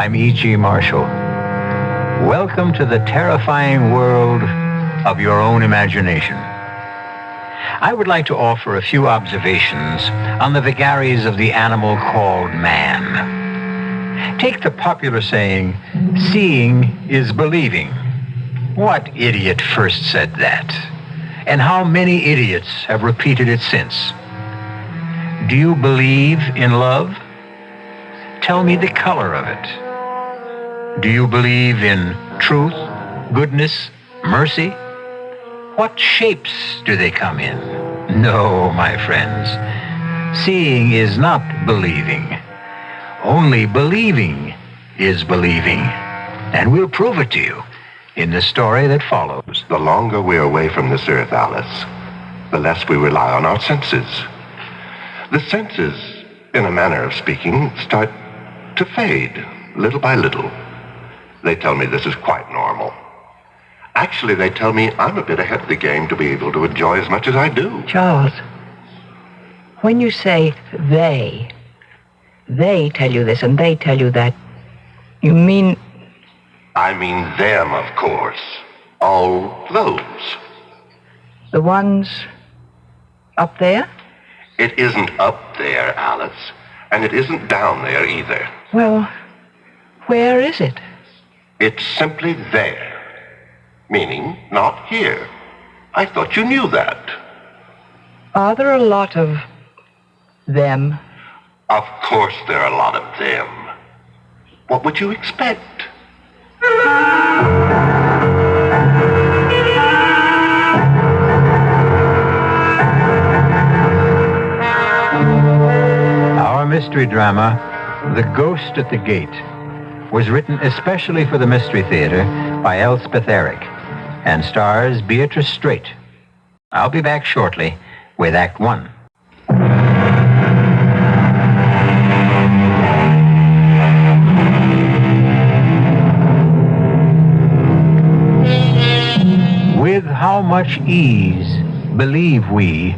I'm E.G. Marshall. Welcome to the terrifying world of your own imagination. I would like to offer a few observations on the vagaries of the animal called man. Take the popular saying, seeing is believing. What idiot first said that? And how many idiots have repeated it since? Do you believe in love? Tell me the color of it. Do you believe in truth, goodness, mercy? What shapes do they come in? No, my friends. Seeing is not believing. Only believing is believing. And we'll prove it to you in the story that follows. The longer we're away from this earth, Alice, the less we rely on our senses. The senses, in a manner of speaking, start to fade, little by little. They tell me this is quite normal. Actually, they tell me I'm a bit ahead of the game to be able to enjoy as much as I do. Charles, when you say they tell you this and they tell you that, you mean... I mean them, of course. All those. The ones up there? It isn't up there, Alice. And it isn't down there either. Well, where is it? It's simply there. Meaning, not here. I thought you knew that. Are there a lot of them? Of course there are a lot of them. What would you expect? Our mystery drama, The Ghost at the Gate, was written especially for the Mystery Theater by Elspeth Eric and stars Beatrice Straight. I'll be back shortly with Act One. With how much ease believe we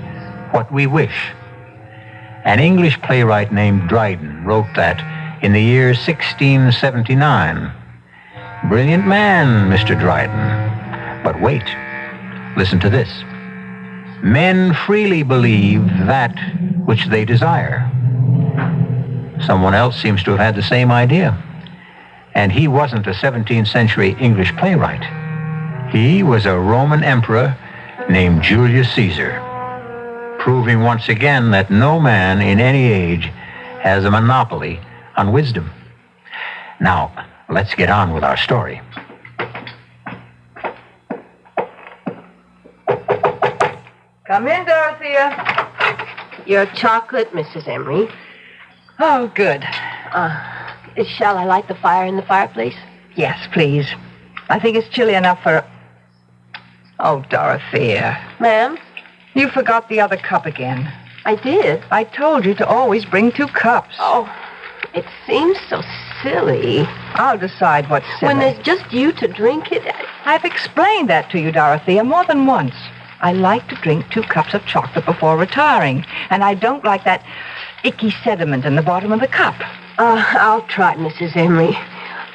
what we wish? An English playwright named Dryden wrote that in the year 1679. Brilliant man, Mr. Dryden. But wait, listen to this. Men freely believe that which they desire. Someone else seems to have had the same idea. And he wasn't a 17th century English playwright. He was a Roman emperor named Julius Caesar, proving once again that no man in any age has a monopoly on wisdom. Now, let's get on with our story. Come in, Dorothea. Your chocolate, Mrs. Emery. Oh, good. Shall I light the fire in the fireplace? Yes, please. I think it's chilly enough for... Oh, Dorothea. Ma'am? You forgot the other cup again. I did. I told you to always bring 2 cups. Oh, it seems so silly. I'll decide what's silly. When there's just you to drink it. I've explained that to you, Dorothea, more than once. I like to drink 2 cups of chocolate before retiring, and I don't like that icky sediment in the bottom of the cup. I'll try, Mrs. Emery.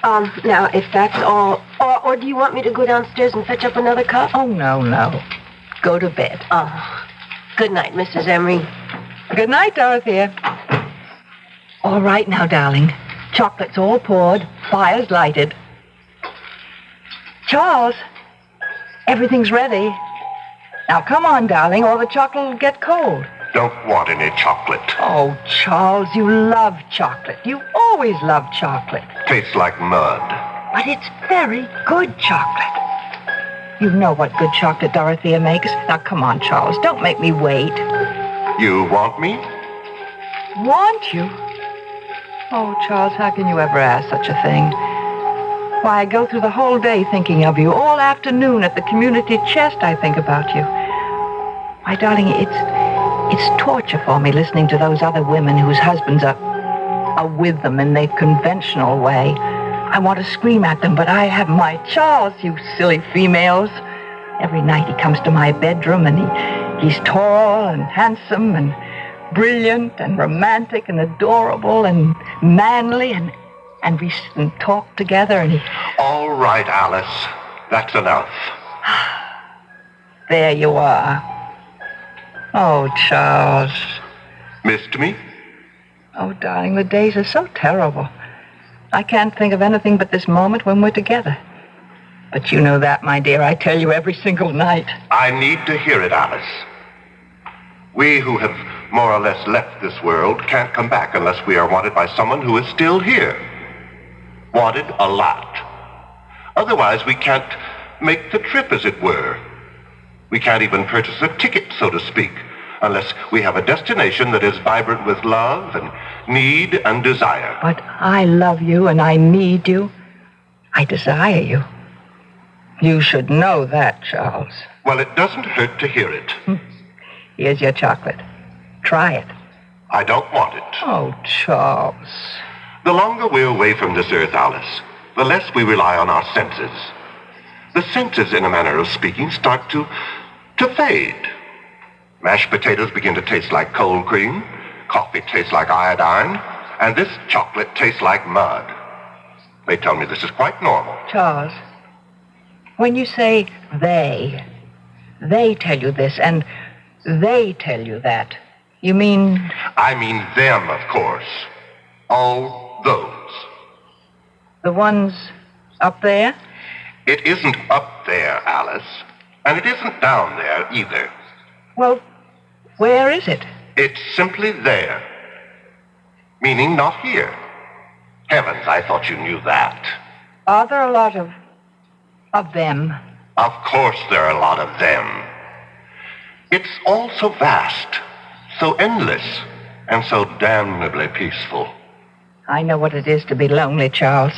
Now, if that's all... Or do you want me to go downstairs and fetch up another cup? Oh, no. Go to bed. Good night, Mrs. Emery. Good night, Dorothea. All right now, darling. Chocolate's all poured. Fire's lighted. Charles, everything's ready. Now, come on, darling, or the chocolate will get cold. Don't want any chocolate. Oh, Charles, you love chocolate. You always loved chocolate. Tastes like mud. But it's very good chocolate. You know what good chocolate Dorothea makes. Now, come on, Charles. Don't make me wait. You want me? Want you? Oh, Charles, how can you ever ask such a thing? Why, I go through the whole day thinking of you. All afternoon at the community chest, I think about you. My darling, it's torture for me listening to those other women whose husbands are with them in their conventional way. I want to scream at them, but I have my Charles, you silly females. Every night he comes to my bedroom, and he's tall and handsome and brilliant and romantic and adorable and manly, and And we sit and talk together, and he... All right, Alice. That's enough. There you are. Oh, Charles. Missed me? Oh, darling, the days are so terrible. I can't think of anything but this moment when we're together. But you know that, my dear. I tell you every single night. I need to hear it, Alice. We who have more or less left this world can't come back unless we are wanted by someone who is still here. Wanted a lot. Otherwise, we can't make the trip, as it were. We can't even purchase a ticket, so to speak, unless we have a destination that is vibrant with love and need and desire. But I love you and I need you. I desire you. You should know that, Charles. Well, it doesn't hurt to hear it. Here's your chocolate. Try it. I don't want it. Oh, Charles. The longer we're away from this earth, Alice, the less we rely on our senses. The senses, in a manner of speaking, start to fade. Mashed potatoes begin to taste like cold cream, coffee tastes like iodine, and this chocolate tastes like mud. They tell me this is quite normal. Charles, when you say they tell you this, and they tell you that, you mean... I mean them, of course. All those. The ones up there? It isn't up there, Alice. And it isn't down there, either. Well, where is it? It's simply there. Meaning not here. Heavens, I thought you knew that. Are there a lot of them? Of course there are a lot of them. It's all so vast, so endless, and so damnably peaceful. I know what it is to be lonely, Charles.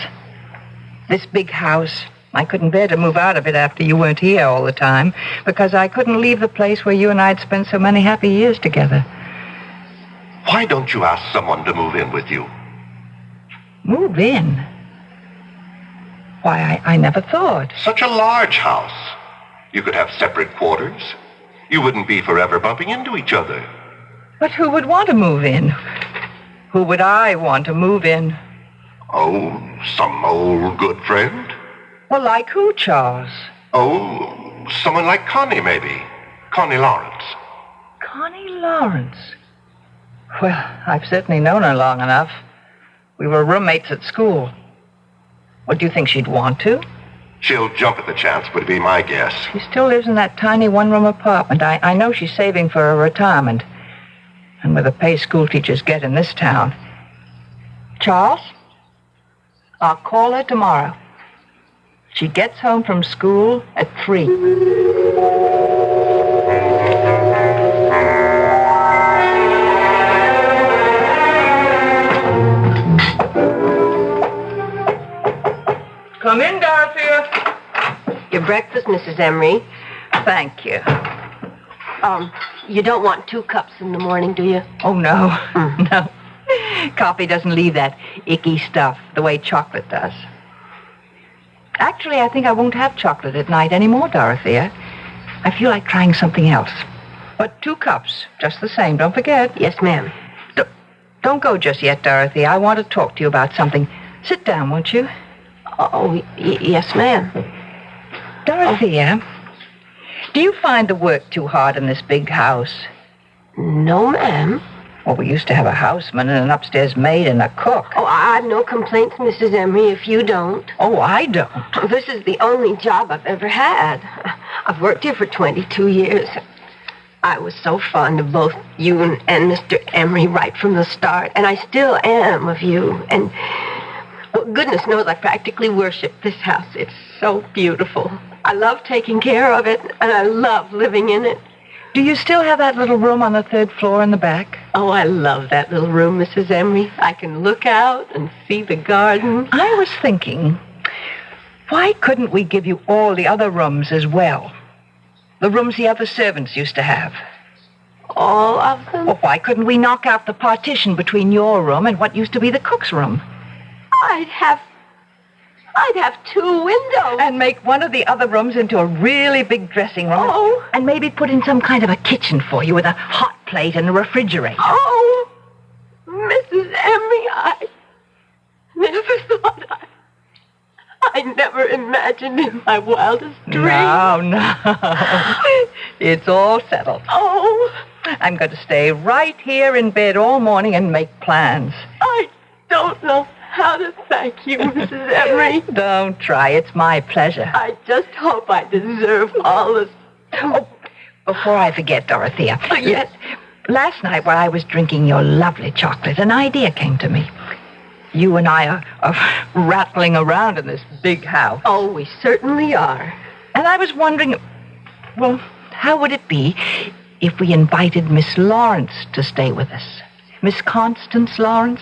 This big house, I couldn't bear to move out of it after you weren't here all the time, because I couldn't leave the place where you and I'd spent so many happy years together. Why don't you ask someone to move in with you? Move in? Why, I never thought. Such a large house. You could have separate quarters. You wouldn't be forever bumping into each other. But who would want to move in? Who would I want to move in? Oh, some old good friend? Well, like who, Charles? Oh, someone like Connie, maybe. Connie Lawrence. Connie Lawrence? Well, I've certainly known her long enough. We were roommates at school. What, do you think she'd want to? She'll jump at the chance, would be my guess. She still lives in that tiny one-room apartment. I know she's saving for a retirement. And with the pay school teachers get in this town. Charles, I'll call her tomorrow. She gets home from school at 3. Come in, Dorothea. Your breakfast, Mrs. Emery. Thank you. You don't want 2 cups in the morning, do you? Oh, no. No. Coffee doesn't leave that icky stuff the way chocolate does. Actually, I think I won't have chocolate at night anymore, Dorothea. I feel like trying something else. But 2 cups, just the same, don't forget. Yes, ma'am. Don't go just yet, Dorothea. I want to talk to you about something. Sit down, won't you? Oh, yes, ma'am. Dorothea, do you find the work too hard in this big house? No, ma'am. Well, we used to have a houseman and an upstairs maid and a cook. Oh, I've no complaints, Mrs. Emery, if you don't. Oh, I don't. This is the only job I've ever had. I've worked here for 22 years. I was so fond of both you and Mr. Emery right from the start, and I still am of you. And, well, goodness knows I practically worship this house. It's so beautiful. I love taking care of it, and I love living in it. Do you still have that little room on the 3rd floor in the back? Oh, I love that little room, Mrs. Emery. I can look out and see the garden. I was thinking, why couldn't we give you all the other rooms as well? The rooms the other servants used to have. All of them? Well, why couldn't we knock out the partition between your room and what used to be the cook's room? I'd have 2 windows. And make one of the other rooms into a really big dressing room. Oh. And maybe put in some kind of a kitchen for you with a hot plate and a refrigerator. Oh, Mrs. Emery, never thought I never imagined in my wildest dreams. No. It's all settled. Oh, I'm going to stay right here in bed all morning and make plans. I don't know how to thank you, Mrs. Emery. Don't try. It's my pleasure. I just hope I deserve all this. Oh, before I forget, Dorothea. Oh, yes. Last night while I was drinking your lovely chocolate, an idea came to me. You and I are rattling around in this big house. Oh, we certainly are. And I was wondering, well, how would it be if we invited Miss Lawrence to stay with us? Miss Constance Lawrence?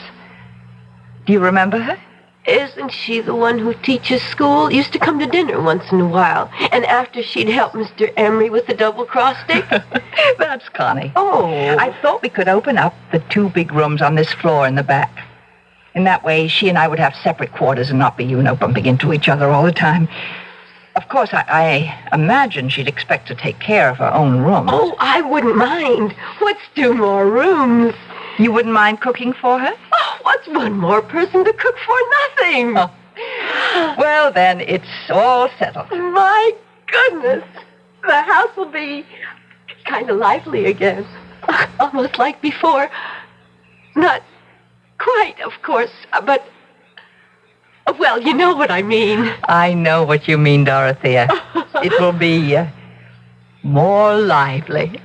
Do you remember her? Isn't she the one who teaches school? Used to come to dinner once in a while. And after she'd help Mr. Emery with the double-cross stick? That's Connie. Oh. I thought we could open up the 2 big rooms on this floor in the back. In that way, she and I would have separate quarters and not be, bumping into each other all the time. Of course, I imagine she'd expect to take care of her own rooms. Oh, I wouldn't mind. What's 2 more rooms? You wouldn't mind cooking for her? Oh, what's 1 more person to cook for nothing? Oh. Well, then, it's all settled. My goodness. The house will be kind of lively again. Almost like before. Not quite, of course, but... Well, you know what I mean. I know what you mean, Dorothea. It will be more lively.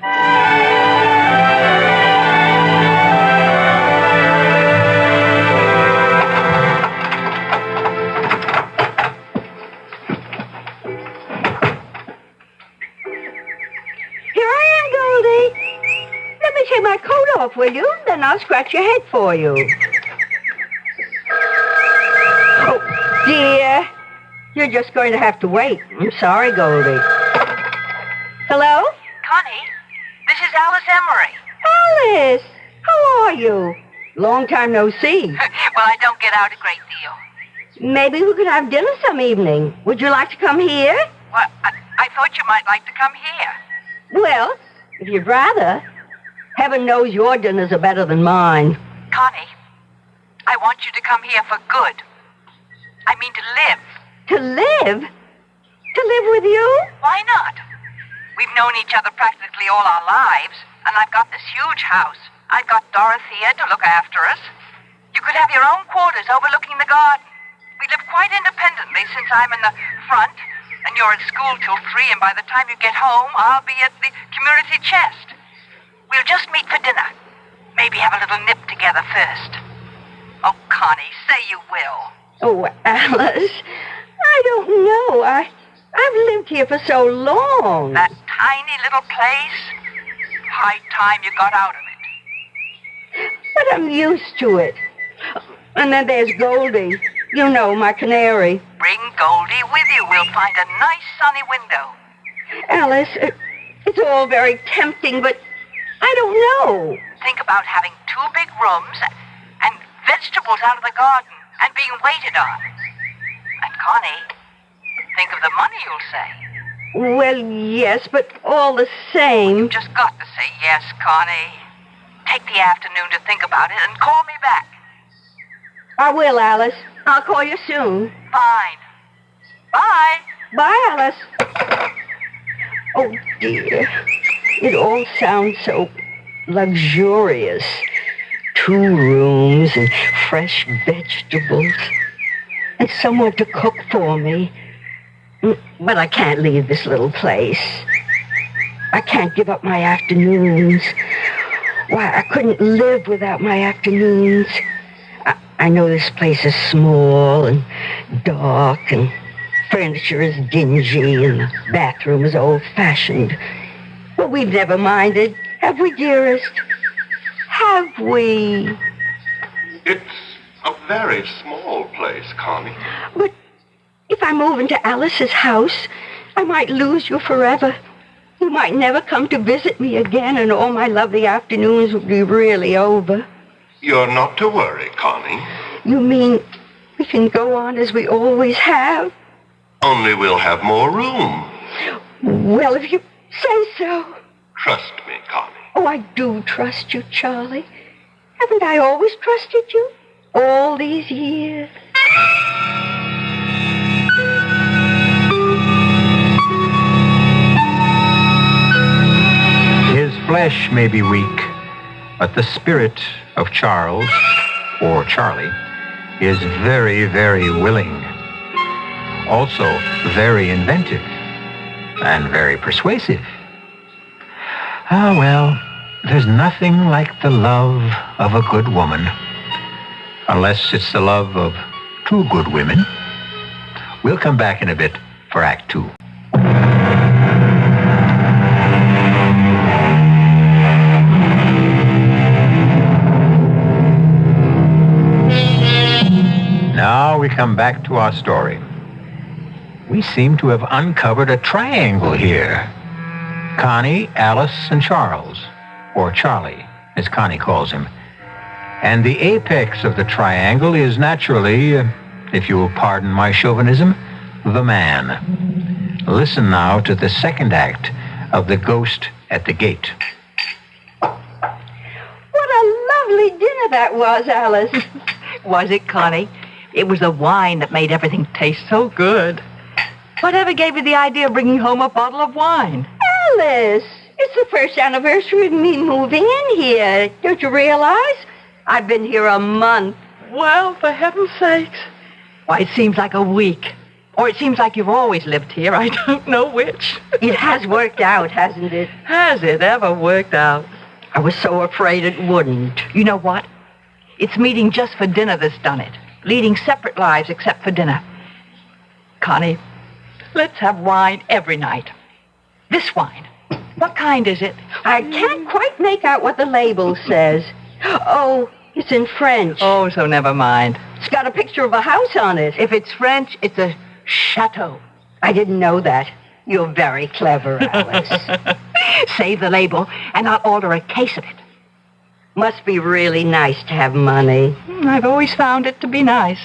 Take my coat off, will you? Then I'll scratch your head for you. Oh, dear. You're just going to have to wait. I'm sorry, Goldie. Hello? Connie, this is Alice Emery. Alice, how are you? Long time no see. Well, I don't get out a great deal. Maybe we could have dinner some evening. Would you like to come here? Well, I thought you might like to come here. Well, if you'd rather. Heaven knows your dinners are better than mine. Connie, I want you to come here for good. I mean to live. To live? To live with you? Why not? We've known each other practically all our lives, and I've got this huge house. I've got Dorothea to look after us. You could have your own quarters overlooking the garden. We live quite independently since I'm in the front, and you're at school till 3, and by the time you get home, I'll be at the community chest. We'll just meet for dinner. Maybe have a little nip together first. Oh, Connie, say you will. Oh, Alice, I don't know. I've lived here for so long. That tiny little place? High time you got out of it. But I'm used to it. And then there's Goldie. You know, my canary. Bring Goldie with you. We'll find a nice sunny window. Alice, it's all very tempting, but I don't know. Think about having 2 big rooms and vegetables out of the garden and being waited on. And Connie, think of the money you'll save. Well, yes, but all the same... You've just got to say yes, Connie. Take the afternoon to think about it and call me back. I will, Alice. I'll call you soon. Fine. Bye. Bye, Alice. Oh, dear. It all sounds so luxurious. 2 rooms and fresh vegetables. And someone to cook for me. But I can't leave this little place. I can't give up my afternoons. Why, I couldn't live without my afternoons. I know this place is small and dark and furniture is dingy and the bathroom is old-fashioned. But we've never minded, have we, dearest? Have we? It's a very small place, Connie. But if I move into Alice's house, I might lose you forever. You might never come to visit me again, and all my lovely afternoons would be really over. You're not to worry, Connie. You mean we can go on as we always have? Only we'll have more room. Well, if you say so. Trust me, Connie. Oh, I do trust you, Charlie. Haven't I always trusted you? All these years. His flesh may be weak, but the spirit of Charles, or Charlie, is very, very willing. Also very inventive and very persuasive. Ah, well, there's nothing like the love of a good woman, unless it's the love of two good women. We'll come back in a bit for Act 2. Now we come back to our story. We seem to have uncovered a triangle here. Connie, Alice, and Charles, or Charlie, as Connie calls him. And the apex of the triangle is naturally, if you will pardon my chauvinism, the man. Listen now to the second act of The Ghost at the Gate. What a lovely dinner that was, Alice. Was it, Connie? It was the wine that made everything taste so good. Whatever gave you the idea of bringing home a bottle of wine? Alice, it's the first anniversary of me moving in here. Don't you realize? I've been here a month. Well, for heaven's sakes. Why, it seems like a week. Or it seems like you've always lived here. I don't know which. It has worked out, hasn't it? Has it ever worked out? I was so afraid it wouldn't. You know what? It's meeting just for dinner that's done it. Leading separate lives except for dinner. Connie, let's have wine every night. This wine. What kind is it? I can't quite make out what the label says. Oh, it's in French. Oh, so never mind. It's got a picture of a house on it. If it's French, it's a chateau. I didn't know that. You're very clever, Alice. Save the label, and I'll order a case of it. Must be really nice to have money. I've always found it to be nice.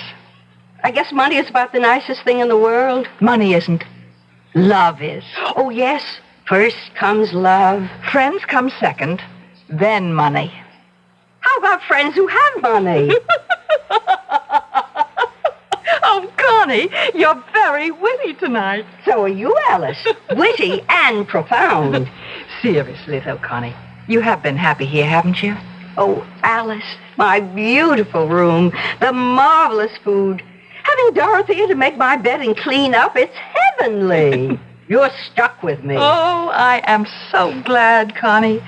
I guess money is about the nicest thing in the world. Money isn't. Love is. Oh, yes. First comes love. Friends come second, then money. How about friends who have money? Oh, Connie, you're very witty tonight. So are you, Alice. Witty and profound. Seriously, though, Connie, you have been happy here, haven't you? Oh, Alice, my beautiful room, the marvelous food. Having Dorothea to make my bed and clean up, it's heavenly. You're stuck with me. Oh, I am so glad, Connie.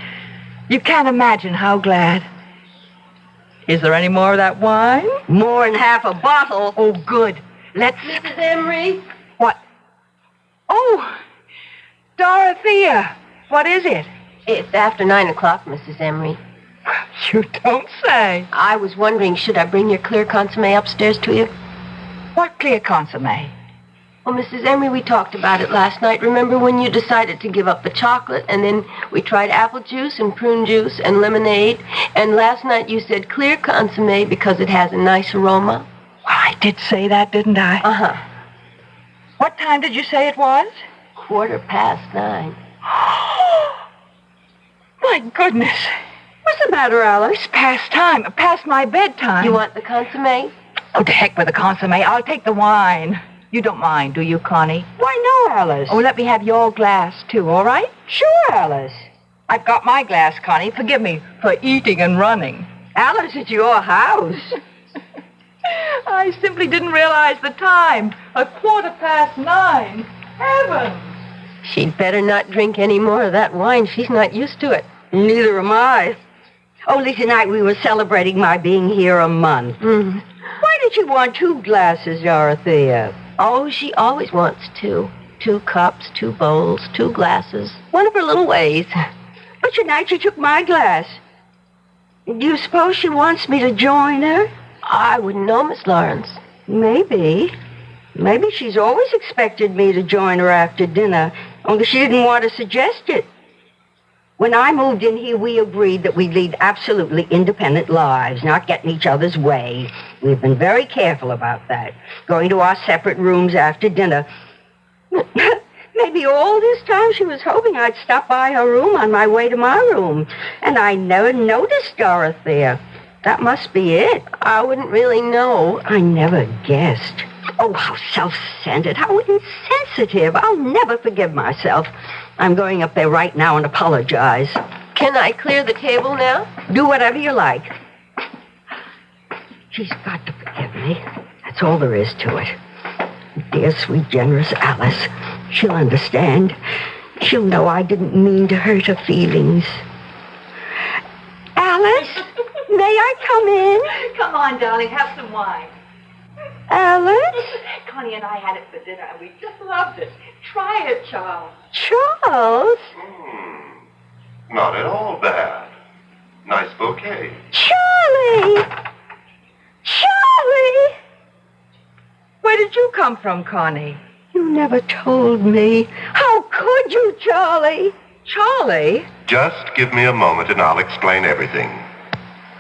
You can't imagine how glad. Is there any more of that wine? More than half a bottle. Oh, good. Let's... Mrs. Emery? What? Oh, Dorothea. What is it? It's after 9 o'clock, Mrs. Emery. You don't say. I was wondering, should I bring your clear consomme upstairs to you? What clear consomme? Well, Mrs. Emery, we talked about it last night. Remember when you decided to give up the chocolate, and then we tried apple juice and prune juice and lemonade, and last night you said clear consomme because it has a nice aroma? Well, I did say that, didn't I? Uh-huh. What time did you say it was? 9:15. My goodness. What's the matter, Alice? It's past time. Past my bedtime. You want the consomme? Oh, to heck with the consomme. I'll take the wine. You don't mind, do you, Connie? Why, no, Alice. Oh, let me have your glass, too, all right? Sure, Alice. I've got my glass, Connie. Forgive me for eating and running. Alice, it's your house. I simply didn't realize the time. 9:15. Heavens! She'd better not drink any more of that wine. She's not used to it. Neither am I. Only tonight we were celebrating my being here a month. Mm. Why did you want 2 glasses, Dorothea? Oh, she always wants 2. 2 cups, 2 bowls, 2 glasses. One of her little ways. But tonight she took my glass. Do you suppose she wants me to join her? I wouldn't know, Miss Lawrence. Maybe. Maybe she's always expected me to join her after dinner, only she didn't want to suggest it. When I moved in here, we agreed that we'd lead absolutely independent lives, not get in each other's way. We've been very careful about that, going to our separate rooms after dinner. Maybe all this time she was hoping I'd stop by her room on my way to my room, and I never noticed Dorothea. That must be it. I wouldn't really know. I never guessed. Oh, how self-centered, how insensitive. I'll never forgive myself. I'm going up there right now and apologize. Can I clear the table now? Do whatever you like. She's got to forgive me. That's all there is to it. Dear, sweet, generous Alice. She'll understand. She'll know I didn't mean to hurt her feelings. Alice, may I come in? Come on, darling, have some wine. Alice? Connie and I had it for dinner, and we just loved it. Try it, Charles. Charles? Not at all bad. Nice bouquet. Charlie! Charlie! Where did you come from, Connie? You never told me. How could you, Charlie? Charlie? Just give me a moment and I'll explain everything.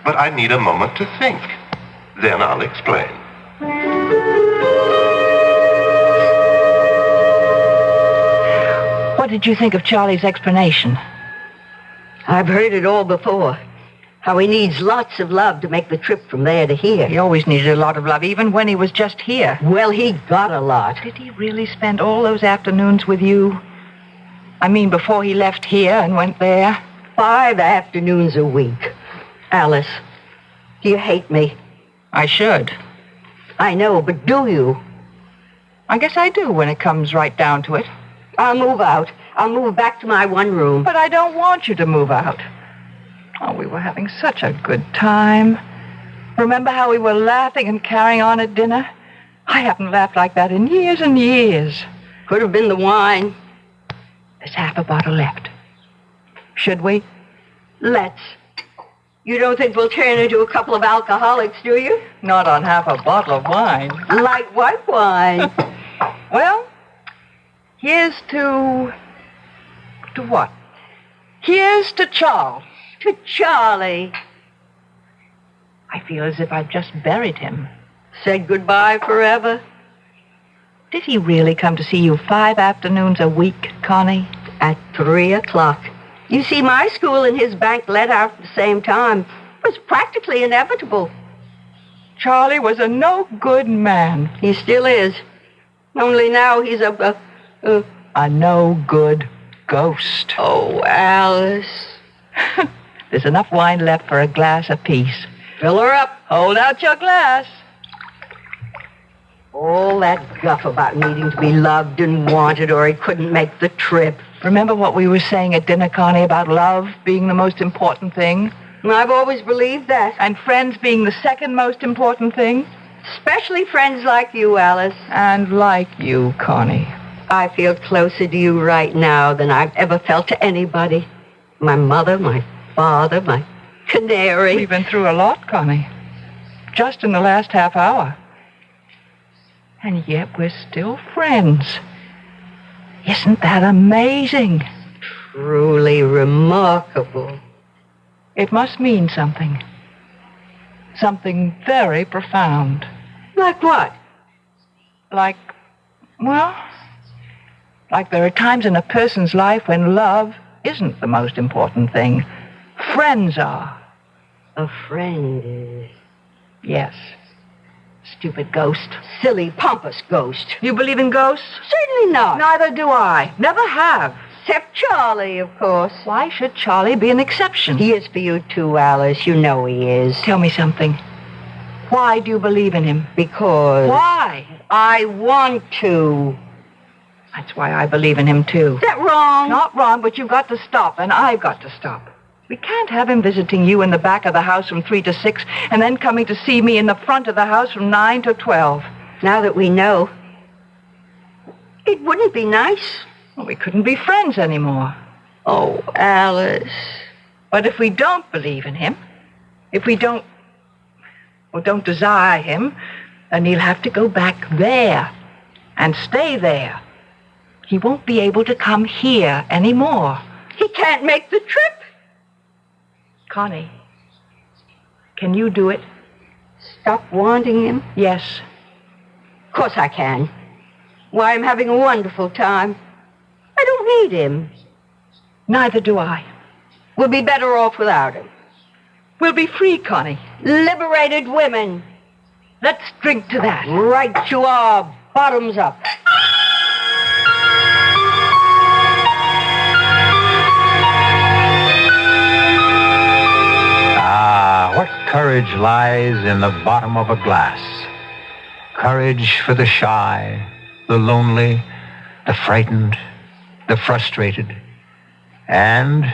But I need a moment to think. Then I'll explain. What did you think of Charlie's explanation? I've heard it all before. How he needs lots of love to make the trip from there to here. He always needed a lot of love, even when he was just here. Well, he got a lot. Did he really spend all those afternoons with you? I mean, before he left here and went there? 5 afternoons a week. Alice, do you hate me? I should. I know, but do you? I guess I do when it comes right down to it. I'll move out. I'll move back to my one room. But I don't want you to move out. Oh, we were having such a good time. Remember how we were laughing and carrying on at dinner? I haven't laughed like that in years and years. Could have been the wine. There's half a bottle left. Should we? Let's. You don't think we'll turn into a couple of alcoholics, do you? Not on half a bottle of wine. Like what wine? Well, here's to what? Here's to Charles. To Charlie. I feel as if I've just buried him. Said goodbye forever? Did he really come to see you 5 afternoons a week, Connie? At 3 o'clock. You see, my school and his bank let out at the same time. It was practically inevitable. Charlie was a no-good man. He still is. Only now he's a no-good ghost. Oh, Alice. There's enough wine left for a glass apiece. Fill her up. Hold out your glass. All that guff about needing to be loved and wanted or he couldn't make the trip. Remember what we were saying at dinner, Connie, about love being the most important thing? I've always believed that. And friends being the second most important thing? Especially friends like you, Alice. And like you, Connie. I feel closer to you right now than I've ever felt to anybody. My mother, my father, my canary. We've been through a lot, Connie. Just in the last half hour. And yet we're still friends. Isn't that amazing? Truly remarkable. It must mean something. Something very profound. Like what? Like there are times in a person's life when love isn't the most important thing. Friends are. A friend is. Yes. Stupid ghost. Silly, pompous ghost. You believe in ghosts? Certainly not. Neither do I. Never have. Except Charlie, of course. Why should Charlie be an exception? He is for you too, Alice. You know he is. Tell me something. Why do you believe in him? Because... Why? I want to. That's why I believe in him, too. Is that wrong? Not wrong, but you've got to stop, and I've got to stop. We can't have him visiting you in the back of the house from 3 to 6, and then coming to see me in the front of the house from 9 to 12. Now that we know, it wouldn't be nice. Well, we couldn't be friends anymore. Oh, Alice. But if we don't believe in him, if we don't desire him, then he'll have to go back there and stay there. He won't be able to come here anymore. He can't make the trip. Connie, can you do it? Stop wanting him? Yes. Of course I can. Why, I'm having a wonderful time. I don't need him. Neither do I. We'll be better off without him. We'll be free, Connie. Liberated women. Let's drink to that. Right you are. Bottoms up. What courage lies in the bottom of a glass. Courage for the shy, the lonely, the frightened, the frustrated, and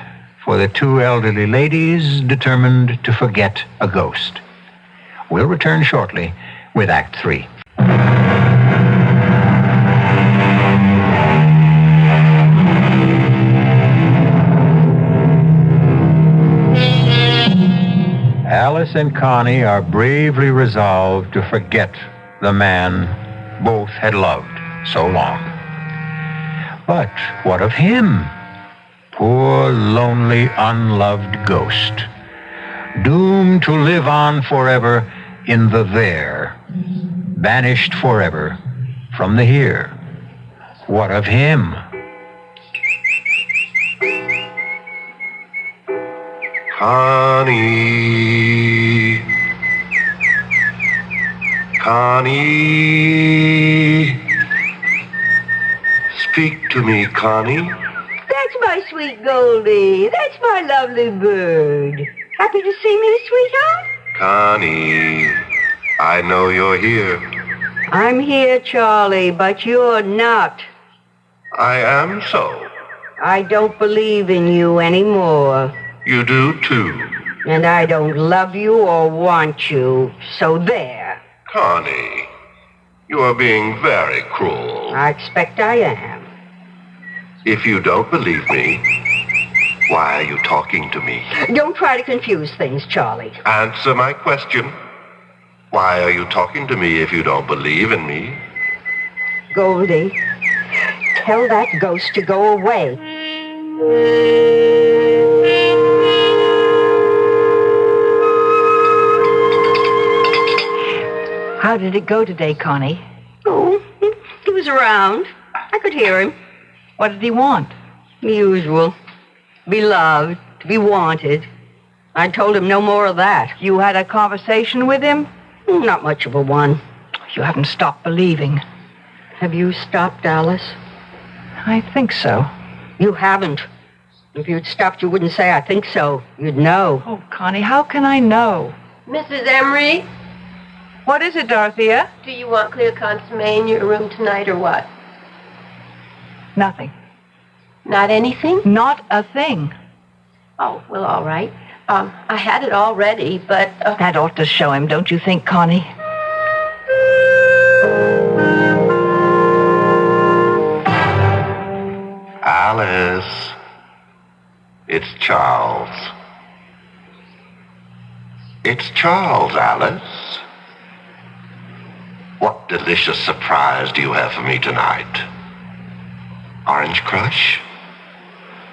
for the two elderly ladies determined to forget a ghost. We'll return shortly with Act 3. Alice and Connie are bravely resolved to forget the man both had loved so long. But what of him? Poor, lonely, unloved ghost, doomed to live on forever in the there, banished forever from the here. What of him? Connie. Connie. Speak to me, Connie. That's my sweet Goldie. That's my lovely bird. Happy to see me, sweetheart? Connie, I know you're here. I'm here, Charlie, but you're not. I am so. I don't believe in you anymore. You do too. And I don't love you or want you. So there. Connie, you are being very cruel. I expect I am. If you don't believe me, why are you talking to me? Don't try to confuse things, Charlie. Answer my question. Why are you talking to me if you don't believe in me? Goldie, tell that ghost to go away. How did it go today, Connie? Oh, he was around. I could hear him. What did he want? The usual. Be loved, to be wanted. I told him no more of that. You had a conversation with him? Not much of a one. You haven't stopped believing. Have you stopped, Alice? I think so. You haven't. If you'd stopped, you wouldn't say, I think so. You'd know. Oh, Connie, how can I know? Mrs. Emery, What is it, Dorothea? do you want clear consomme in your room tonight or what? Nothing. Not anything? Not a thing. Oh, well, all right. I had it all ready, but... That ought to show him, don't you think, Connie? Alice. It's Charles. It's Charles, Alice. What delicious surprise do you have for me tonight? Orange crush?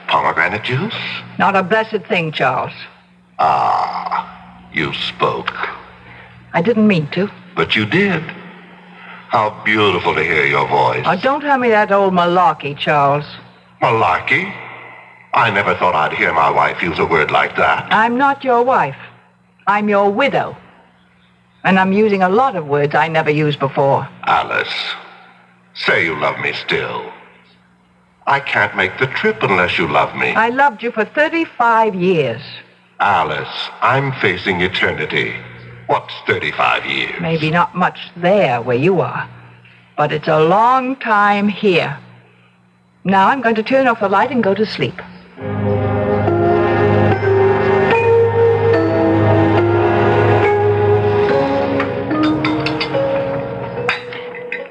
Pomegranate juice? Not a blessed thing, Charles. Ah, you spoke. I didn't mean to. But you did. How beautiful to hear your voice. Oh, don't tell me that old malarkey, Charles. Malarkey? I never thought I'd hear my wife use a word like that. I'm not your wife. I'm your widow. And I'm using a lot of words I never used before. Alice, say you love me still. I can't make the trip unless you love me. I loved you for 35 years. Alice, I'm facing eternity. What's 35 years? Maybe not much there where you are, but it's a long time here. Now I'm going to turn off the light and go to sleep.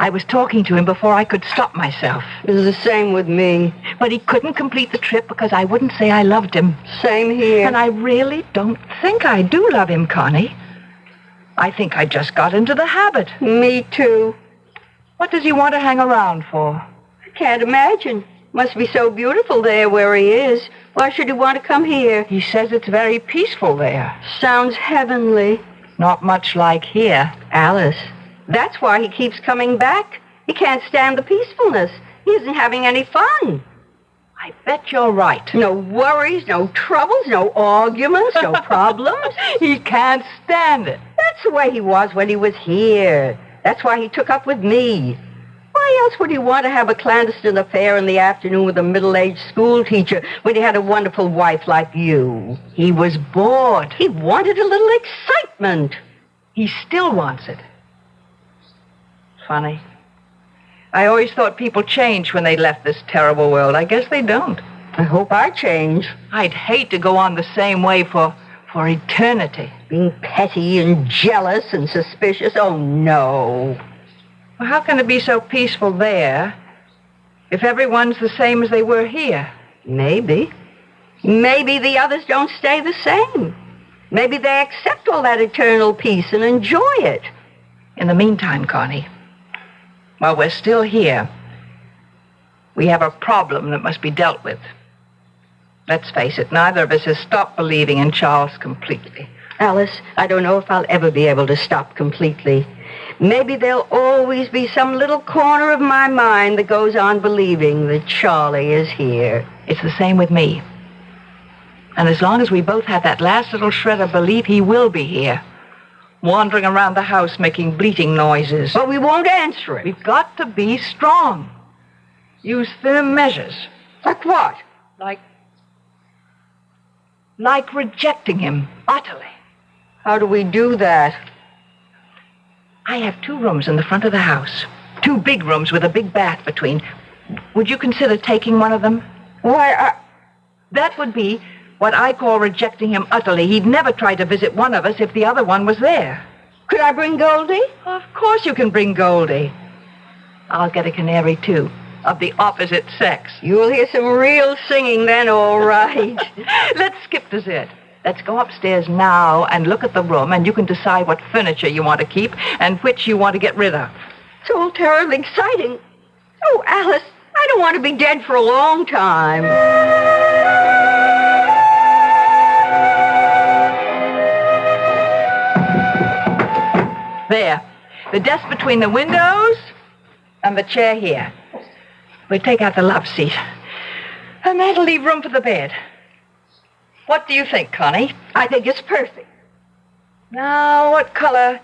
I was talking to him before I could stop myself. It was the same with me. But he couldn't complete the trip because I wouldn't say I loved him. Same here. And I really don't think I do love him, Connie. I think I just got into the habit. Me too. What does he want to hang around for? I can't imagine. Must be so beautiful there where he is. Why should he want to come here? He says it's very peaceful there. Sounds heavenly. Not much like here. Alice, that's why he keeps coming back. He can't stand the peacefulness. He isn't having any fun. I bet you're right. No worries, no troubles, no arguments, no problems. He can't stand it. That's the way he was when he was here. That's why he took up with me. Why else would he want to have a clandestine affair in the afternoon with a middle-aged school teacher when he had a wonderful wife like you? He was bored. He wanted a little excitement. He still wants it. Funny. I always thought people changed when they left this terrible world. I guess they don't. I hope I change. I'd hate to go on the same way for eternity. Being petty and jealous and suspicious, oh no. Well, how can it be so peaceful there if everyone's the same as they were here? Maybe. Maybe the others don't stay the same. Maybe they accept all that eternal peace and enjoy it. In the meantime, Connie, while we're still here, we have a problem that must be dealt with. Let's face it, neither of us has stopped believing in Charles completely. Alice, I don't know if I'll ever be able to stop completely. Maybe there'll always be some little corner of my mind that goes on believing that Charlie is here. It's the same with me. And as long as we both have that last little shred of belief, he will be here, wandering around the house making bleating noises. But we won't answer it. We've got to be strong. Use firm measures. Like what? Like rejecting him utterly. How do we do that? I have 2 rooms in the front of the house. 2 big rooms with a big bath between. Would you consider taking one of them? Why, That would be what I call rejecting him utterly. He'd never try to visit one of us if the other one was there. Could I bring Goldie? Of course you can bring Goldie. I'll get a canary, too, of the opposite sex. You'll hear some real singing then, all right. Let's skip dessert. Let's go upstairs now and look at the room, and you can decide what furniture you want to keep and which you want to get rid of. It's all terribly exciting. Oh, Alice, I don't want to be dead for a long time. There. The desk between the windows and the chair here. We'll take out the love seat. And that'll leave room for the bed. What do you think, Connie? I think it's perfect. Now, what color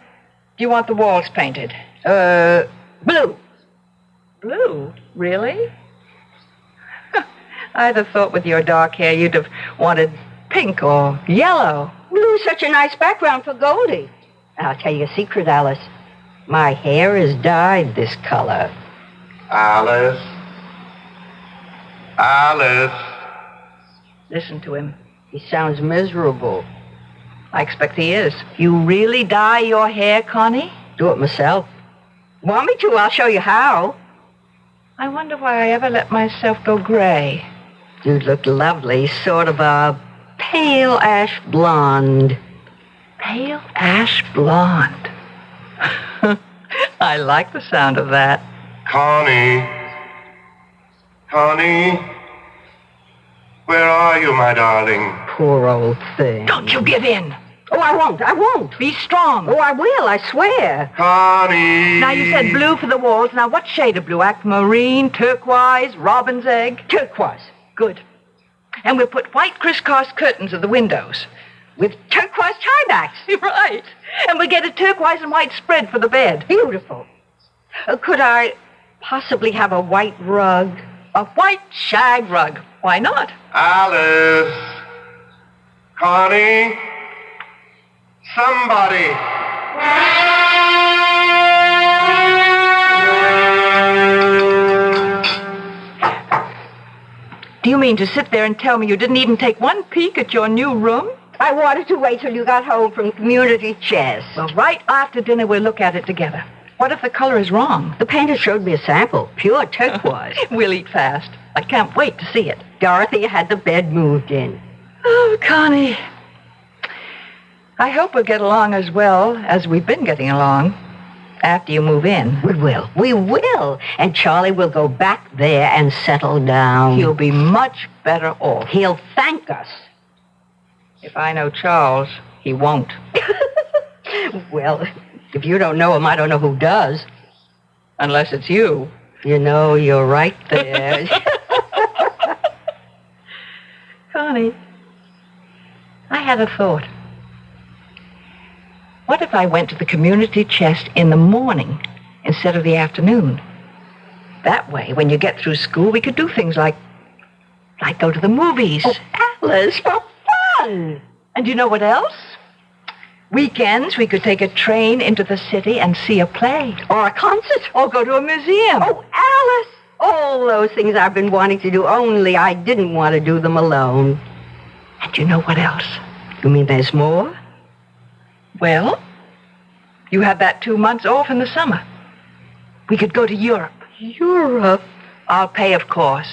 do you want the walls painted? Blue. Blue? Really? I'd have thought with your dark hair you'd have wanted pink or yellow. Blue's such a nice background for Goldie. And I'll tell you a secret, Alice. My hair is dyed this color. Alice. Alice. Listen to him. He sounds miserable. I expect he is. You really dye your hair, Connie? Do it myself. Want me to? I'll show you how. I wonder why I ever let myself go gray. You'd look lovely, sort of a pale ash blonde. Pale ash blonde. I like the sound of that. Connie. Connie. Where are you, my darling? Poor old thing. Don't you give in. Oh, I won't. Be strong. Oh, I will, I swear. Connie. Now, you said blue for the walls. Now, what shade of blue? Aquamarine, turquoise, robin's egg? Turquoise. Good. And we'll put white crisscross curtains at the windows. With turquoise tiebacks. Right. And we'll get a turquoise and white spread for the bed. Beautiful. Could I possibly have a white rug? A white shag rug. Why not? Alice. Connie. Somebody. Do you mean to sit there and tell me you didn't even take one peek at your new room? I wanted to wait till you got home from community chess. Well, right after dinner, we'll look at it together. What if the color is wrong? The painter showed me a sample. Pure turquoise. We'll eat fast. I can't wait to see it. Dorothy had the bed moved in. Oh, Connie. I hope we'll get along as well as we've been getting along after you move in. We will. We will. And Charlie will go back there and settle down. He'll be much better off. He'll thank us. If I know Charles, he won't. Well, if you don't know him, I don't know who does. Unless it's you. You know, you're right there. had a thought. What if I went to the community chest in the morning instead of the afternoon? That way, when you get through school, we could do things like go to the movies. Oh, Alice, for fun! And you know what else? Weekends, we could take a train into the city and see a play. Or a concert. Or go to a museum. Oh, Alice! All those things I've been wanting to do, only I didn't want to do them alone. And you know what else? You mean there's more? Well, you have that 2 months off in the summer. We could go to Europe. Europe? I'll pay, of course.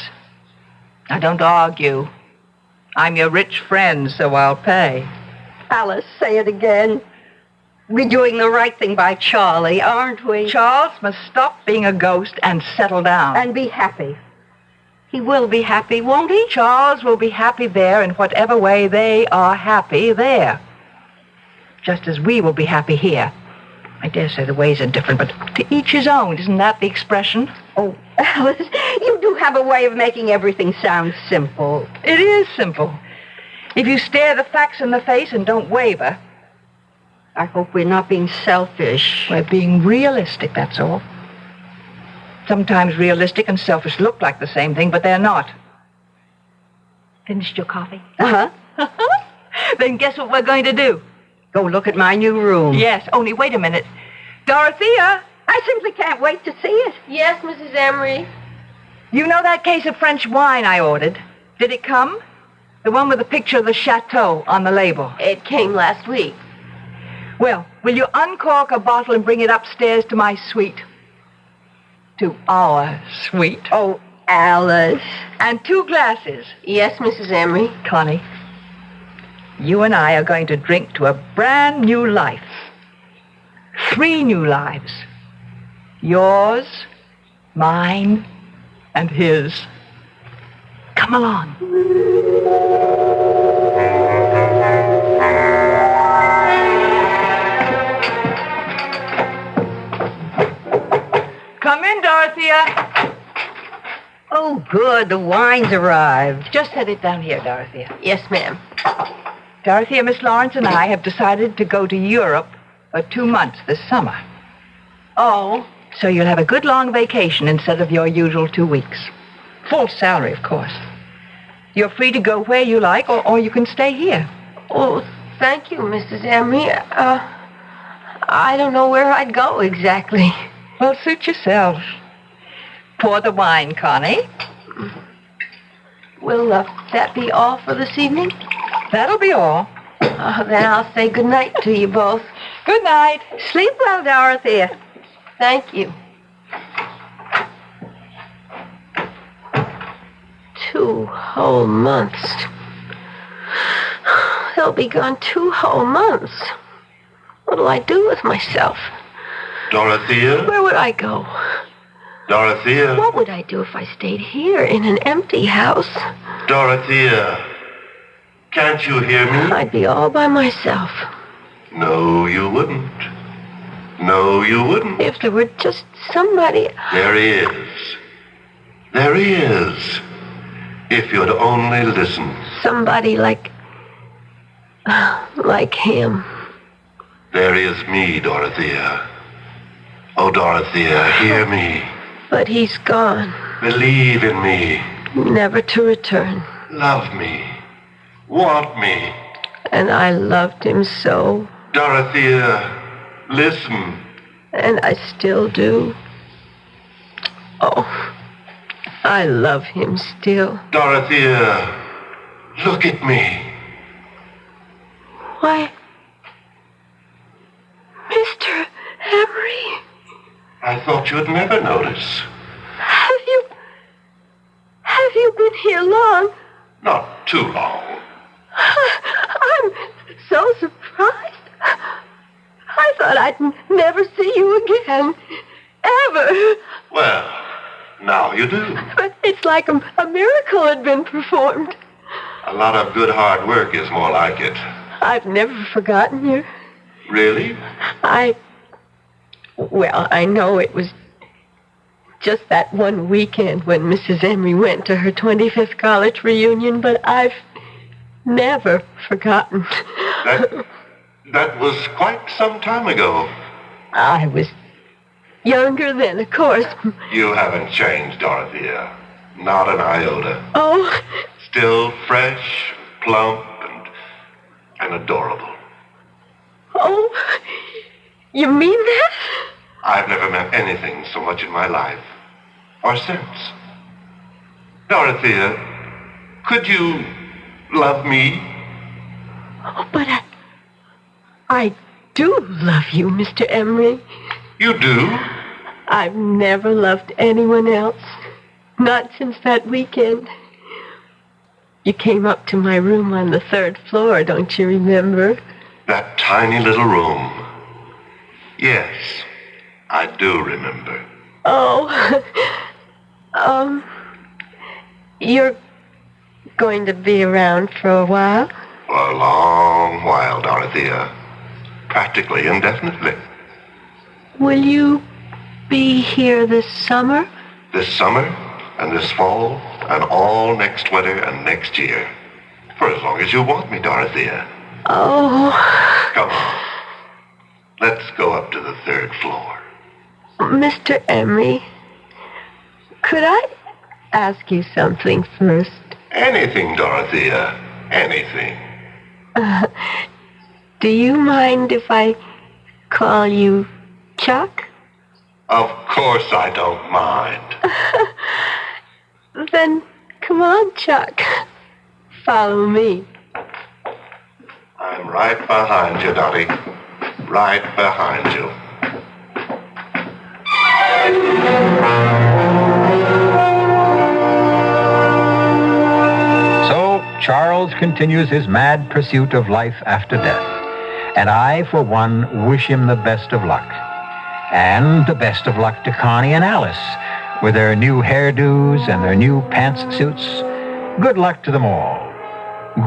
Now, don't argue. I'm your rich friend, so I'll pay. Alice, say it again. We're doing the right thing by Charlie, aren't we? Charles must stop being a ghost and settle down. And be happy. He will be happy, won't he? Charles will be happy there in whatever way they are happy there. Just as we will be happy here. I dare say the ways are different, but to each his own. Isn't that the expression? Oh, Alice, you do have a way of making everything sound simple. It is simple. If you stare the facts in the face and don't waver. I hope we're not being selfish. We're being realistic, that's all. Sometimes realistic and selfish look like the same thing, but they're not. Finished your coffee? Uh-huh. Then guess what we're going to do? Go look at my new room. Yes, only wait a minute. Dorothea! I simply can't wait to see it. Yes, Mrs. Emery. You know that case of French wine I ordered? Did it come? The one with the picture of the chateau on the label. It came last week. Well, will you uncork a bottle and bring it upstairs to my suite? To our suite. Oh, Alice. And 2 glasses. Yes, Mrs. Emery. Connie, you and I are going to drink to a brand new life. 3 new lives. Yours, mine, and his. Come along. Come in, Dorothea. Oh, good. The wine's arrived. Just set it down here, Dorothea. Yes, ma'am. Dorothea, Miss Lawrence and I have decided to go to Europe for 2 months this summer. Oh. So you'll have a good long vacation instead of your usual 2 weeks. Full salary, of course. You're free to go where you like, or you can stay here. Oh, thank you, Mrs. Emery. I don't know where I'd go exactly. Well, suit yourself. Pour the wine, Connie. Will that be all for this evening? That'll be all. Then I'll say good night to you both. Good night. Sleep well, Dorothea. Thank you. 2 whole months. They'll be gone 2 whole months. What'll I do with myself? Dorothea? Where would I go? Dorothea? What would I do if I stayed here in an empty house? Dorothea? Can't you hear me? I'd be all by myself. No, you wouldn't. No, you wouldn't. If there were just somebody... There is. There is. If you'd only listen. Somebody like him. There is me, Dorothea. Oh, Dorothea, hear me. But he's gone. Believe in me. Never to return. Love me. Want me. And I loved him so. Dorothea, listen. And I still do. Oh, I love him still. Dorothea, look at me. Why, Mr. Emery. I thought you'd never notice. Have you been here long? Not too long. I'm so surprised. I thought I'd never see you again. Ever. Well, now you do. But it's like a miracle had been performed. A lot of good hard work is more like it. I've never forgotten you. Really? Well, I know it was just that one weekend when Mrs. Emery went to her 25th college reunion, but I've never forgotten. That was quite some time ago. I was younger then, of course. You haven't changed, Dorothea. Not an iota. Oh, Still fresh, plump, and adorable. oh, you mean that? I've never meant anything so much in my life. Or since. Dorothea, could you love me? Oh, but I do love you, Mr. Emery. You do? I've never loved anyone else. Not since that weekend. You came up to my room on the 3rd floor, don't you remember? That tiny little room. Yes, I do remember. Oh, you're going to be around for a while? For a long while, Dorothea. Practically indefinitely. Will you be here this summer? This summer, and this fall, and all next winter and next year. For as long as you want me, Dorothea. Oh, Come on. Let's go up to the 3rd floor. Mr. Emery, could I ask you something first? Anything, Dorothea. Anything. Do you mind if I call you Chuck? Of course I don't mind. Then come on, Chuck. Follow me. I'm right behind you, Dottie. Right behind you. So Charles continues his mad pursuit of life after death. And I, for one, wish him the best of luck. And the best of luck to Connie and Alice with their new hairdos and their new pantsuits. Good luck to them all.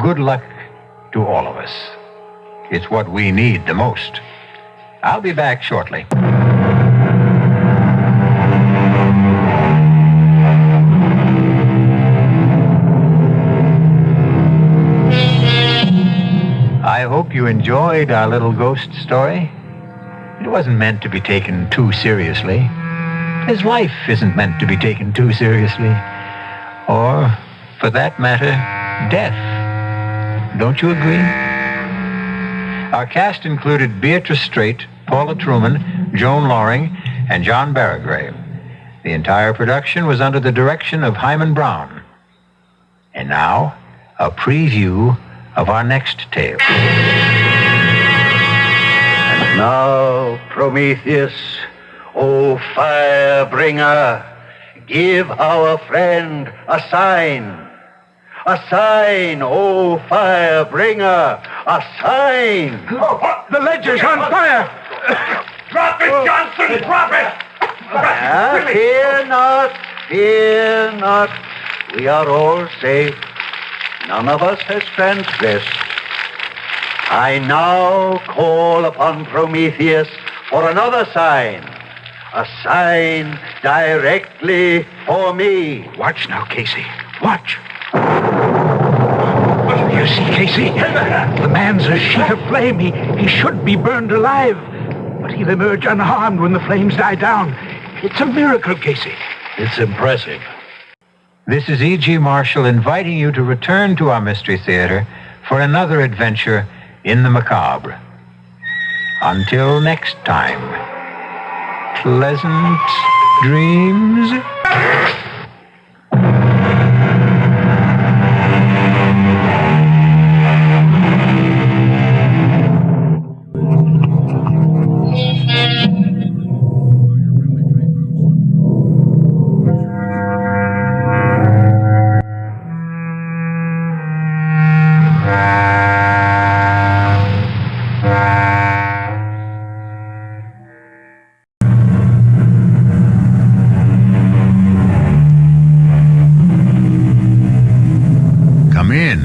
Good luck to all of us. It's what we need the most. I'll be back shortly. I hope you enjoyed our little ghost story. It wasn't meant to be taken too seriously. His life isn't meant to be taken too seriously. Or, for that matter, death. Don't you agree? Our cast included Beatrice Straight, Paula Truman, Joan Loring, and John Barragrave. The entire production was under the direction of Hyman Brown. And now, a preview of our next tale. And now, Prometheus, O fire bringer, give our friend a sign. A sign, O fire bringer, a sign. The ledger's on fire! Drop it, Johnson! Drop it! Fear not, fear not. We are all safe. None of us has transgressed. I now call upon Prometheus for another sign. A sign directly for me. Watch now, Casey. Watch. You see, Casey? The man's a sheet of flame. He should be burned alive. But he'll emerge unharmed when the flames die down. It's a miracle, Casey. It's impressive. This is E.G. Marshall inviting you to return to our Mystery Theater for another adventure in the macabre. Until next time, pleasant dreams. Come in.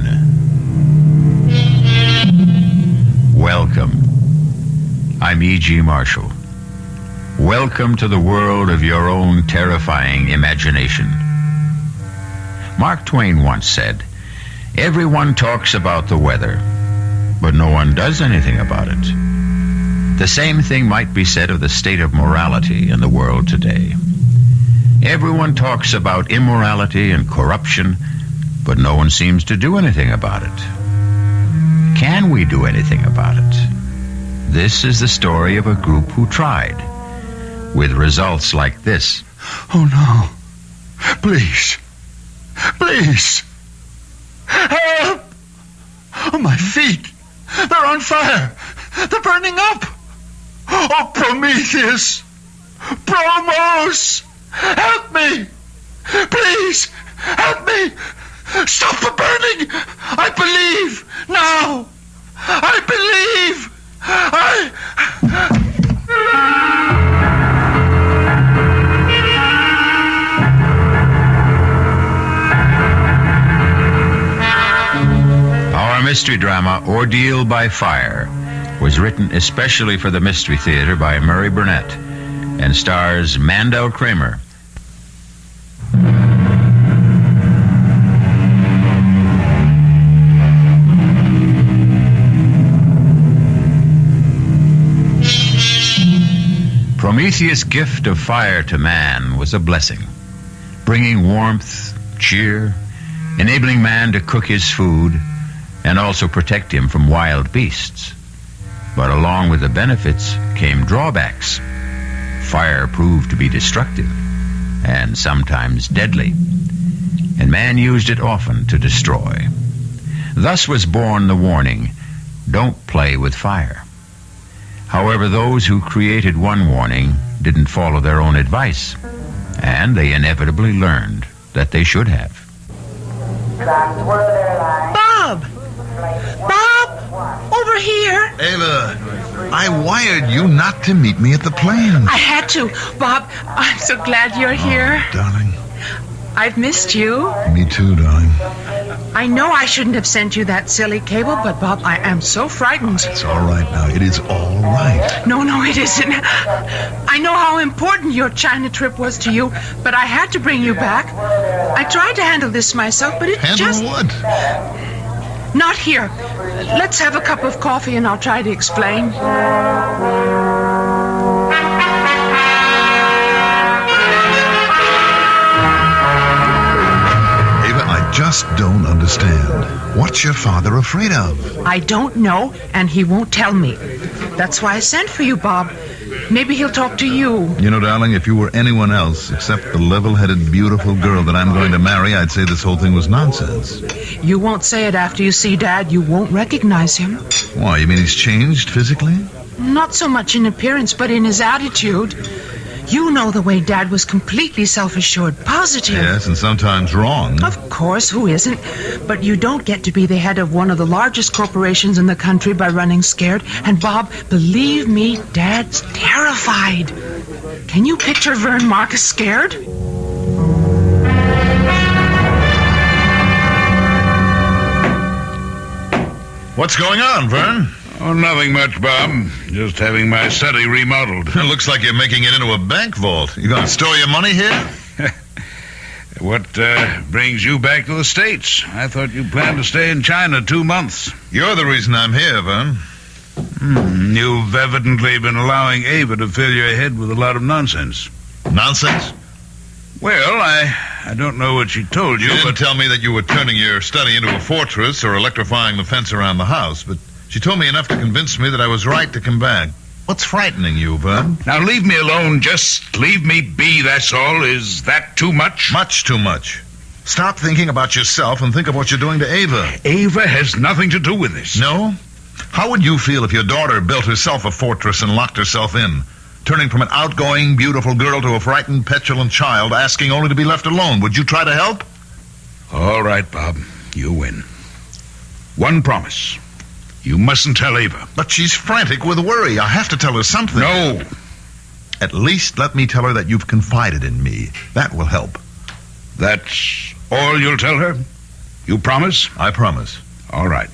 Welcome. I'm E.G. Marshall. Welcome to the world of your own terrifying imagination. Mark Twain once said, Everyone talks about the weather, but no one does anything about it. The same thing might be said of the state of morality in the world today. Everyone talks about immorality and corruption, but no one seems to do anything about it. Can we do anything about it? This is the story of a group who tried, with results like this. Oh, no. Please. Please. Help! Oh, my feet. They're on fire. They're burning up. Oh, Prometheus. Promos. Help me. Please. Help me. Stop the burning. I believe. Now. I believe. Our mystery drama, Ordeal by Fire, was written especially for the Mystery Theater by Murray Burnett and stars Mandel Kramer. Prometheus' gift of fire to man was a blessing, bringing warmth, cheer, enabling man to cook his food, and also protect him from wild beasts. But along with the benefits came drawbacks. Fire proved to be destructive and sometimes deadly, and man used it often to destroy. Thus was born the warning, don't play with fire. However, those who created one warning didn't follow their own advice, and they inevitably learned that they should have. Bob! Bob! Over here! Ava, I wired you not to meet me at the plant. I had to. Bob, I'm so glad you're here. Darling. I've missed you. Me too, darling. I know I shouldn't have sent you that silly cable, but Bob, I am so frightened. It's all right now. It is all right. No, it isn't. I know how important your China trip was to you, but I had to bring you back. I tried to handle this myself, but it Handle what? Not here. Let's have a cup of coffee and I'll try to explain. Just don't understand. What's your father afraid of? I don't know, and he won't tell me. That's why I sent for you, Bob. Maybe he'll talk to you. You know, darling, if you were anyone else except the level-headed, beautiful girl that I'm going to marry, I'd say this whole thing was nonsense. You won't say it after you see Dad. You won't recognize him. Why, you mean he's changed physically? Not so much in appearance, but in his attitude. You know the way Dad was completely self-assured, positive. Yes, and sometimes wrong. Of course, who isn't? But you don't get to be the head of one of the largest corporations in the country by running scared. And Bob, believe me, Dad's terrified. Can you picture Vern Marcus scared? What's going on, Vern? Oh, nothing much, Bob. Just having my study remodeled. It looks like you're making it into a bank vault. You gonna store your money here? What brings you back to the States? I thought you planned to stay in China 2 months. You're the reason I'm here, Vern. You've evidently been allowing Ava to fill your head with a lot of nonsense. Nonsense? Well, I don't know what she told you, She didn't but... tell me that you were turning your study into a fortress or electrifying the fence around the house, but she told me enough to convince me that I was right to come back. What's frightening you, Vern? Now, leave me alone. Just leave me be, that's all. Is that too much? Much too much. Stop thinking about yourself and think of what you're doing to Ava. Ava has nothing to do with this. No? How would you feel if your daughter built herself a fortress and locked herself in, turning from an outgoing, beautiful girl to a frightened, petulant child, asking only to be left alone? Would you try to help? All right, Bob. You win. One promise. You mustn't tell Ava. But she's frantic with worry. I have to tell her something. No. At least let me tell her that you've confided in me. That will help. That's all you'll tell her? You promise? I promise. All right.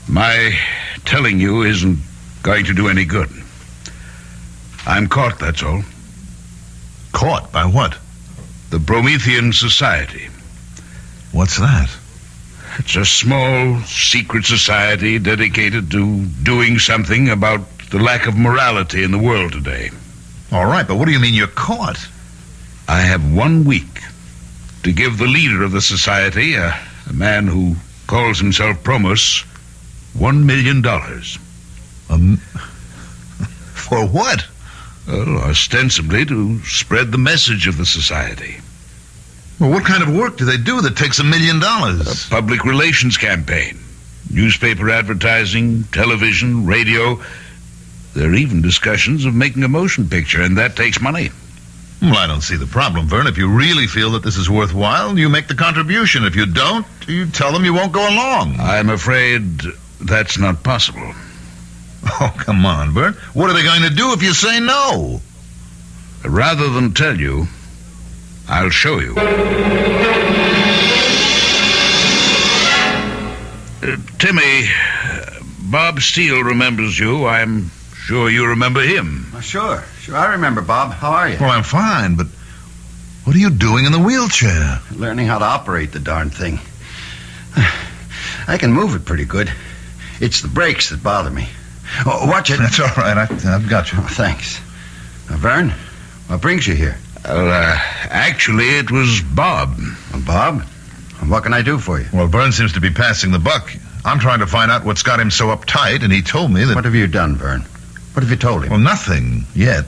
My telling you isn't going to do any good. I'm caught, that's all. Caught? By what? The Promethean Society. What's that? It's a small, secret society dedicated to doing something about the lack of morality in the world today. All right, but what do you mean you're caught? I have 1 week to give the leader of the society, a man who calls himself Promos, $1 million. For what? Well, ostensibly to spread the message of the society. Well, what kind of work do they do that takes $1 million? A public relations campaign. Newspaper advertising, television, radio. There are even discussions of making a motion picture, and that takes money. Well, I don't see the problem, Vern. If you really feel that this is worthwhile, you make the contribution. If you don't, you tell them you won't go along. I'm afraid that's not possible. Oh, come on, Vern. What are they going to do if you say no? Rather than tell you, I'll show you. Timmy, Bob Steele remembers you. I'm sure you remember him. Sure. I remember, Bob. How are you? Well, I'm fine, but what are you doing in the wheelchair? Learning how to operate the darn thing. I can move it pretty good. It's the brakes that bother me. Oh, watch it. That's all right. I've got you. Oh, thanks. Vern, what brings you here? Actually, it was Bob. Bob? What can I do for you? Well, Vern seems to be passing the buck. I'm trying to find out what's got him so uptight, and he told me that... What have you done, Vern? What have you told him? Well, nothing yet.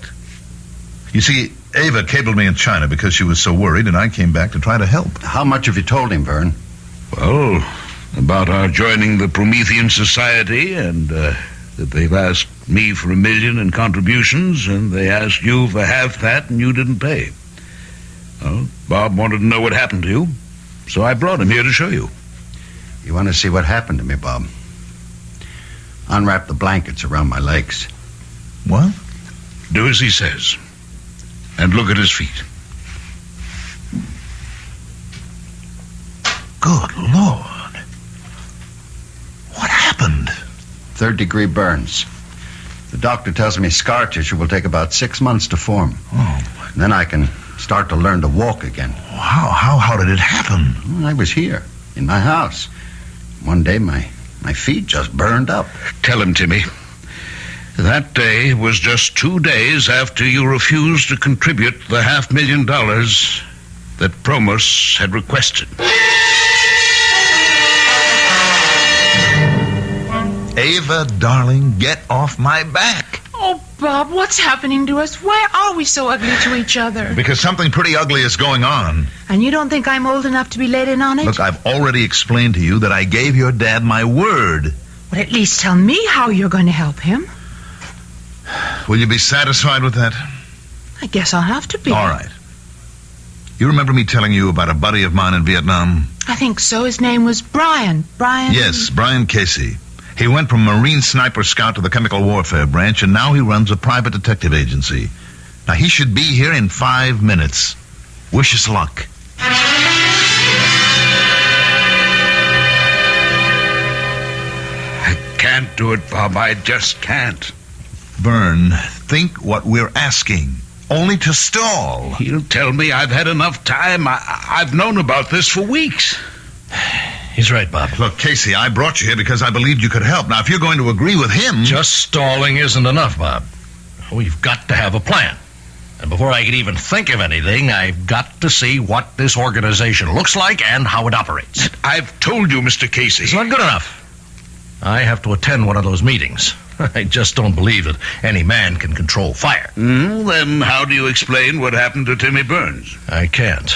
You see, Ava cabled me in China because she was so worried, and I came back to try to help. How much have you told him, Vern? Well, about our joining the Promethean Society, and that they've asked me for $1 million in contributions, and they asked you for half that, and you didn't pay. Well, Bob wanted to know what happened to you, so I brought him here to show you. You want to see what happened to me, Bob? Unwrap the blankets around my legs. What? Do as he says. And look at his feet. Good Lord. What happened? 3rd-degree burns. The doctor tells me scar tissue will take about 6 months to form. Oh. And then I can start to learn to walk again. How did it happen? I was here, in my house. One day, my feet just burned up. Tell him, Timmy. That day was just 2 days after you refused to contribute the $500,000 that Promos had requested. Ava, darling, get off my back. Oh, Bob, what's happening to us? Why are we so ugly to each other? Because something pretty ugly is going on. And you don't think I'm old enough to be let in on it? Look, I've already explained to you that I gave your dad my word. Well, at least tell me how you're going to help him. Will you be satisfied with that? I guess I'll have to be. All right. You remember me telling you about a buddy of mine in Vietnam? I think so. His name was Brian. Brian? Yes, Brian Casey. He went from Marine Sniper Scout to the Chemical Warfare Branch, and now he runs a private detective agency. Now, he should be here in 5 minutes. Wish us luck. I can't do it, Bob. I just can't. Vern, think what we're asking. Only to stall. He'll tell me I've had enough time. I've known about this for weeks. He's right, Bob. Look, Casey, I brought you here because I believed you could help. Now, if you're going to agree with him... Just stalling isn't enough, Bob. We've got to have a plan. And before I can even think of anything, I've got to see what this organization looks like and how it operates. I've told you, Mr. Casey. It's not good enough. I have to attend one of those meetings. I just don't believe that any man can control fire. Then how do you explain what happened to Timmy Burns? I can't.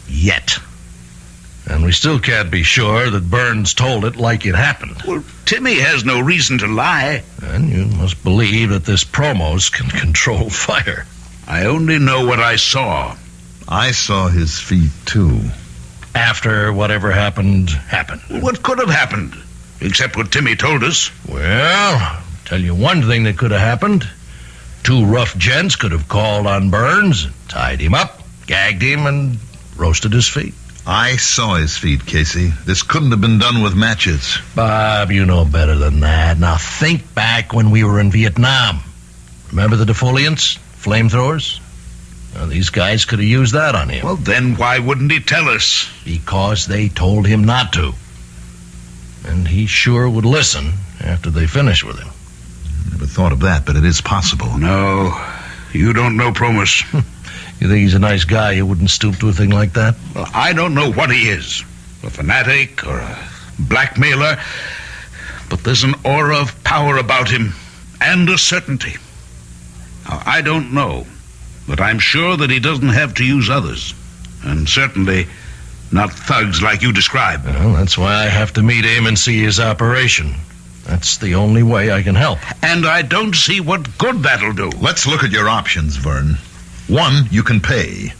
Yet. And we still can't be sure that Burns told it like it happened. Well, Timmy has no reason to lie. And you must believe that this Promos can control fire. I only know what I saw. I saw his feet, too. After whatever happened. What could have happened? Except what Timmy told us. Well, I'll tell you one thing that could have happened. 2 rough gents could have called on Burns, tied him up, gagged him, and roasted his feet. I saw his feet, Casey. This couldn't have been done with matches. Bob, you know better than that. Now think back when we were in Vietnam. Remember the defoliants? Flamethrowers? Well, these guys could have used that on him. Well, then why wouldn't he tell us? Because they told him not to. and he sure would listen after they finish with him. Never thought of that, but it is possible. No, you don't know Promus. You think he's a nice guy? You wouldn't stoop to a thing like that? Well, I don't know what he is, a fanatic or a blackmailer, but there's an aura of power about him and a certainty. Now, I don't know, but I'm sure that he doesn't have to use others, and certainly not thugs like you describe. Well, that's why I have to meet him and see his operation. That's the only way I can help. And I don't see what good that'll do. Let's look at your options, Vern. 1, you can pay.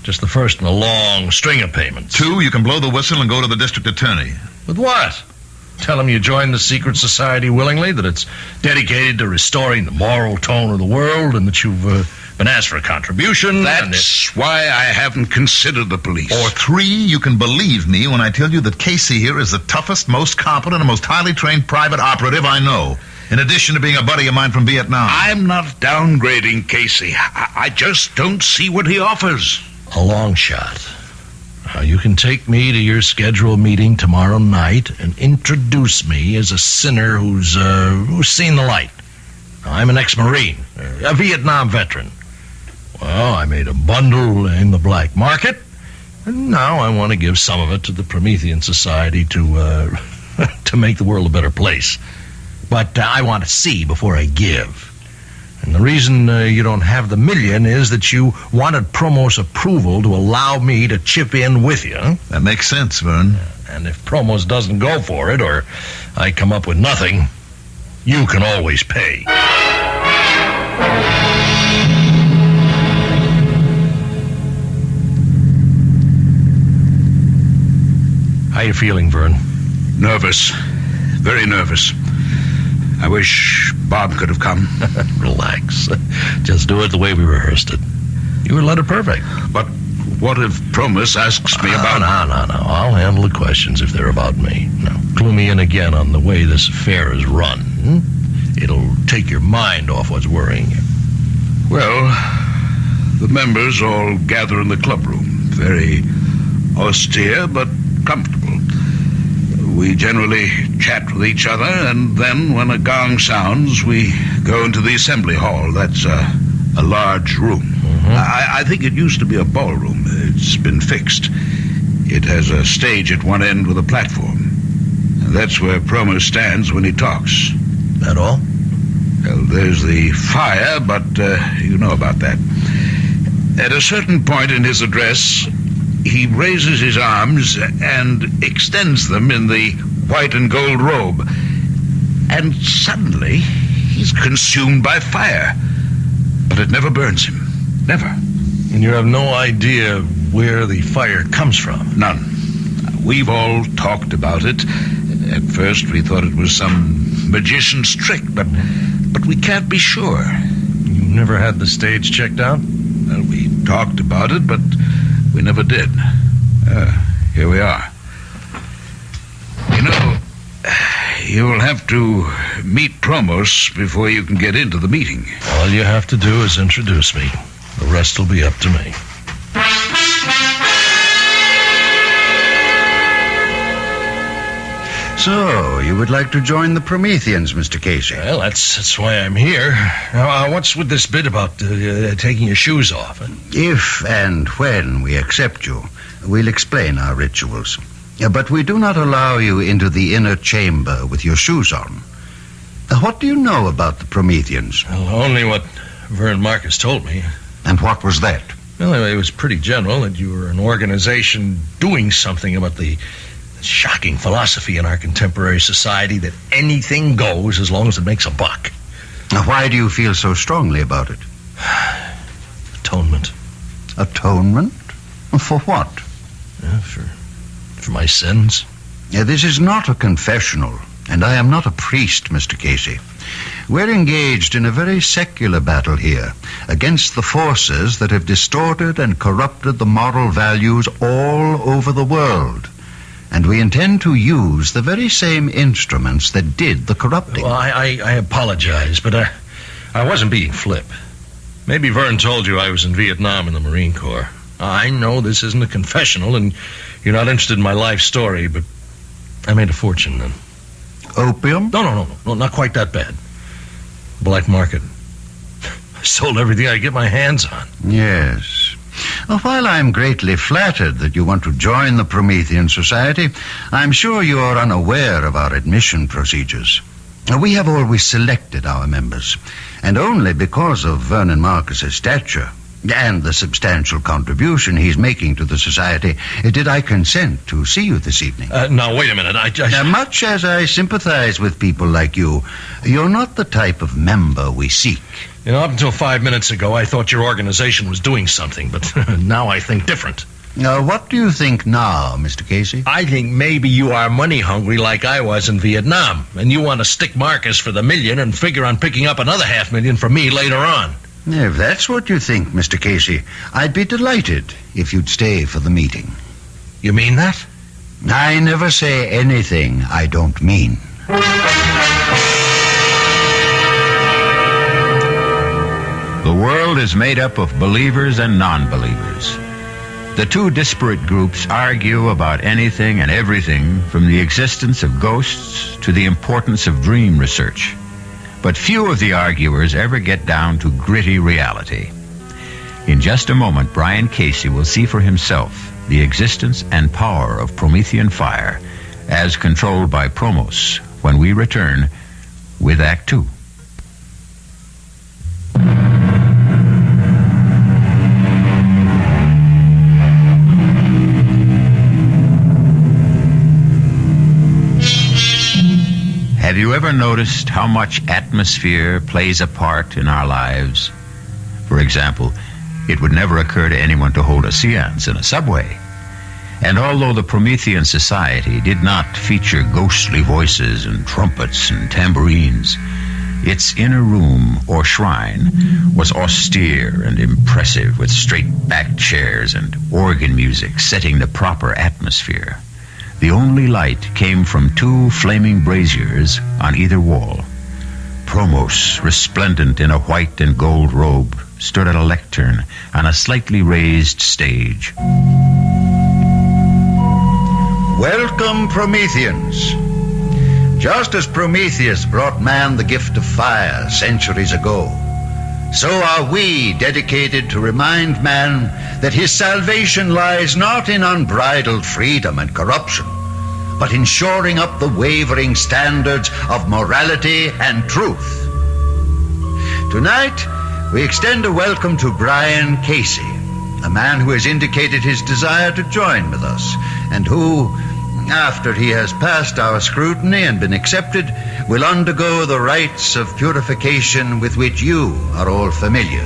Just the first in a long string of payments. 2, you can blow the whistle and go to the district attorney. With what? Tell him you joined the secret society willingly, that it's dedicated to restoring the moral tone of the world, and that you've been asked for a contribution. That's why I haven't considered the police. Or 3, you can believe me when I tell you that Casey here is the toughest, most competent, and most highly trained private operative I know, in addition to being a buddy of mine from Vietnam. I'm not downgrading Casey. I just don't see what he offers. A long shot. You can take me to your scheduled meeting tomorrow night and introduce me as a sinner who's seen the light. I'm an ex-Marine, a Vietnam veteran. Well, I made a bundle in the black market, and now I want to give some of it to the Promethean Society to make the world a better place. But I want to see before I give. And the reason you don't have the $1 million is that you wanted Promos approval to allow me to chip in with you. That makes sense, Vern. And if Promos doesn't go for it, or I come up with nothing, you can always pay. How you feeling, Vern? Nervous. Very nervous. I wish Bob could have come. Relax. Just do it the way we rehearsed it. You were letter perfect. But what if Promus asks me about... No. I'll handle the questions if they're about me. Now, clue me in again on the way this affair is run. It'll take your mind off what's worrying you. Well, the members all gather in the club room. Very austere, but comfortable. We generally chat with each other, and then when a gong sounds, we go into the assembly hall. That's a large room. Mm-hmm. I think it used to be a ballroom. It's been fixed. It has a stage at one end with a platform. And that's where Promo stands when he talks. That all? Well, there's the fire, but you know about that. At a certain point in his address, he raises his arms and extends them in the white and gold robe. And suddenly, he's consumed by fire. But it never burns him. Never. And you have no idea where the fire comes from? None. We've all talked about it. At first, we thought it was some magician's trick, but we can't be sure. You never had the stage checked out? Well, we talked about it, but we never did. Here we are. You know, you'll have to meet Promos before you can get into the meeting. All you have to do is introduce me. The rest will be up to me. So, you would like to join the Prometheans, Mr. Casey? Well, that's why I'm here. Now, what's with this bit about taking your shoes off? If and when we accept you, we'll explain our rituals. But we do not allow you into the inner chamber with your shoes on. What do you know about the Prometheans? Well, only what Vern Marcus told me. And what was that? Well, it was pretty general that you were an organization doing something about the shocking philosophy in our contemporary society that anything goes as long as it makes a buck. Now, why do you feel so strongly about it? Atonement. Atonement? For what? For my sins. This is not a confessional, and I am not a priest, Mr. Casey. We're engaged in a very secular battle here against the forces that have distorted and corrupted the moral values all over the world. And we intend to use the very same instruments that did the corrupting. Well, I apologize, but I wasn't being flip. Maybe Vern told you I was in Vietnam in the Marine Corps. I know this isn't a confessional, and you're not interested in my life story, but I made a fortune then. Opium? No, not quite that bad. Black market. I sold everything I get my hands on. Yes. Well, while I'm greatly flattered that you want to join the Promethean Society, I'm sure you are unaware of our admission procedures. We have always selected our members, and only because of Vernon Marcus's stature and the substantial contribution he's making to the society did I consent to see you this evening. Now, wait a minute. Much as I sympathize with people like you, you're not the type of member we seek. Up until 5 minutes ago, I thought your organization was doing something, but now I think different. What do you think now, Mr. Casey? I think maybe you are money hungry like I was in Vietnam, and you want to stick Marcus for the $1 million and figure on picking up another $500,000 for me later on. If that's what you think, Mr. Casey, I'd be delighted if you'd stay for the meeting. You mean that? I never say anything I don't mean. The world is made up of believers and non-believers. The two disparate groups argue about anything and everything, from the existence of ghosts to the importance of dream research. But few of the arguers ever get down to gritty reality. In just a moment, Brian Casey will see for himself the existence and power of Promethean fire as controlled by Promos when we return with Act 2. Have you ever noticed how much atmosphere plays a part in our lives? For example, it would never occur to anyone to hold a seance in a subway. And although the Promethean Society did not feature ghostly voices and trumpets and tambourines, its inner room or shrine was austere and impressive, with straight-backed chairs and organ music setting the proper atmosphere. The only light came from two flaming braziers on either wall. Promos, resplendent in a white and gold robe, stood at a lectern on a slightly raised stage. Welcome, Prometheans. Just as Prometheus brought man the gift of fire centuries ago, so are we dedicated to remind man that his salvation lies not in unbridled freedom and corruption, but in shoring up the wavering standards of morality and truth. Tonight, we extend a welcome to Brian Casey, a man who has indicated his desire to join with us, and who, after he has passed our scrutiny and been accepted, will undergo the rites of purification with which you are all familiar.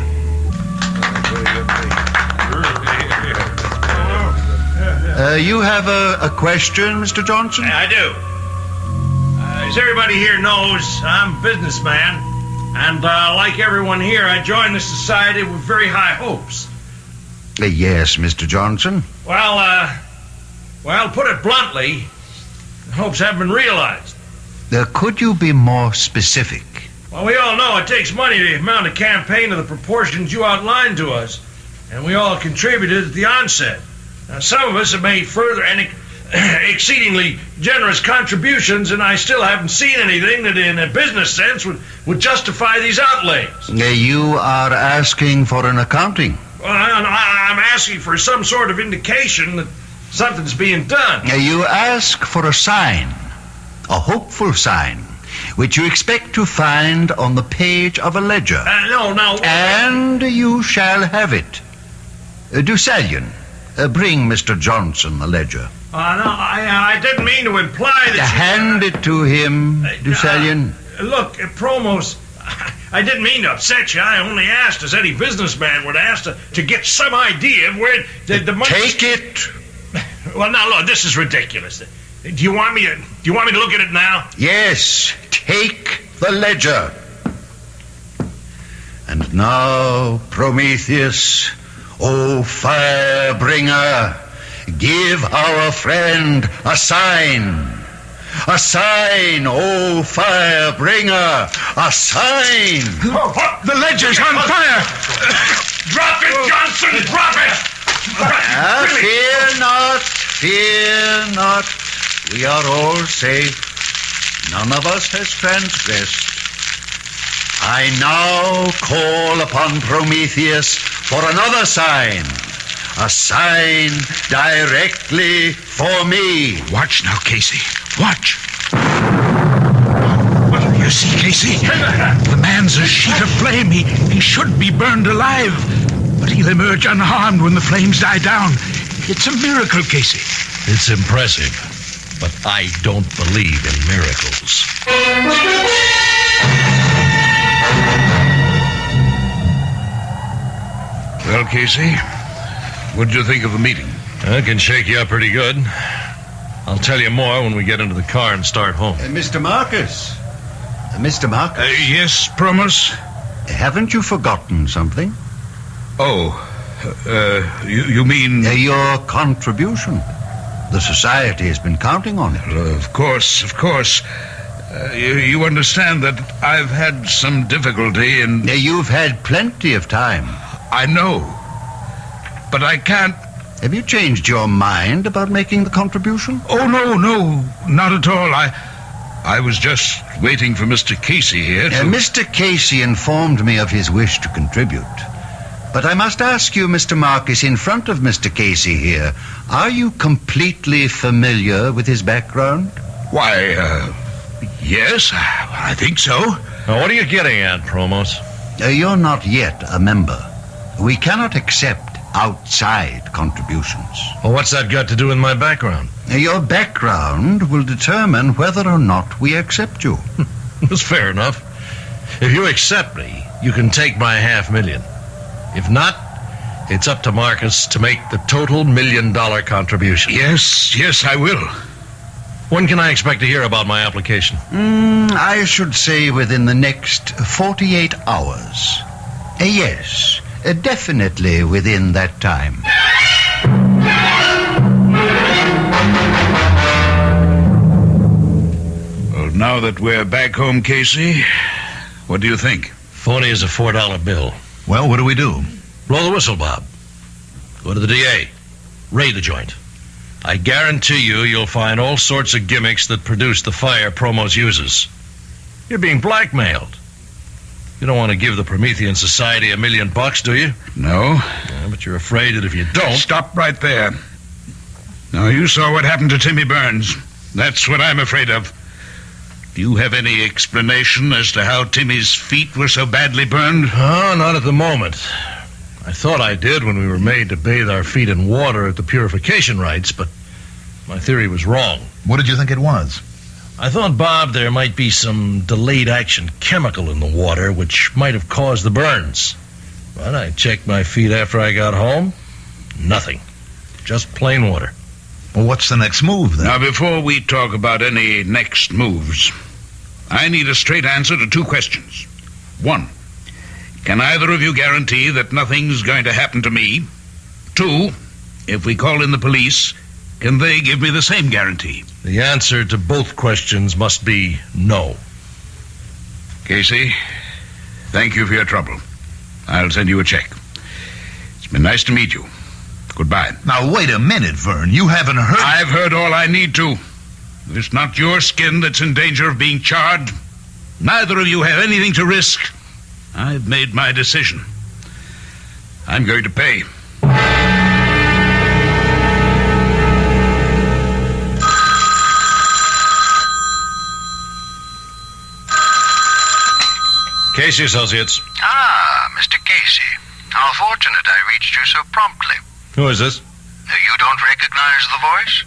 You have a question, Mr. Johnson? I do. As everybody here knows, I'm a businessman, and like everyone here, I joined the society with very high hopes. Yes, Mr. Johnson. Well, put it bluntly, the hopes haven't been realized. Could you be more specific? Well, we all know it takes money to mount a campaign of the proportions you outlined to us, and we all contributed at the onset. Now, some of us have made further and exceedingly generous contributions, and I still haven't seen anything that in a business sense would justify these outlays. You are asking for an accounting? Well, I'm asking for some sort of indication that something's being done. You ask for a sign, a hopeful sign, which you expect to find on the page of a ledger. No. And you shall have it. Deucalion, bring Mr. Johnson the ledger. No, I didn't mean to imply that Hand it to him, Deucalion. Look, Promos, I didn't mean to upset you. I only asked, as any businessman would ask, to get some idea of where the money... Take it. Well, now, look, this is ridiculous. Do you want me to look at it now? Yes, take the ledger. And now, Prometheus, O Firebringer, give our friend a sign. A sign, O Firebringer, a sign. Oh, the ledger's on fire. Drop it, Johnson, drop it. Fear not, fear not. We are all safe. None of us has transgressed. I now call upon Prometheus for another sign. A sign directly for me. Watch now, Casey. Watch. You see, Casey? The man's a sheet of flame. He should be burned alive. But he'll emerge unharmed when the flames die down. It's a miracle, Casey. It's impressive, but I don't believe in miracles. Well, Casey, what'd you think of the meeting? I can shake you up pretty good. I'll tell you more when we get into the car and start home. Mr. Marcus. Mr. Marcus. Yes, Promos? Haven't you forgotten something? Oh, you mean... Your contribution. The society has been counting on it. Of course. You understand that I've had some difficulty in... You've had plenty of time. I know. But I can't... Have you changed your mind about making the contribution? Oh, no, not at all. I was just waiting for Mr. Casey here to... Mr. Casey informed me of his wish to contribute. But I must ask you, Mr. Marcus, in front of Mr. Casey here, are you completely familiar with his background? Why, yes, I think so. Now, what are you getting at, Promos? You're not yet a member. We cannot accept outside contributions. Well, what's that got to do with my background? Your background will determine whether or not we accept you. That's fair enough. If you accept me, you can take my $500,000. If not, it's up to Marcus to make the total $1 million contribution. Yes, I will. When can I expect to hear about my application? I should say within the next 48 hours. Yes, definitely within that time. Well, now that we're back home, Casey, what do you think? Phony is a $4 bill. Well, what do we do? Blow the whistle, Bob. Go to the DA. Raid the joint. I guarantee you'll find all sorts of gimmicks that produce the fire Promos uses. You're being blackmailed. You don't want to give the Promethean Society $1 million, do you? No. Yeah, but you're afraid that if you don't... Stop right there. Now, you saw what happened to Timmy Burns. That's what I'm afraid of. Do you have any explanation as to how Timmy's feet were so badly burned? Oh, not at the moment. I thought I did when we were made to bathe our feet in water at the purification rites, but my theory was wrong. What did you think it was? I thought, Bob, there might be some delayed action chemical in the water which might have caused the burns. But I checked my feet after I got home. Nothing. Just plain water. Well, what's the next move, then? Now, before we talk about any next moves, I need a straight answer to two questions. One, can either of you guarantee that nothing's going to happen to me? Two, if we call in the police, can they give me the same guarantee? The answer to both questions must be no. Casey, thank you for your trouble. I'll send you a check. It's been nice to meet you. Goodbye. Now, wait a minute, Vern. You haven't heard... I've heard all I need to. It's not your skin that's in danger of being charred. Neither of you have anything to risk. I've made my decision. I'm going to pay. Casey Associates. Ah, Mr. Casey. How fortunate I reached you so promptly. Who is this? You don't recognize the voice?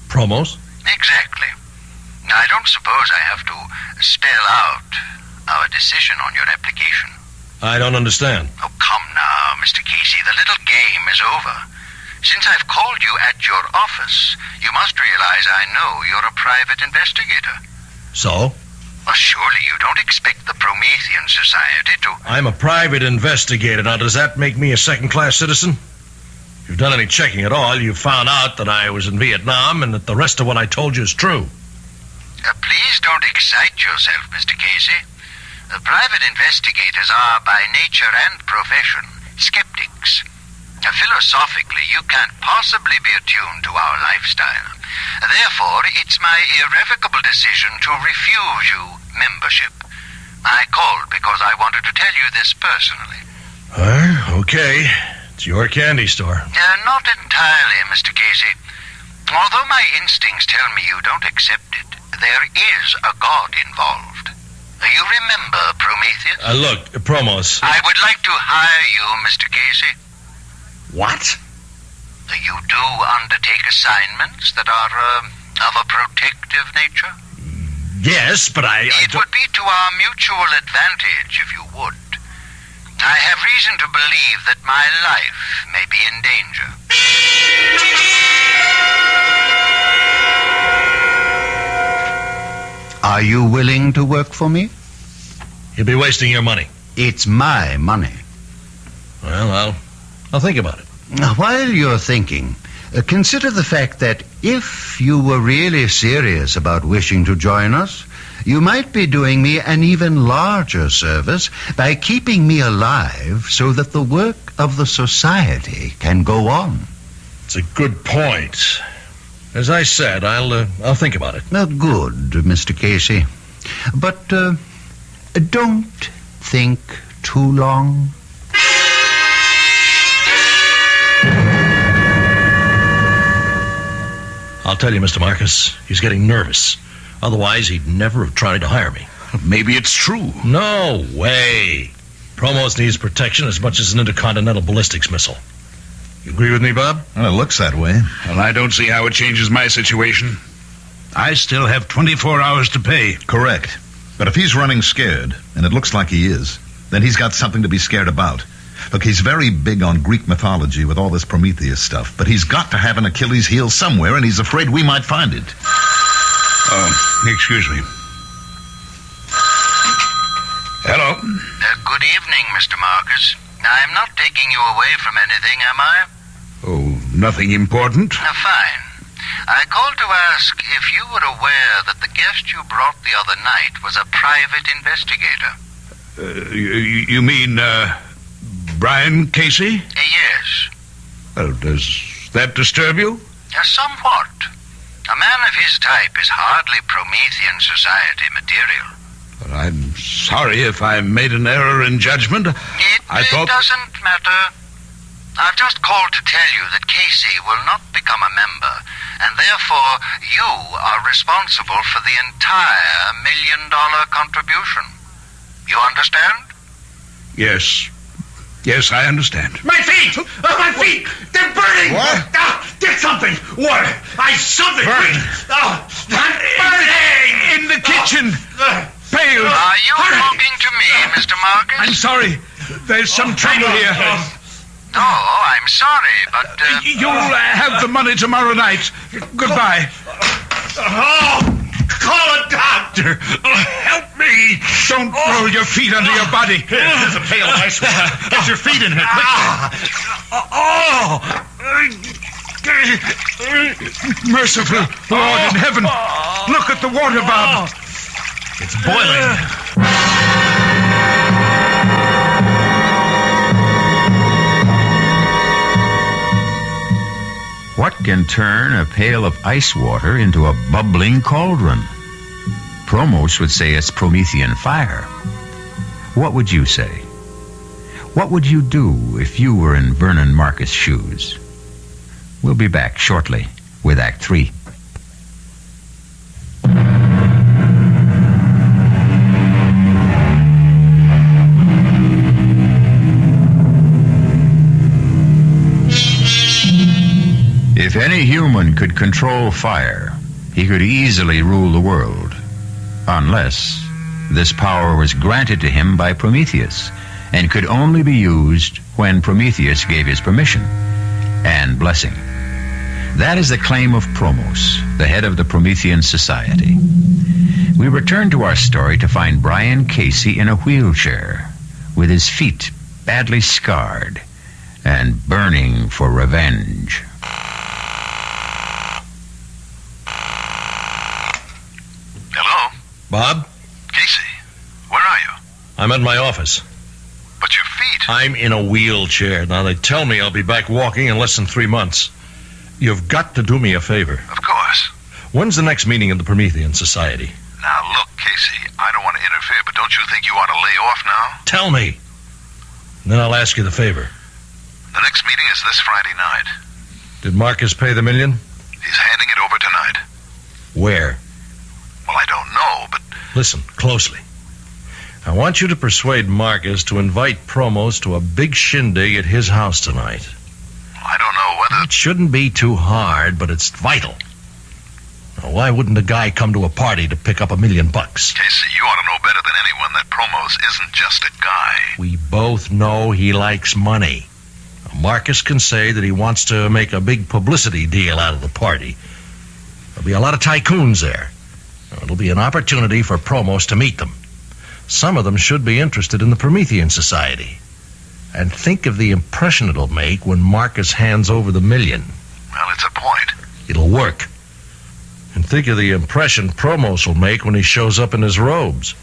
Promos? Exactly. Now, I don't suppose I have to spell out our decision on your application. I don't understand. Oh, come now, Mr. Casey. The little game is over. Since I've called you at your office, you must realize I know you're a private investigator. So? Well, surely you don't expect the Promethean Society to... I'm a private investigator. Now, does that make me a second-class citizen? If you've done any checking at all, you've found out that I was in Vietnam and that the rest of what I told you is true. Please don't excite yourself, Mr. Casey. Private investigators are, by nature and profession, skeptics. Philosophically, you can't possibly be attuned to our lifestyle. Therefore, it's my irrevocable decision to refuse you membership. I called because I wanted to tell you this personally. Okay. It's your candy store. Not entirely, Mr. Casey. Although my instincts tell me you don't accept it, there is a god involved. You remember Prometheus? Look, Promos. I would like to hire you, Mr. Casey. What? You do undertake assignments that are of a protective nature? Yes, but It would be to our mutual advantage if you would. I have reason to believe that my life may be in danger. Are you willing to work for me? You'll be wasting your money. It's my money. Well, I'll think about it. While you're thinking, consider the fact that if you were really serious about wishing to join us, you might be doing me an even larger service by keeping me alive so that the work of the society can go on. It's a good point. As I said, I'll think about it. Good, Mr. Casey. But don't think too long. I'll tell you, Mr. Marcus, he's getting nervous. Otherwise, he'd never have tried to hire me. Maybe it's true. No way. Promos needs protection as much as an intercontinental ballistics missile. You agree with me, Bob? Well, it looks that way. Well, I don't see how it changes my situation. I still have 24 hours to pay. Correct. But if he's running scared, and it looks like he is, then he's got something to be scared about. Look, he's very big on Greek mythology with all this Prometheus stuff, but he's got to have an Achilles heel somewhere, and he's afraid we might find it. Excuse me. Hello? Good evening, Mr. Marcus. I'm not taking you away from anything, am I? Oh, nothing important. Fine. I called to ask if you were aware that the guest you brought the other night was a private investigator. You mean, Brian Casey? Yes. Well, does that disturb you? Somewhat. A man of his type is hardly Promethean society material. Well, I'm sorry if I made an error in judgment. It doesn't matter. I've just called to tell you that Casey will not become a member, and therefore you are responsible for the entire $1 million contribution. You understand? Yes. Yes, I understand. My feet! My feet! They're burning! What? Get something! Water! Something! Burning? I'm burning! In the kitchen! Pail! Are you talking to me, Mr. Marcus? I'm sorry. There's some trouble here. Oh, I'm sorry, but... You'll have the money tomorrow night. Goodbye. Call a doctor! Help me! Don't roll your feet under your body. Here's a pail of ice water. Get your feet in here, quick. Merciful Lord in heaven. Look at the water, Bob. It's boiling. What can turn a pail of ice water into a bubbling cauldron? Promos would say it's Promethean fire. What would you say? What would you do if you were in Vernon Marcus' shoes? We'll be back shortly with Act 3. If any human could control fire, he could easily rule the world, unless this power was granted to him by Prometheus and could only be used when Prometheus gave his permission and blessing. That is the claim of Promos, the head of the Promethean Society. We return to our story to find Brian Casey in a wheelchair, with his feet badly scarred and burning for revenge. Bob? Casey, where are you? I'm at my office. But your feet, I'm in a wheelchair. Now, they tell me I'll be back walking in less than 3 months. You've got to do me a favor. Of course. When's the next meeting of the Promethean Society? Now, look, Casey, I don't want to interfere, but don't you think you ought to lay off now? Tell me. And then I'll ask you the favor. The next meeting is this Friday night. Did Marcus pay the $1 million? He's handing it over tonight. Where? Well, I don't know, but... Listen closely. I want you to persuade Marcus to invite Promos to a big shindig at his house tonight. I don't know whether... It shouldn't be too hard, but it's vital. Now, why wouldn't a guy come to a party to pick up $1 million? Casey, you ought to know better than anyone that Promos isn't just a guy. We both know he likes money. Now, Marcus can say that he wants to make a big publicity deal out of the party. There'll be a lot of tycoons there. Now, it'll be an opportunity for Promos to meet them. Some of them should be interested in the Promethean Society. And think of the impression it'll make when Marcus hands over the $1 million. Well, it's a point. It'll work. And think of the impression Promos will make when he shows up in his robes.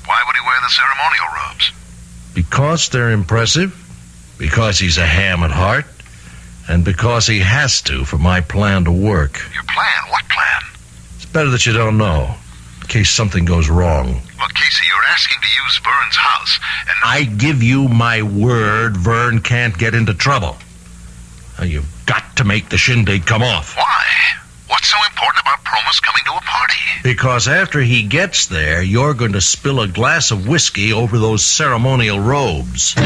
Why would he wear the ceremonial robes? Because they're impressive, because he's a ham at heart, and because he has to for my plan to work. Your plan? What plan? It's better that you don't know, in case something goes wrong. Look, Casey, you're asking to use Vern's house, and... I give you my word Vern can't get into trouble. Now, you've got to make the shindig come off. Why? What's so important about Promos coming to a party? Because after he gets there, you're going to spill a glass of whiskey over those ceremonial robes. You've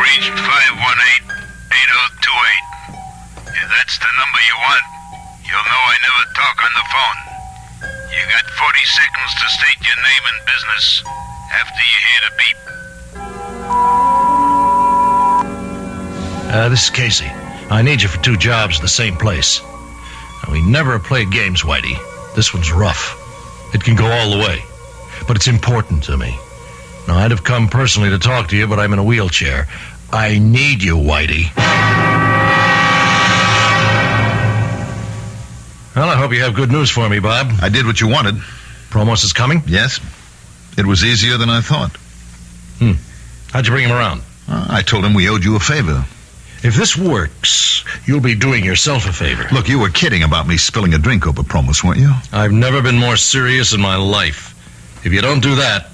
reached 518-8028. If that's the number you want, you'll know I never talk on the phone. You got 40 seconds to state your name and business after you hear the beep. This is Casey. I need you for 2 jobs at the same place. Now, we never played games, Whitey. This one's rough. It can go all the way. But it's important to me. Now, I'd have come personally to talk to you, but I'm in a wheelchair. I need you, Whitey. Well, I hope you have good news for me, Bob. I did what you wanted. Promos is coming? Yes. It was easier than I thought. How'd you bring him around? I told him we owed you a favor. If this works, you'll be doing yourself a favor. Look, you were kidding about me spilling a drink over Promos, weren't you? I've never been more serious in my life. If you don't do that,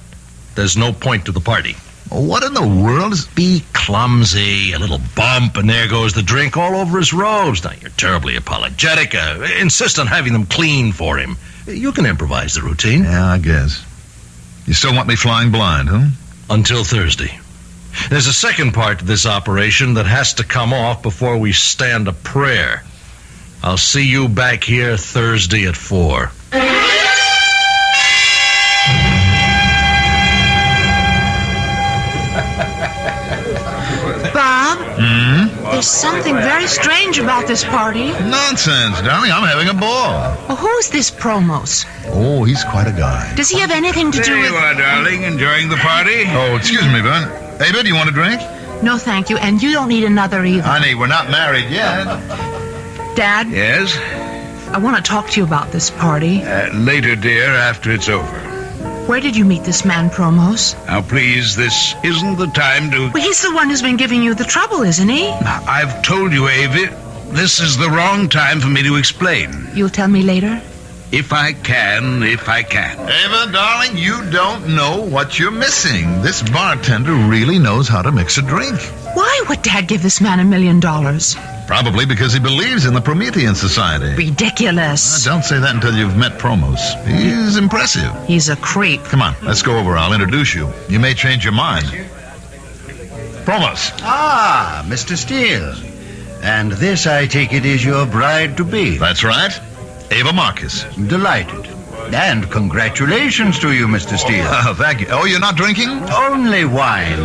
there's no point to the party. What in the world is... Be clumsy, a little bump, and there goes the drink all over his robes. Now, you're terribly apologetic. Insist on having them clean for him. You can improvise the routine. Yeah, I guess. You still want me flying blind, huh? Until Thursday. There's a second part to this operation that has to come off before we stand a prayer. I'll see you back here Thursday at 4. Bob? There's something very strange about this party. Nonsense, darling. I'm having a ball. Well, who's this Promos? Oh, he's quite a guy. Does he have anything to do There with... you are, darling, enjoying the party? Oh, excuse me, Vern. Ava, do you want a drink? No, thank you, and you don't need another either. Honey, we're not married yet. Dad, Yes? I want to talk to you about this party. Later, dear, after it's over. Where did you meet this man, Promos? Now, please, this isn't the time to... Well, he's the one who's been giving you the trouble, isn't he? I've told you, Avi, this is the wrong time for me to explain. You'll tell me later? If I can. Ava, darling, you don't know what you're missing. This bartender really knows how to mix a drink. Why would Dad give this man $1 million? Probably because he believes in the Promethean Society. Ridiculous. Don't say that until you've met Promos. He's impressive. He's a creep. Come on, let's go over. I'll introduce you. You may change your mind. Promos. Ah, Mr. Steele. And this, I take it, is your bride-to-be. That's right. Ava Marcus. Delighted. And congratulations to you, Mr. Steele. Thank you. Oh, you're not drinking? Only wine.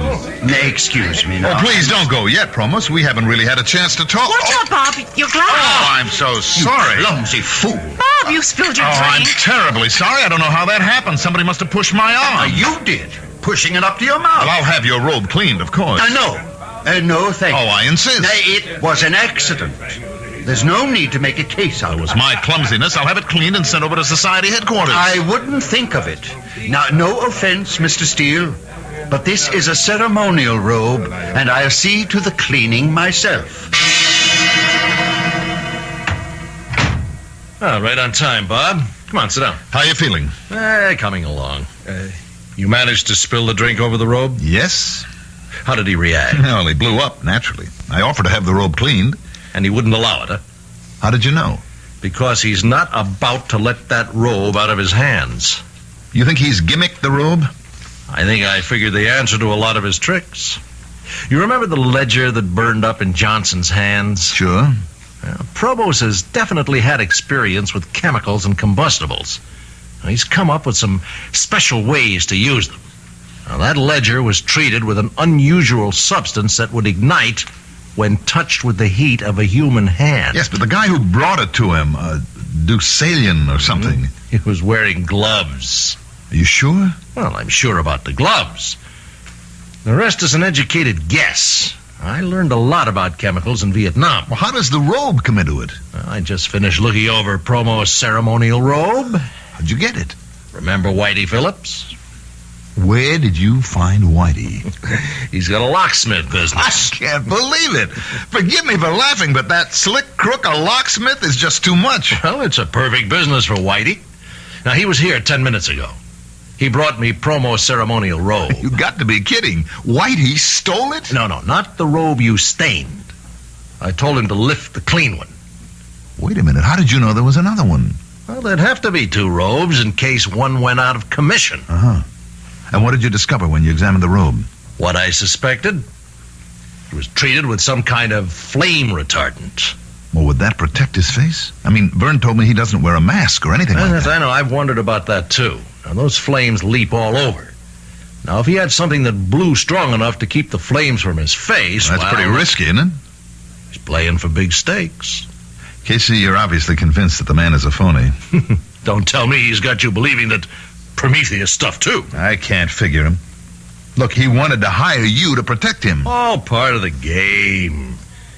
Excuse me now. Oh, please don't go yet, Promos. We haven't really had a chance to talk. Watch out, Bob. Your glass. Oh, I'm so sorry. You clumsy fool. Bob, you spilled your I'm drink. terribly sorry. I don't know how that happened. Somebody must have pushed my arm. You did. Pushing it up to your mouth. Well, I'll have your robe cleaned, of course. No, thank you. Oh, I insist. It was an accident. There's no need to make a case out of it. It was my clumsiness. I'll have it cleaned and sent over to Society headquarters. I wouldn't think of it. Now, no offense, Mr. Steele, but this is a ceremonial robe, and I'll see to the cleaning myself. Oh, right on time, Bob. Come on, sit down. How you feeling? Coming along. You managed to spill the drink over the robe? Yes. How did he react? Well, he blew up, naturally. I offered to have the robe cleaned. And he wouldn't allow it, huh? How did you know? Because he's not about to let that robe out of his hands. You think he's gimmicked the robe? I think I figured the answer to a lot of his tricks. You remember the ledger that burned up in Johnson's hands? Sure. Provost has definitely had experience with chemicals and combustibles. He's come up with some special ways to use them. Now, that ledger was treated with an unusual substance that would ignite when touched with the heat of a human hand. Yes, but the guy who brought it to him, Deucalion or something. He was wearing gloves. Are you sure? Well, I'm sure about the gloves. The rest is an educated guess. I learned a lot about chemicals in Vietnam. Well, how does the robe come into it? I just finished looking over Promo's ceremonial robe. How'd you get it? Remember Whitey Phillips? Where did you find Whitey? He's got a locksmith business. I can't believe it. Forgive me for laughing, but that slick crook, a locksmith, is just too much. Well, it's a perfect business for Whitey. Now, he was here 10 minutes ago. He brought me Promo's ceremonial robe. You got to be kidding. Whitey stole it? No, not the robe you stained. I told him to lift the clean one. Wait a minute. How did you know there was another one? Well, there'd have to be two robes in case one went out of commission. Uh-huh. And what did you discover when you examined the robe? What I suspected. It was treated with some kind of flame retardant. Well, would that protect his face? I mean, Vern told me he doesn't wear a mask or anything like that. I know. I've wondered about that, too. Now, those flames leap all over. Now, if he had something that blew strong enough to keep the flames from his face... Well, that's pretty risky, isn't it? He's playing for big stakes. Casey, you're obviously convinced that the man is a phony. Don't tell me he's got you believing that Prometheus stuff, too. I can't figure him. Look, he wanted to hire you to protect him. All part of the game.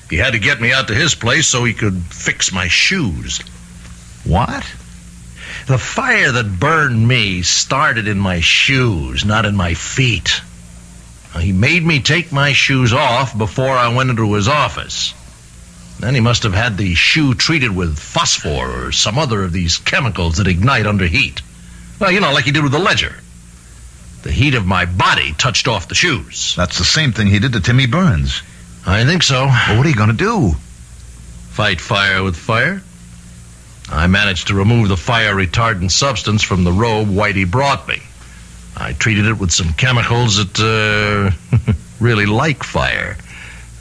He had to get me out to his place so he could fix my shoes. What? The fire that burned me started in my shoes, not in my feet. He made me take my shoes off before I went into his office. Then he must have had the shoe treated with phosphor or some other of these chemicals that ignite under heat. Well, you know, like he did with the ledger. The heat of my body touched off the shoes. That's the same thing he did to Timmy Burns. I think so. Well, what are you going to do? Fight fire with fire? I managed to remove the fire retardant substance from the robe Whitey brought me. I treated it with some chemicals that really like fire.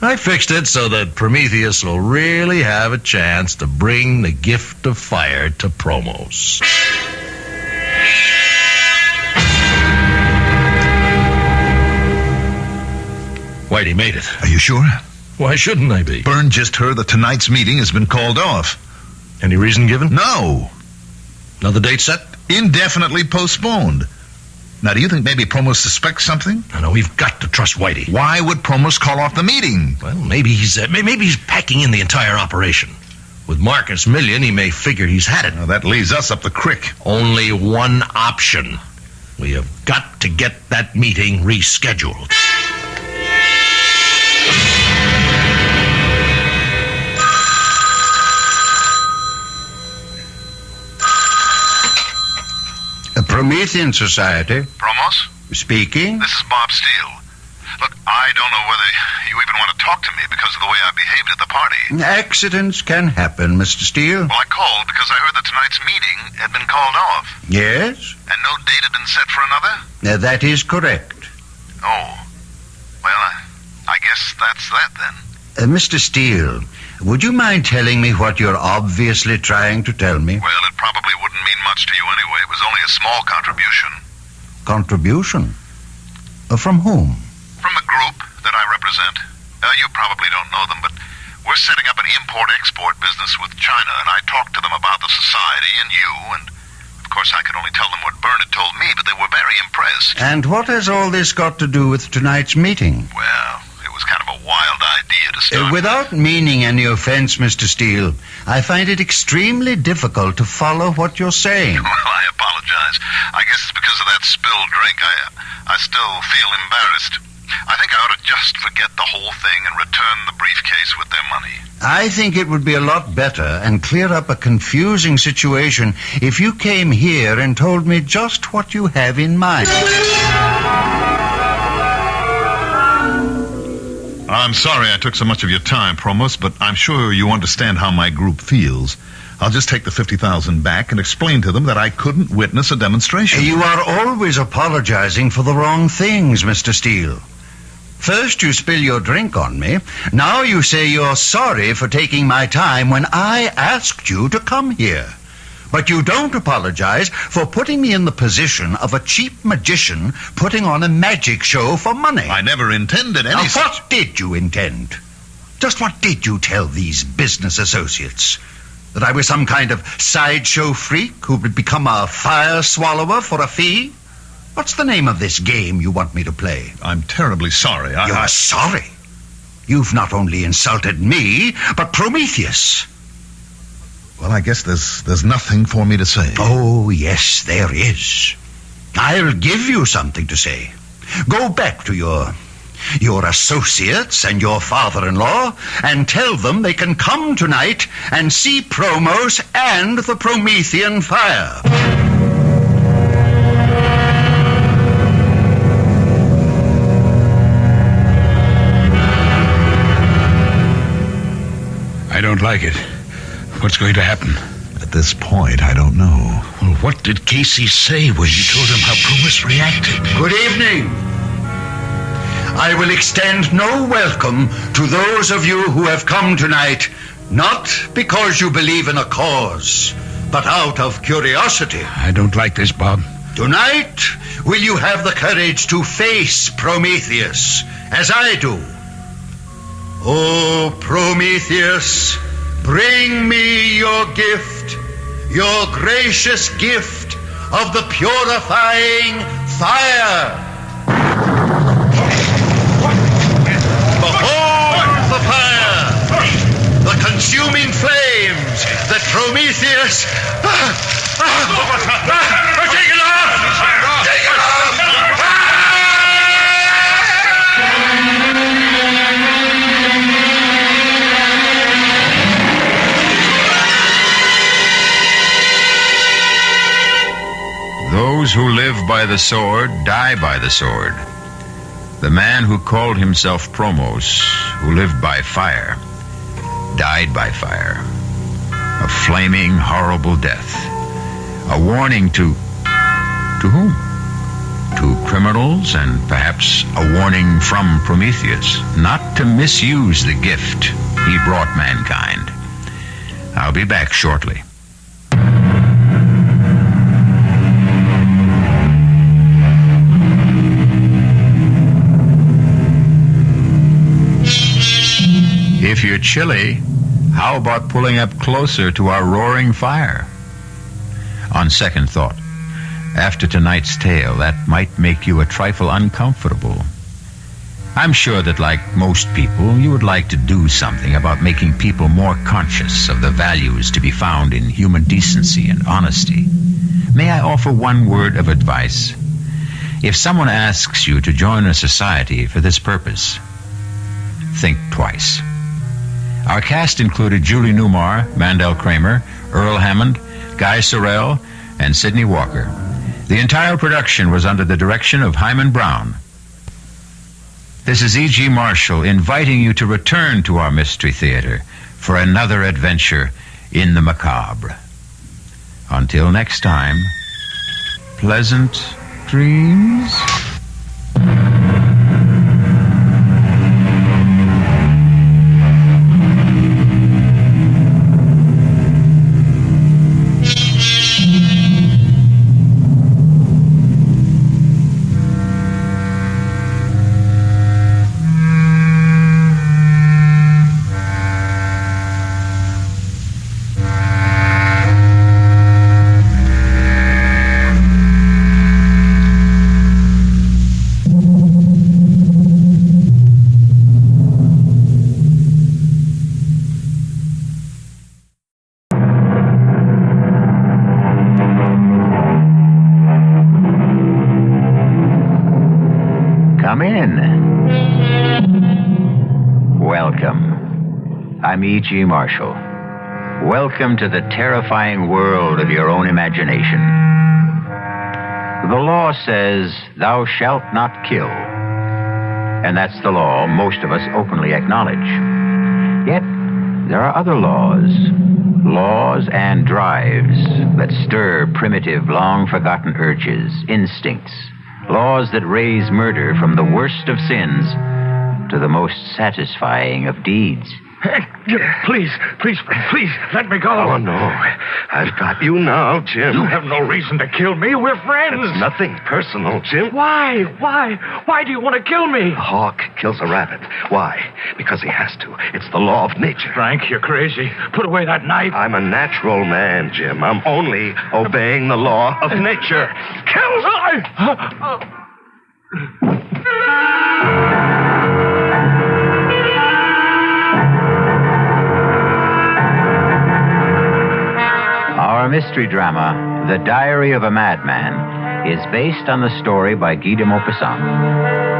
I fixed it so that Prometheus will really have a chance to bring the gift of fire to Promos. Whitey made it. Are you sure? Why shouldn't I be? Byrne just heard that tonight's meeting has been called off. Any reason given? No. Another date set? Indefinitely postponed. Now, do you think maybe Promos suspects something? No, we've got to trust Whitey. Why would Promos call off the meeting? Well, maybe he's packing in the entire operation. With Marcus Million, he may figure he's had it. Now, that leaves us up the creek. Only one option. We have got to get that meeting rescheduled. A Promethean Society. Promos? Speaking. This is Bob Steele. Look, I don't know whether you even want to talk to me because of the way I behaved at the party. Accidents can happen, Mr. Steele. Well, I called because I heard that tonight's meeting had been called off. Yes? And no date had been set for another? That is correct. Oh. Well, I guess that's that then. Mr. Steele, would you mind telling me what you're obviously trying to tell me? Well, it probably wouldn't mean much to you anyway. It was only a small contribution. Contribution? From whom? From the group that I represent. You probably don't know them, but we're setting up an import-export business with China, and I talked to them about the society and you, and of course I could only tell them what Byrne had told me, but they were very impressed. And what has all this got to do with tonight's meeting? Well, it was kind of a wild idea to start. Without meaning any offense, Mr. Steele, I find it extremely difficult to follow what you're saying. Well, I apologize. I guess it's because of that spilled drink. I still feel embarrassed. I think I ought to just forget the whole thing and return the briefcase with their money. I think it would be a lot better and clear up a confusing situation if you came here and told me just what you have in mind. I'm sorry I took so much of your time, Promos, but I'm sure you understand how my group feels. I'll just take the $50,000 back and explain to them that I couldn't witness a demonstration. You are always apologizing for the wrong things, Mr. Steele. First you spill your drink on me. Now you say you're sorry for taking my time when I asked you to come here. But you don't apologize for putting me in the position of a cheap magician putting on a magic show for money. I never intended any such... What did you intend? Just what did you tell these business associates? That I was some kind of sideshow freak who would become a fire swallower for a fee? What's the name of this game you want me to play? I'm terribly sorry. You're sorry? You've not only insulted me, but Prometheus. Well, I guess there's nothing for me to say. Oh, yes, there is. I'll give you something to say. Go back to your associates and your father-in-law and tell them they can come tonight and see Promos and the Promethean fire. I don't like it. What's going to happen? At this point, I don't know. Well, what did Casey say when you told him how Promos reacted? Good evening. I will extend no welcome to those of you who have come tonight, not because you believe in a cause, but out of curiosity. I don't like this, Bob. Tonight, will you have the courage to face Prometheus, as I do? Oh, Prometheus, bring me your gift, your gracious gift of the purifying fire. Behold the fire, the consuming flames that Prometheus... Take it off! Take it off! Those who live by the sword die by the sword. The man who called himself Promos, who lived by fire, died by fire. A flaming, horrible death. A warning to whom? To criminals, and perhaps a warning from Prometheus not to misuse the gift he brought mankind. I'll be back shortly. If you're chilly, how about pulling up closer to our roaring fire? On second thought, after tonight's tale, that might make you a trifle uncomfortable. I'm sure that, like most people, you would like to do something about making people more conscious of the values to be found in human decency and honesty. May I offer one word of advice? If someone asks you to join a society for this purpose, think twice. Our cast included Julie Newmar, Mandel Kramer, Earl Hammond, Guy Sorrell, and Sidney Walker. The entire production was under the direction of Hyman Brown. This is E.G. Marshall inviting you to return to our Mystery Theater for another adventure in the macabre. Until next time, pleasant dreams. Welcome. I'm E.G. Marshall. Welcome to the terrifying world of your own imagination. The law says, thou shalt not kill. And that's the law most of us openly acknowledge. Yet, there are other laws and drives that stir primitive, long-forgotten urges, instincts, laws that raise murder from the worst of sins to the most satisfying of deeds. Please, let me go. Oh, no. I've got you now, Jim. You have no reason to kill me. We're friends. It's nothing personal, Jim. Why? Why do you want to kill me? A hawk kills a rabbit. Why? Because he has to. It's the law of nature. Frank, you're crazy. Put away that knife. I'm a natural man, Jim. I'm only obeying the law of nature. Kill me! Our mystery drama, The Diary of a Madman, is based on the story by Guy de Maupassant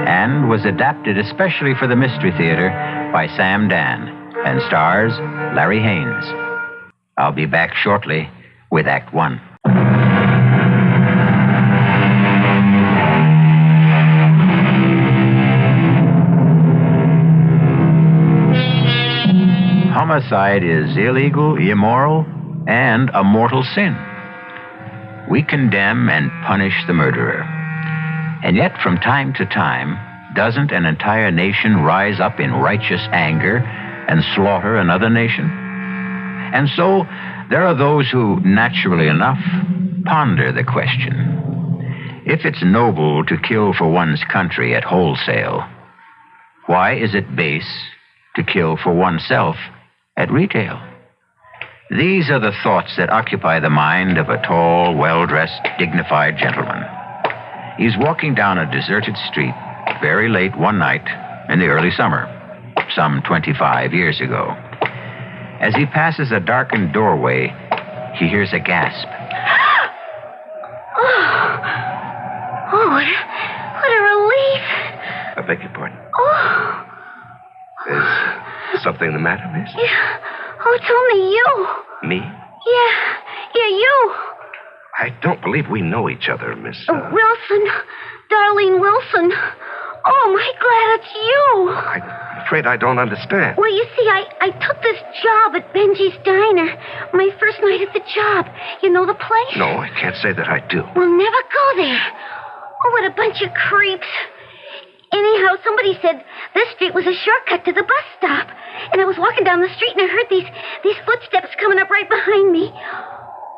and was adapted especially for the Mystery Theater by Sam Dan and stars Larry Haynes. I'll be back shortly with Act One. Homicide is illegal, immoral, and a mortal sin. We condemn and punish the murderer. And yet, from time to time, doesn't an entire nation rise up in righteous anger and slaughter another nation? And so, there are those who, naturally enough, ponder the question. If it's noble to kill for one's country at wholesale, why is it base to kill for oneself at retail? These are the thoughts that occupy the mind of a tall, well-dressed, dignified gentleman. He's walking down a deserted street very late one night in the early summer, some 25 years ago. As he passes a darkened doorway, he hears a gasp. Oh, what a relief. I beg your pardon. Oh. Is something the matter, miss? Yeah. Oh, it's only you. Me? Yeah, you. I don't believe we know each other, Miss... Wilson. Darlene Wilson. Oh, my glad it's you. I'm afraid I don't understand. Well, you see, I took this job at Benji's Diner. My first night at the job. You know the place? No, I can't say that I do. We'll never go there. Oh, what a bunch of creeps. Anyhow, somebody said this street was a shortcut to the bus stop. And I was walking down the street and I heard these footsteps coming up right behind me.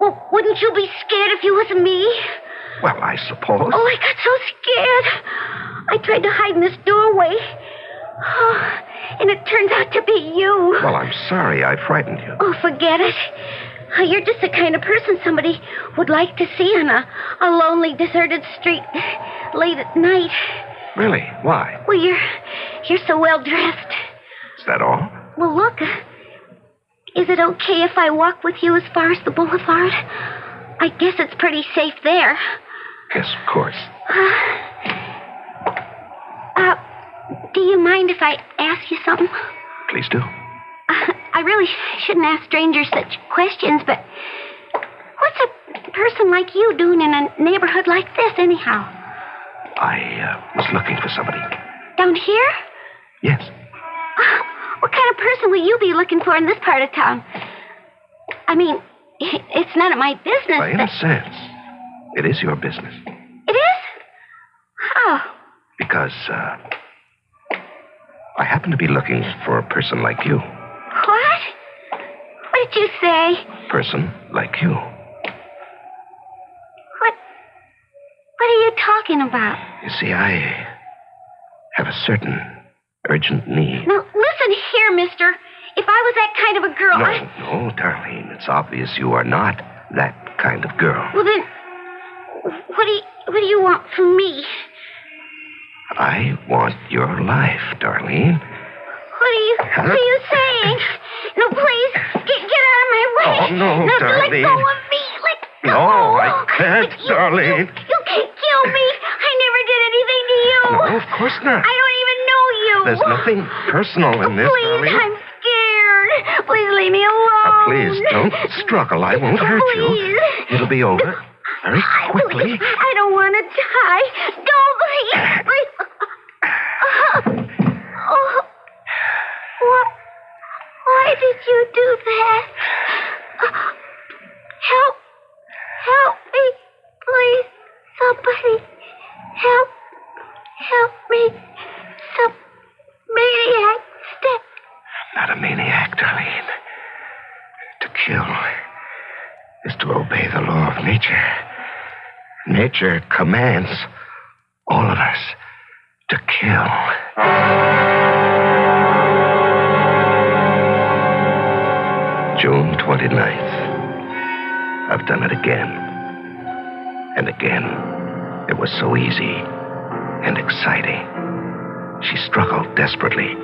Well, wouldn't you be scared if you was me? Well, I suppose. Oh, I got so scared. I tried to hide in this doorway. Oh, and it turns out to be you. Well, I'm sorry I frightened you. Oh, forget it. You're just the kind of person somebody would like to see on a lonely, deserted street late at night. Really? Why? Well, you're so well dressed. Is that all? Well, look. Is it okay if I walk with you as far as the boulevard? I guess it's pretty safe there. Yes, of course. Do you mind if I ask you something? Please do. I really shouldn't ask strangers such questions, but what's a person like you doing in a neighborhood like this, anyhow? I was looking for somebody. Down here? Yes. What kind of person will you be looking for in this part of town? I mean, it's none of my business. Well, in a sense, it is your business. It is? How? Because, I happen to be looking for a person like you. What? What did you say? Person like you. What are you talking about? You see, I have a certain urgent need. Now, listen here, mister. If I was that kind of a girl, No, Darlene. It's obvious you are not that kind of girl. Well, then, what do you want from me? I want your life, Darlene. What are you saying? No, please, get out of my way. Oh, no, Darlene. Let go of me. Let go. No, I can't, Darlene. You can't kill me. I never did anything to you. No, of course not. I don't even know you. There's nothing personal in this, Please, darling. I'm scared. Please leave me alone. Now, please, don't struggle. I won't hurt you. It'll be over very quickly. Please, I don't want to die. Don't, please. Why did you do that? Help me, please. Somebody, help me. Some maniac step. I'm not a maniac, Darlene. To kill is to obey the law of nature. Nature commands all of us to kill. June 29th. I've done it again. And again. It was so easy and exciting. She struggled desperately.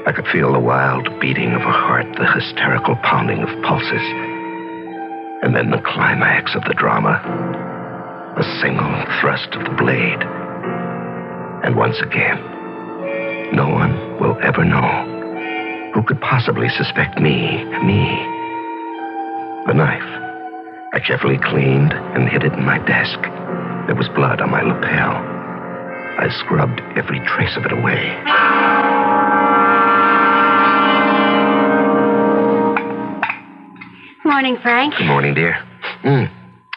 I could feel the wild beating of her heart, the hysterical pounding of pulses. And then the climax of the drama. A single thrust of the blade. And once again, no one will ever know. Who could possibly suspect me? The knife. I carefully cleaned and hid it in my desk. There was blood on my lapel. I scrubbed every trace of it away. Morning, Frank. Good morning, dear.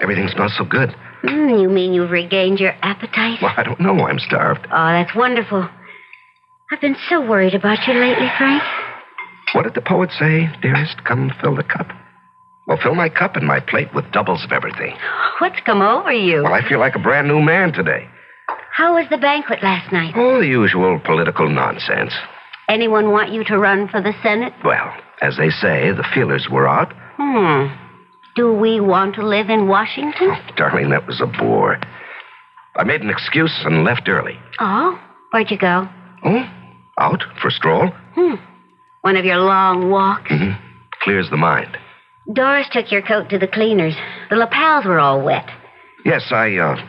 Everything smells so good. You mean you've regained your appetite? Well, I don't know. I'm starved. Oh, that's wonderful. I've been so worried about you lately, Frank. What did the poet say, dearest? Come fill the cup. Well, fill my cup and my plate with doubles of everything. What's come over you? Well, I feel like a brand new man today. How was the banquet last night? Oh, the usual political nonsense. Anyone want you to run for the Senate? Well, as they say, the feelers were out. Do we want to live in Washington? Oh, darling, that was a bore. I made an excuse and left early. Oh? Where'd you go? Oh, out for a stroll. One of your long walks? Clears the mind. Doris took your coat to the cleaners. The lapels were all wet. Yes, I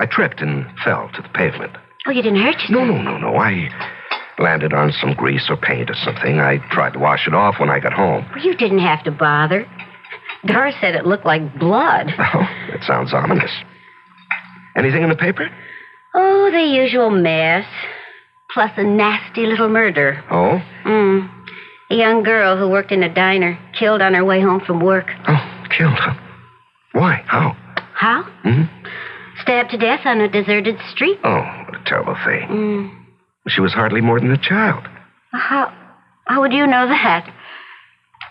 tripped and fell to the pavement. Oh, you didn't hurt yourself? No. I landed on some grease or paint or something. I tried to wash it off when I got home. Well, you didn't have to bother. Doris said it looked like blood. Oh, that sounds ominous. Anything in the paper? Oh, the usual mess. Plus a nasty little murder. Oh? A young girl who worked in a diner, killed on her way home from work. Oh, killed, huh? Why? How? How? Stabbed to death on a deserted street. Oh, what a terrible thing. She was hardly more than a child. How would you know that?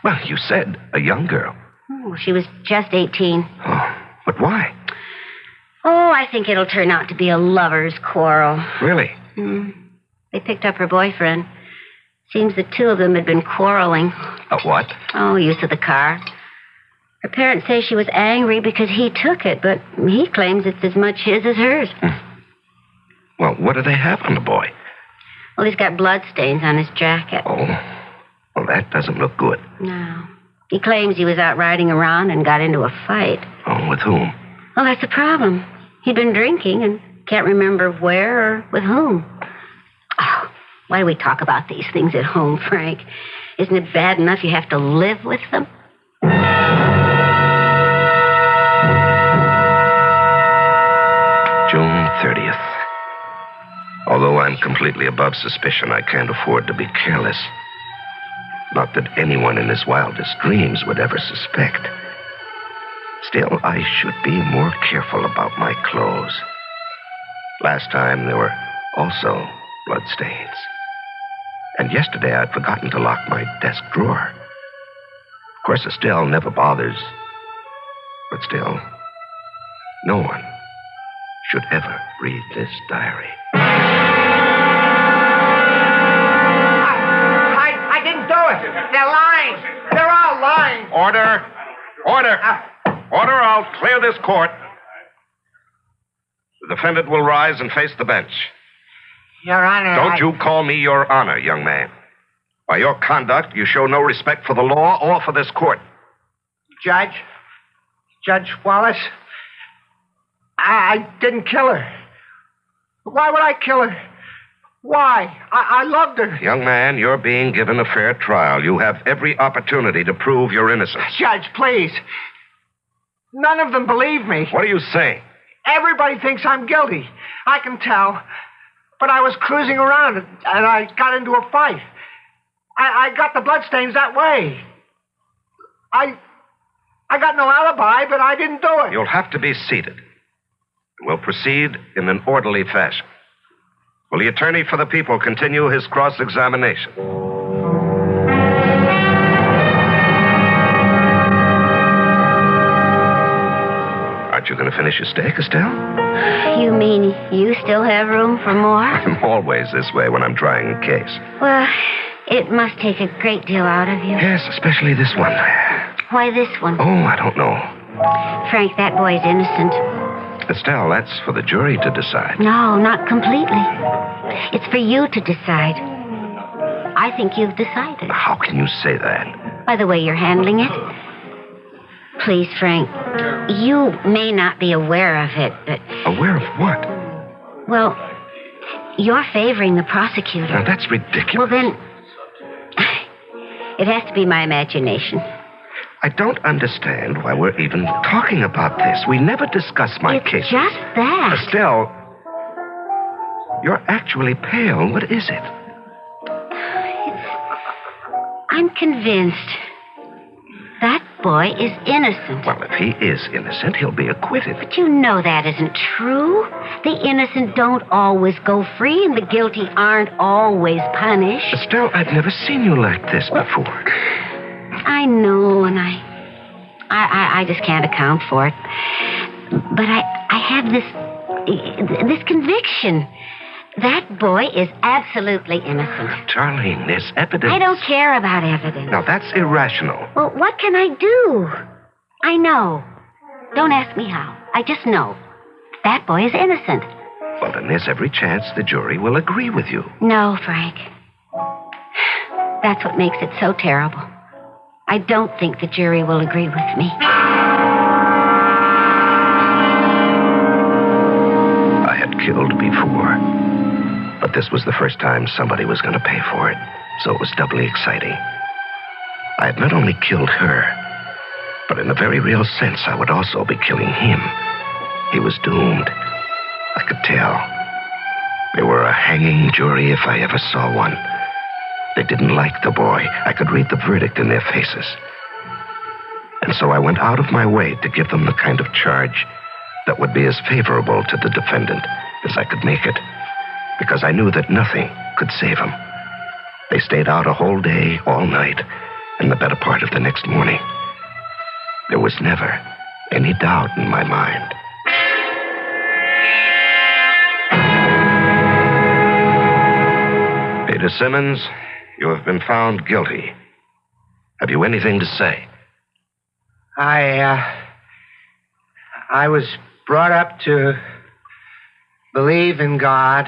Well, you said a young girl. Oh, she was just 18. Oh, but why? Oh, I think it'll turn out to be a lover's quarrel. Really? They picked up her boyfriend. Seems the two of them had been quarreling. A what? Oh, use of the car. Her parents say she was angry because he took it, but he claims it's as much his as hers. Well, what do they have on the boy? Well, he's got bloodstains on his jacket. Oh, well, that doesn't look good. No. He claims he was out riding around and got into a fight. Oh, with whom? Well, that's the problem. He'd been drinking and can't remember where or with whom. Oh, why do we talk about these things at home, Frank? Isn't it bad enough you have to live with them? June 30th. Although I'm completely above suspicion, I can't afford to be careless. Not that anyone in his wildest dreams would ever suspect. Still, I should be more careful about my clothes. Last time, there were also bloodstains. And yesterday, I'd forgotten to lock my desk drawer. Of course, Estelle never bothers. But still, no one should ever read this diary. I didn't do it. They're lying. They're all lying. Order! Order, I'll clear this court. The defendant will rise and face the bench. Your Honor. Don't you call me Your Honor, young man. By your conduct, you show no respect for the law or for this court. Judge Wallace, I didn't kill her. Why would I kill her? Why? I loved her. Young man, you're being given a fair trial. You have every opportunity to prove your innocence. Judge, please. None of them believe me. What are you saying? Everybody thinks I'm guilty. I can tell. But I was cruising around and I got into a fight. I got the bloodstains that way. I got no alibi, but I didn't do it. You'll have to be seated. We'll proceed in an orderly fashion. Will the attorney for the people continue his cross-examination? Aren't you going to finish your steak, Estelle? You mean you still have room for more? I'm always this way when I'm trying a case. Well, it must take a great deal out of you. Yes, especially this one. Why this one? Oh, I don't know. Frank, that boy's innocent. Estelle, that's for the jury to decide. No, not completely. It's for you to decide. I think you've decided. How can you say that? By the way you're handling it. Please, Frank, you may not be aware of it, but... Aware of what? Well, you're favoring the prosecutor. Now, that's ridiculous. Well, then, it has to be my imagination. I don't understand why we're even talking about this. We never discussed my case. It's just that. Estelle, you're actually pale. What is it? I'm convinced that boy is innocent. Well, if he is innocent, he'll be acquitted. But you know that isn't true. The innocent don't always go free, and the guilty aren't always punished. Estelle, I've never seen you like this before. I know, and I just can't account for it. But I have this conviction. That boy is absolutely innocent. Darlene, there's evidence. I don't care about evidence. Now, that's irrational. Well, what can I do? I know. Don't ask me how. I just know. That boy is innocent. Well, then there's every chance the jury will agree with you. No, Frank. That's what makes it so terrible. I don't think the jury will agree with me. I had killed before, but this was the first time somebody was going to pay for it, so it was doubly exciting. I had not only killed her, but in a very real sense, I would also be killing him. He was doomed. I could tell. They were a hanging jury if I ever saw one. They didn't like the boy. I could read the verdict in their faces. And so I went out of my way to give them the kind of charge that would be as favorable to the defendant as I could make it, because I knew that nothing could save him. They stayed out a whole day, all night, and the better part of the next morning. There was never any doubt in my mind. Peter Simmons, you have been found guilty. Have you anything to say? I was brought up to believe in God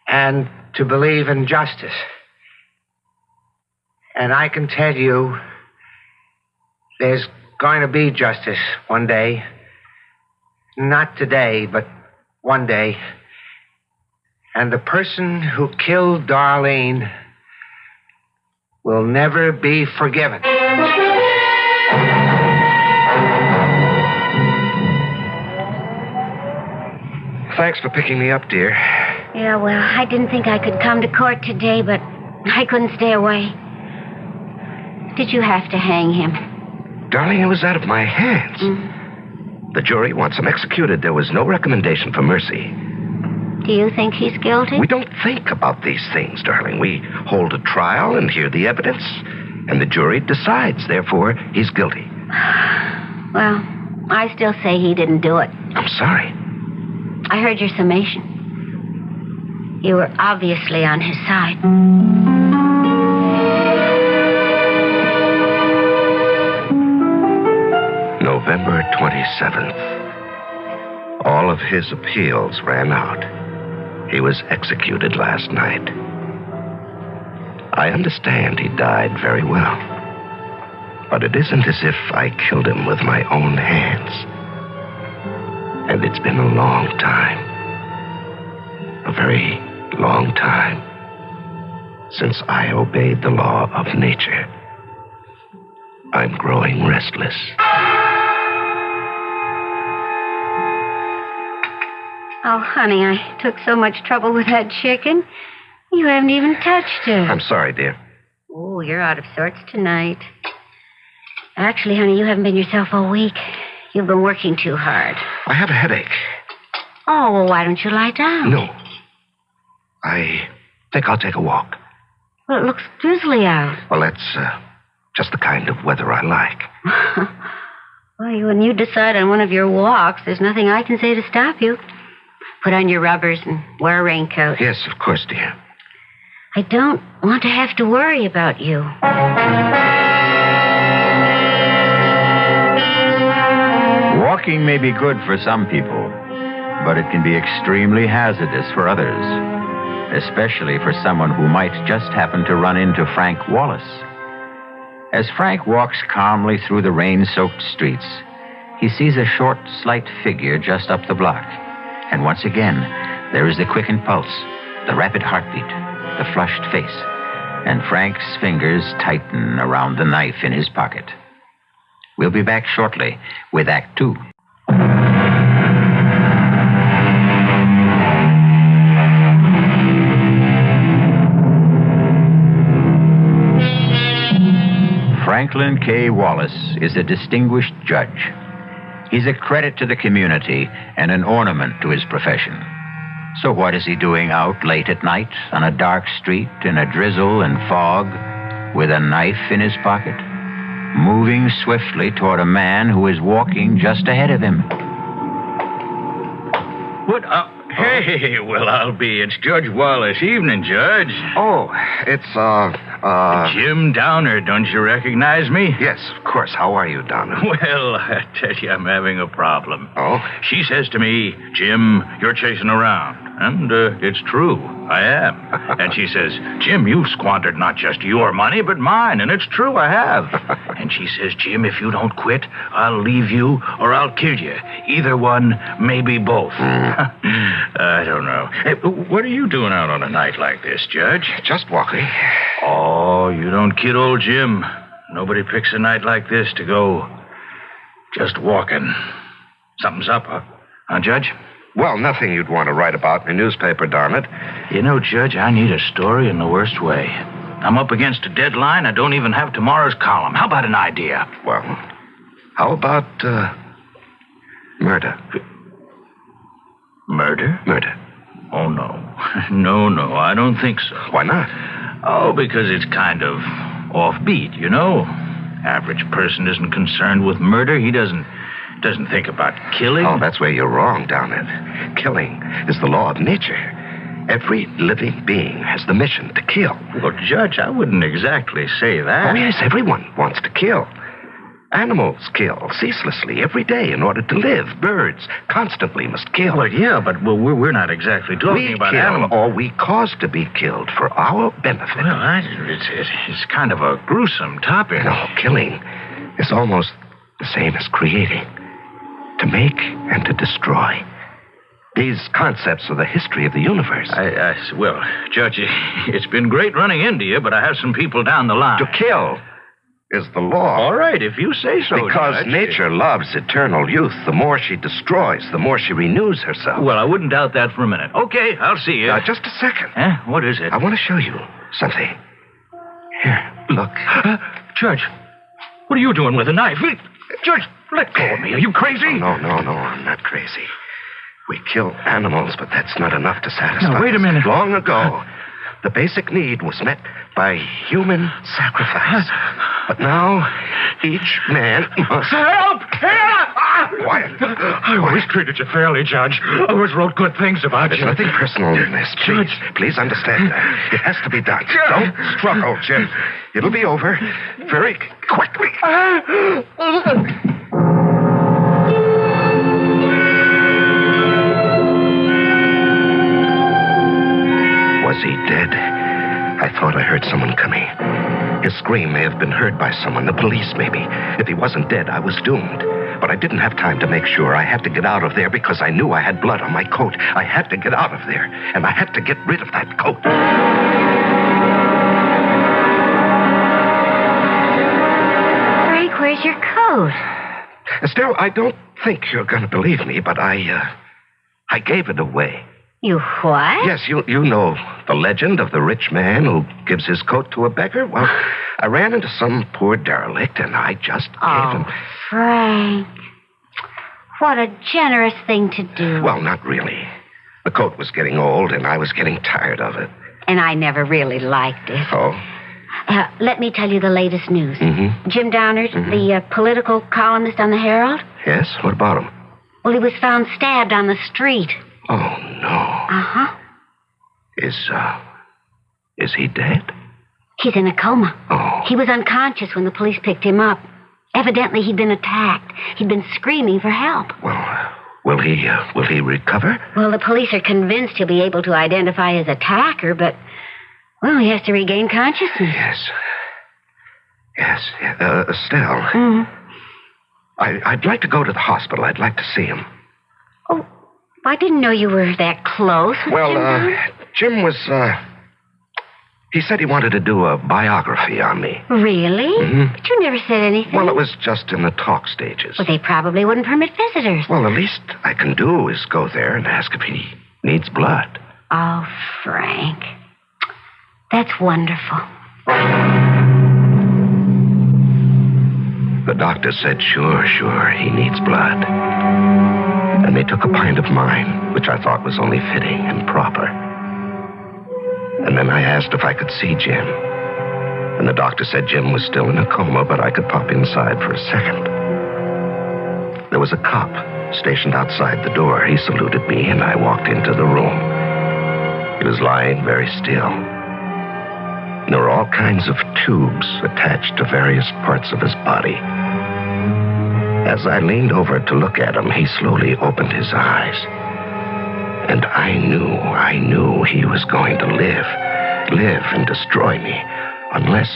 and to believe in justice. And I can tell you, there's going to be justice one day. Not today, but one day. And the person who killed Darlene will never be forgiven. Thanks for picking me up, dear. Yeah, well, I didn't think I could come to court today, but I couldn't stay away. Did you have to hang him? Darling, it was out of my hands. The jury wants him executed. There was no recommendation for mercy. Do you think he's guilty? We don't think about these things, darling. We hold a trial and hear the evidence, and the jury decides. Therefore, he's guilty. Well, I still say he didn't do it. I'm sorry. I heard your summation. You were obviously on his side. November 27th. All of his appeals ran out. He was executed last night. I understand he died very well. But it isn't as if I killed him with my own hands. And it's been a long time. A very long time since I obeyed the law of nature. I'm growing restless. Oh, honey, I took so much trouble with that chicken. You haven't even touched her. I'm sorry, dear. Oh, you're out of sorts tonight. Actually, honey, you haven't been yourself all week. You've been working too hard. I have a headache. Oh, well, why don't you lie down? No. I think I'll take a walk. Well, it looks drizzly out. Well, that's just the kind of weather I like. Well, when you decide on one of your walks, there's nothing I can say to stop you. Put on your rubbers and wear a raincoat. Yes, of course, dear. I don't want to have to worry about you. Walking may be good for some people, but it can be extremely hazardous for others, especially for someone who might just happen to run into Frank Wallace. As Frank walks calmly through the rain-soaked streets, he sees a short, slight figure just up the block. And once again, there is the quickened pulse, the rapid heartbeat, the flushed face, and Frank's fingers tighten around the knife in his pocket. We'll be back shortly with Act 2. Franklin K. Wallace is a distinguished judge. He's a credit to the community and an ornament to his profession. So what is he doing out late at night on a dark street in a drizzle and fog with a knife in his pocket? Moving swiftly toward a man who is walking just ahead of him. What? Hey, well, it's Judge Wallace. Evening, Judge. Oh, it's, Jim Downer, don't you recognize me? Yes, of course. How are you, Downer? Well, I tell you, I'm having a problem. Oh? She says to me, Jim, you're chasing around. And it's true, I am. And she says, Jim, you've squandered not just your money, but mine. And it's true, I have. And she says, Jim, if you don't quit, I'll leave you or I'll kill you. Either one, maybe both. I don't know. Hey, what are you doing out on a night like this, Judge? Just walking. Oh, you don't kid old Jim. Nobody picks a night like this to go just walking. Something's up, huh, Judge? Well, nothing you'd want to write about in a newspaper, darn it. You know, Judge, I need a story in the worst way. I'm up against a deadline. I don't even have tomorrow's column. How about an idea? Well, how about, murder? Murder? Murder. Oh, no. No, I don't think so. Why not? Oh, because it's kind of offbeat, you know? Average person isn't concerned with murder. He doesn't think about killing. Oh, that's where you're wrong, Downett. Killing is the law of nature. Every living being has the mission to kill. Well, Judge, I wouldn't exactly say that. Oh, yes, everyone wants to kill. Animals kill ceaselessly every day in order to live. Birds constantly must kill. Well, yeah, but we're not exactly talking about animals. Or we cause to be killed for our benefit. Well, it's kind of a gruesome topic. No, killing is almost the same as creating. To make and to destroy. These concepts are the history of the universe. Well, Judge, it's been great running into you, but I have some people down the line. To kill is the law. All right, if you say so, Because Judge. nature loves eternal youth. The more she destroys, the more she renews herself. Well, I wouldn't doubt that for a minute. Okay, I'll see you. Just a second. Huh? What is it? I want to show you something. Here, look. Judge, what are you doing with a knife? Judge, let go of me. Are you crazy? No, I'm not crazy. We kill animals, but that's not enough to satisfy Now, wait a minute. Long ago, the basic need was met by human sacrifice. But now, each man must... Help! Quiet. I always treated you fairly, Judge. I always wrote good things about There's you. nothing personal in this. Please understand that. It has to be done. Don't struggle, Jim. It'll be over very quickly. Was he dead? I thought I heard someone coming. His scream may have been heard by someone, the police maybe. If he wasn't dead, I was doomed. But I didn't have time to make sure. I had to get out of there because I knew I had blood on my coat. I had to get out of there, and I had to get rid of that coat. Frank, where's your coat? Estelle, I don't think you're going to believe me, but I gave it away. You what? Yes, you know the legend of the rich man who gives his coat to a beggar? Well, I ran into some poor derelict, and I just gave him... Frank. What a generous thing to do. Well, not really. The coat was getting old, and I was getting tired of it. And I never really liked it. Oh? Let me tell you the latest news. Mm-hmm. Jim Downard, the political columnist on the Herald. Yes? What about him? Well, he was found stabbed on the street. Oh, no. Uh-huh. Is he dead? He's in a coma. Oh. He was unconscious when the police picked him up. Evidently, he'd been attacked. He'd been screaming for help. Well, will he recover? Well, the police are convinced he'll be able to identify his attacker, but, well, he has to regain consciousness. Yes. Estelle. Mm-hmm. I'd like to go to the hospital. I'd like to see him. Oh, I didn't know you were that close. Well, Jim was, he said he wanted to do a biography on me. Really? Mm-hmm. But you never said anything. Well, it was just in the talk stages. Well, they probably wouldn't permit visitors. Well, the least I can do is go there and ask if he needs blood. Oh, Frank. That's wonderful. The doctor said, sure, he needs blood. And they took a pint of mine, which I thought was only fitting and proper. And then I asked if I could see Jim. And the doctor said Jim was still in a coma, but I could pop inside for a second. There was a cop stationed outside the door. He saluted me, and I walked into the room. He was lying very still. And there were all kinds of tubes attached to various parts of his body. As I leaned over to look at him, he slowly opened his eyes. And I knew he was going to live and destroy me, unless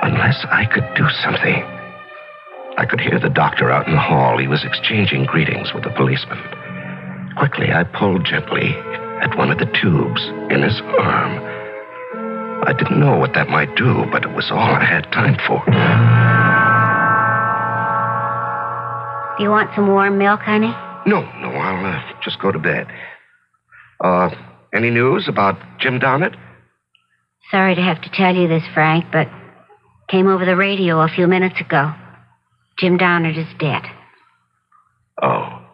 I could do something. I could hear the doctor out in the hall. He was exchanging greetings with the policeman. Quickly, I pulled gently at one of the tubes in his arm. I didn't know what that might do, but it was all I had time for. Do you want some warm milk, honey? No, I'll just go to bed. Any news about Jim Downard? Sorry to have to tell you this, Frank, but came over the radio a few minutes ago. Jim Downard is dead. Oh.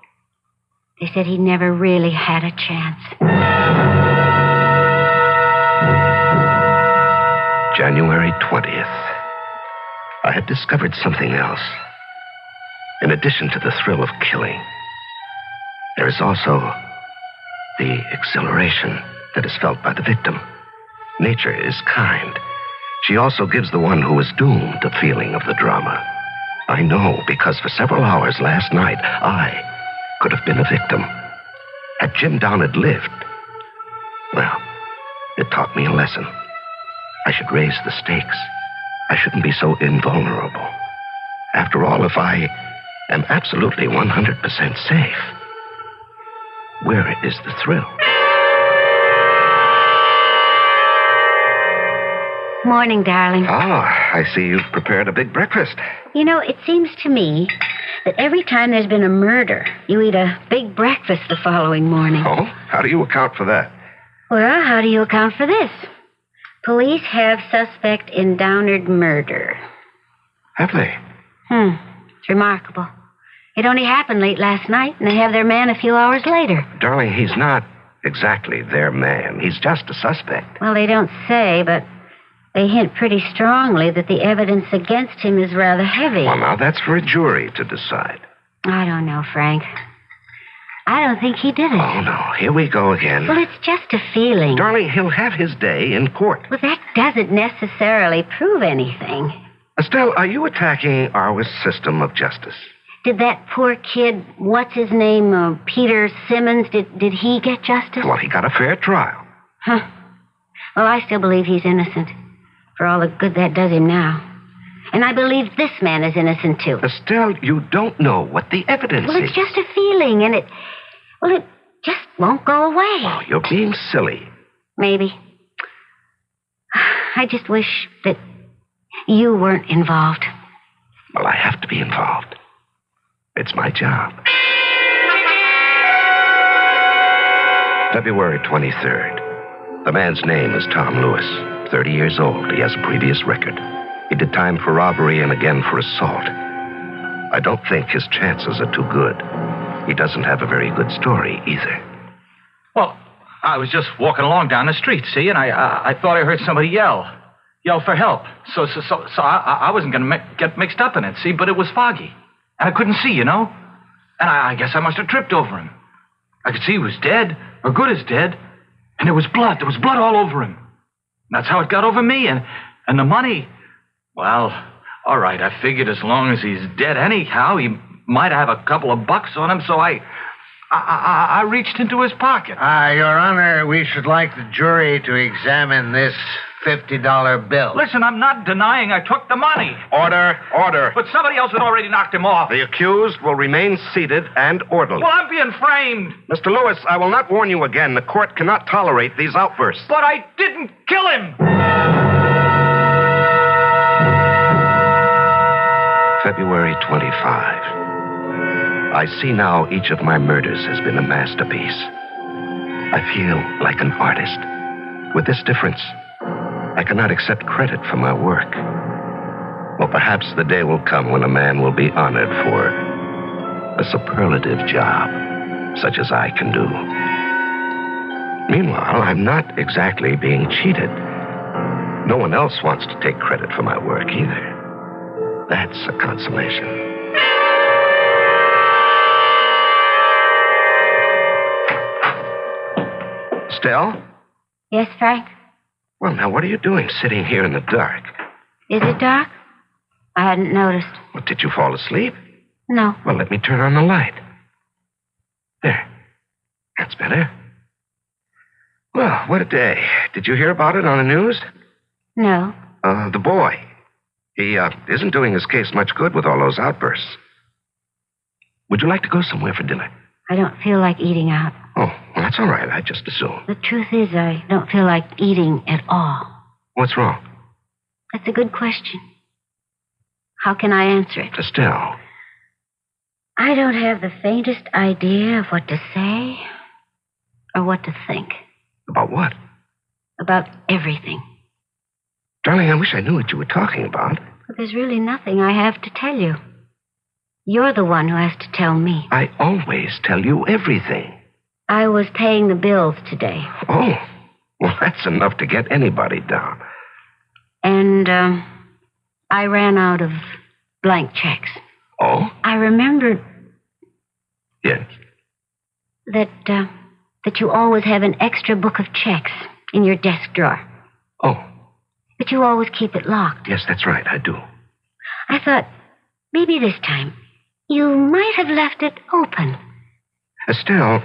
They said he never really had a chance. January 20th. I had discovered something else. In addition to the thrill of killing, there is also the exhilaration that is felt by the victim. Nature is kind. She also gives the one who is doomed a feeling of the drama. I know because for several hours last night, I could have been a victim. Had Jim Downard lived, well, it taught me a lesson. I should raise the stakes. I shouldn't be so invulnerable. After all, if I am absolutely 100% safe, where is the thrill? Morning, darling. I see you've prepared a big breakfast. You know, it seems to me that every time there's been a murder, you eat a big breakfast the following morning. Oh? How do you account for that? Well, how do you account for this? Police have suspect in Downard murder. Have they? It's remarkable. It only happened late last night, and they have their man a few hours later. Darling, he's not exactly their man. He's just a suspect. Well, they don't say, but they hint pretty strongly that the evidence against him is rather heavy. Well, now, that's for a jury to decide. I don't know, Frank. I don't think he did it. Oh, no. Here we go again. Well, it's just a feeling. Darling, he'll have his day in court. Well, that doesn't necessarily prove anything. Estelle, are you attacking our system of justice? Did that poor kid, what's his name, Peter Simmons, did he get justice? Well, he got a fair trial. Huh. Well, I still believe he's innocent, for all the good that does him now. And I believe this man is innocent, too. Estelle, you don't know what the evidence Well, is. it's just a feeling, and it just won't go away. Oh, you're being silly. Maybe. I just wish that you weren't involved. Well, I have to be involved. It's my job. February 23rd. The man's name is Tom Lewis. 30 years old. He has a previous record. He did time for robbery and again for assault. I don't think his chances are too good. He doesn't have a very good story either. Well, I was just walking along down the street, see, and I thought I heard somebody yell for help. So I wasn't going to get mixed up in it, see, but it was foggy. And I couldn't see, And I guess I must have tripped over him. I could see he was dead, or good as dead, and there was blood. There was blood all over him. And that's how it got over me, and the money. Well, all right, I figured as long as he's dead anyhow, he might have a couple of bucks on him, so I reached into his pocket. Your Honor, we should like the jury to examine this $50 bill. Listen, I'm not denying I took the money. Order. But somebody else had already knocked him off. The accused will remain seated and orderly. Well, I'm being framed. Mr. Lewis, I will not warn you again. The court cannot tolerate these outbursts. But I didn't kill him. February 25. I see now each of my murders has been a masterpiece. I feel like an artist. With this difference, I cannot accept credit for my work. Well, perhaps the day will come when a man will be honored for a superlative job, such as I can do. Meanwhile, I'm not exactly being cheated. No one else wants to take credit for my work either. That's a consolation. Estelle? Yes, Frank? Well, now, what are you doing sitting here in the dark? Is it dark? I hadn't noticed. Well, did you fall asleep? No. Well, let me turn on the light. There. That's better. Well, what a day. Did you hear about it on the news? No. The boy. He isn't doing his case much good with all those outbursts. Would you like to go somewhere for dinner? I don't feel like eating out. Oh, well, that's all right. I just assumed. The truth is, I don't feel like eating at all. What's wrong? That's a good question. How can I answer it? Estelle. I don't have the faintest idea of what to say or what to think. About what? About everything. Darling, I wish I knew what you were talking about. But there's really nothing I have to tell you. You're the one who has to tell me. I always tell you everything. I was paying the bills today. Oh, well, that's enough to get anybody down. And, I ran out of blank checks. Oh? I remembered... Yes? That you always have an extra book of checks in your desk drawer. Oh. But you always keep it locked. Yes, that's right, I do. I thought, maybe this time, you might have left it open. Estelle,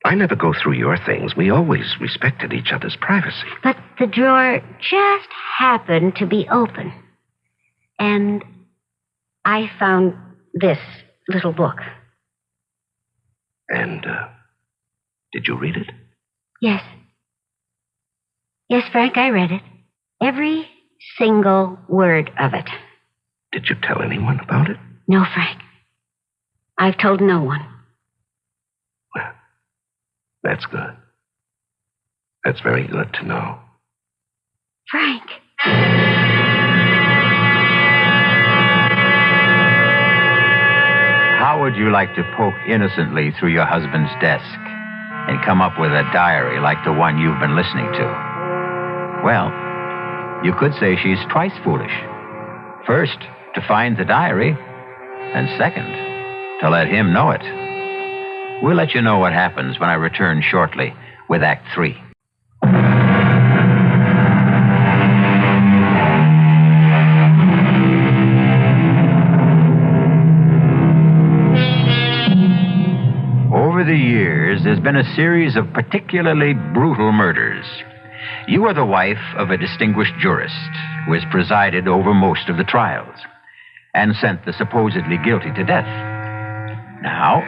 I never go through your things. We always respected each other's privacy. But the drawer just happened to be open. And I found this little book. And, did you read it? Yes. Yes, Frank, I read it. Every single word of it. Did you tell anyone about it? No, Frank. I've told no one. Well, that's good. That's very good to know. Frank. How would you like to poke innocently through your husband's desk and come up with a diary like the one you've been listening to? Well, you could say she's twice foolish. First, to find the diary, and second, to let him know it. We'll let you know what happens when I return shortly with Act 3. Over the years, there's been a series of particularly brutal murders. You are the wife of a distinguished jurist who has presided over most of the trials and sent the supposedly guilty to death. Now,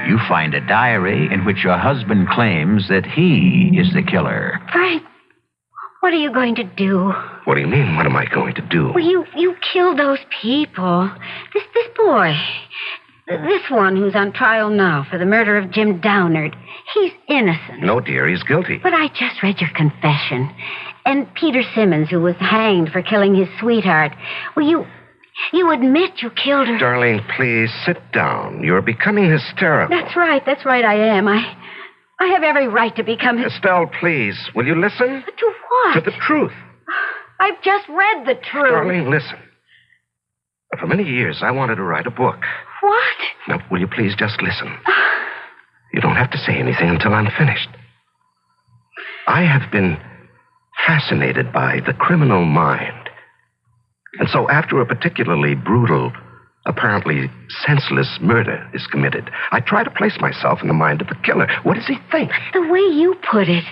you find a diary in which your husband claims that he is the killer. Frank, what are you going to do? What do you mean, what am I going to do? Well, you killed those people. This boy, this one who's on trial now for the murder of Jim Downard, he's innocent. No, dear, he's guilty. But I just read your confession. And Peter Simmons, who was hanged for killing his sweetheart. Well, you admit you killed her. Darling, please sit down. You're becoming hysterical. That's right, I am. I have every right to become... Estelle, please, will you listen? But to what? To the truth. I've just read the truth. Darling, listen. For many years, I wanted to write a book. What? Now, will you please just listen? You don't have to say anything until I'm finished. I have been fascinated by the criminal mind. And so after a particularly brutal, apparently senseless murder is committed, I try to place myself in the mind of the killer. What does he think? The way you put it,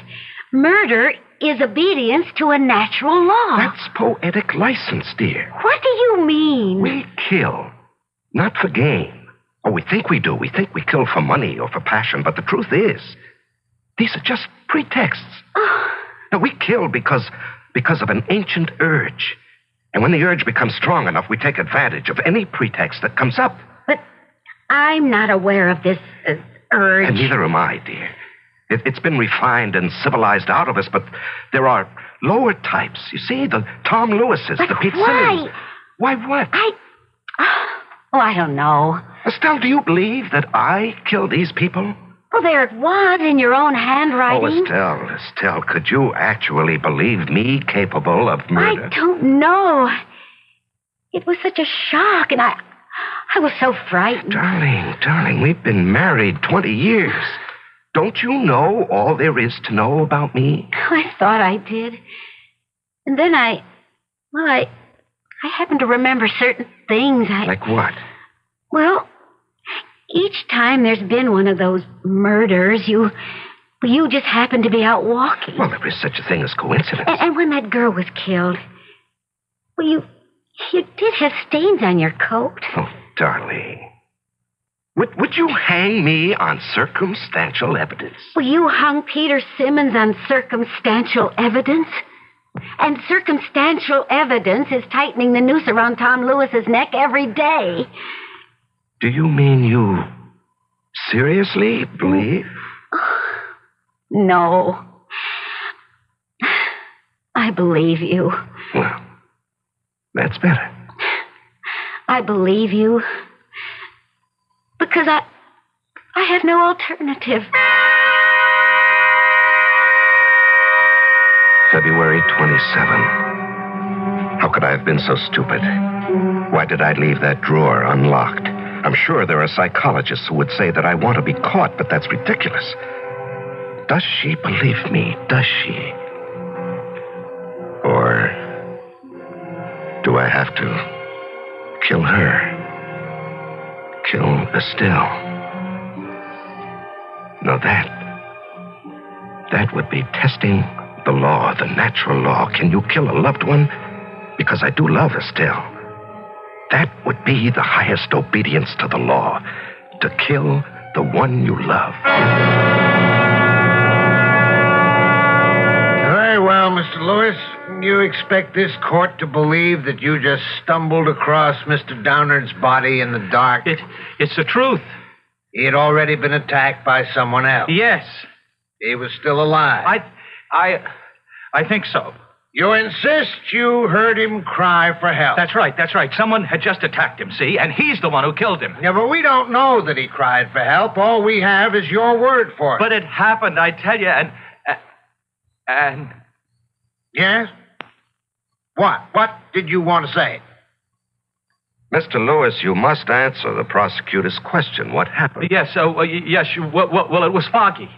murder is obedience to a natural law. That's poetic license, dear. What do you mean? We kill, not for gain. Oh, we think we do. We think we kill for money or for passion, but the truth is, these are just pretexts. Now, we kill because of an ancient urge. And when the urge becomes strong enough, we take advantage of any pretext that comes up. But I'm not aware of this urge. And neither am I, dear. It's been refined and civilized out of us, but there are lower types. You see, the Tom Lewises, but the Pete why? Simmons. Why what? I don't know. Estelle, do you believe that I killed these people? Well, there it was in your own handwriting. Oh, Estelle, could you actually believe me capable of murder? I don't know. It was such a shock, and I was so frightened. Darling, we've been married 20 years. Don't you know all there is to know about me? I thought I did. And then I happened to remember certain things. Like what? Well, each time there's been one of those murders, you just happened to be out walking. Well, there is such a thing as coincidence. And when that girl was killed, well, you did have stains on your coat. Oh, darling. Would you hang me on circumstantial evidence? Well, you hung Peter Simmons on circumstantial evidence? And circumstantial evidence is tightening the noose around Tom Lewis's neck every day. Do you mean you seriously believe? No. I believe you. Well, that's better. I believe you because I have no alternative. February 27. How could I have been so stupid? Why did I leave that drawer unlocked? I'm sure there are psychologists who would say that I want to be caught, but that's ridiculous. Does she believe me? Does she? Or do I have to kill her? Kill Estelle? No, that would be testing the law, the natural law. Can you kill a loved one? Because I do love Estelle. That would be the highest obedience to the law, to kill the one you love. Very well, Mr. Lewis. You expect this court to believe that you just stumbled across Mr. Downard's body in the dark? It's the truth. He had already been attacked by someone else. Yes. He was still alive. I think so. You insist you heard him cry for help. That's right. Someone had just attacked him, see? And he's the one who killed him. Yeah, but we don't know that he cried for help. All we have is your word for it. But it happened, I tell you, and... Yes? What? What did you want to say? Mr. Lewis, you must answer the prosecutor's question. What happened? Yes, well, it was foggy.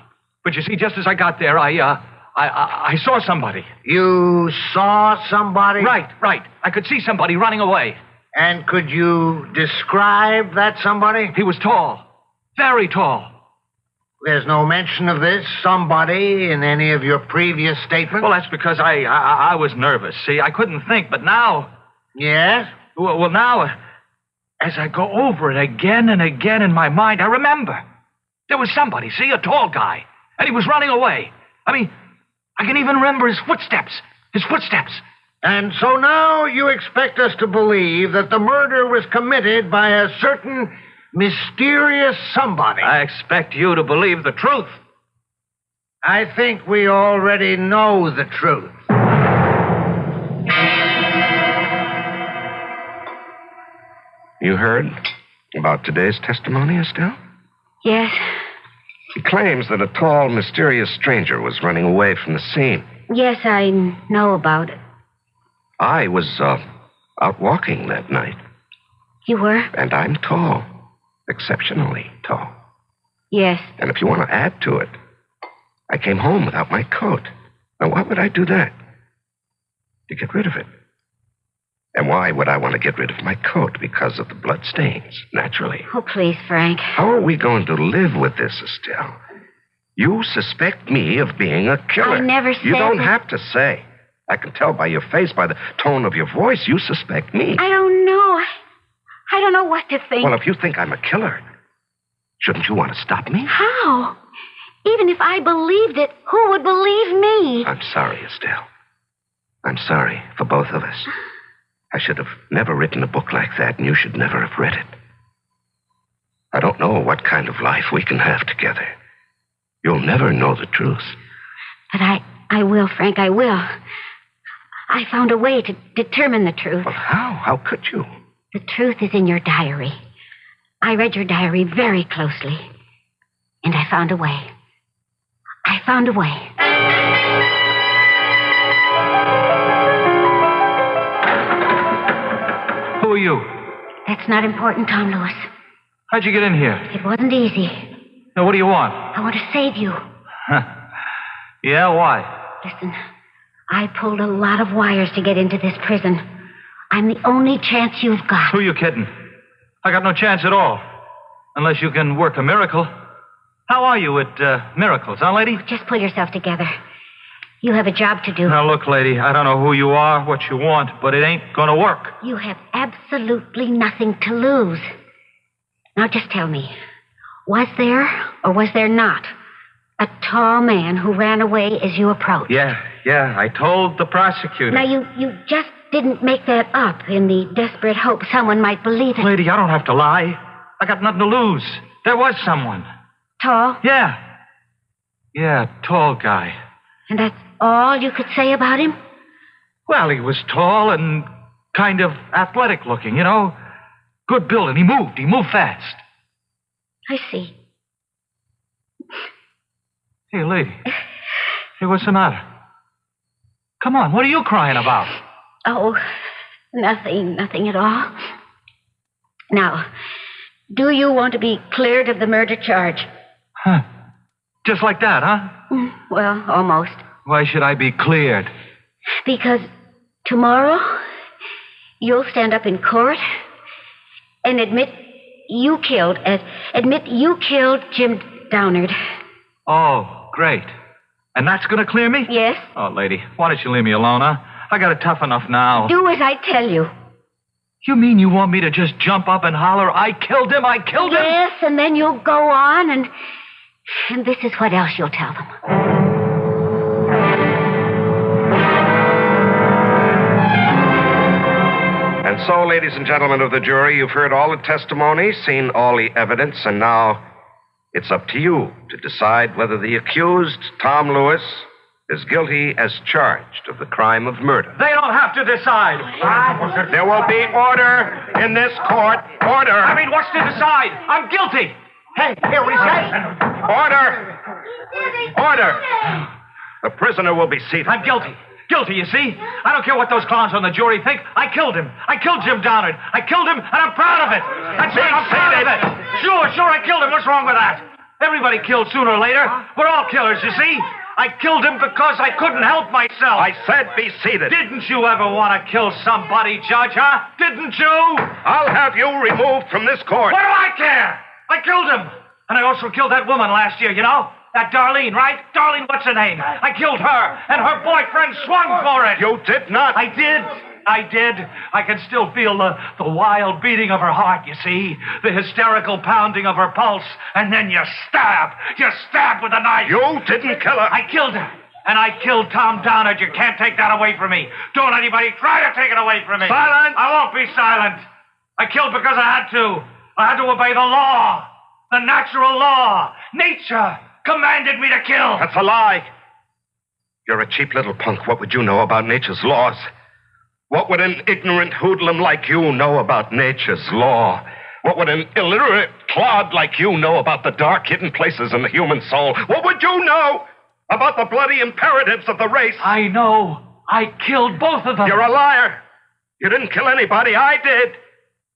But you see, just as I got there, I saw somebody. You saw somebody? Right. I could see somebody running away. And could you describe that somebody? He was tall. Very tall. There's no mention of this somebody in any of your previous statements? Well, that's because I was nervous. See, I couldn't think, but now... Yes? Well, now, as I go over it again and again in my mind, I remember. There was somebody, see, a tall guy, and he was running away. I mean, I can even remember his footsteps. His footsteps. And so now you expect us to believe that the murder was committed by a certain mysterious somebody. I expect you to believe the truth. I think we already know the truth. You heard about today's testimony, Estelle? Yes. He claims that a tall, mysterious stranger was running away from the scene. Yes, I know about it. I was out walking that night. You were? And I'm tall. Exceptionally tall. Yes. And if you want to add to it, I came home without my coat. Now, why would I do that? To get rid of it. And why would I want to get rid of my coat? Because of the blood stains, naturally. Oh, please, Frank. How are we going to live with this, Estelle? You suspect me of being a killer. I never said You don't that. have to say. I can tell by your face, by the tone of your voice, you suspect me. I don't know. I don't know what to think. Well, if you think I'm a killer, shouldn't you want to stop me? How? Even if I believed it, who would believe me? I'm sorry, Estelle. I'm sorry for both of us. I should have never written a book like that, and you should never have read it. I don't know what kind of life we can have together. You'll never know the truth. But I will, Frank, I will. I found a way to determine the truth. Well, how? How could you? The truth is in your diary. I read your diary very closely. And I found a way. I found a way. Who are you? That's not important, Tom Lewis. How'd you get in here? It wasn't easy. Now, what do you want? I want to save you. Yeah, why? Listen, I pulled a lot of wires to get into this prison. I'm the only chance you've got. Who are you kidding? I got no chance at all. Unless you can work a miracle. How are you at miracles, huh, lady? Just pull yourself together. You have a job to do. Now, look, lady, I don't know who you are, what you want, but it ain't gonna work. You have absolutely nothing to lose. Now, just tell me, was there or was there not a tall man who ran away as you approached? Yeah, I told the prosecutor. Now, you just didn't make that up in the desperate hope someone might believe it. Lady, I don't have to lie. I got nothing to lose. There was someone. Tall? Yeah, tall guy. And that's all you could say about him? Well, he was tall and kind of athletic looking, you know. Good build, and he moved fast. I see. Hey, lady. Hey, what's the matter? Come on, what are you crying about? Oh, nothing at all. Now, do you want to be cleared of the murder charge? Huh. Just like that, huh? Well, almost. Why should I be cleared? Because tomorrow, you'll stand up in court and admit you killed Jim Downard. Oh, great. And that's going to clear me? Yes. Oh, lady, why don't you leave me alone, huh? I got it tough enough now. Do as I tell you. You mean you want me to just jump up and holler, I killed him? Yes, and then you'll go on and this is what else you'll tell them. And so, ladies and gentlemen of the jury, you've heard all the testimony, seen all the evidence, and now it's up to you to decide whether the accused, Tom Lewis, is guilty as charged of the crime of murder. They don't have to decide. There will be order in this court. Order. I mean, what's to decide? I'm guilty. Hey, hear what he says? Order. The prisoner will be seated. I'm guilty. Guilty, you see? I don't care what those clowns on the jury think. I killed him. I killed Jim Downard. I killed him, and I'm proud of it. That's right, I'm proud of it. Sure, I killed him. What's wrong with that? Everybody kills sooner or later. We're all killers, you see? I killed him because I couldn't help myself. I said be seated. Didn't you ever want to kill somebody, Judge, huh? Didn't you? I'll have you removed from this court. What do I care? I killed him. And I also killed that woman last year, you know? That Darlene, right? Darlene, what's her name? I killed her, and her boyfriend swung for it. You did not. I did. I can still feel the wild beating of her heart, you see? The hysterical pounding of her pulse. And then you stab. You stab with a knife. You didn't kill her. I killed her. And I killed Tom Downard. You can't take that away from me. Don't anybody try to take it away from me. Silence! I won't be silent. I killed because I had to. I had to obey the law. The natural law. Nature commanded me to kill. That's a lie. You're a cheap little punk. What would you know about nature's laws? What would an ignorant hoodlum like you know about nature's law? What would an illiterate clod like you know about the dark hidden places in the human soul? What would you know about the bloody imperatives of the race? I know. I killed both of them. You're a liar. You didn't kill anybody. I did.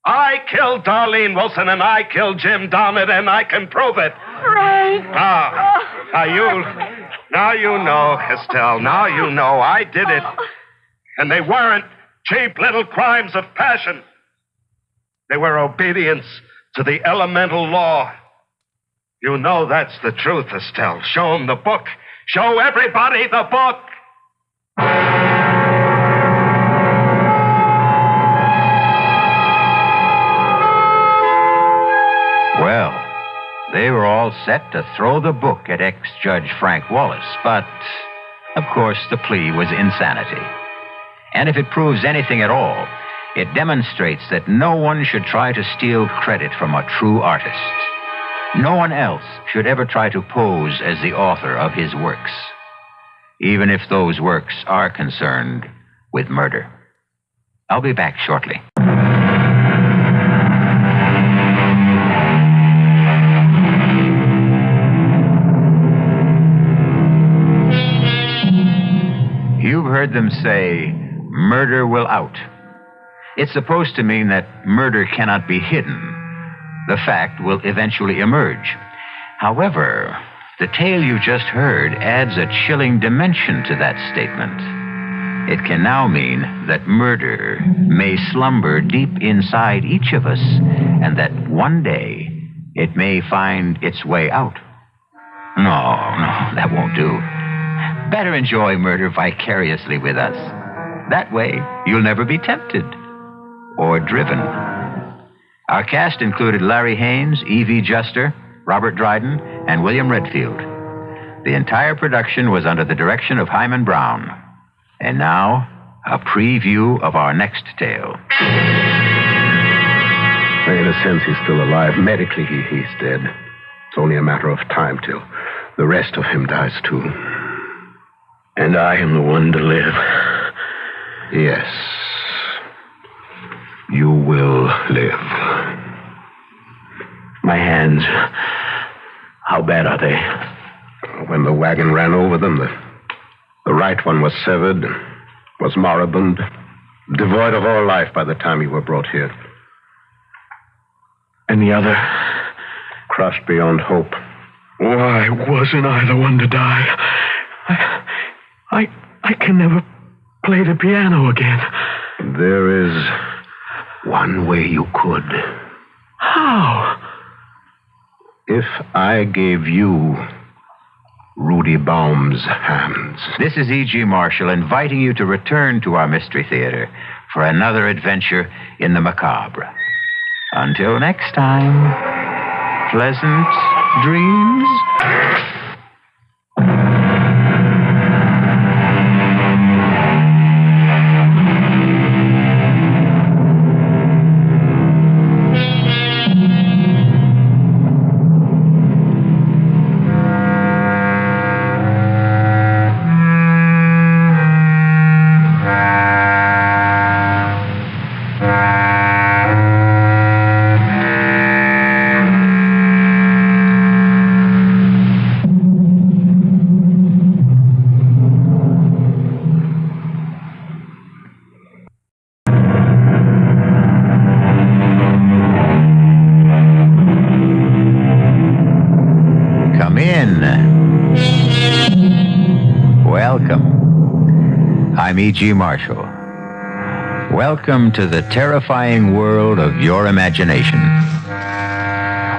I killed Darlene Wilson, and I killed Jim Downard, and I can prove it. Frank! Now you know, Estelle. Now you know I did it. And they weren't cheap little crimes of passion. They were obedience to the elemental law. You know that's the truth, Estelle. Show them the book. Show everybody the book. Well, they were all set to throw the book at ex-Judge Frank Wallace, but, of course, the plea was insanity. And if it proves anything at all, it demonstrates that no one should try to steal credit from a true artist. No one else should ever try to pose as the author of his works, even if those works are concerned with murder. I'll be back shortly. You've heard them say, murder will out. It's supposed to mean that murder cannot be hidden. The fact will eventually emerge. However, the tale you just heard adds a chilling dimension to that statement. It can now mean that murder may slumber deep inside each of us, and that one day it may find its way out. No, that won't do. Better enjoy murder vicariously with us. That way, you'll never be tempted or driven. Our cast included Larry Haynes, E.V. Juster, Robert Dryden, and William Redfield. The entire production was under the direction of Hyman Brown. And now, a preview of our next tale. In a sense, he's still alive. Medically, he's dead. It's only a matter of time till the rest of him dies, too. And I am the one to live. Yes. You will live. My hands, how bad are they? When the wagon ran over them, the right one was severed, was moribund, devoid of all life by the time you were brought here. And the other, crushed beyond hope. Why wasn't I the one to die? I can never play the piano again. There is one way you could. How? If I gave you Rudy Baum's hands. This is E.G. Marshall inviting you to return to our Mystery Theater for another adventure in the macabre. Until next time, pleasant dreams. I'm E.G. Marshall. Welcome to the terrifying world of your imagination.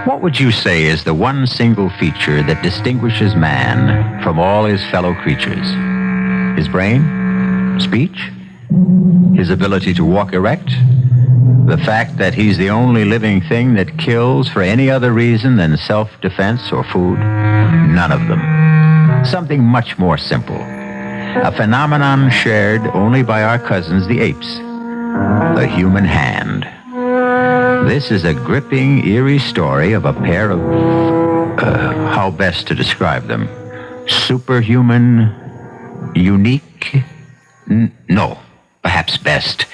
What would you say is the one single feature that distinguishes man from all his fellow creatures? His brain? Speech? His ability to walk erect? The fact that he's the only living thing that kills for any other reason than self-defense or food? None of them. Something much more simple. A phenomenon shared only by our cousins, the apes. The human hand. This is a gripping, eerie story of a pair of, how best to describe them? Superhuman, unique, no, perhaps best,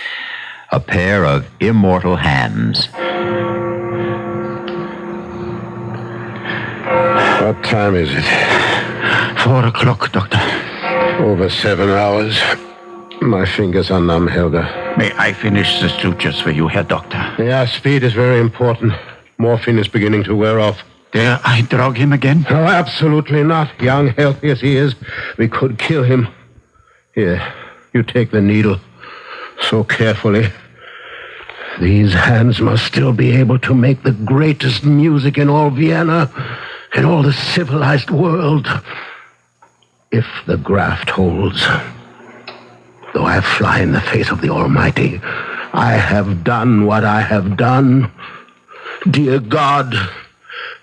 a pair of immortal hands. What time is it? 4 o'clock, Doctor. Over 7 hours. My fingers are numb, Helga. May I finish the sutures for you, Herr Doctor? Yeah, speed is very important. Morphine is beginning to wear off. Dare I drug him again? Oh, absolutely not. Young, healthy as he is, we could kill him. Here, you take the needle. So carefully. These hands must still be able to make the greatest music in all Vienna, in all the civilized world. If the graft holds. Though I fly in the face of the Almighty, I have done what I have done. Dear God,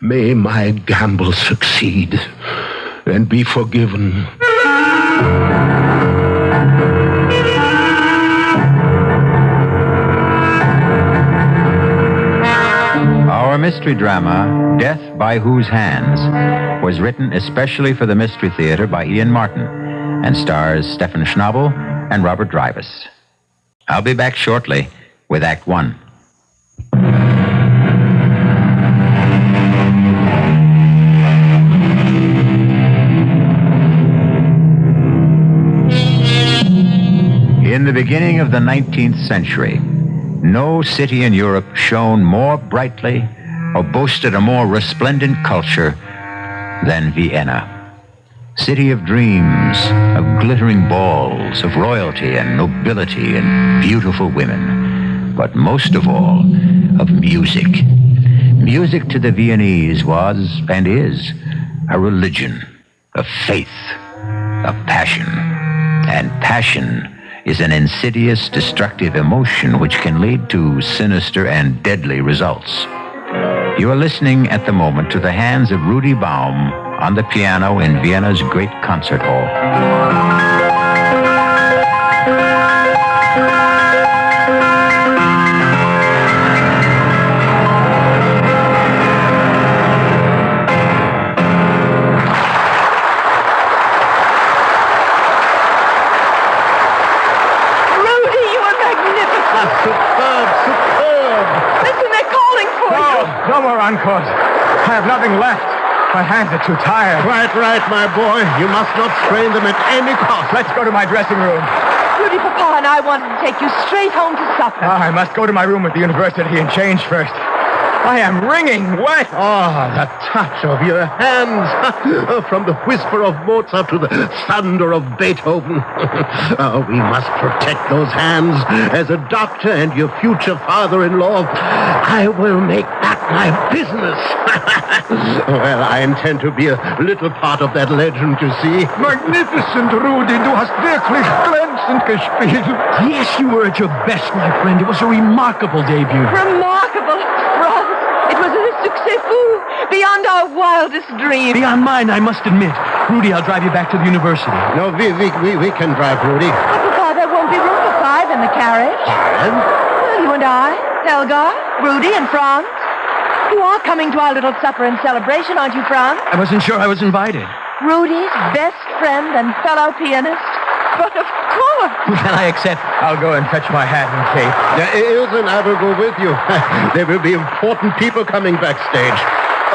may my gamble succeed and be forgiven. Our mystery drama, Death by Whose Hands, was written especially for the Mystery Theater by Ian Martin and stars Stephen Schnabel and Robert Drivas. I'll be back shortly with Act One. In the beginning of the 19th century, no city in Europe shone more brightly or boasted a more resplendent culture than Vienna. City of dreams, of glittering balls, of royalty and nobility and beautiful women, but most of all, of music. Music to the Viennese was, and is, a religion, a faith, a passion. And passion is an insidious, destructive emotion which can lead to sinister and deadly results. You are listening at the moment to the hands of Rudy Baum on the piano in Vienna's great concert hall. Rudy, you are magnificent. Superb. Listen, they're calling for you. No more encores. I have nothing left. My hands are too tired. Right, my boy. You must not strain them at any cost. Let's go to my dressing room. Rudy, Papa and I wanted to take you straight home to supper. I must go to my room at the university and change first. I am wringing wet. Oh, the touch of your hands. From the whisper of Mozart to the thunder of Beethoven. We must protect those hands. As a doctor and your future father-in-law, I will make that my business. Well, I intend to be a little part of that legend, you see. Magnificent, Rudy. Du hast wirklich glänzend gespielt. Yes, you were at your best, my friend. It was a remarkable debut. Remarkable. Franz, it was a success beyond our wildest dreams. Beyond mine, I must admit. Rudy, I'll drive you back to the university. No, we can drive, Rudy. Papa, there won't be room for 5 in the carriage. Well, you and I, Helga, Rudy, and Franz. You are coming to our little supper and celebration, aren't you, Franz? I wasn't sure I was invited. Rudy's best friend and fellow pianist. But of course. Then I accept. I'll go and fetch my hat and cape. Ilse and I will go with you. There will be important people coming backstage.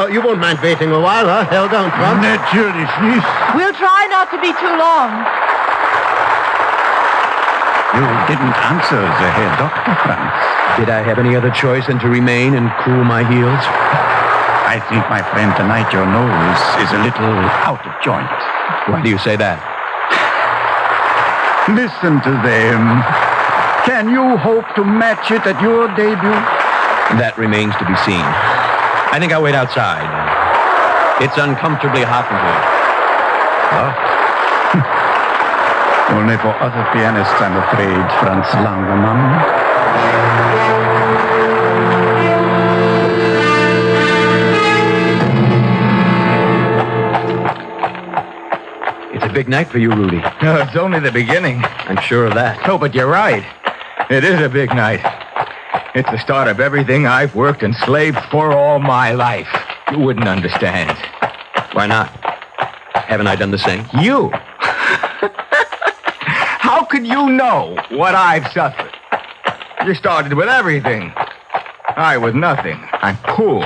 You won't mind waiting a while, huh, Helga and Franz? Natürlich nicht. We'll try not to be too long. You didn't answer the Herr Doctor, Franz. Did I have any other choice than to remain and cool my heels? I think, my friend, tonight your nose is a little out of joint. Why do you say that? Listen to them. Can you hope to match it at your debut? That remains to be seen. I think I'll wait outside. It's uncomfortably hot in here. Only for other pianists, I'm afraid, Franz Langemann. It's a big night for you, Rudy. No, it's only the beginning. I'm sure of that. Oh, but you're right. It is a big night. It's the start of everything I've worked and slaved for all my life. You wouldn't understand. Why not? Haven't I done the same? You? How could you know what I've suffered? You started with everything. I with nothing. I'm poor.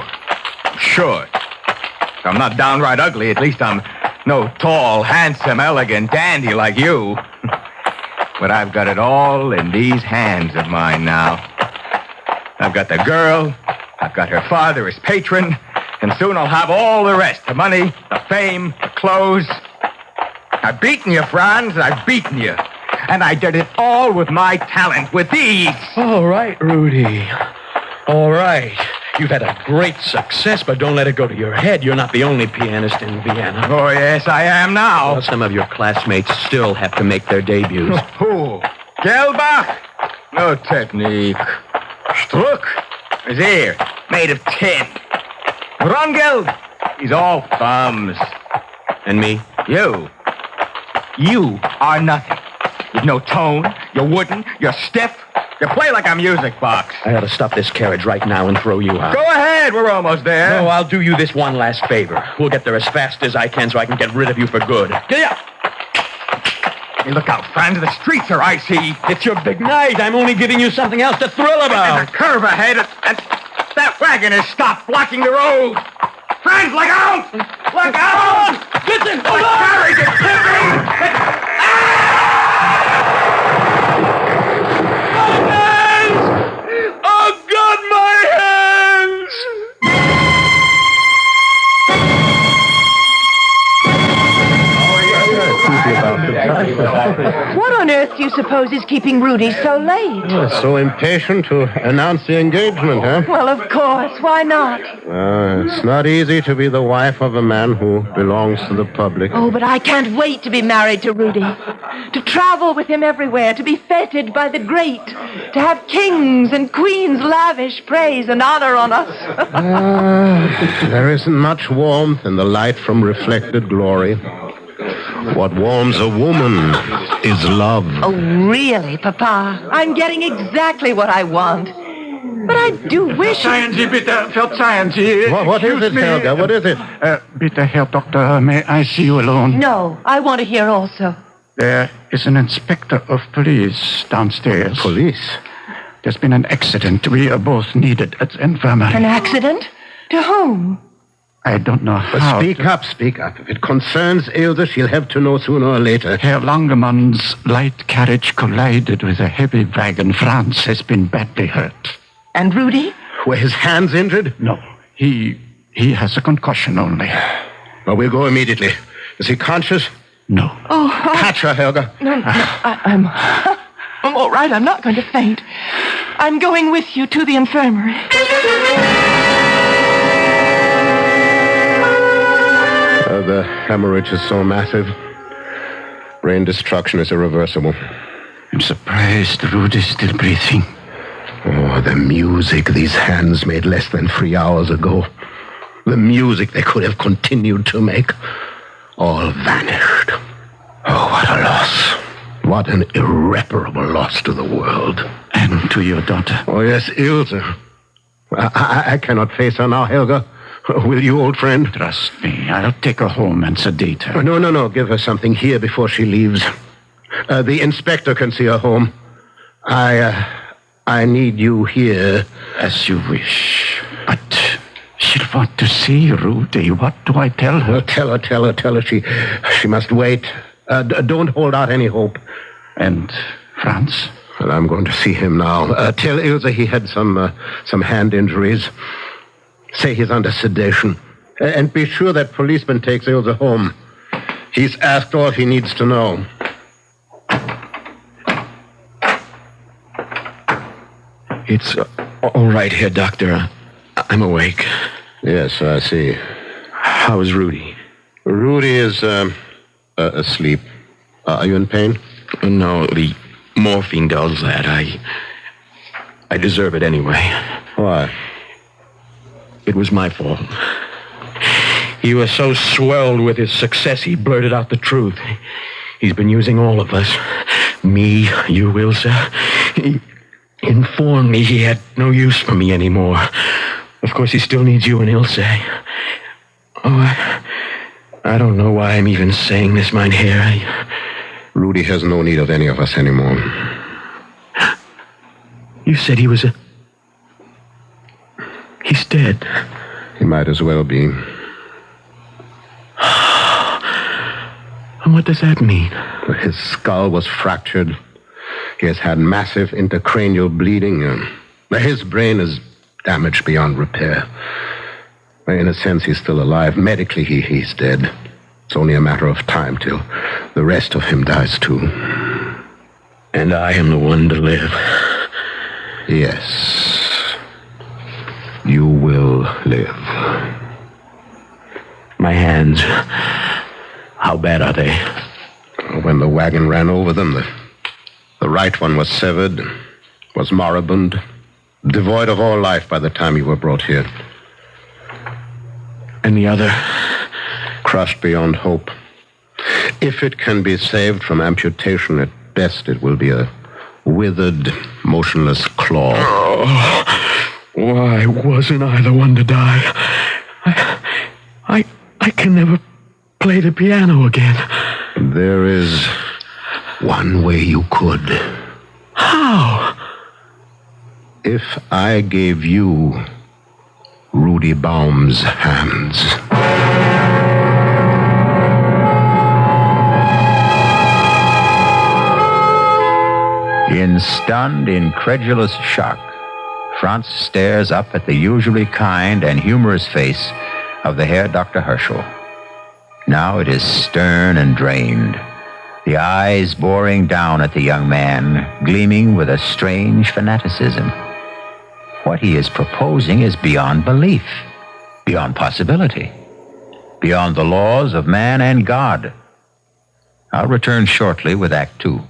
I'm short. If I'm not downright ugly, at least I'm no tall, handsome, elegant dandy like you. But I've got it all in these hands of mine now. I've got the girl, I've got her father as patron, and soon I'll have all the rest. The money, the fame, the clothes. I've beaten you, Franz, I've beaten you. And I did it all with my talent, with ease. All right, Rudy. All right. You've had a great success, but don't let it go to your head. You're not the only pianist in Vienna. Oh, yes, I am now. Well, some of your classmates still have to make their debuts. Who? Gelbach? No technique. Struck is here, made of tin. Rangel, he's all thumbs. And me? You are nothing. You've no tone, you're wooden, you're stiff. You play like a music box. I ought to stop this carriage right now and throw you out. Go ahead, we're almost there. No, I'll do you this one last favor. We'll get there as fast as I can so I can get rid of you for good. Yeah. Hey, look out, Franz. The streets are icy. It's your big night. I'm only giving you something else to thrill about. There's a curve ahead, and that wagon has stopped blocking the road. Franz, look out! Look out! Listen! The carriage is tipping! Oh, God, my hands! What on earth do you suppose is keeping Rudy so late? So impatient to announce the engagement, huh? Well, of course. Why not? It's not easy to be the wife of a man who belongs to the public. Oh, but I can't wait to be married to Rudy. To travel with him everywhere, to be feted by the great, to have kings and queens lavish praise and honor on us. There isn't much warmth in the light from reflected glory. What warms a woman is love. Oh, really, Papa? I'm getting exactly what I want. But I do wish... Seien Sie bitte, verzeihen Sie. What is it, Helga? What is it? Bitte, Herr Doctor, may I see you alone? No, I want to hear also. There is an inspector of police downstairs. Police? There's been an accident. We are both needed at the infirmary. An accident? To whom? I don't know how. Speak up. If it concerns Ilse, she'll have to know sooner or later. Herr Langemann's light carriage collided with a heavy wagon. Franz has been badly hurt. And Rudy? Were his hands injured? No. He has a concussion only. Well, we'll go immediately. Is he conscious? No. Oh, Catch her, Helga. No, I'm all right. I'm not going to faint. I'm going with you to the infirmary. The hemorrhage is so massive. Brain destruction is irreversible. I'm surprised Rudy's still breathing. Oh, the music these hands made less than 3 hours ago. The music they could have continued to make. All vanished. Oh, what a loss. What an irreparable loss to the world. And to your daughter. Oh, yes, Ilse. I cannot face her now, Helga. Will you, old friend? Trust me. I'll take her home and sedate her. No. Give her something here before she leaves. The inspector can see her home. I need you here. As you wish. But she'll want to see Rudy. What do I tell her? Tell her she must wait. Don't hold out any hope. And Franz? Well, I'm going to see him now. Tell Ilse he had some hand injuries. Say he's under sedation. And be sure that policeman takes Ilse home. He's asked all he needs to know. It's all right here, Doctor. I'm awake. Yes, I see. How is Rudy? Rudy is asleep. Are you in pain? No, the morphine dulls that. I deserve it anyway. Why? It was my fault. He was so swelled with his success, he blurted out the truth. He's been using all of us. Me, you, Ilsa. He informed me he had no use for me anymore. Of course, he still needs you and Ilse. Oh, I don't know why I'm even saying this, mein Herr. Rudy has no need of any of us anymore. You said he was He's dead. He might as well be. And what does that mean? His skull was fractured. He has had massive intercranial bleeding. His brain is damaged beyond repair. In a sense, he's still alive. Medically, he's dead. It's only a matter of time till the rest of him dies, too. And I am the one to live. Yes. You will live. My hands, how bad are they? When the wagon ran over them, the right one was severed, was moribund, devoid of all life by the time you were brought here. And the other? Crushed beyond hope. If it can be saved from amputation, at best it will be a withered, motionless claw. Oh, why wasn't I the one to die? I can never play the piano again. There is one way you could. How? If I gave you Rudy Baum's hands. In stunned, incredulous shock, Franz stares up at the usually kind and humorous face of the Herr Dr. Herschel. Now it is stern and drained, the eyes boring down at the young man, gleaming with a strange fanaticism. What he is proposing is beyond belief, beyond possibility, beyond the laws of man and God. I'll return shortly with Act Two.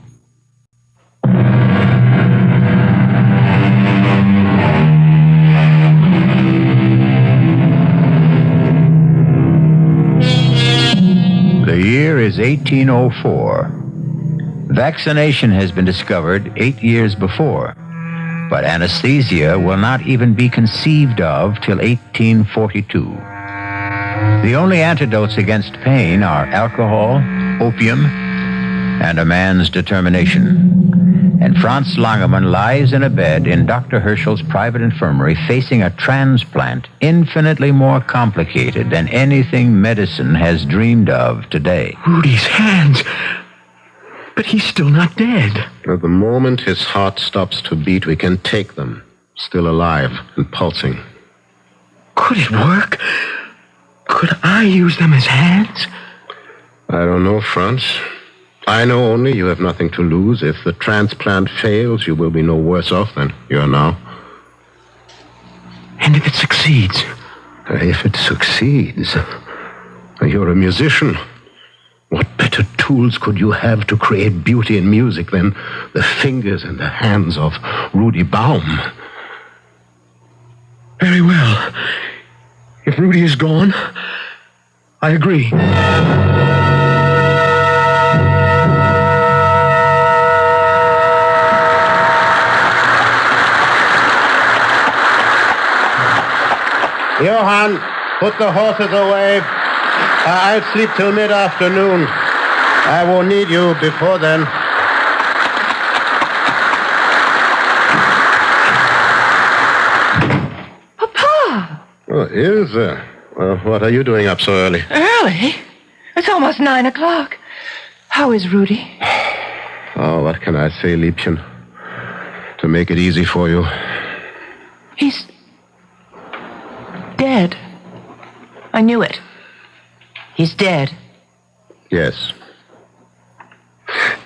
The year is 1804. Vaccination has been discovered 8 years before, but anesthesia will not even be conceived of till 1842. The only antidotes against pain are alcohol, opium, and a man's determination. And Franz Langemann lies in a bed in Dr. Herschel's private infirmary facing a transplant infinitely more complicated than anything medicine has dreamed of today. Rudy's hands. But he's still not dead. At the moment his heart stops to beat, we can take them, still alive and pulsing. Could it work? Could I use them as hands? I don't know, Franz. I know only you have nothing to lose. If the transplant fails, you will be no worse off than you are now. And if it succeeds? If it succeeds, you're a musician. What better tools could you have to create beauty in music than the fingers and the hands of Rudy Baum? Very well. If Rudy is gone, I agree. Johann, put the horses away. I'll sleep till mid-afternoon. I won't need you before then. Papa! Oh, Ilse. Well, what are you doing up so early? Early? It's almost 9 o'clock. How is Rudy? Oh, what can I say, Liebchen? To make it easy for you. He's dead. I knew it. He's dead. Yes.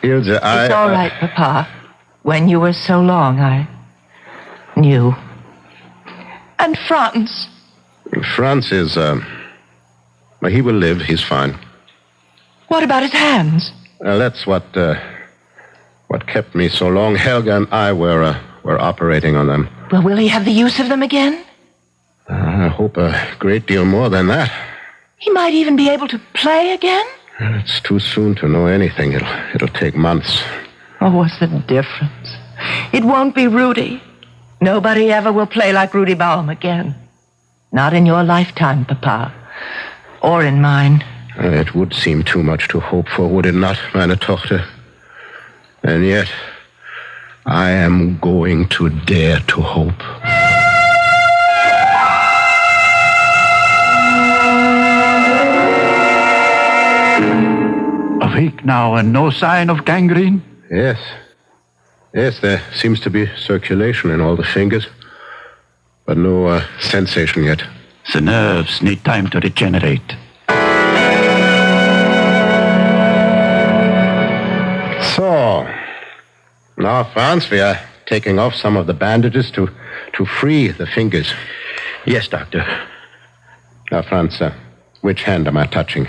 Ilse, It's all right, Papa. When you were so long, I knew. And Franz, Franz is, well, he will live. He's fine. What about his hands? That's what kept me so long. Helga and I were operating on them. Well, will he have the use of them again? I hope a great deal more than that. He might even be able to play again? It's too soon to know anything. It'll take months. Oh, what's the difference? It won't be Rudy. Nobody ever will play like Rudy Baum again. Not in your lifetime, Papa. Or in mine. It would seem too much to hope for, would it not, meine Tochter? And yet, I am going to dare to hope. Awake now and no sign of gangrene? Yes. Yes, there seems to be circulation in all the fingers. But no sensation yet. The nerves need time to regenerate. So, now, Franz, we are taking off some of the bandages to free the fingers. Yes, Doctor. Now, Franz, which hand am I touching?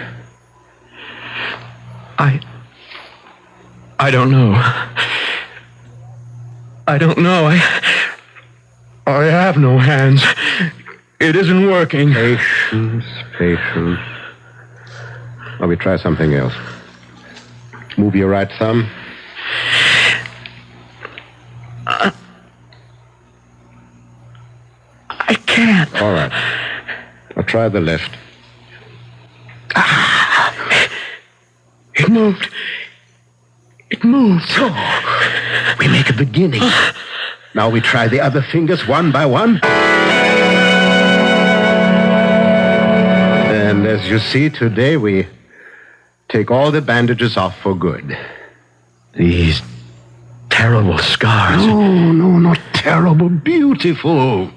I don't know. I don't know. I have no hands. It isn't working. Patience. Well, we try something else. Move your right thumb. I can't. All right. Now try the left. It moved. It moved. So, we make a beginning. Now we try the other fingers one by one. And as you see, today we take all the bandages off for good. These terrible scars. No, not terrible. Beautiful.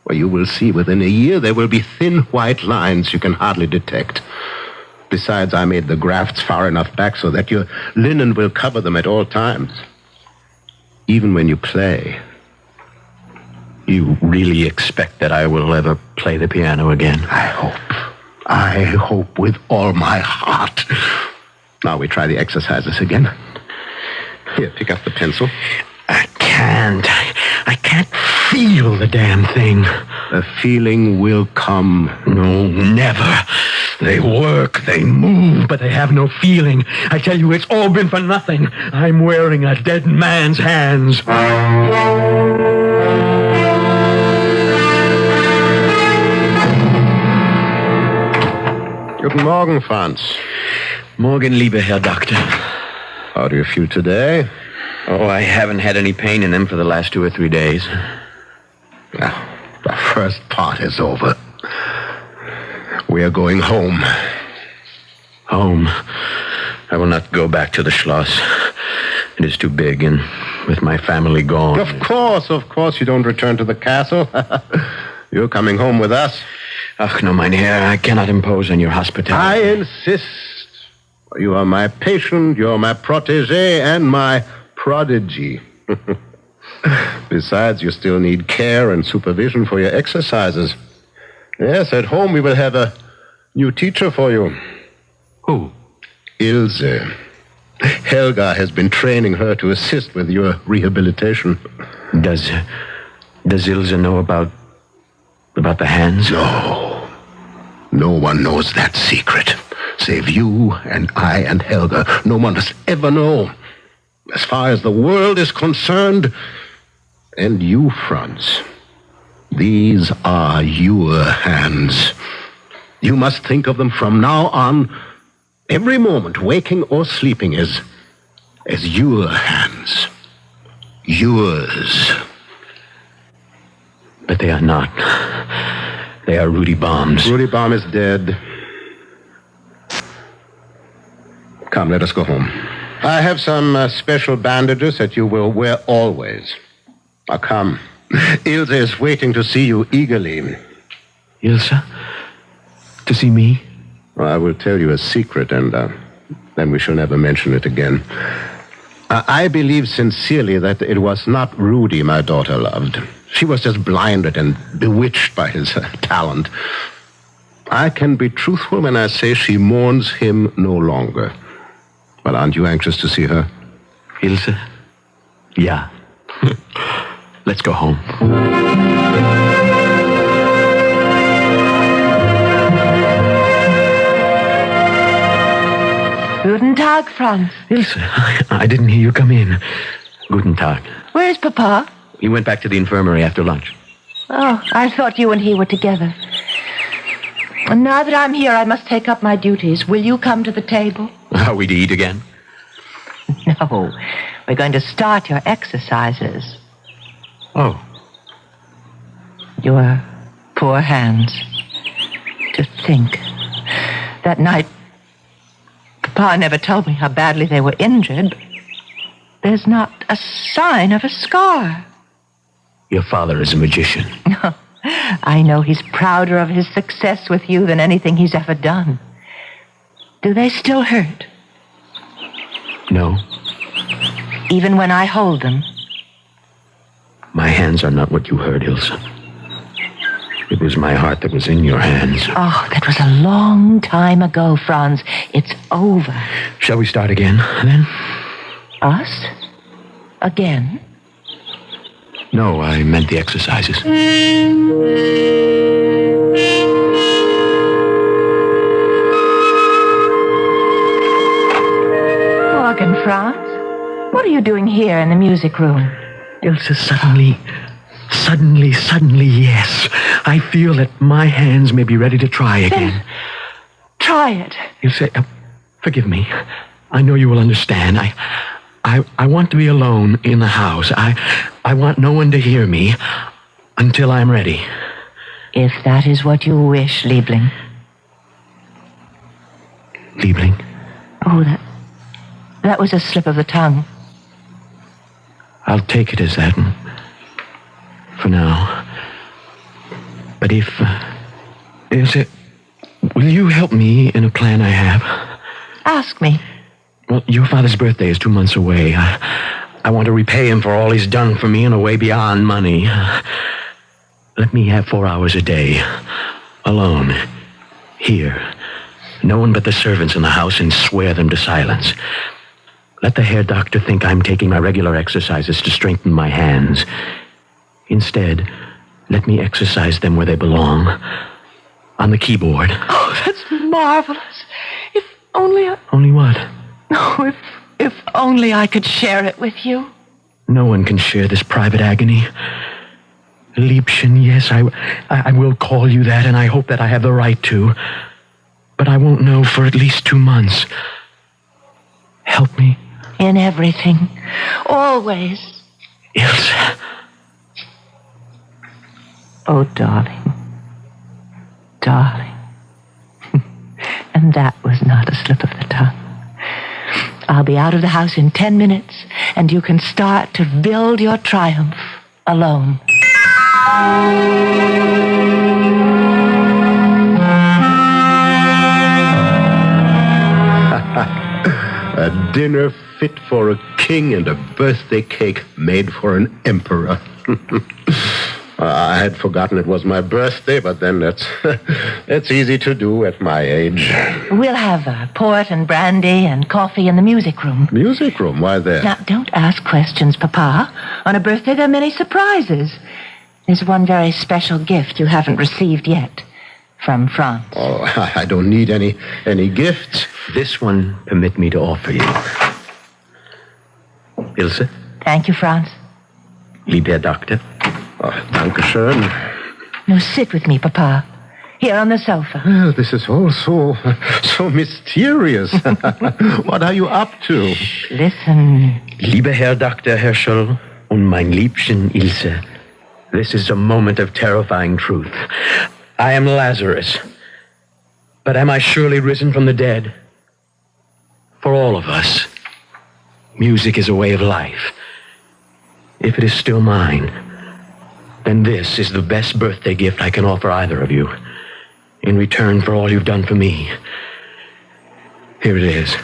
Well, you will see within a year there will be thin white lines you can hardly detect. Besides, I made the grafts far enough back so that your linen will cover them at all times. Even when you play. You really expect that I will ever play the piano again? I hope with all my heart. Now we try the exercises again. Here, pick up the pencil. I can't feel the damn thing. The feeling will come. No, never. They work, they move, but they have no feeling. I tell you, it's all been for nothing. I'm wearing a dead man's hands. Guten Morgen, Franz. Morgen, lieber Herr Doctor. How do you feel today? Oh, I haven't had any pain in them for the last 2 or 3 days. Now, the first part is over. We are going home. Home? I will not go back to the Schloss. It is too big, and with my family gone... Of course you don't return to the castle. You're coming home with us. Ach, no, mein Herr, I cannot impose on your hospitality. I insist. You are my patient, you're my protégé, and my prodigy. Besides, you still need care and supervision for your exercises. Yes, at home we will have a new teacher for you. Who? Ilse. Helga has been training her to assist with your rehabilitation. Does Ilse know about the hands? No. No one knows that secret. Save you and I and Helga. No one must ever know. As far as the world is concerned, and you, Franz, these are your hands. You must think of them from now on, every moment, waking or sleeping, as your hands. Yours. But they are not. They are Rudy Baum's. Rudy Baum is dead. Come, let us go home. I have some special bandages that you will wear always. Now, come. Ilse is waiting to see you eagerly. Ilse? To see me? Well, I will tell you a secret, and then we shall never mention it again. I believe sincerely that it was not Rudy my daughter loved. She was just blinded and bewitched by his talent. I can be truthful when I say she mourns him no longer. Well, aren't you anxious to see her? Ilse? Yeah. Let's go home. Guten Tag, Franz. Ilse, I didn't hear you come in. Guten Tag. Where's Papa? He went back to the infirmary after lunch. Oh, I thought you and he were together. And now that I'm here, I must take up my duties. Will you come to the table? Are we to eat again? No. We're going to start your exercises. Oh. Your poor hands. To think. That night, Papa never told me how badly they were injured. There's not a sign of a scar. Your father is a magician. I know he's prouder of his success with you than anything he's ever done. Do they still hurt? No. Even when I hold them? My hands are not what you heard, Ilse. It was my heart that was in your hands. Oh, that was a long time ago, Franz. It's over. Shall we start again, then? Us? Again? No, I meant the exercises. Morgen, Franz. What are you doing here in the music room? Ilse, suddenly, yes. I feel that my hands may be ready to try again. Then try it. Ilse, forgive me. I know you will understand. I want to be alone in the house. I want no one to hear me until I'm ready. If that is what you wish, Liebling. Liebling? Oh, that was a slip of the tongue. I'll take it as that for now. But Ilse, will you help me in a plan I have? Ask me. Well, your father's birthday is 2 months away. I want to repay him for all he's done for me in a way beyond money. Let me have 4 hours a day. Alone. Here. No one but the servants in the house, and swear them to silence. Let the hair doctor think I'm taking my regular exercises to strengthen my hands. Instead, let me exercise them where they belong. On the keyboard. Oh, that's marvelous. If only Only what? Oh, if only I could share it with you. No one can share this private agony. Liebchen, yes, I will call you that, and I hope that I have the right to. But I won't know for at least 2 months. Help me. In everything. Always. Ilse. Oh, darling. Darling. And that was not a slip of the tongue. I'll be out of the house in 10 minutes, and you can start to build your triumph alone. A dinner fit for a king and a birthday cake made for an emperor. I had forgotten it was my birthday, but then that's easy to do at my age. We'll have port and brandy and coffee in the music room. Music room? Why there? Now, don't ask questions, Papa. On a birthday, there are many surprises. There's one very special gift you haven't received yet. From France. Oh, I don't need any gifts. This one permit me to offer you. Ilse? Thank you, Franz. Liebe Herr Doctor. Oh, danke schön. No, sit with me, Papa. Here on the sofa. Well, this is all so mysterious. What are you up to? Shh, listen. Lieber Herr Dr. Herschel und mein Liebchen Ilse, this is a moment of terrifying truth. I am Lazarus, but am I surely risen from the dead? For all of us, music is a way of life. If it is still mine, then this is the best birthday gift I can offer either of you. In return for all you've done for me. Here it is.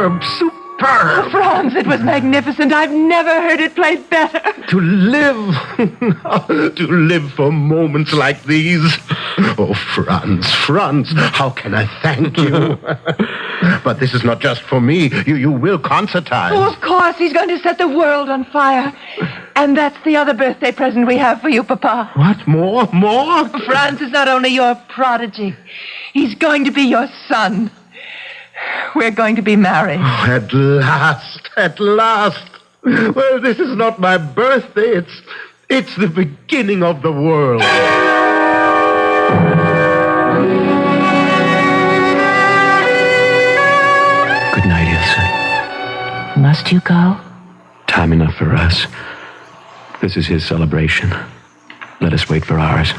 superb, superb. Oh, Franz, it was magnificent. I've never heard it played better. To live. To live for moments like these. Oh, Franz, how can I thank you? But this is not just for me. You will concertize. Oh, of course. He's going to set the world on fire. And that's the other birthday present we have for you, Papa. What? More? Franz is not only your prodigy. He's going to be your son. We're going to be married. Oh, at last. Well, this is not my birthday. It's the beginning of the world. Good night, Ilse. Must you go? Time enough for us. This is his celebration. Let us wait for ours.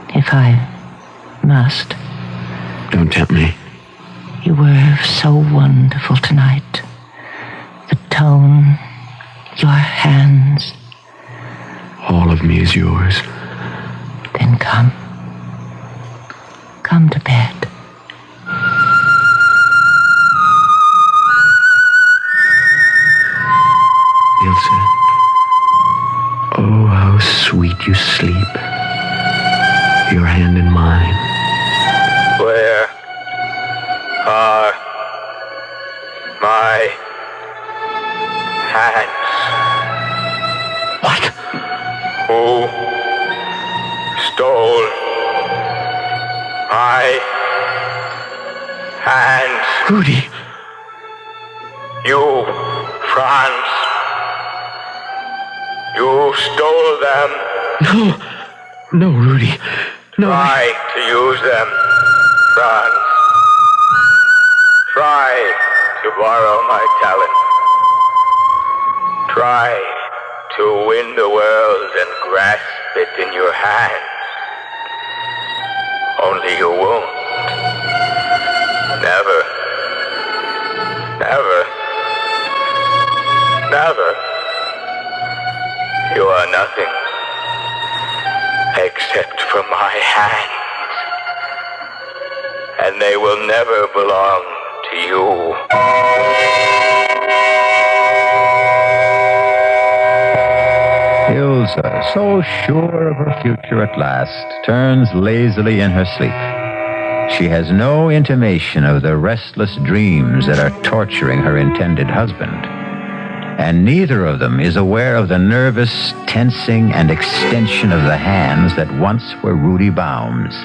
If I must. Don't tempt me. You were so wonderful tonight. The tone, your hands. All of me is yours. Then come. Come to bed. Ilse. Oh, how sweet you sleep. Your hand in mine. Where are my hands? What? Who stole my hands? Rudy. You, Franz. You stole them. No, Rudy. No. Try to use them, Franz. Try to borrow my talent. Try to win the world and grasp it in your hands. Only you won't. Never. Never. Never. You are nothing except for my hands. And they will never belong to you. Ilse, so sure of her future at last, turns lazily in her sleep. She has no intimation of the restless dreams that are torturing her intended husband. And neither of them is aware of the nervous tensing and extension of the hands that once were Rudy Baum's.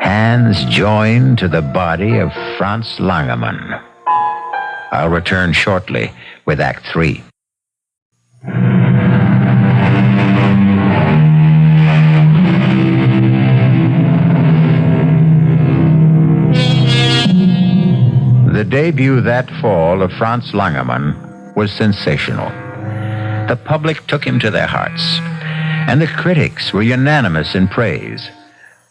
Hands joined to the body of Franz Langemann. I'll return shortly with Act 3. The debut that fall of Franz Langemann was sensational. The public took him to their hearts, and the critics were unanimous in praise,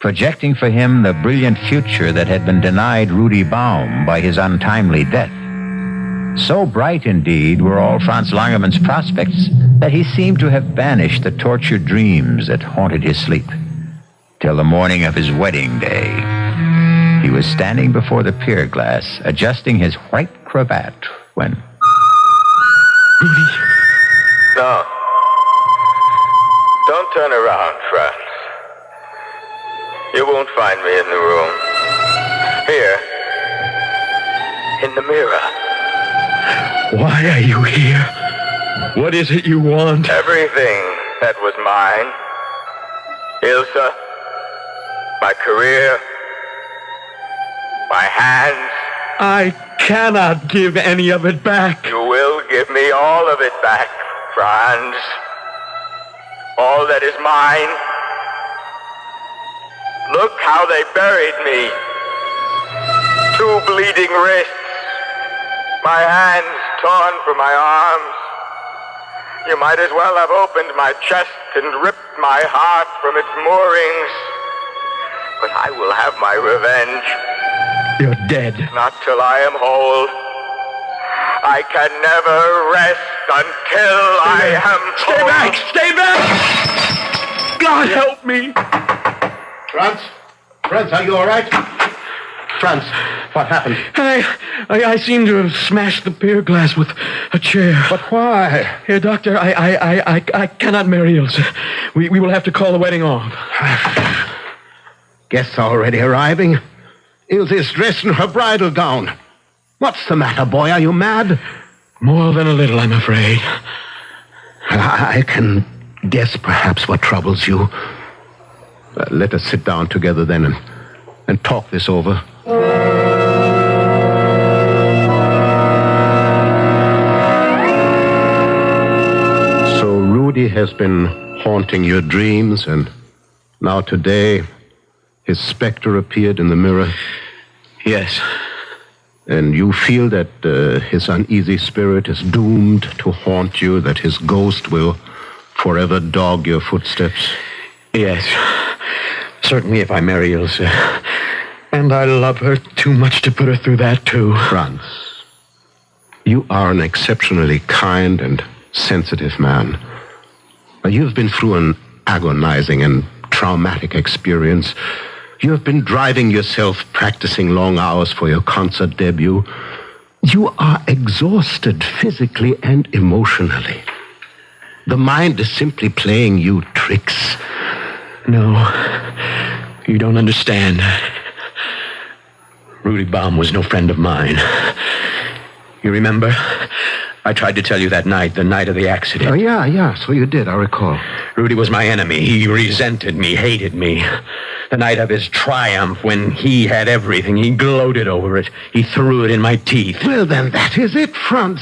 projecting for him the brilliant future that had been denied Rudy Baum by his untimely death. So bright, indeed, were all Franz Langemann's prospects that he seemed to have banished the tortured dreams that haunted his sleep. Till the morning of his wedding day, he was standing before the pier glass, adjusting his white cravat, when... Rudy. No. Don't turn around, Franz. You won't find me in the room. Here. In the mirror. Why are you here? What is it you want? Everything that was mine. Ilse. My career. My hands. I cannot give any of it back. You will give me all of it back, Franz. All that is mine. Look how they buried me. 2 bleeding wrists. My hands torn from my arms. You might as well have opened my chest and ripped my heart from its moorings. But I will have my revenge. You're dead. Not till I am whole. I can never rest until I am Stay whole. back! Stay back! God help me! Franz, are you all right? Franz, What happened? I seem to have smashed the pier glass with a chair. But why? Here, Doctor, I cannot marry Ilse. We will have to call the wedding off. Guests already arriving. Ilse is dressed in her bridal gown. What's the matter, boy? Are you mad? More than a little, I'm afraid. I can guess perhaps what troubles you. Let us sit down together then and talk this over. So Rudy has been haunting your dreams, and now today his specter appeared in the mirror? Yes. And you feel that his uneasy spirit is doomed to haunt you, that his ghost will forever dog your footsteps? Yes. Certainly if I marry Ilse. And I love her too much to put her through that, too. Franz, you are an exceptionally kind and sensitive man. You've been through an agonizing and traumatic experience. You have been driving yourself, practicing long hours for your concert debut. You are exhausted physically and emotionally. The mind is simply playing you tricks. No, you don't understand. Rudy Baum was no friend of mine. You remember? I tried to tell you that night, the night of the accident. Oh, yeah, so you did, I recall. Rudy was my enemy. He resented me, hated me. The night of his triumph, when he had everything, he gloated over it. He threw it in my teeth. Well, then that is it, Franz.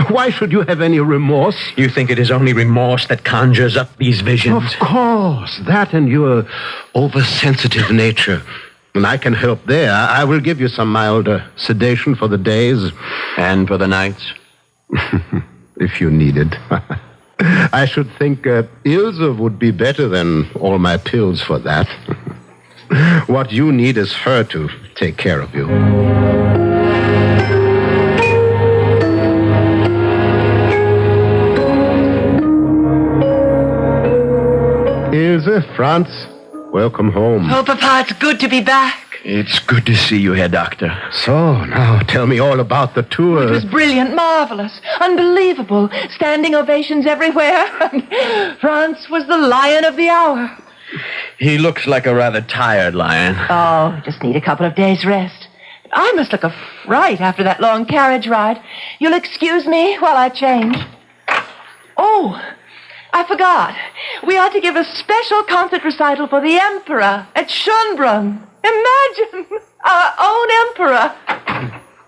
Why should you have any remorse? You think it is only remorse that conjures up these visions? Of course, that and your oversensitive nature. And I can help there. I will give you some mild sedation for the days. And for the nights? If you need it. I should think Ilse would be better than all my pills for that. What you need is her to take care of you. Ilse, Franz, welcome home. Oh, Papa, it's good to be back. It's good to see you, Herr Doctor. So, now tell me all about the tour. It was brilliant, marvelous, unbelievable. Standing ovations everywhere. Franz was the lion of the hour. He looks like a rather tired lion. Oh, just need a couple of days' rest. I must look a fright after that long carriage ride. You'll excuse me while I change. Oh, I forgot. We are to give a special concert recital for the Emperor at Schönbrunn. Imagine! Our own Emperor.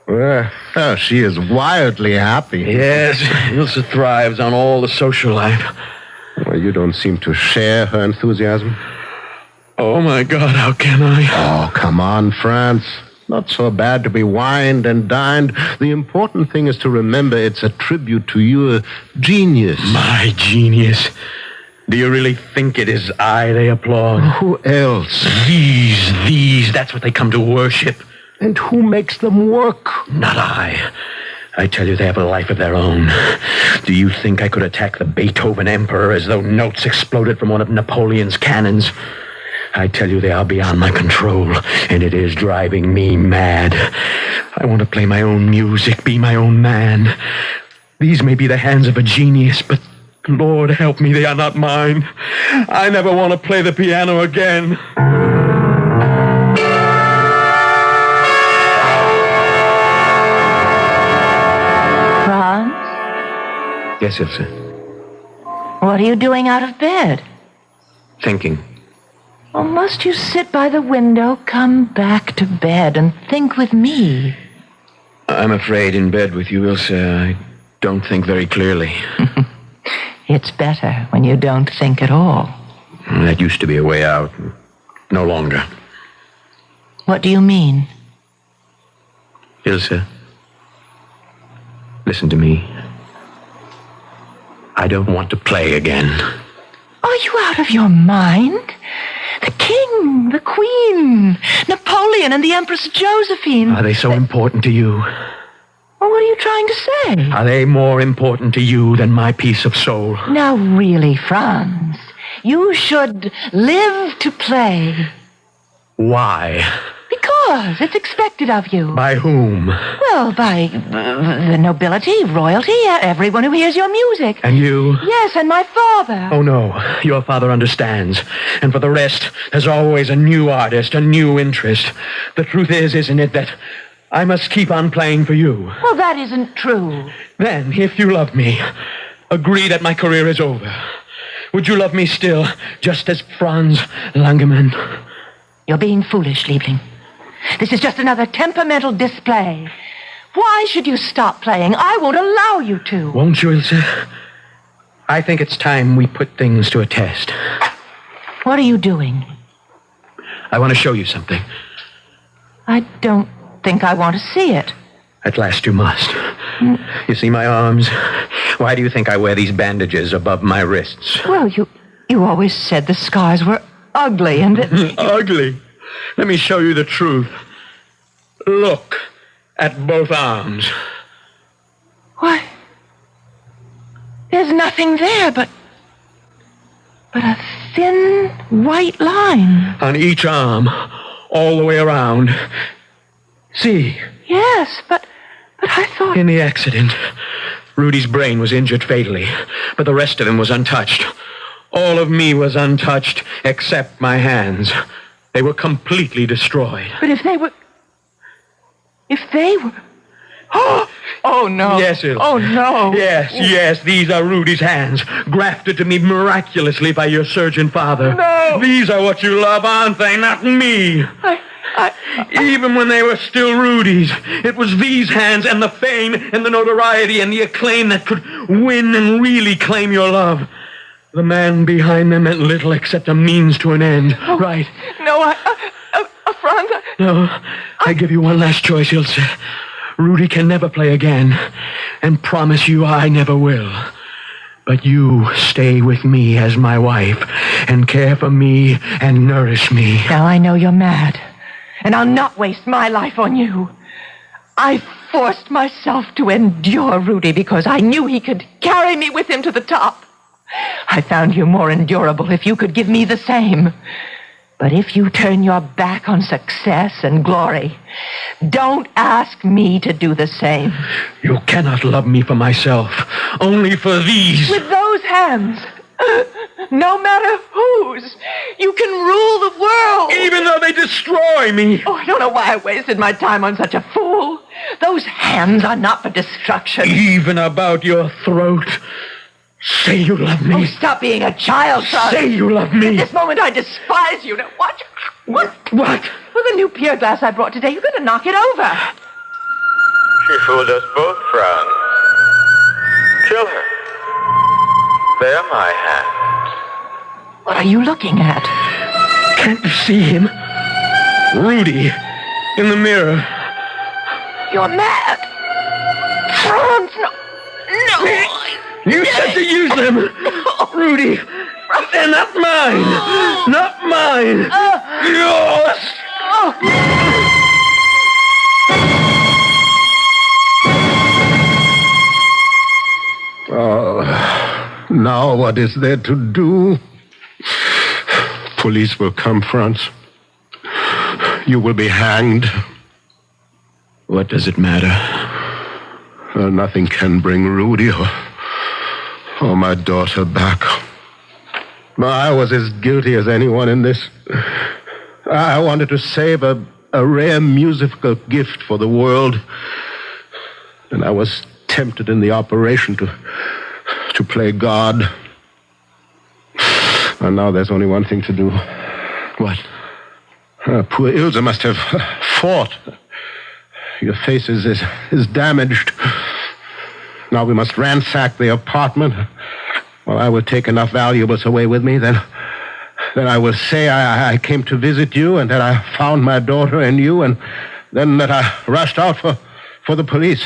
Well, she is wildly happy. Yes, Ilse thrives on all the social life. Well, you don't seem to share her enthusiasm. Oh, my God, how can I? Oh, come on, Franz. Not so bad to be wined and dined. The important thing is to remember it's a tribute to your genius. My genius? Do you really think it is I they applaud? Who else? These, that's what they come to worship. And who makes them work? Not I. I tell you, they have a life of their own. Do you think I could attack the Beethoven Emperor as though notes exploded from one of Napoleon's cannons? I tell you, they are beyond my control, and it is driving me mad. I want to play my own music, be my own man. These may be the hands of a genius, but Lord help me, they are not mine. I never want to play the piano again. Franz? Yes, Ilse. What are you doing out of bed? Thinking. Oh, must you sit by the window, come back to bed, and think with me? I'm afraid in bed with you, Ilse, I don't think very clearly. It's better when you don't think at all. That used to be a way out. No longer. What do you mean? Ilse, listen to me. I don't want to play again. Are you out of your mind? The king, the queen, Napoleon, and the Empress Josephine. Are they so important to you? Well, what are you trying to say? Are they more important to you than my peace of soul? Now, really, Franz, you should live to play. Why? Because it's expected of you. By whom? Well, by the nobility, royalty, everyone who hears your music. And you? Yes, and my father. Oh, no. Your father understands. And for the rest, there's always a new artist, a new interest. The truth is, isn't it, that I must keep on playing for you? Well, that isn't true. Then, if you love me, agree that my career is over. Would you love me still, just as Franz Langemann? You're being foolish, Liebling. This is just another temperamental display. Why should you stop playing? I won't allow you to. Won't you, Ilse? I think it's time we put things to a test. What are you doing? I want to show you something. I don't think I want to see it. At last you must. You see my arms? Why do you think I wear these bandages above my wrists? Well, you always said the scars were ugly and that... Ugly? Let me show you the truth. Look at both arms. Why? There's nothing there but a thin white line. On each arm, all the way around. See? Yes, but I thought... In the accident, Rudy's brain was injured fatally, but the rest of him was untouched. All of me was untouched, except my hands. They were completely destroyed. But if they were... Oh, no. Yes, Ilse. Oh, no. Yes, these are Rudy's hands, grafted to me miraculously by your surgeon father. No. These are what you love, aren't they? Not me. Even when they were still Rudy's, it was these hands and the fame and the notoriety and the acclaim that could win and really claim your love. The man behind them meant little except a means to an end. Oh, right. No, Franz... No, I give you one last choice, Ilse. Rudy can never play again, and promise you I never will. But you stay with me as my wife, and care for me and nourish me. Now I know you're mad, and I'll not waste my life on you. I forced myself to endure Rudy because I knew he could carry me with him to the top. I found you more endurable if you could give me the same. But if you turn your back on success and glory, don't ask me to do the same. You cannot love me for myself, only for these. With those hands, no matter whose, you can rule the world. Even though they destroy me. Oh, I don't know why I wasted my time on such a fool. Those hands are not for destruction. Even about your throat. Say you love me. Oh, stop being a child, son. Say you love me. At this moment, I despise you. Now, watch. What? What? Well, the new pier glass I brought today, you better knock it over. She fooled us both, Franz. Kill her. They're my hands. What are you looking at? Can't you see him? Rudy, in the mirror. You're mad. Franz, no. You said to use them. Rudy, they're not mine. Not mine. Yours. Now what is there to do? Police will come, Franz. You will be hanged. What does it matter? Nothing can bring Rudy or my daughter back. I was as guilty as anyone in this. I wanted to save a rare musical gift for the world. And I was tempted in the operation to play God. And now there's only one thing to do. What? Poor Ilse must have fought. Your face is damaged. Now we must ransack the apartment. Well, I will take enough valuables away with me, then I will say I came to visit you and that I found my daughter and you, and then that I rushed out for the police.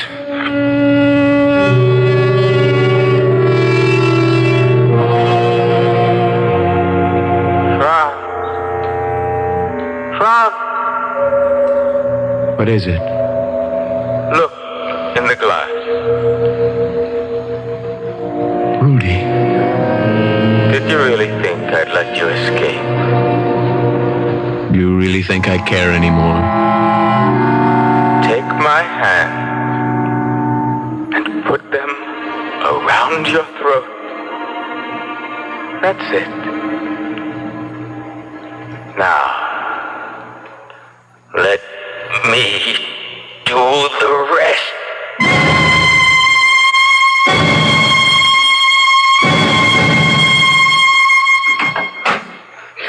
Franz! What is it? Look in the glass. Rudy. Did you really think I'd let you escape? Do you really really think I care anymore? Take my hand and put them around your throat. That's it. Now, let me do the rest.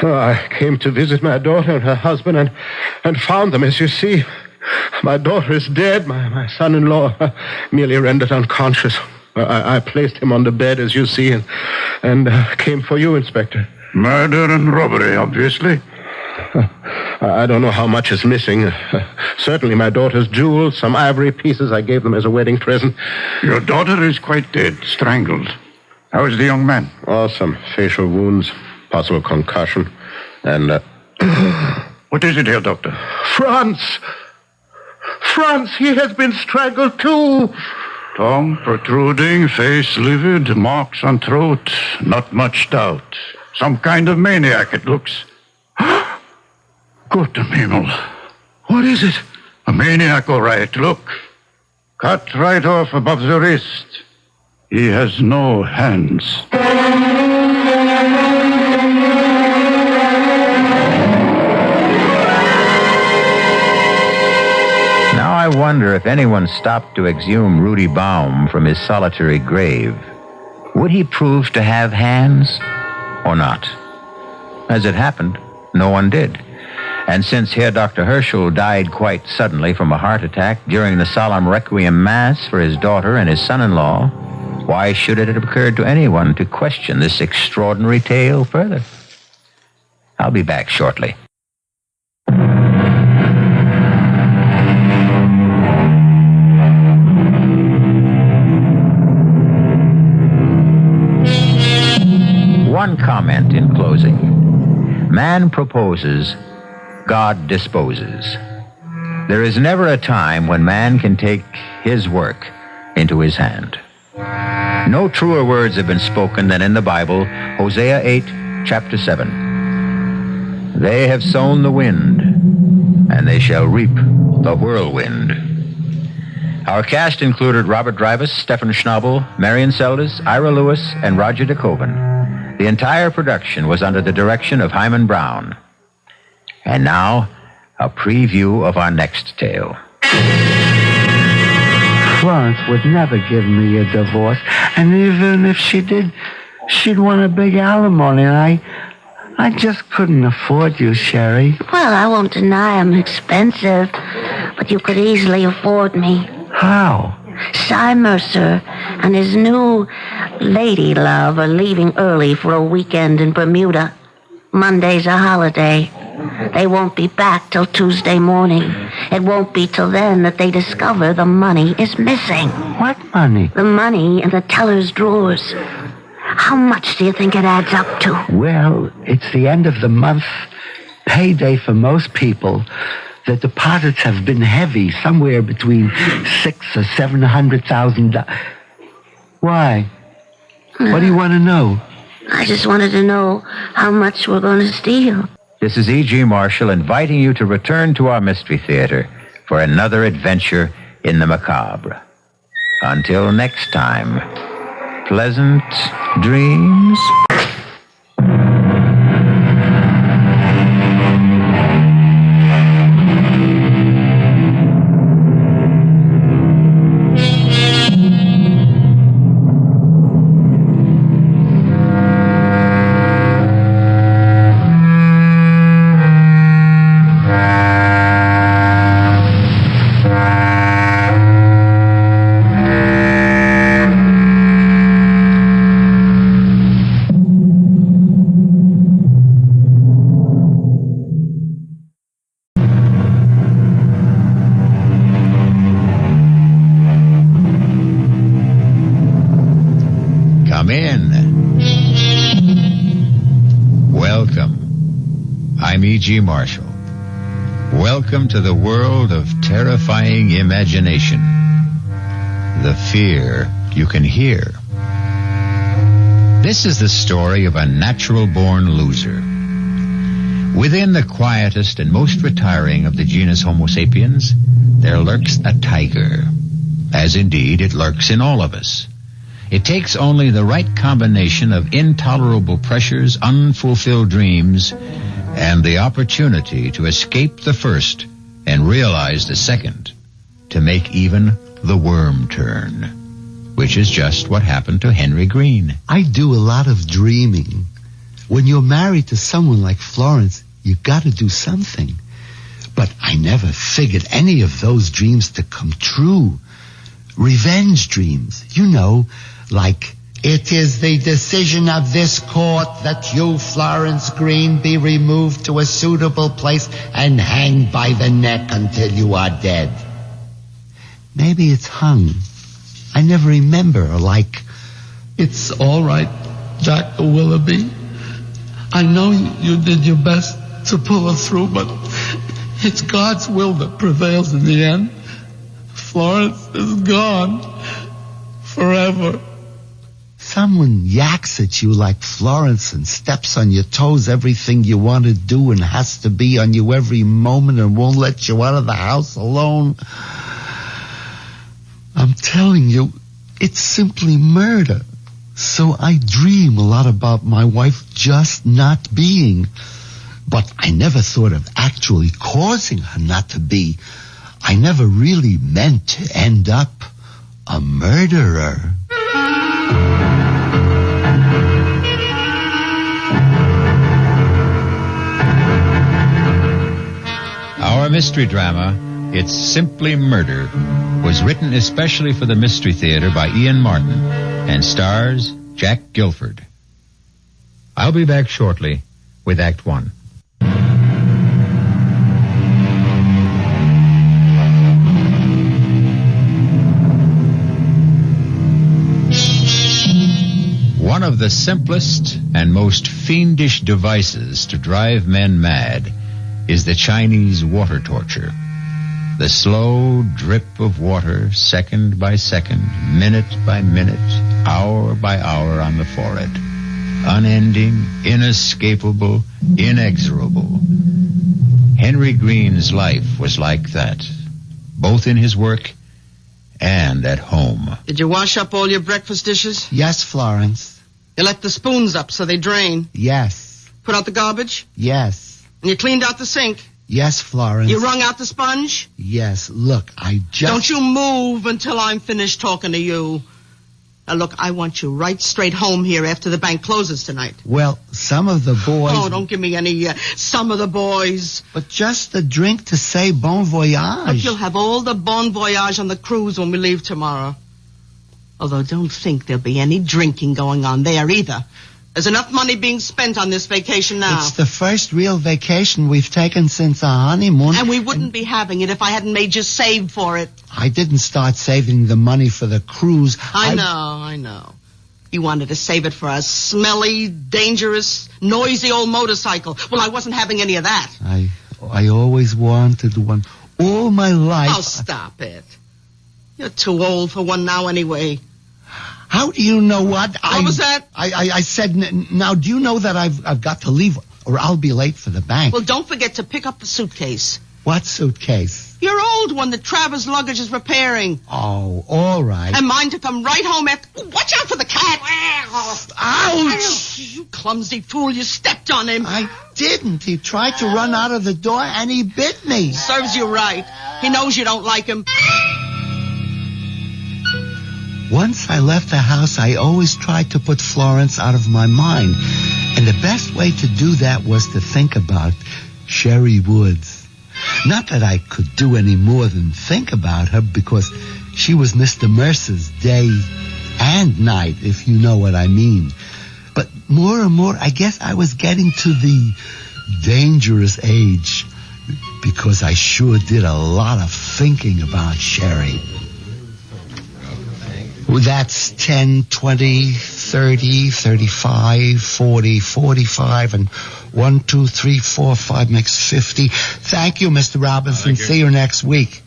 I came to visit my daughter and her husband and found them, as you see. My daughter is dead. My son-in-law merely rendered unconscious. I placed him on the bed, as you see, and came for you, Inspector. Murder and robbery, obviously. I don't know how much is missing. Certainly my daughter's jewels, some ivory pieces I gave them as a wedding present. Your daughter is quite dead, strangled. How is the young man? Oh, some facial wounds, possible concussion, and... What is it here, Doctor? Franz! Franz, he has been strangled too! Tongue protruding, face livid, marks on throat. Not much doubt. Some kind of maniac, it looks. Gott Himmel. What is it? A maniac, all right. Look. Cut right off above the wrist. He has no hands. Now I wonder if anyone stopped to exhume Rudy Baum from his solitary grave. Would he prove to have hands or not? As it happened, no one did. And since Herr Dr. Herschel died quite suddenly from a heart attack during the solemn requiem mass for his daughter and his son-in-law, why should it have occurred to anyone to question this extraordinary tale further? I'll be back shortly. One comment in closing. Man proposes, God disposes. There is never a time when man can take his work into his hand. No truer words have been spoken than in the Bible, Hosea 8, chapter 7. They have sown the wind, and they shall reap the whirlwind. Our cast included Robert Drivas, Stephen Schnabel, Marion Seldes, Ira Lewis, and Roger DeKoven. The entire production was under the direction of Hyman Brown. And now, a preview of our next tale. Florence would never give me a divorce, and even if she did, she'd want a big alimony, and I just couldn't afford you, Sherry. Well, I won't deny I'm expensive, but you could easily afford me. How? Cy Mercer and his new lady love are leaving early for a weekend in Bermuda. Monday's a holiday. They won't be back till Tuesday morning. It won't be till then that they discover the money is missing. What money? The money in the teller's drawers. How much do you think it adds up to? Well, it's the end of the month, payday for most people. The deposits have been heavy, somewhere between $600,000 or $700,000. Why? What do you want to know? I just wanted to know how much we're going to steal. This is E.G. Marshall inviting you to return to our Mystery Theater for another adventure in the macabre. Until next time, pleasant dreams. Come in. Welcome. I'm E.G. Marshall. Welcome to the world of terrifying imagination. The fear you can hear. This is the story of a natural-born loser. Within the quietest and most retiring of the genus Homo sapiens, there lurks a tiger, as indeed it lurks in all of us. It takes only the right combination of intolerable pressures, unfulfilled dreams, and the opportunity to escape the first and realize the second to make even the worm turn, which is just what happened to Henry Green. I do a lot of dreaming. When you're married to someone like Florence, you got to do something. But I never figured any of those dreams to come true. Revenge dreams, you know, like, it is the decision of this court that you, Florence Green, be removed to a suitable place and hanged by the neck until you are dead. Maybe it's hung. I never remember, like, it's all right, Jack Willoughby. I know you did your best to pull us through, but it's God's will that prevails in the end. Florence is gone forever. Someone yaks at you like Florence and steps on your toes everything you want to do and has to be on you every moment and won't let you out of the house alone. I'm telling you, it's simply murder. So I dream a lot about my wife just not being. But I never thought of actually causing her not to be. I never really meant to end up a murderer. Our mystery drama, It's Simply Murder, was written especially for the Mystery Theater by Ian Martin and stars Jack Guilford. I'll be back shortly with Act One. One of the simplest and most fiendish devices to drive men mad is the Chinese water torture. The slow drip of water, second by second, minute by minute, hour by hour on the forehead. Unending, inescapable, inexorable. Henry Green's life was like that, both in his work and at home. Did you wash up all your breakfast dishes? Yes, Florence. You left the spoons up so they drain? Yes. Put out the garbage? Yes. And you cleaned out the sink? Yes, Florence. You wrung out the sponge? Yes. Look, I just... Don't you move until I'm finished talking to you. Now, look, I want you right straight home here after the bank closes tonight. Well, some of the boys... Oh, don't give me any some of the boys. But just a drink to say bon voyage. But you'll have all the bon voyage on the cruise when we leave tomorrow. Although don't think there'll be any drinking going on there either. There's enough money being spent on this vacation now. It's the first real vacation we've taken since our honeymoon. And we wouldn't be having it if I hadn't made you save for it. I didn't start saving the money for the cruise. I know. You wanted to save it for a smelly, dangerous, noisy old motorcycle. Well, I wasn't having any of that. I always wanted one. All my life. Oh, stop it. You're too old for one now anyway. How do you know what? What was that? I said, now, do you know that I've got to leave or I'll be late for the bank? Well, don't forget to pick up the suitcase. What suitcase? Your old one that Travers' luggage is repairing. Oh, all right. And mine to come right home after... Watch out for the cat! Ouch! You clumsy fool, you stepped on him. I didn't. He tried to run out of the door and he bit me. Serves you right. He knows you don't like him. Once I left the house, I always tried to put Florence out of my mind. And the best way to do that was to think about Sherry Woods. Not that I could do any more than think about her, because she was Mr. Mercer's day and night, if you know what I mean. But more and more, I guess I was getting to the dangerous age, because I sure did a lot of thinking about Sherry. That's 10, 20, 30, 35, 40, 45, and 1, 2, 3, 4, 5 makes 50. Thank you, Mr. Robinson. See you next week.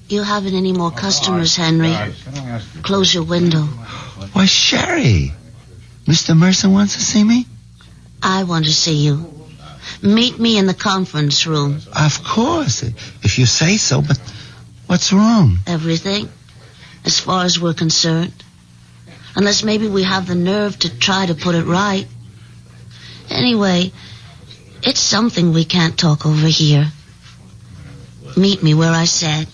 You haven't any more customers, Henry. Close your window. Why, Sherry, Mr. Mercer wants to see me? I want to see you. Meet me in the conference room. Of course, if you say so, but what's wrong? Everything, as far as we're concerned. Unless maybe we have the nerve to try to put it right. Anyway, it's something we can't talk over here. Meet me where I said.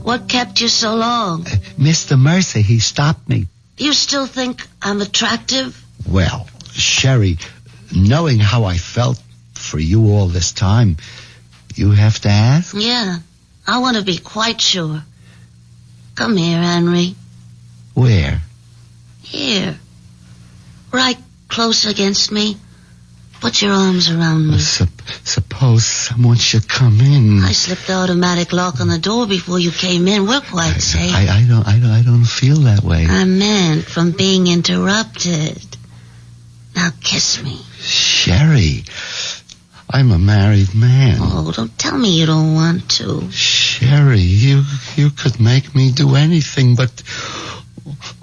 What kept you so long? Mr. Mercer, he stopped me. You still think I'm attractive? Well, Sherry, knowing how I felt for you all this time, you have to ask? Yeah, I want to be quite sure. Come here, Henry. Where? Here. Right close against me. Put your arms around me. Suppose someone should come in. I slipped the automatic lock on the door before you came in. We're quite safe. I don't feel that way. I meant from being interrupted. Now kiss me. Sherry, I'm a married man. Oh, don't tell me you don't want to. Sherry, you could make me do anything, but...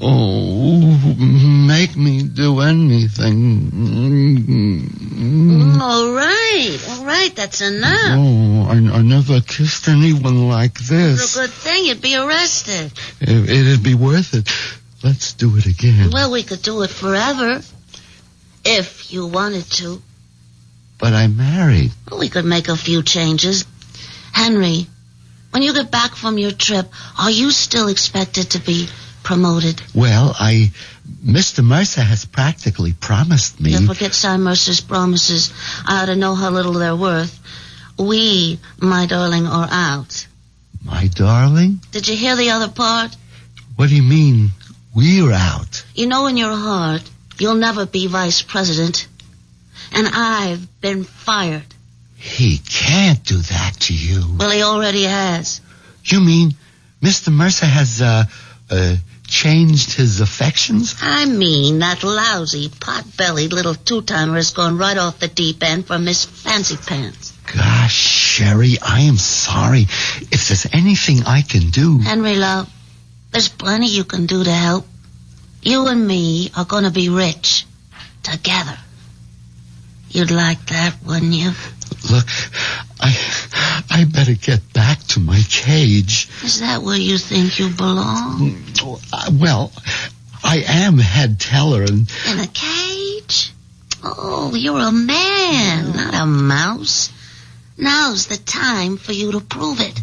Oh, make me do anything. All right, that's enough. Oh, I never kissed anyone like this. It's a good thing you'd be arrested. It'd be worth it. Let's do it again. Well, we could do it forever. If you wanted to. But I'm married. Well, we could make a few changes. Henry, when you get back from your trip, are you still expected to be promoted? Well, Mr. Mercer has practically promised me. Yeah, forget Cy Mercer's promises. I ought to know how little they're worth. We, my darling, are out. My darling? Did you hear the other part? What do you mean, we're out? You know in your heart, you'll never be vice president. And I've been fired. He can't do that to you. Well, he already has. You mean Mr. Mercer has, changed his affections? I mean, that lousy, pot-bellied little two-timer has gone right off the deep end for Miss Fancy Pants. Gosh, Sherry, I am sorry. If there's anything I can do... Henry, love, there's plenty you can do to help. You and me are going to be rich. Together. You'd like that, wouldn't you? Look, I better get back to my cage. Is that where you think you belong? Well, I am head teller and... In a cage? Oh, you're a man, not a mouse. Now's the time for you to prove it.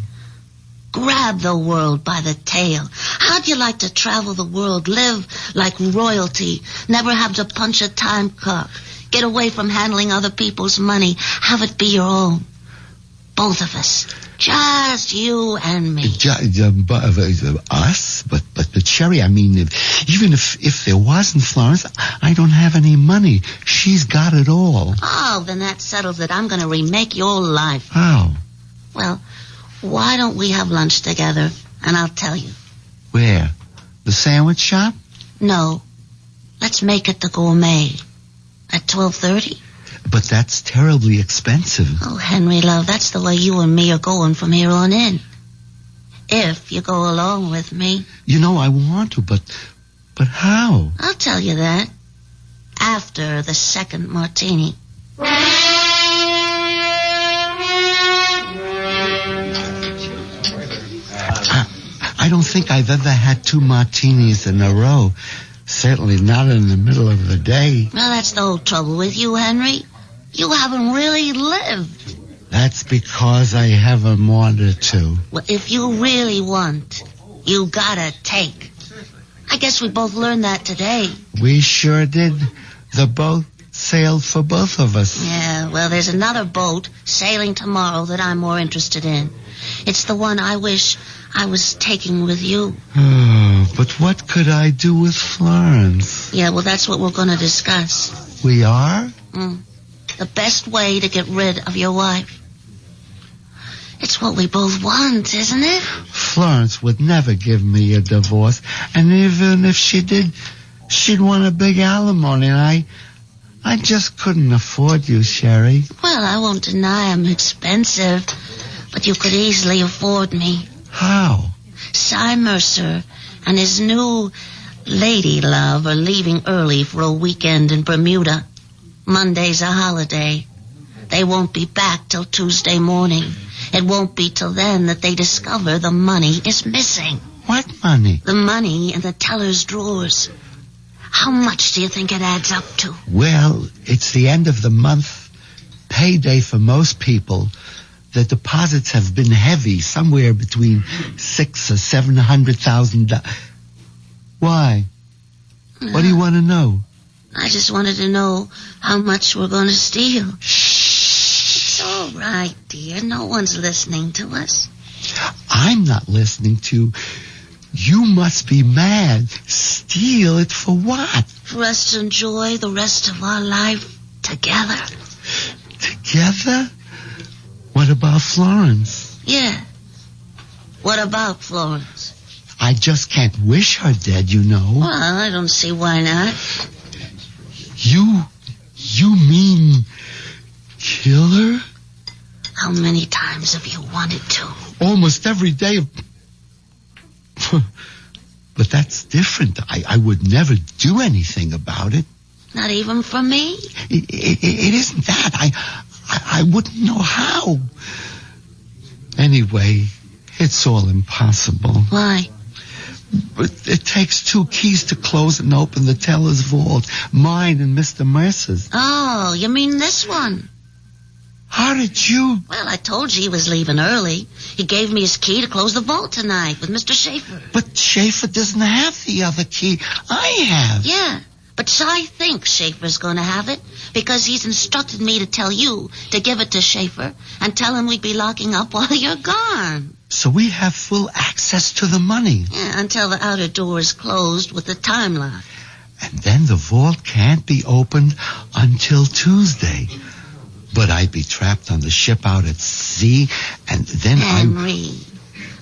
Grab the world by the tail. How'd you like to travel the world, live like royalty, never have to punch a time clock, get away from handling other people's money, have it be your own? Both of us. Just you and me. Us? But Sherry, I mean, even if there wasn't Florence, I don't have any money. She's got it all. Oh, then that settles it. I'm going to remake your life. How? Well, why don't we have lunch together, and I'll tell you. Where? The sandwich shop? No. Let's make it the Gourmet. At 12:30? But that's terribly expensive. Oh, Henry, love, that's the way you and me are going from here on in. If you go along with me. You know, I want to, but how? I'll tell you that. After the second martini. I don't think I've ever had 2 martinis in a row. Certainly not in the middle of the day. Well, that's the whole trouble with you, Henry. You haven't really lived. That's because I haven't wanted to. Well, if you really want, you gotta take. I guess we both learned that today. We sure did. The boat sailed for both of us. Yeah, well, there's another boat sailing tomorrow that I'm more interested in. It's the one I wish I was taking with you. Oh, but what could I do with Florence? Yeah, well, that's what we're going to discuss. We are? The best way to get rid of your wife. It's what we both want, isn't it? Florence would never give me a divorce. And even if she did, she'd want a big alimony. And I just couldn't afford you, Sherry. Well, I won't deny I'm expensive. But you could easily afford me. How? Cy Mercer and his new Lady Love are leaving early for a weekend in Bermuda. Monday's a holiday. They won't be back till Tuesday morning. It won't be till then that they discover the money is missing. What money? The money in the teller's drawers. How much do you think it adds up to? Well, it's the end of the month. Payday for most people. The deposits have been heavy, somewhere between $600,000 or $700,000. Why? What do you want to know? I just wanted to know how much we're going to steal. It's all right, dear. No one's listening to us. I'm not listening to. You must be mad. Steal it for what? For us to enjoy the rest of our life together. Together? What about Florence? Yeah. What about Florence? I just can't wish her dead, you know. Well, I don't see why not. You mean kill her? How many times have you wanted to? Almost every day. But that's different. I would never do anything about it. Not even for me? It isn't that. I wouldn't know how. Anyway, it's all impossible. Why? But it takes 2 keys to close and open the teller's vault. Mine and Mr. Mercer's. Oh, you mean this one? How did you... Well, I told you he was leaving early. He gave me his key to close the vault tonight with Mr. Schaefer. But Schaefer doesn't have the other key. I have. Yeah, but I think Schaefer's going to have it because he's instructed me to tell you to give it to Schaefer and tell him we'd be locking up while you're gone. So we have full access to the money. Yeah, until the outer door is closed with the time lock. And then the vault can't be opened until Tuesday. But I'd be trapped on the ship out at sea, and then Henry,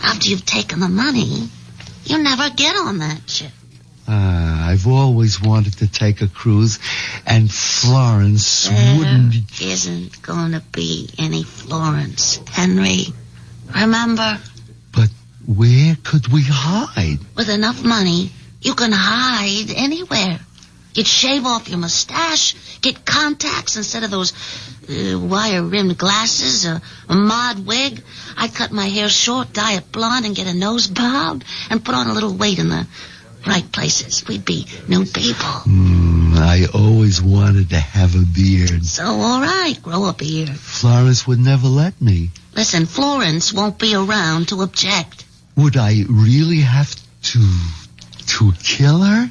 after you've taken the money, you never get on that ship. I've always wanted to take a cruise, and Florence wouldn't... There isn't going to be any Florence, Henry. Remember? But where could we hide? With enough money, you can hide anywhere. You'd shave off your mustache, get contacts instead of those wire-rimmed glasses, a mod wig. I'd cut my hair short, dye it blonde, and get a nose bob, and put on a little weight in the right places. We'd be new people. I always wanted to have a beard. So, all right, grow a beard. Florence would never let me. Listen, Florence won't be around to object. Would I really have to kill her?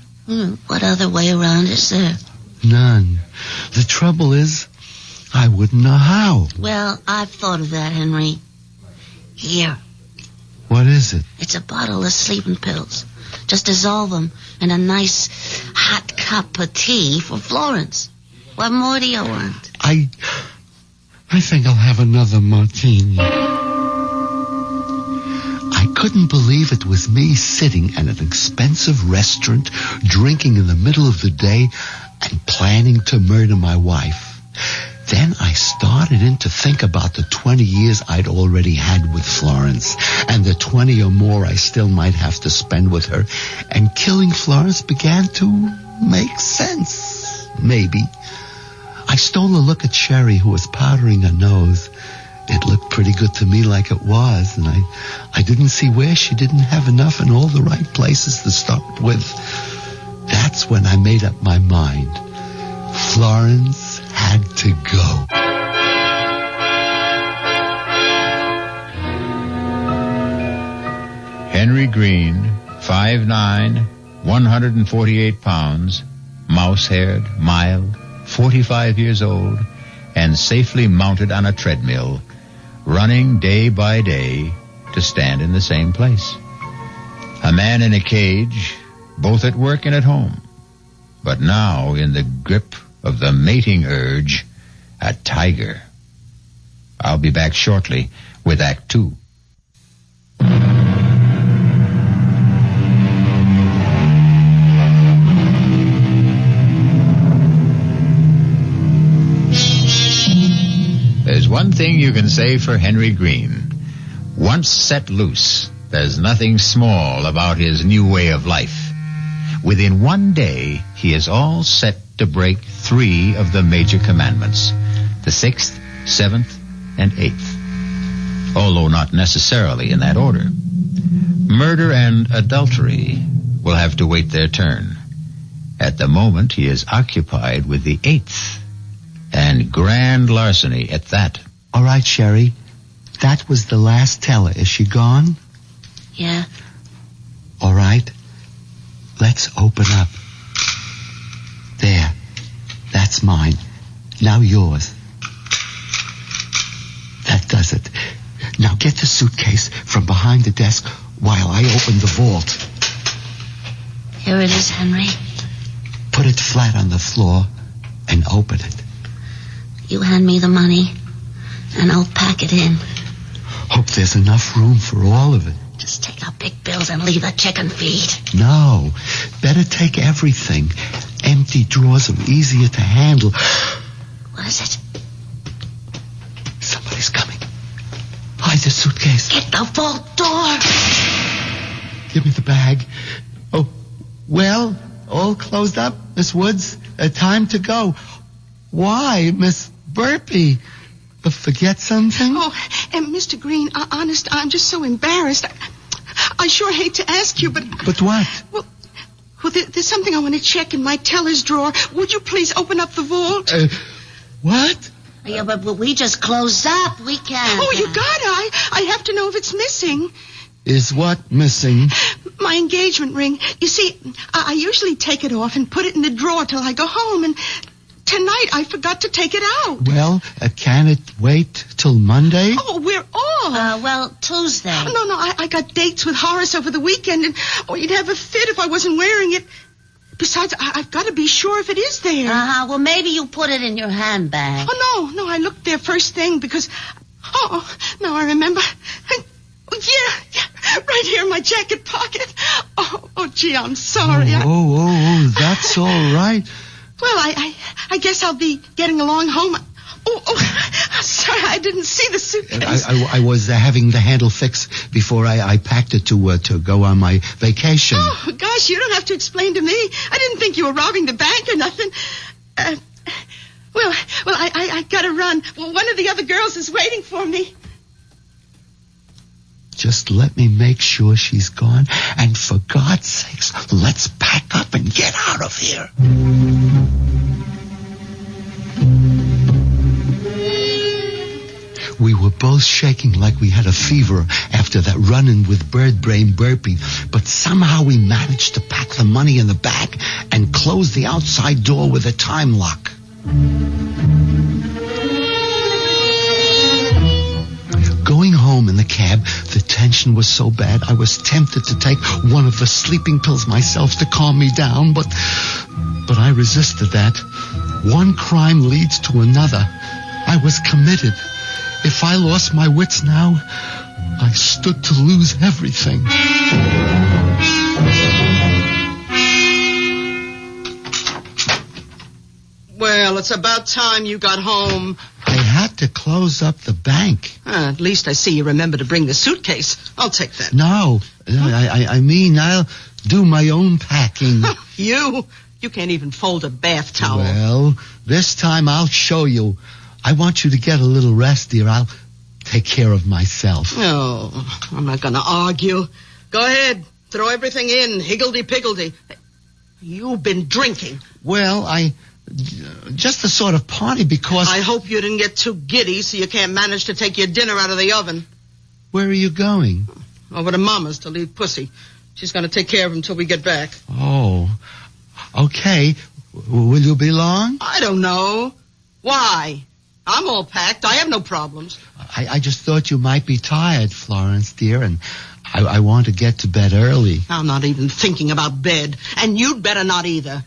What other way around is there? None. The trouble is, I wouldn't know how. Well, I've thought of that, Henry. Here. What is it? It's a bottle of sleeping pills. Just dissolve them in a nice hot cup of tea for Florence. What more do you want? I think I'll have another martini. I couldn't believe it was me sitting at an expensive restaurant, drinking in the middle of the day, and planning to murder my wife. Then I started in to think about the 20 years I'd already had with Florence, and the 20 or more I still might have to spend with her, and killing Florence began to make sense. Maybe. I stole a look at Sherry, who was powdering her nose. It looked pretty good to me like it was, and I didn't see where she didn't have enough in all the right places to start with. That's when I made up my mind. Florence had to go. Henry Green, 5'9", 148 pounds, mouse-haired, mild, 45 years old, and safely mounted on a treadmill, running day by day to stand in the same place. A man in a cage, both at work and at home, but now in the grip of the mating urge, a tiger. I'll be back shortly with Act 2. There's one thing you can say for Henry Green. Once set loose, there's nothing small about his new way of life. within one day he is all set to break 3 of the major commandments, the 6th, 7th, and 8th, although not necessarily in that order. Murder and adultery will have to wait their turn. At the moment, he is occupied with the 8th, and grand larceny at that. All right, Sherry. That was the last teller. Is she gone? Yeah. All right. Let's open up. There. That's mine. Now yours. That does it. Now get the suitcase from behind the desk while I open the vault. Here it is, Henry. Put it flat on the floor and open it. You hand me the money, and I'll pack it in. Hope there's enough room for all of it. Just take out big bills and leave the chicken feed. No. Better take everything. Empty drawers are easier to handle. What is it? Somebody's coming. Hide the suitcase. Get the vault door. Give me the bag. Oh, well, all closed up, Miss Woods. Time to go. Why, Miss Burpee? Forget something? Oh, and Mr. Green, honest, I'm just so embarrassed. I sure hate to ask you, but... But what? Well, there's something I want to check in my teller's drawer. Would you please open up the vault? What? Yeah, but we just closed up. We can't. Oh, you gotta. I have to know if it's missing. Is what missing? My engagement ring. You see, I usually take it off and put it in the drawer till I go home, and tonight I forgot to take it out. Well, can it wait till Monday? Oh, we're off. Well, Tuesday. No, I got dates with Horace over the weekend, and he'd have a fit if I wasn't wearing it. Besides, I've got to be sure if it is there. Well, maybe you put it in your handbag. Oh, no, I looked there first thing because... Oh, now I remember. Yeah, right here in my jacket pocket. Oh, gee, I'm sorry. That's all right. Well, I guess I'll be getting along home. Sorry, I didn't see the suitcase. I was having the handle fixed before I packed it to go on my vacation. Oh, gosh, you don't have to explain to me. I didn't think you were robbing the bank or nothing. Well, I gotta run. Well, one of the other girls is waiting for me. Just let me make sure she's gone. And for God's sakes, let's pack up and get out of here. We were both shaking like we had a fever after that run-in with Bird Brain Burpee, but somehow we managed to pack the money in the bag and close the outside door with a time lock. Going home in the cab, the tension was so bad I was tempted to take one of the sleeping pills myself to calm me down, but I resisted that. One crime leads to another. I was committed. If I lost my wits now, I stood to lose everything. Well, it's about time you got home. I had to close up the bank. At least I see you remember to bring the suitcase. I'll take that. No, I mean, I'll do my own packing. You can't even fold a bath towel. Well, this time I'll show you. I want you to get a little rest, dear. I'll take care of myself. No, I'm not going to argue. Go ahead. Throw everything in. Higgledy-piggledy. You've been drinking. Well, just a sort of party because... I hope you didn't get too giddy so you can't manage to take your dinner out of the oven. Where are you going? Over to Mama's to leave Pussy. She's going to take care of him till we get back. Oh, okay. Will you be long? I don't know. Why? I'm all packed. I have no problems. I just thought you might be tired, Florence, dear, and I want to get to bed early. I'm not even thinking about bed, and you'd better not either.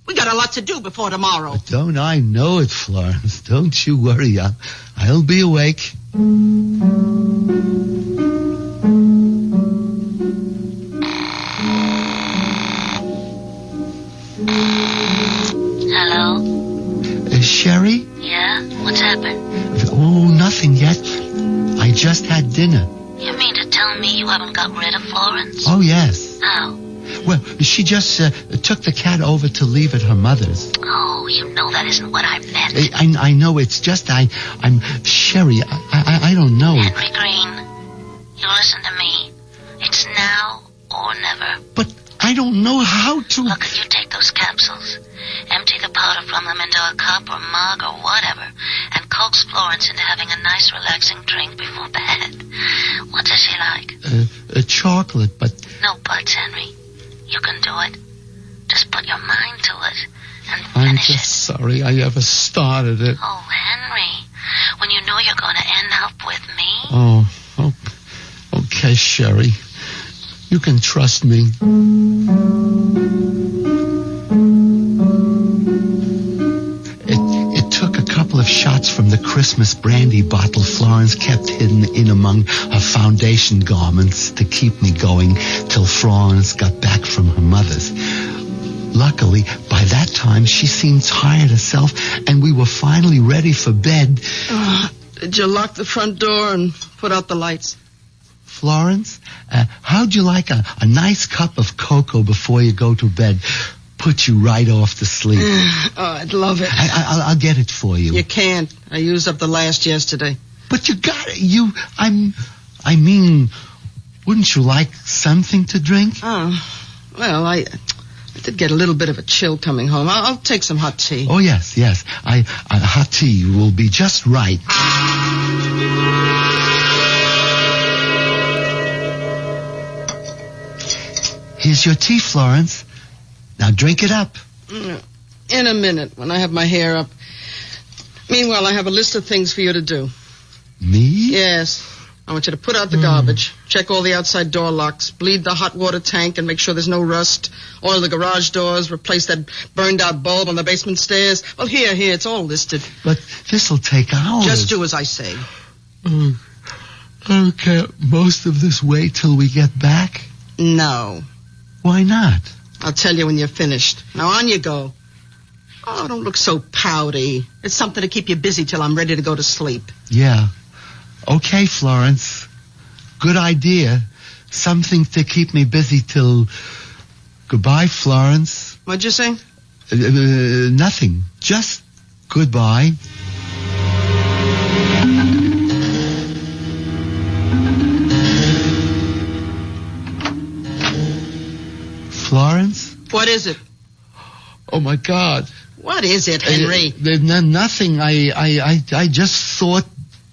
We got a lot to do before tomorrow. But don't I know it, Florence? Don't you worry. I'll be awake. Hello? Sherry? Yeah? What's happened? Oh, nothing yet. I just had dinner. You mean to tell me you haven't got rid of Florence? Oh, yes. How? Well, she just took the cat over to leave at her mother's. Oh, you know that isn't what I meant. I know, it's just I'm Sherry, I don't know. Henry Green, you listen to me. It's now or never. But I don't know how to... Look, you take those capsules, empty the powder from them into a cup or mug or whatever, and coax Florence into having a nice relaxing drink before bed. What does she like? Chocolate, but... No buts, Henry. You can do it. Just put your mind to it and I'm finish just sorry I ever started it. Oh, Henry, when you know you're going to end up with me. Oh, okay, Sherry. You can trust me. It took a couple of shots from the Christmas brandy bottle Florence kept hidden in among her foundation garments to keep me going till Florence got back from her mother's. Luckily, by that time, she seemed tired herself, and we were finally ready for bed. Did you lock the front door and put out the lights? Florence, how'd you like a nice cup of cocoa before you go to bed? Put you right off to sleep. Oh, I'd love it. I'll get it for you. You can't. I used up the last yesterday. But you got it. I mean, wouldn't you like something to drink? Oh, well, I did get a little bit of a chill coming home. I'll take some hot tea. Oh, yes. Hot tea will be just right. Here's your tea, Florence. Now drink it up. In a minute, when I have my hair up. Meanwhile, I have a list of things for you to do. Me? Yes. I want you to put out the garbage, check all the outside door locks, bleed the hot water tank and make sure there's no rust, oil the garage doors, replace that burned-out bulb on the basement stairs. Well, here, it's all listed. But this'll take hours. Just do as I say. Okay, most of this wait till we get back? No. Why not? I'll tell you when you're finished. Now, on you go. Oh, don't look so pouty. It's something to keep you busy till I'm ready to go to sleep. Yeah. Okay, Florence. Good idea. Something to keep me busy till... Goodbye, Florence. What'd you say? Nothing. Just goodbye. Florence? What is it? Oh, my God. What is it, Henry? Nothing. I just thought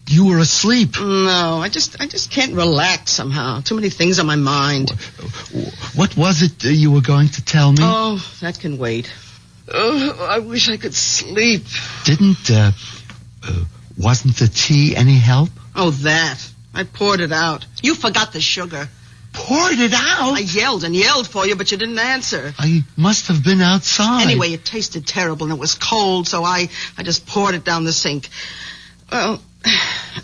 you were asleep. No, I just can't relax somehow. Too many things on my mind. What was it you were going to tell me? Oh, that can wait. Oh, I wish I could sleep. Wasn't the tea any help? Oh, that. I poured it out. You forgot the sugar. Poured it out? I yelled and yelled for you, but you didn't answer. I must have been outside. Anyway, it tasted terrible and it was cold, so I just poured it down the sink. Well,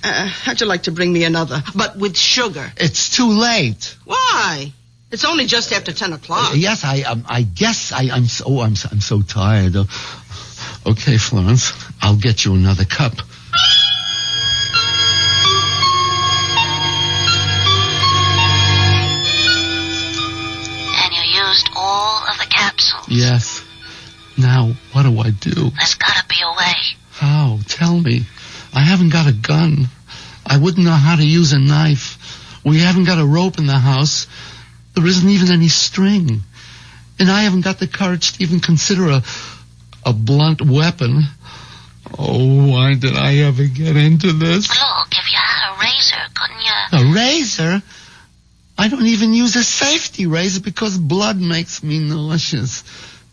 how'd you like to bring me another, but with sugar? It's too late. Why? It's only just after 10 o'clock. Yes, I guess I'm so tired. Okay, Florence, I'll get you another cup. All of the capsules. Yes. Now, what do I do? There's gotta be a way. How? Tell me. I haven't got a gun. I wouldn't know how to use a knife. We haven't got a rope in the house. There isn't even any string. And I haven't got the courage to even consider a blunt weapon. Oh, why did I ever get into this? Look, if you had a razor, couldn't you? A razor? I don't even use a safety razor because blood makes me nauseous.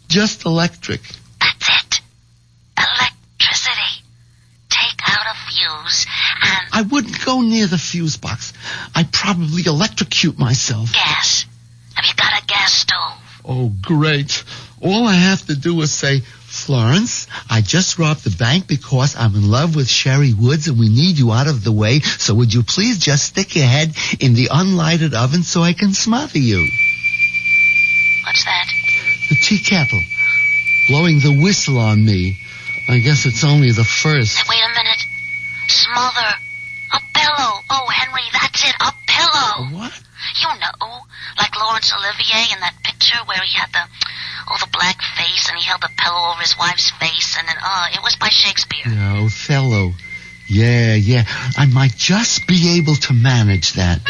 Just electric. That's it. Electricity. Take out a fuse and... I wouldn't go near the fuse box. I'd probably electrocute myself. Gas. Have you got a gas stove? Oh, great. All I have to do is say, Florence, I just robbed the bank because I'm in love with Sherry Woods and we need you out of the way, so would you please just stick your head in the unlighted oven so I can smother you? What's that? The tea kettle. Blowing the whistle on me. I guess it's only the first. Wait a minute. Smother. A pillow. Oh, Henry, that's it. A pillow. What? You know, like Laurence Olivier in that picture picture where he had the black face and he held the pillow over his wife's face and then, it was by Shakespeare. Yeah, Othello. Yeah. I might just be able to manage that.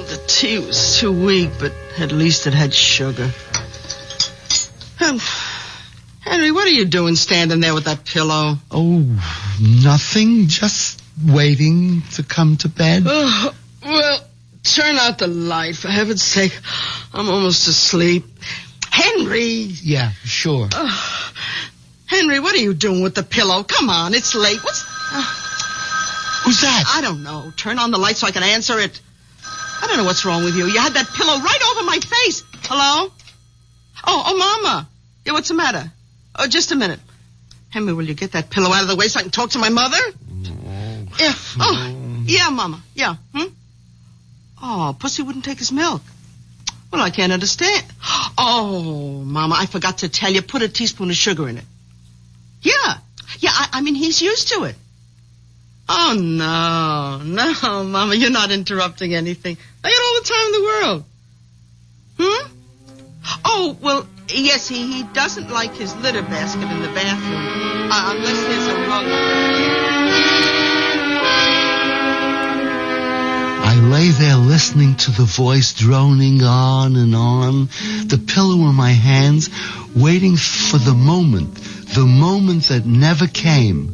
The tea was too weak, but at least it had sugar. Henry, what are you doing standing there with that pillow? Oh, nothing. Just waiting to come to bed. Well, turn out the light, for heaven's sake. I'm almost asleep. Henry! Yeah, sure. Henry, what are you doing with the pillow? Come on, it's late. Who's that? I don't know. Turn on the light so I can answer it. I don't know what's wrong with you. You had that pillow right over my face. Hello? Oh, Mama. Yeah, what's the matter? Oh, just a minute. Henry, will you get that pillow out of the way so I can talk to my mother? Yeah. Oh, yeah, Mama. Yeah. Oh, Pussy wouldn't take his milk. Well, I can't understand. Oh, Mama, I forgot to tell you. Put a teaspoon of sugar in it. Yeah. Yeah, I mean, he's used to it. Oh, no, Mama, you're not interrupting anything. I got all the time in the world. Oh, well, yes, he doesn't like his litter basket in the bathroom. Unless there's a rug. I lay there listening to the voice droning on and on, the pillow in my hands, waiting for the moment that never came.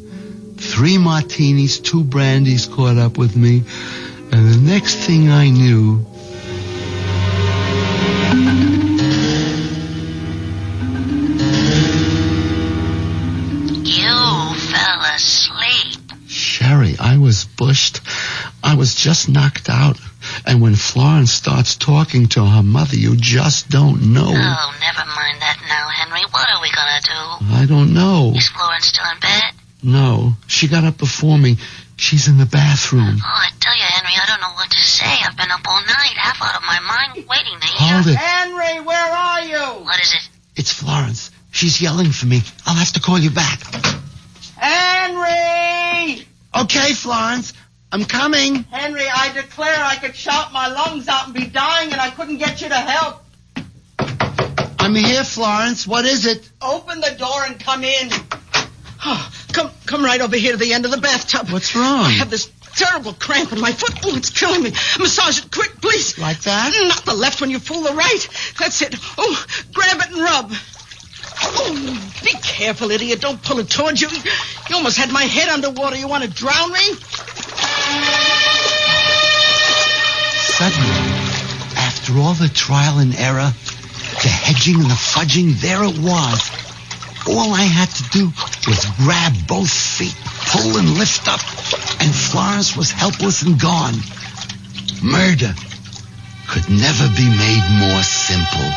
3 martinis, 2 brandies caught up with me, and the next thing I knew... You fell asleep. Sherry, I was bushed. I was just knocked out. And when Florence starts talking to her mother, you just don't know. Oh, never mind that now, Henry. What are we gonna do? I don't know. Is Florence still in bed? No, she got up before me. She's in the bathroom. Oh, I tell you, Henry, I don't know what to say. I've been up all night, half out of my mind, waiting to hear. Hold it. Henry, where are you? What is it? It's Florence. She's yelling for me. I'll have to call you back. Henry! Okay, Florence. I'm coming. Henry, I declare I could shout my lungs out and be dying and I couldn't get you to help. I'm here, Florence. What is it? Open the door and come in. Oh, come right over here to the end of the bathtub. What's wrong? I have this terrible cramp in my foot. Oh, it's killing me. Massage it quick, please. Like that? Not the left when you pull the right. That's it. Oh, grab it and rub. Oh, be careful, idiot. Don't pull it towards you. You almost had my head underwater. You want to drown me? Suddenly, after all the trial and error, the hedging and the fudging, there it was. All I had to do was grab both feet, pull and lift up, and Florence was helpless and gone. Murder could never be made more simple.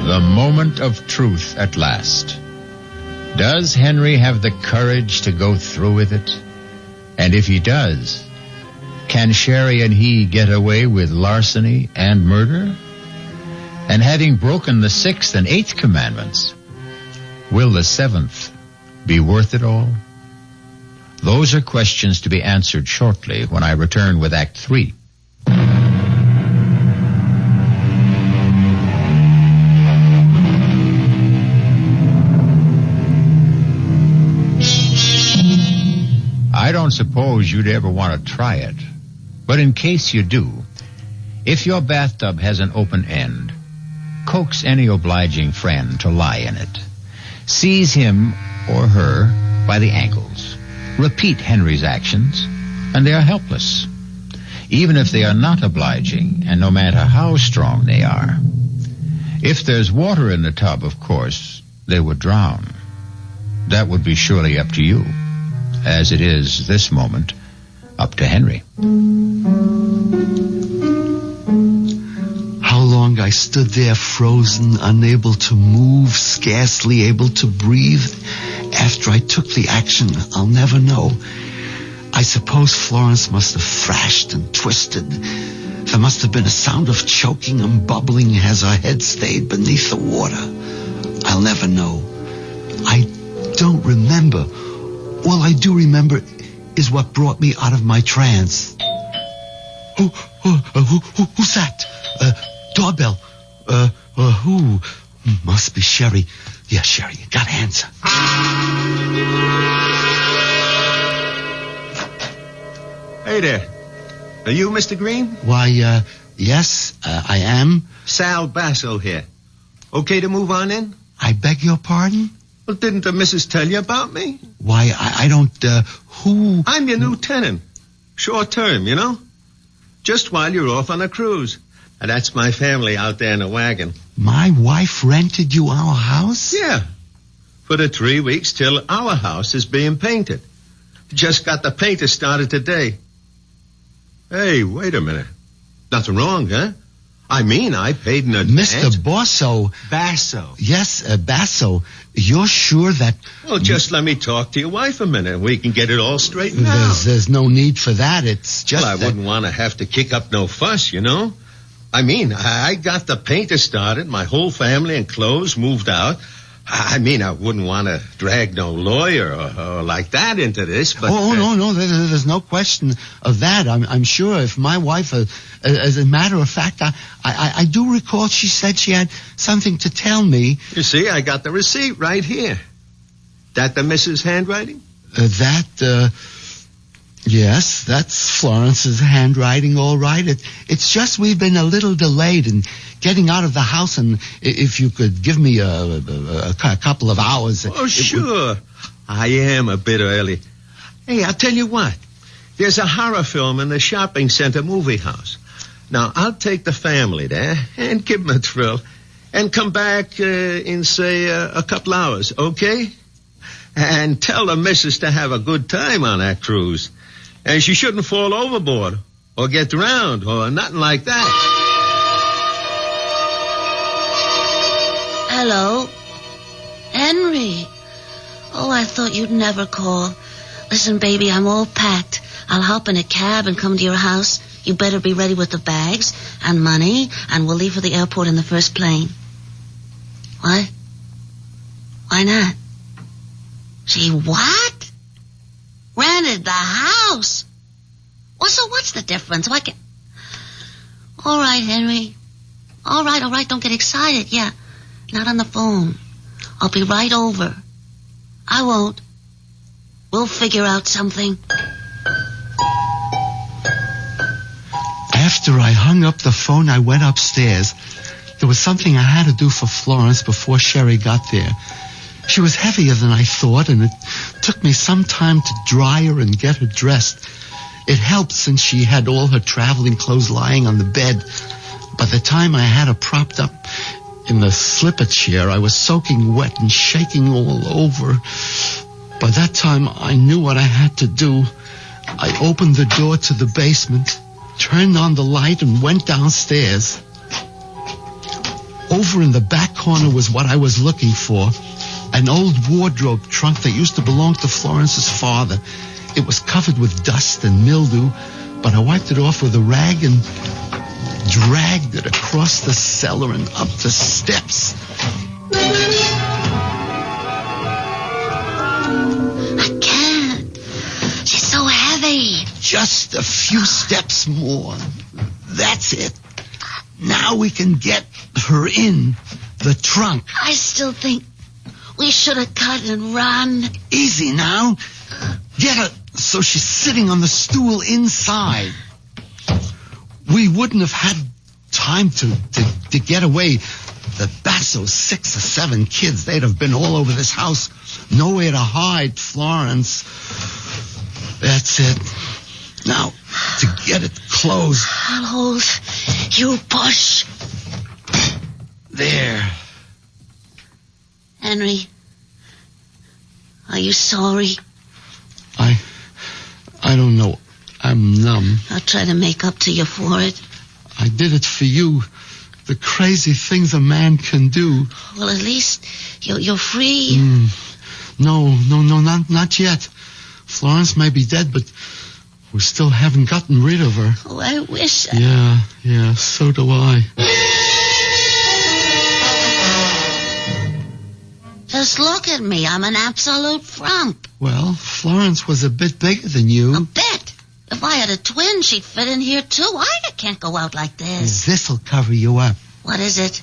The moment of truth at last. Does Henry have the courage to go through with it? And if he does, can Sherry and he get away with larceny and murder? And having broken the 6th and 8th commandments, will the 7th be worth it all? Those are questions to be answered shortly when I return with Act 3. I don't suppose you'd ever want to try it. But in case you do, if your bathtub has an open end, coax any obliging friend to lie in it. Seize him or her by the ankles. Repeat Henry's actions, and they are helpless. Even if they are not obliging, and no matter how strong they are. If there's water in the tub, of course, they would drown. That would be surely up to you. As it is this moment, up to Henry. How long I stood there frozen, unable to move, scarcely able to breathe. After I took the action, I'll never know. I suppose Florence must have thrashed and twisted. There must have been a sound of choking and bubbling as her head stayed beneath the water. I'll never know. don't remember. All I do remember is what brought me out of my trance. Who's that? Doorbell. Who? Must be Sherry. Yeah, Sherry, you gotta answer. Hey there. Are you Mr. Green? Why, yes, I am. Sal Basso here. Okay to move on in? I beg your pardon? Well, didn't the missus tell you about me? Why, I don't, who? I'm your new tenant. Short term, you know? Just while you're off on a cruise. And that's my family out there in the wagon. My wife rented you our house? Yeah. For the 3 weeks till our house is being painted. Just got the painter started today. Hey, wait a minute. Nothing wrong, huh? I mean, I paid in advance. Mr. Basso. Yes, Basso. You're sure that... Well, just let me talk to your wife a minute and we can get it all straightened out. There's no need for that. It's just Well, I wouldn't want to have to kick up no fuss, you know? I mean, I got the painter started, my whole family and clothes moved out. I mean, I wouldn't want to drag no lawyer or like that into this, but... No, there's no question of that. I'm sure if my wife, as a matter of fact, I do recall she said she had something to tell me. You see, I got the receipt right here. That the missus' handwriting? Yes, that's Florence's handwriting, all right. It's just we've been a little delayed in getting out of the house, and if you could give me a couple of hours... Oh, sure. I am a bit early. Hey, I'll tell you what. There's a horror film in the shopping center movie house. Now, I'll take the family there and give them a thrill and come back in, say, a couple hours, okay? And tell the missus to have a good time on that cruise. And she shouldn't fall overboard or get drowned or nothing like that. Hello? Henry? Oh, I thought you'd never call. Listen, baby, I'm all packed. I'll hop in a cab and come to your house. You better be ready with the bags and money, and we'll leave for the airport in the first plane. What? Why not? She what? Rented the house? Well, so what's the difference? Why can't... All right, Henry. All right, don't get excited. Yeah, not on the phone. I'll be right over. I won't. We'll figure out something. After I hung up the phone, I went upstairs. There was something I had to do for Florence before Sherry got there. She was heavier than I thought, and it took me some time to dry her and get her dressed. It helped since she had all her traveling clothes lying on the bed. By the time I had her propped up in the slipper chair, I was soaking wet and shaking all over. By that time, I knew what I had to do. I opened the door to the basement, turned on the light, and went downstairs. Over in the back corner was what I was looking for. An old wardrobe trunk that used to belong to Florence's father. It was covered with dust and mildew, but I wiped it off with a rag and dragged it across the cellar and up the steps. I can't. She's so heavy. Just a few steps more. That's it. Now we can get her in the trunk. I still think we should have cut and run. Easy now. Get her so she's sitting on the stool inside. We wouldn't have had time to get away. The Basso's 6 or 7 kids, they'd have been all over this house. Nowhere to hide, Florence. That's it. Now, to get it closed. I'll hold. You push. There. Henry, are you sorry? I don't know. I'm numb. I'll try to make up to you for it. I did it for you. The crazy things a man can do. Well, at least you're free. No, not yet. Florence may be dead, but we still haven't gotten rid of her. Oh, I wish. Yeah, so do I. Just look at me. I'm an absolute frump. Well, Florence was a bit bigger than you. A bit? If I had a twin, she'd fit in here, too. I can't go out like this. This'll cover you up. What is it?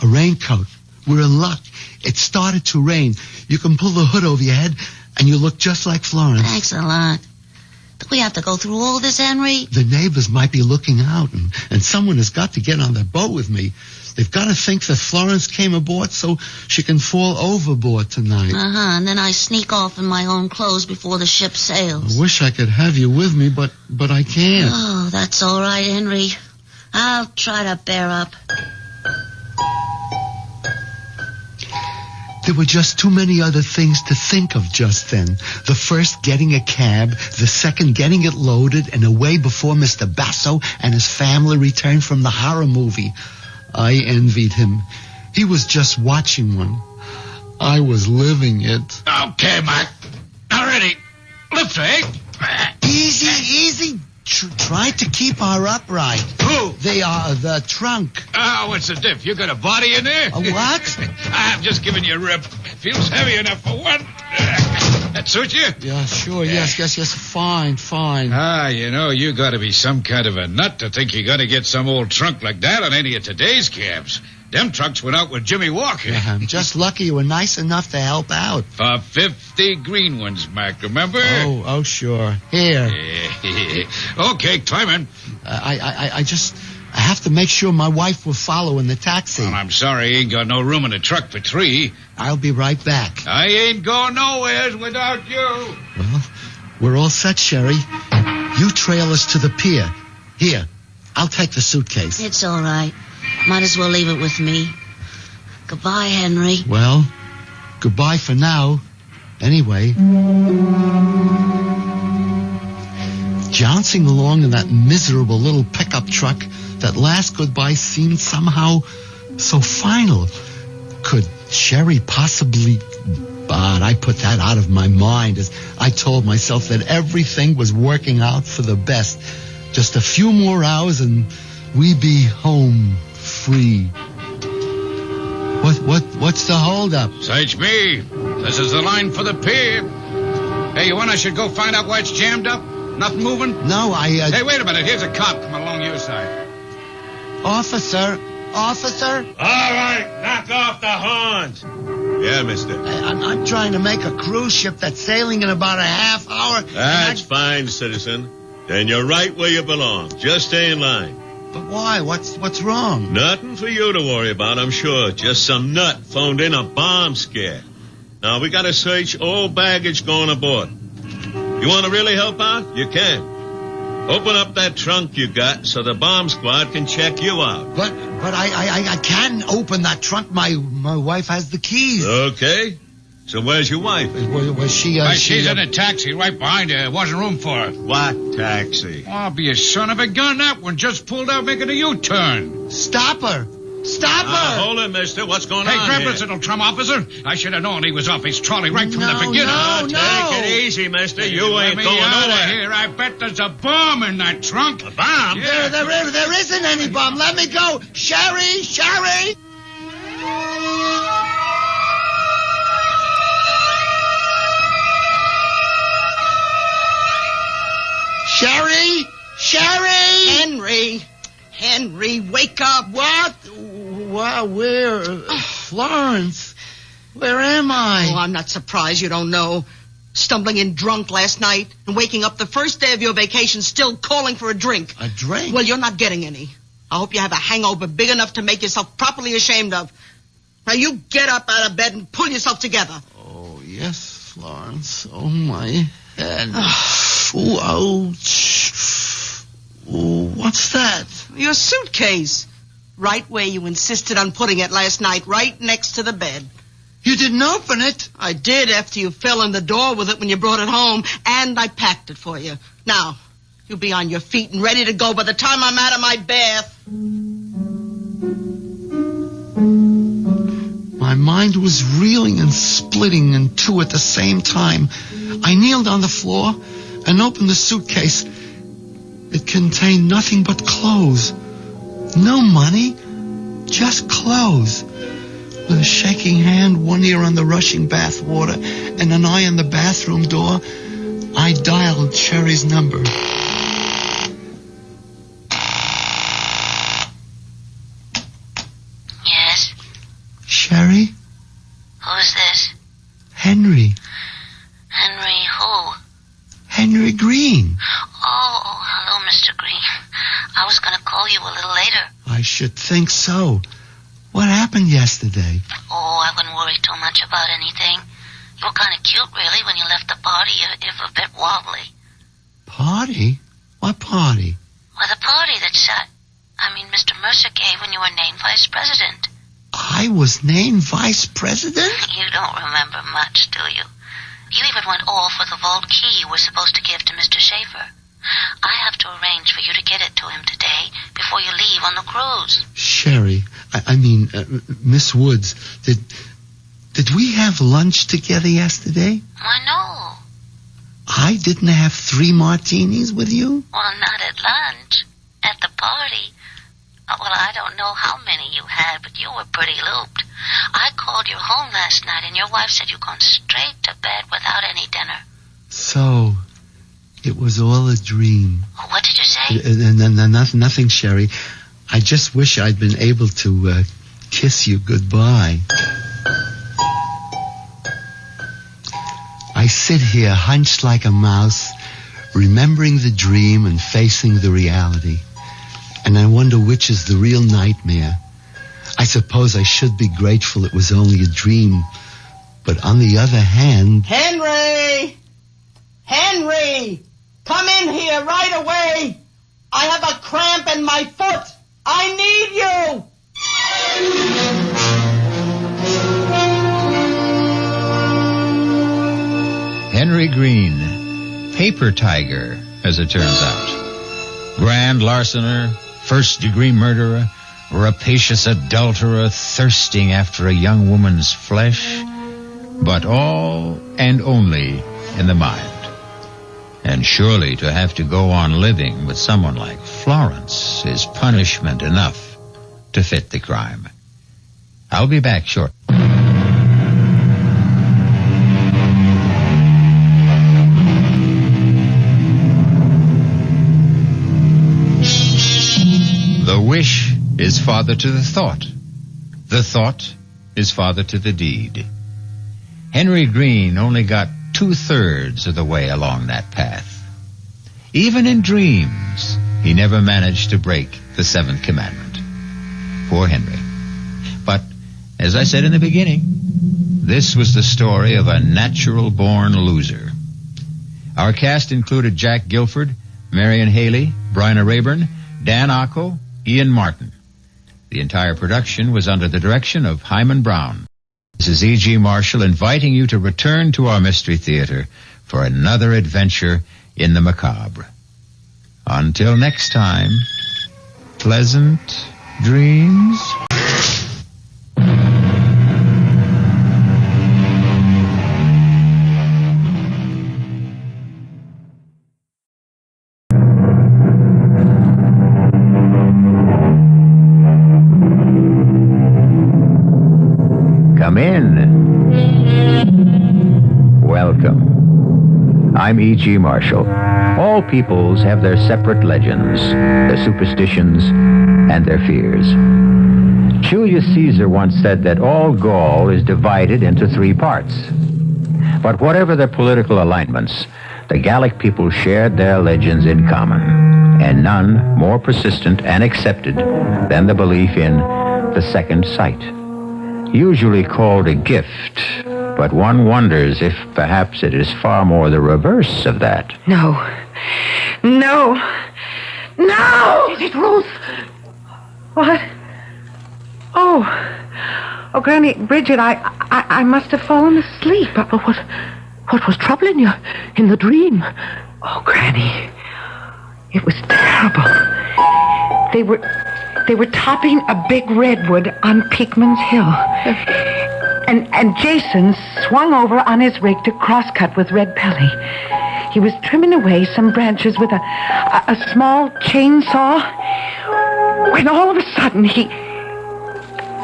A raincoat. We're in luck. It started to rain. You can pull the hood over your head, and you look just like Florence. Thanks a lot. Do we have to go through all this, Henry? The neighbors might be looking out, and someone has got to get on the boat with me. They've got to think that Florence came aboard so she can fall overboard tonight. And then I sneak off in my own clothes before the ship sails. I wish I could have you with me, but I can't. Oh, that's all right, Henry. I'll try to bear up. There were just too many other things to think of just then. The first, getting a cab. The second, getting it loaded and away before Mr. Basso and his family returned from the horror movie. I envied him. He was just watching one. I was living it. Okay, Mike. Now ready. Lift, eh? Easy. Try to keep her upright. Who? They are the trunk. Oh, what's the diff? You got a body in there? A what? I'm just giving you a rip. Feels heavy enough for one. That suit you? Yeah, sure. Yes. Fine. You got to be some kind of a nut to think you got to get some old trunk like that on any of today's cabs. Them trucks went out with Jimmy Walker. Yeah, I'm just lucky you were nice enough to help out. For 50 green ones, Mac, remember? Oh, sure. Here. Okay, climb in. I have to make sure my wife will follow in the taxi. Well, I'm sorry, I ain't got no room in the truck for 3. I'll be right back. I ain't going nowheres without you. Well, we're all set, Sherry. You trail us to the pier. Here, I'll take the suitcase. It's all right. Might as well leave it with me. Goodbye, Henry. Well, goodbye for now. Anyway. Jouncing along in that miserable little pickup truck, that last goodbye seemed somehow so final. Could Sherry possibly... But I put that out of my mind as I told myself that everything was working out for the best. Just a few more hours and we'd be home free. What's the holdup? Search me. This is the line for the pier. Hey, you want I should go find out why it's jammed up? Nothing moving? No, Hey, wait a minute. Here's a cop coming along your side. Officer? All right, knock off the horns. Yeah, mister. I'm trying to make a cruise ship that's sailing in about a half hour. That's fine, citizen. Then you're right where you belong. Just stay in line. But why? What's wrong? Nothing for you to worry about, I'm sure. Just some nut phoned in a bomb scare. Now, we got to search all baggage going aboard. You want to really help out? You can. Open up that trunk you got so the bomb squad can check you out. But I can't open that trunk. My wife has the keys. Okay. So where's your wife? Was she... she's in a taxi right behind her. There wasn't room for her. What taxi? I'll be a son of a gun. That one just pulled out making a U-turn. Stop her. Hold it, mister. What's going on grab here? this little trum, officer. I should have known he was off his trolley right from the beginning. Take it easy, mister. You ain't going out nowhere. of here. I bet there's a bomb in that trunk. A bomb? Yeah. There isn't any bomb. Let me go. Sherry! Henry, wake up. What? Wow, where? Florence, where am I? Oh, I'm not surprised you don't know. Stumbling in drunk last night and waking up the first day of your vacation still calling for a drink. A drink? Well, you're not getting any. I hope you have a hangover big enough to make yourself properly ashamed of. Now, you get up out of bed and pull yourself together. Oh, yes, Florence. Oh, my head. Ooh, ouch. Ooh, what's that? Your suitcase. Right where you insisted on putting it last night, right next to the bed. You didn't open it? I did after you fell in the door with it when you brought it home, and I packed it for you. Now, you'll be on your feet and ready to go by the time I'm out of my bath. My mind was reeling and splitting in two at the same time. I kneeled on the floor and opened the suitcase. It contained nothing but clothes. No money, just clothes. With a shaking hand, one ear on the rushing bath water, and an eye on the bathroom door, I dialed Sherry's number. Yes? Sherry? Who's this? Henry. Henry who? Henry Green. Oh, hello, Mr. Green. I was going to call you a little later. I should think so. What happened yesterday? Oh, I wouldn't worry too much about anything. You were kind of cute, really, when you left the party, if a bit wobbly. Party? What party? Well, the party that Mr. Mercer gave when you were named vice president. I was named vice president? You don't remember much, do you? You even went all for the vault key you were supposed to give to Mr. Schaefer. I have to arrange for you to get it to him today before you leave on the cruise. Sherry, Miss Woods, did we have lunch together yesterday? Why, no. I didn't have 3 martinis with you? Well, not at lunch. At the party. Well, I don't know how many you had, but you were pretty looped. I called you home last night, and your wife said you'd gone straight to bed without any dinner. So, it was all a dream. What did you say? Nothing, Sherry. I just wish I'd been able to kiss you goodbye. I sit here hunched like a mouse, remembering the dream and facing the reality. And I wonder which is the real nightmare. I suppose I should be grateful it was only a dream. But on the other hand... Henry! Henry! Come in here right away! I have a cramp in my foot! I need you! Henry Green, paper tiger, as it turns out. Grand larcener, first-degree murderer, rapacious adulterer thirsting after a young woman's flesh, but all and only in the mind. And surely to have to go on living with someone like Florence is punishment enough to fit the crime. I'll be back shortly. The wish is father to the thought. The thought is father to the deed. Henry Green only got 2/3 of the way along that path. Even in dreams, he never managed to break the 7th commandment. Poor Henry. But, as I said in the beginning, this was the story of a natural-born loser. Our cast included Jack Guilford, Marion Haley, Bryna Rayburn, Dan Acco, Ian Martin. The entire production was under the direction of Hyman Brown. This is E.G. Marshall inviting you to return to our Mystery Theater for another adventure in the macabre. Until next time, pleasant dreams. Come in. Welcome. I'm E.G. Marshall. All peoples have their separate legends, their superstitions, and their fears. Julius Caesar once said that all Gaul is divided into 3 parts. But whatever their political alignments, the Gallic people shared their legends in common, and none more persistent and accepted than the belief in the second sight. Usually called a gift, but one wonders if perhaps it is far more the reverse of that. No. No! Is it Ruth? What? Oh, Granny, Bridget, I must have fallen asleep. But what was troubling you in the dream? Oh, Granny, it was terrible. They were topping a big redwood on Peakman's Hill. And Jason swung over on his rig to crosscut with Red Pelly. He was trimming away some branches with a small chainsaw when all of a sudden he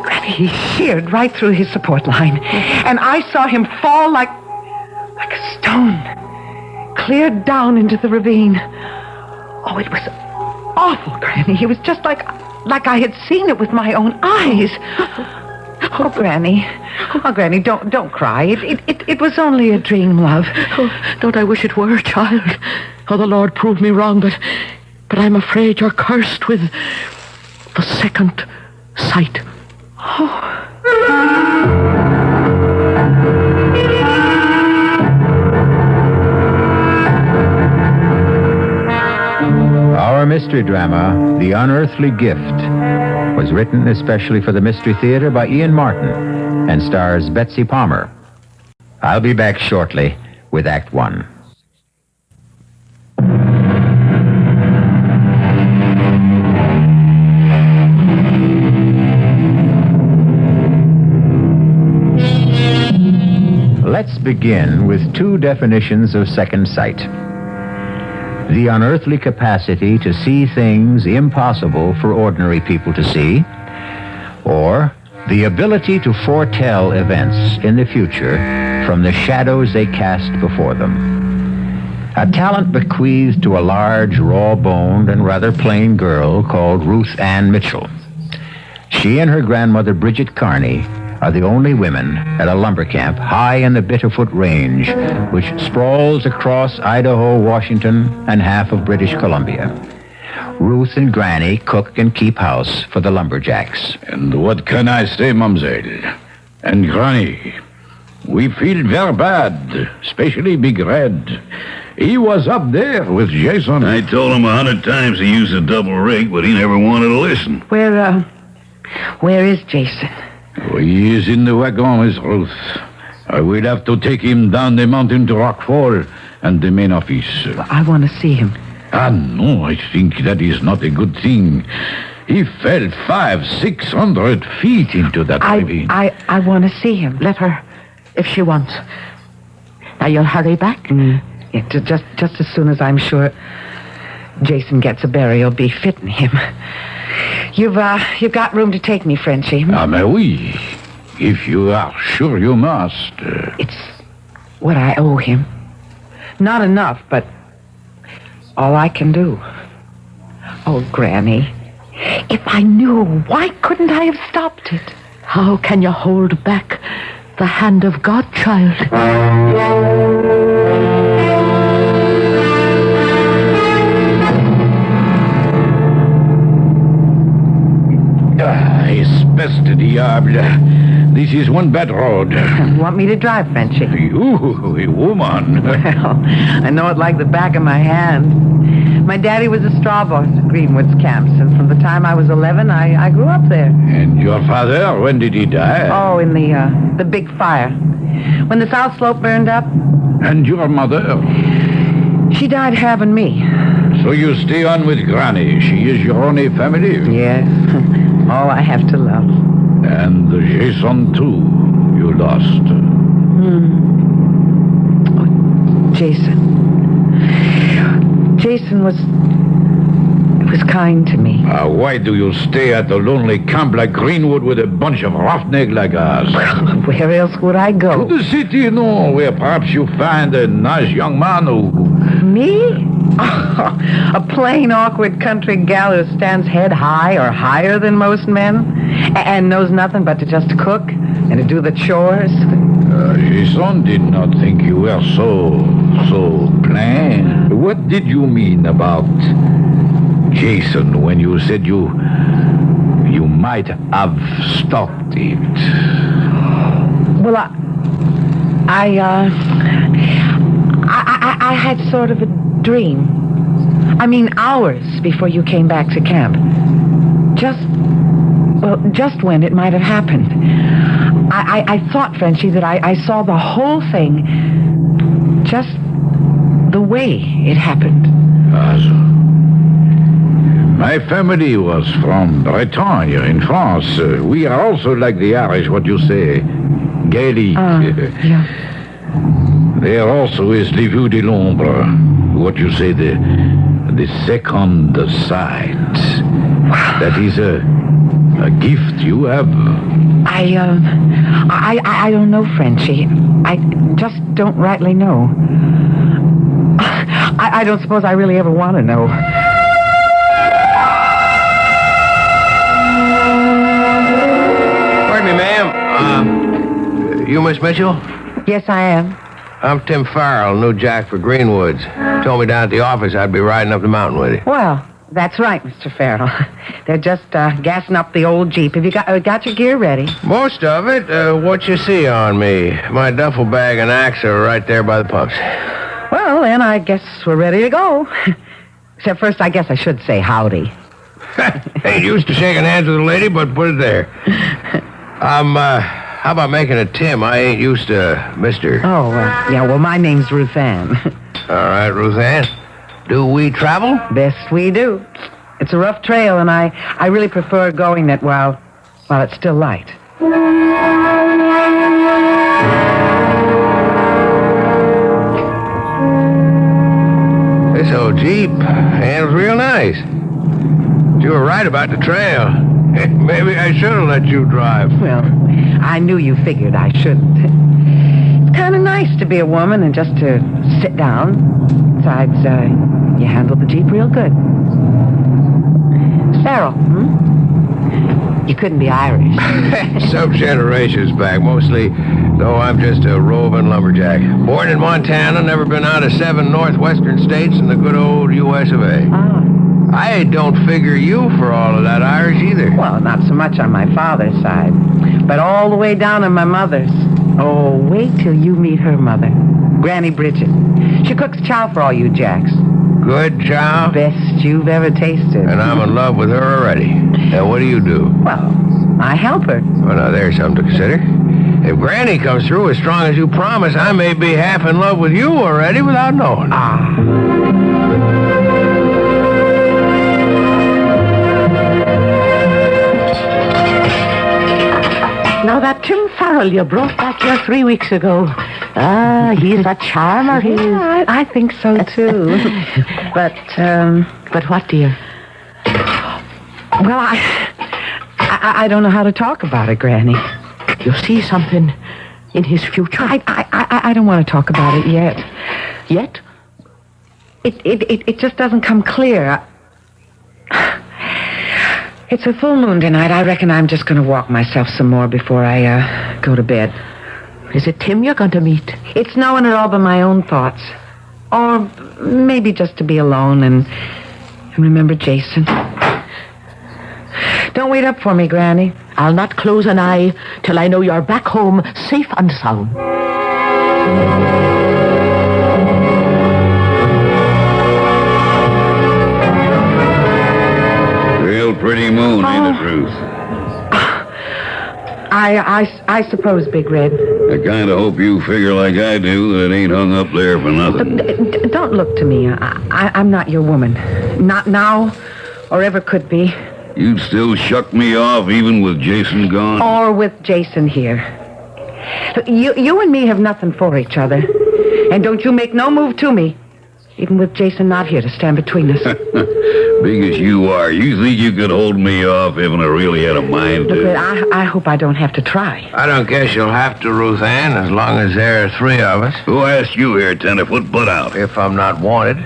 Granny, he sheared right through his support line. And I saw him fall like a stone, clear down into the ravine. Oh, it was awful, Granny. He was just like I had seen it with my own eyes. Oh, Granny. Oh, Granny, don't cry. It was only a dream, love. Oh, don't I wish it were, child. Oh, the Lord proved me wrong, but I'm afraid you're cursed with the second sight. Our mystery drama, The Unearthly Gift, was written especially for the Mystery Theater by Ian Martin and stars Betsy Palmer. I'll be back shortly with Act One. Let's begin with two definitions of second sight. The unearthly capacity to see things impossible for ordinary people to see, or the ability to foretell events in the future from the shadows they cast before them. A talent bequeathed to a large, raw-boned, and rather plain girl called Ruth Ann Mitchell. She and her grandmother, Bridget Carney, are the only women at a lumber camp high in the Bitterfoot Range, which sprawls across Idaho, Washington, and half of British Columbia. Ruth and Granny cook and keep house for the lumberjacks. And what can I say, Mamselle? And Granny, we feel very bad, especially Big Red. He was up there with Jason. I told him 100 times to use a double rig, but he never wanted to listen. Where is Jason? He is in the wagon with Ruth. I will have to take him down the mountain to Rockfall and the main office. I want to see him. No, I think that is not a good thing. He fell 500-600 feet into that ravine. I want to see him. Let her, if she wants. Now you'll hurry back? Yeah, just as soon as I'm sure Jason gets a burial befitting him. You've got room to take me, Frenchie. Mais oui. If you are sure you must. It's what I owe him. Not enough, but all I can do. Oh, Granny, if I knew, why couldn't I have stopped it? How can you hold back the hand of God, child? Espèce de diable. This is one bad road. You want me to drive, Frenchie? You, a woman. Well, I know it like the back of my hand. My daddy was a straw boss at Greenwood's camps, and from the time I was 11, I grew up there. And your father, when did he die? Oh, in the big fire. When the South Slope burned up. And your mother? She died having me. So you stay on with Granny. She is your only family? Yes. All I have to love. And Jason, too, you lost. Oh, Jason. Jason was kind to me. Why do you stay at a lonely camp like Greenwood with a bunch of roughnecks like us? Where else would I go? To the city, where perhaps you find a nice young man who... Me? A plain, awkward country gal who stands head high or higher than most men and knows nothing but to just cook and to do the chores. Jason did not think you were so plain. What did you mean about Jason when you said you might have stopped it? Well, I had sort of a dream. I mean, hours before you came back to camp. Just when it might have happened. I thought, Frenchie, that I saw the whole thing just the way it happened. My family was from Bretagne in France. We are also like the Irish, what you say, Gaelic. Yeah. There also is le vue de l'ombre, what you say, the second sight. That is A gift you have? I don't know, Frenchie. I just don't rightly know. I don't suppose I really ever want to know. Pardon me, ma'am. You Miss Mitchell? Yes, I am. I'm Tim Pharaoh, new jack for Greenwoods. Told me down at the office I'd be riding up the mountain with you. Well, that's right, Mr. Pharaoh. They're just gassing up the old Jeep. Have you got your gear ready? Most of it. What you see on me. My duffel bag and axe are right there by the pumps. Well, then I guess we're ready to go. Except first, I guess I should say howdy. Ain't used to shaking hands with a lady, but put it there. How about making it Tim? I ain't used to Mr. Oh, yeah, well, my name's Ruth Ann. All right, Ruth Ann. Do we travel? Best we do. It's a rough trail, and I really prefer going it while it's still light. This old Jeep handles real nice. You were right about the trail. Maybe I should have let you drive. Well, I knew you figured I shouldn't. It's kind of nice to be a woman and just to sit down. Besides, you handle the Jeep real good. Pharaoh, You couldn't be Irish. Some generations back, mostly, though I'm just a roving lumberjack. Born in Montana, never been out of 7 northwestern states in the good old U.S. of A. Ah. I don't figure you for all of that Irish either. Well, not so much on my father's side, but all the way down on my mother's. Oh, wait till you meet her mother, Granny Bridget. She cooks chow for all you jacks. Good chow? Best you've ever tasted. And I'm in love with her already. Now, what do you do? Well, I help her. Well, now, there's something to consider. If Granny comes through as strong as you promise, I may be half in love with you already without knowing. Now, that Tim Farrell you brought back here 3 weeks ago. He's a charmer, he is. Yeah, I think so, too. But what, dear? Well, I don't know how to talk about it, Granny. You see something in his future? I don't want to talk about it yet. Yet? It just doesn't come clear. It's a full moon tonight. I reckon I'm just going to walk myself some more before I go to bed. Is it Tim you're going to meet? It's knowing it all by my own thoughts. Or maybe just to be alone and remember Jason. Don't wait up for me, Granny. I'll not close an eye till I know you're back home safe and sound. Real pretty moon, ain't it, Ruth? I suppose, Big Red. I kind of hope you figure like I do that it ain't hung up there for nothing. Don't look to me. I'm not your woman. Not now, or ever could be. You'd still shuck me off even with Jason gone? Or with Jason here. Look, you and me have nothing for each other. And don't you make no move to me, even with Jason not here to stand between us. Big as you are, you think you could hold me off if I really had a mind to? Look, I hope I don't have to try. I don't guess you'll have to, Ruth Ann, as long as there are 3 of us. Who asked you here, tenderfoot? Butt out. If I'm not wanted.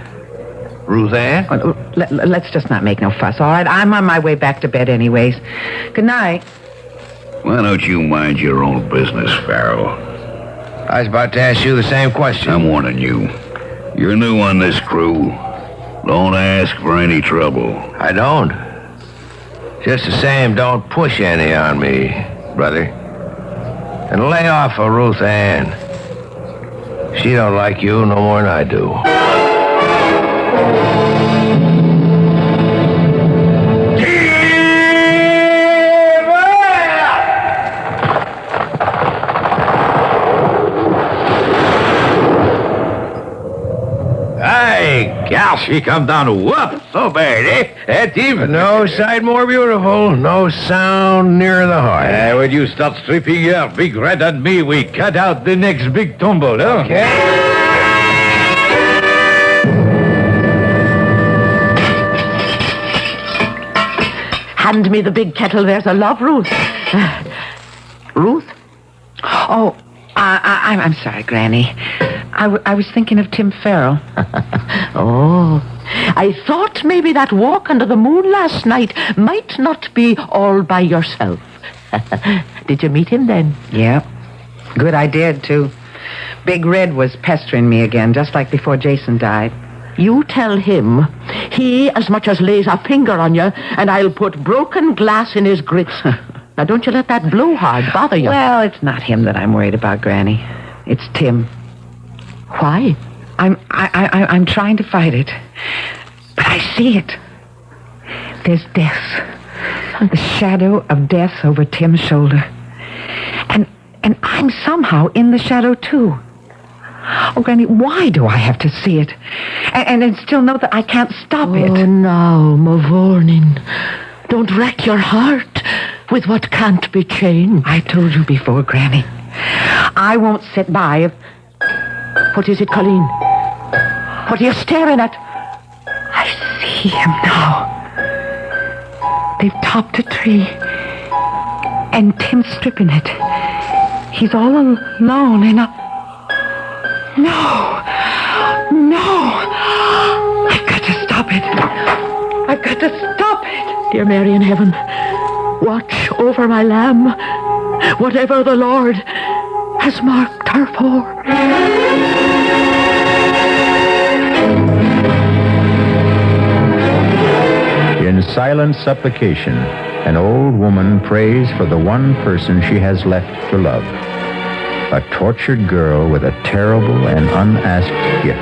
Ruth Ann? Let's just not make no fuss, all right? I'm on my way back to bed anyways. Good night. Why don't you mind your own business, Pharaoh? I was about to ask you the same question. I'm warning you. You're new on this crew. Don't ask for any trouble. I don't. Just the same, don't push any on me, brother. And lay off of Ruth Ann. She don't like you no more than I do. Gal, she come down to whoop so bad, eh? That even. No sight more beautiful, no sound nearer the heart. When you start stripping your Big Red and me, we cut out the next big tumble, huh? Okay. Hand me the big kettle. There's a love, Ruth. Ruth? Oh, I'm sorry, Granny. I was thinking of Tim Pharaoh. Oh, I thought maybe that walk under the moon last night might not be all by yourself. Did you meet him then? Yeah. Good, I did, too. Big Red was pestering me again, just like before Jason died. You tell him he as much as lays a finger on you, and I'll put broken glass in his grits. Now, don't you let that blowhard bother you. Well, it's not him that I'm worried about, Granny. It's Tim. Why? I'm trying to fight it, but I see it. There's death. The shadow of death over Tim's shoulder. And I'm somehow in the shadow, too. Oh, Granny, why do I have to see it? And then still know that I can't stop it? Oh, now, Mavournin. Don't wreck your heart with what can't be changed. I told you before, Granny. I won't sit by if... What is it, Colleen? What are you staring at? I see him now. They've topped a tree. And Tim's stripping it. He's all alone in a... No! I've got to stop it. I've got to stop it. Dear Mary in heaven, watch over my lamb, whatever the Lord has marked her for. In silent supplication, an old woman prays for the one person she has left to love. A tortured girl with a terrible and unasked gift.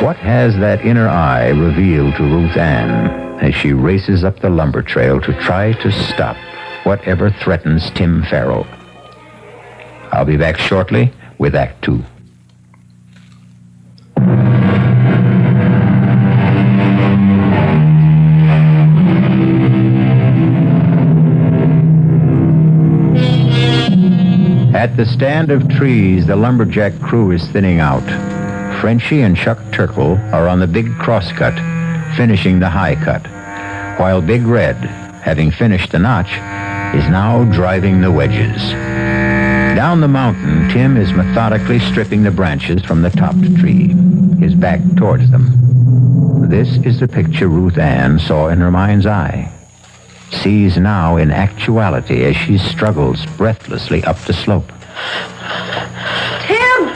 What has that inner eye revealed to Ruth Ann as she races up the lumber trail to try to stop whatever threatens Tim Pharaoh? I'll be back shortly with Act 2. At the stand of trees, the lumberjack crew is thinning out. Frenchie and Chuck Turkle are on the big crosscut, finishing the high cut, while Big Red, having finished the notch, is now driving the wedges. Down the mountain, Tim is methodically stripping the branches from the topped tree, his back towards them. This is the picture Ruth Ann saw in her mind's eye, sees now in actuality as she struggles breathlessly up the slope. Tim!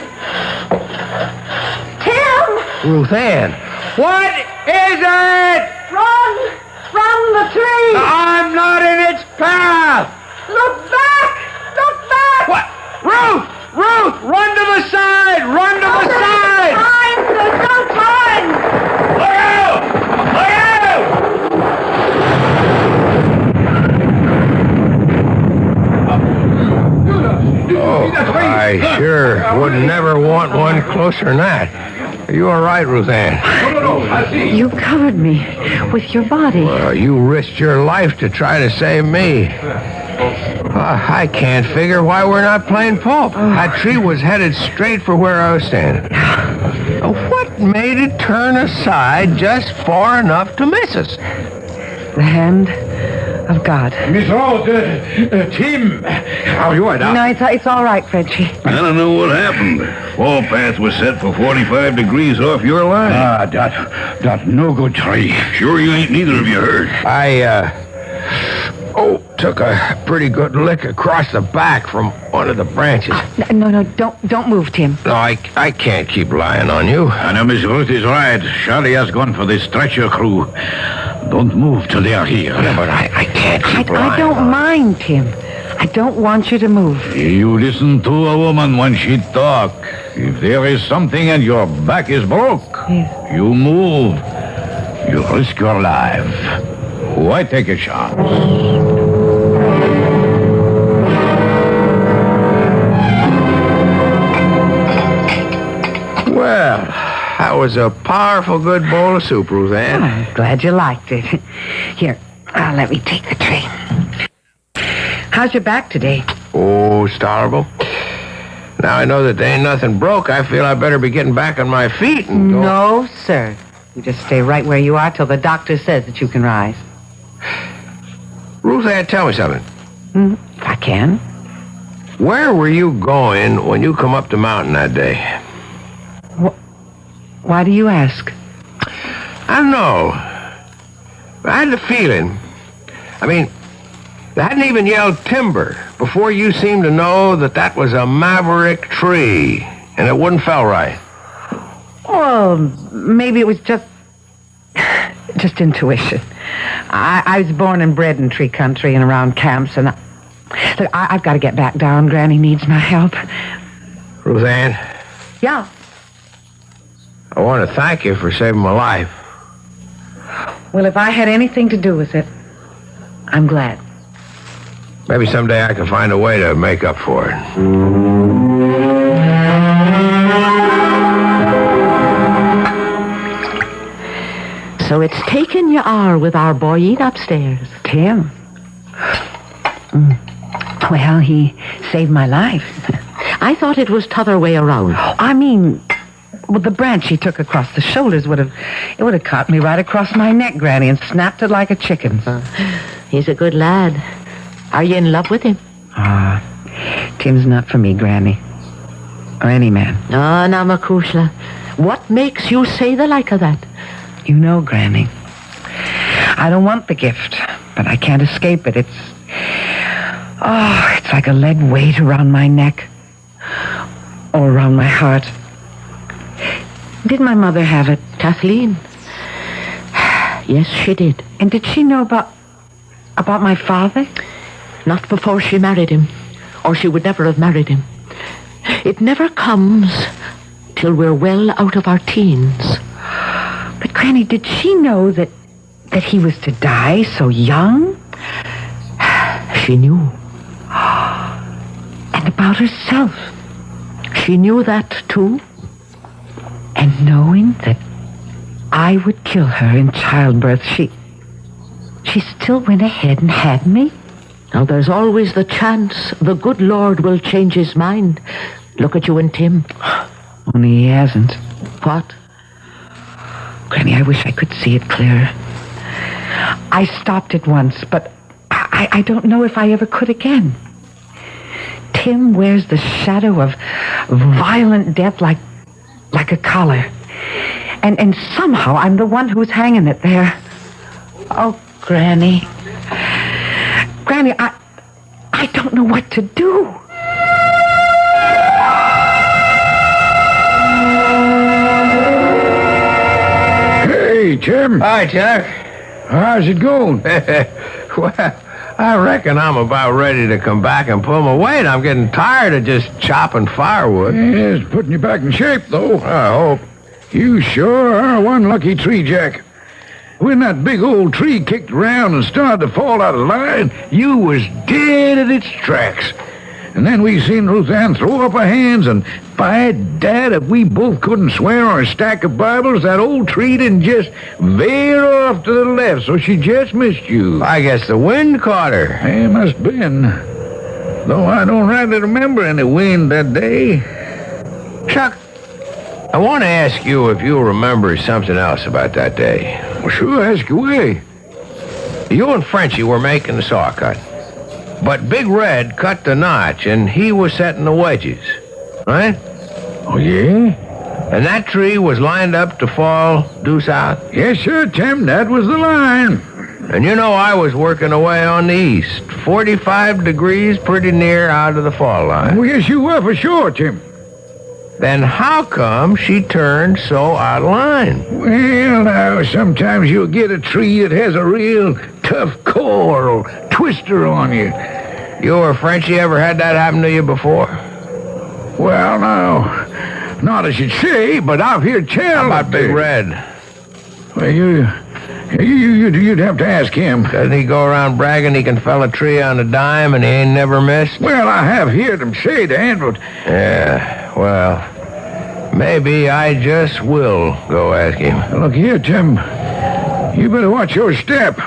Ruth Ann! What is it? Run! From the tree! I'm not in its path! Look back! Look back! What? Ruth! Ruth! Run to the side! Run to the side! There's no time! Look out! Look Oh, I sure would never want one closer than that. Are you all right, Ruth Ann? You covered me with your body. You risked your life to try to save me. I can't figure why we're not playing pulp. That tree was headed straight for where I was standing. What made it turn aside just far enough to miss us? The hand of God. Miss Rose, Tim, how you are now? No, it's all right, Frenchie. I don't know what happened. Fall path was set for 45 degrees off your line. That no good tree. Sure you ain't neither of you hurt? Took a pretty good lick across the back from one of the branches. No, don't move, Tim. No, I can't keep lying on you. I know Miss Ruth is right. Charlie has gone for the stretcher crew. Don't move till they are here. Yeah, but I can't keep lying. I don't mind, Tim. I don't want you to move. You listen to a woman when she talk. If there is something and your back is broke, you move. You risk your life. Why take a chance? Well, that was a powerful good bowl of soup, Ruth Ann. I'm glad you liked it. Here, let me take the tray. How's your back today? Oh, it's tolerable. Now I know that there ain't nothing broke. I feel I better be getting back on my feet and go. No, sir. You just stay right where you are till the doctor says that you can rise. Ruth Ann, tell me something. If I can. Where were you going when you come up the mountain that day? Why do you ask? I don't know. I had the feeling. I mean, they hadn't even yelled timber before you seemed to know that was a maverick tree, and it wouldn't fell right. Well, maybe it was just intuition. I was born and bred in tree country and around camps, and I've got to get back down. Granny needs my help. Ruth Ann, Yeah. I want to thank you for saving my life. Well, if I had anything to do with it, I'm glad. Maybe someday I can find a way to make up for it. So it's taken you are with our boy upstairs. Tim. Well, he saved my life. I thought it was t'other way around. I mean, well, the branch he took across the shoulders would have caught me right across my neck, Granny, and snapped it like a chicken's. He's a good lad. Are you in love with him? Tim's not for me, Granny. Or any man. Oh, now, Makushla, what makes you say the like of that? You know, Granny, I don't want the gift, but I can't escape it. It's like a lead weight around my neck. Or around my heart. Did my mother have it? Kathleen? Yes, she did. And did she know about my father? Not before she married him, or she would never have married him. It never comes till we're well out of our teens. But, Granny, did she know that he was to die so young? She knew. And about herself? She knew that, too. And knowing that I would kill her in childbirth, she still went ahead and had me? Now, there's always the chance the good Lord will change his mind. Look at you and Tim. Only he hasn't. What? Granny, I wish I could see it clearer. I stopped it once, but I don't know if I ever could again. Tim wears the shadow of violent death like a collar. And somehow I'm the one who's hanging it there. Oh, Granny. Granny, I don't know what to do. Hey, Tim. Hi, Chuck. How's it going? Well, I reckon I'm about ready to come back and pull my weight. I'm getting tired of just chopping firewood. Yeah, it's putting you back in shape, though. I hope. You sure are one lucky tree, Jack. When that big old tree kicked around and started to fall out of line, you was dead at its tracks. And then we seen Ruth Ann throw up her hands, and by Dad, if we both couldn't swear on a stack of Bibles, that old tree didn't just veer off to the left, so she just missed you. I guess the wind caught her. It must have been. Though I don't rightly remember any wind that day. Chuck, I want to ask you if you remember something else about that day. Well, sure, ask away. You and Frenchie were making the saw cut. But Big Red cut the notch, and he was setting the wedges. Right? Oh, yeah? And that tree was lined up to fall due south? Yes, sir, Tim, that was the line. And you know I was working away on the east, 45 degrees pretty near out of the fall line. Oh, yes, you were for sure, Tim. Then how come she turned so out of line? Well, now, sometimes you'll get a tree that has a real tough core or twister on you. You or Frenchie ever had that happen to you before? Well, no, not as you'd say, but I've heard tell. How about Big Red? Well, you'd have to ask him. Doesn't he go around bragging he can fell a tree on a dime and he ain't never missed? Well, I have heard him say that, but... Yeah, well, maybe I just will go ask him. Look here, Tim. You better watch your step.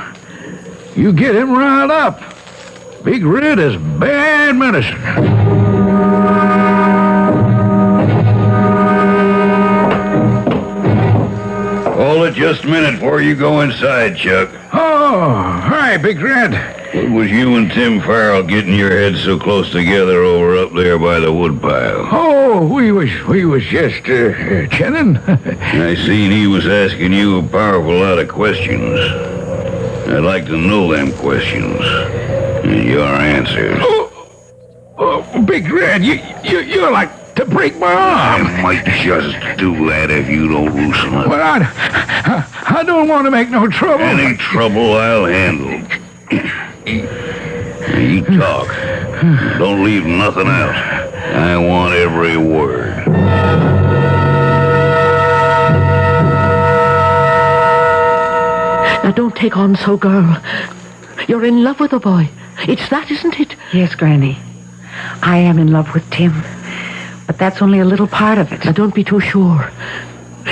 You get him riled up. Big Red is bad medicine. Hold it just a minute before you go inside, Chuck. Oh, Hi, Big Red. What was you and Tim Pharaoh getting your heads so close together over up there by the woodpile? Oh, we was just chatting. I seen he was asking you a powerful lot of questions. I'd like to know them questions and your answers. Oh, Big Red, you're like to break my arm. I might just do that if you don't loosen up. But I don't want to make no trouble. Any trouble I'll handle. You talk. Don't leave nothing out. I want every word. Now, don't take on so, girl. You're in love with the boy. It's that, isn't it? Yes, Granny. I am in love with Tim. But that's only a little part of it. Now, don't be too sure.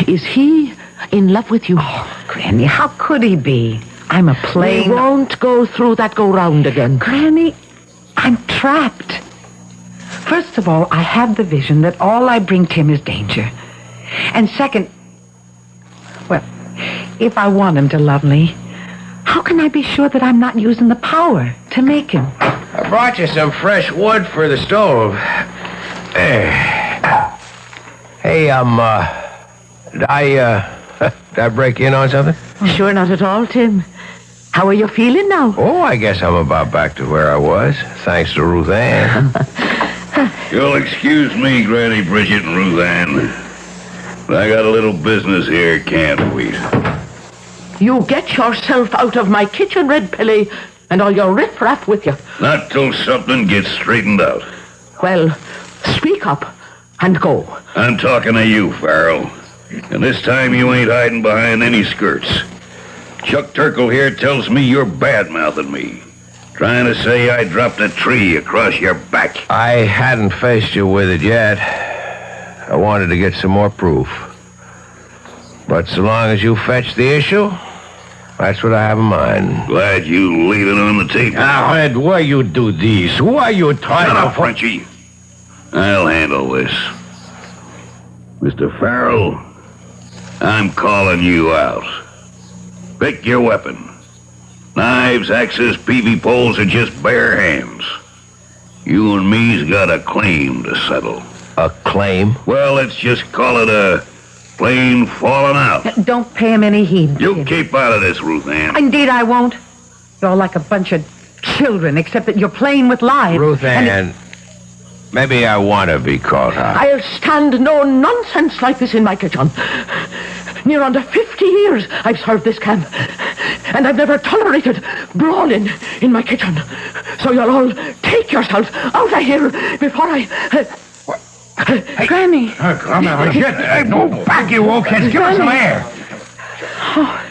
Is he in love with you? Oh, Granny, how could he be? I'm a plain... We won't go through that go-round again. Granny, I'm trapped. First of all, I have the vision that all I bring Tim is danger. And second, well, if I want him to love me, how can I be sure that I'm not using the power to make him? I brought you some fresh wood for the stove. Hey, did I break in on something? Sure, not at all, Tim. How are you feeling now? Oh, I guess I'm about back to where I was, thanks to Ruth Ann. You'll excuse me, Granny Bridget and Ruth Ann. But I got a little business here, can't wait. You get yourself out of my kitchen, Red Pilly, and all your riff-raff with you. Not till something gets straightened out. Well, speak up and go. I'm talking to you, Pharaoh. And this time you ain't hiding behind any skirts. Chuck Turkle here tells me you're bad-mouthing me. Trying to say I dropped a tree across your back. I hadn't faced you with it yet. I wanted to get some more proof. But so long as you fetch the issue, that's what I have in mind. Glad you laid it on the table. Now, Ed, why you do this? Why you try Shut to... up, Frenchie. I'll handle this. Mr. Pharaoh, I'm calling you out. Pick your weapon. Knives, axes, peavy poles, or just bare hands. You and me's got a claim to settle. A claim? Well, let's just call it a plain falling out. Don't pay him any heed. You keep out of this, Ruth Ann. Indeed, I won't. You're like a bunch of children, except that you're playing with lives. Ruth Ann, maybe I want to be caught out. I'll stand no nonsense like this in my kitchen. Near under 50 years I've served this camp, and I've never tolerated brawling in my kitchen. So you'll all take yourselves out of here before I... Hey, Granny. Come on, get go back, you old kids. Give us some air.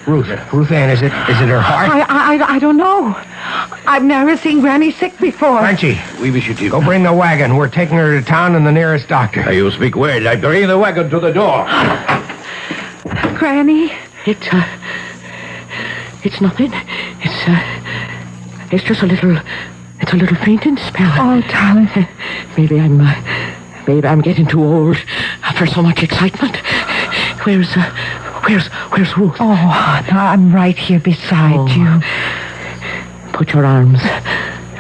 Ruth Ann, is it her heart? I don't know. I've never seen Granny sick before. Frenchie, we should go bring the wagon. We're taking her to town and the nearest doctor. You speak well. I bring the wagon to the door. Granny? It's nothing. It's just a little fainting spell. Oh, darling. Maybe I'm getting too old for so much excitement. Where's Ruth? Oh, I'm right here beside you. Put your arms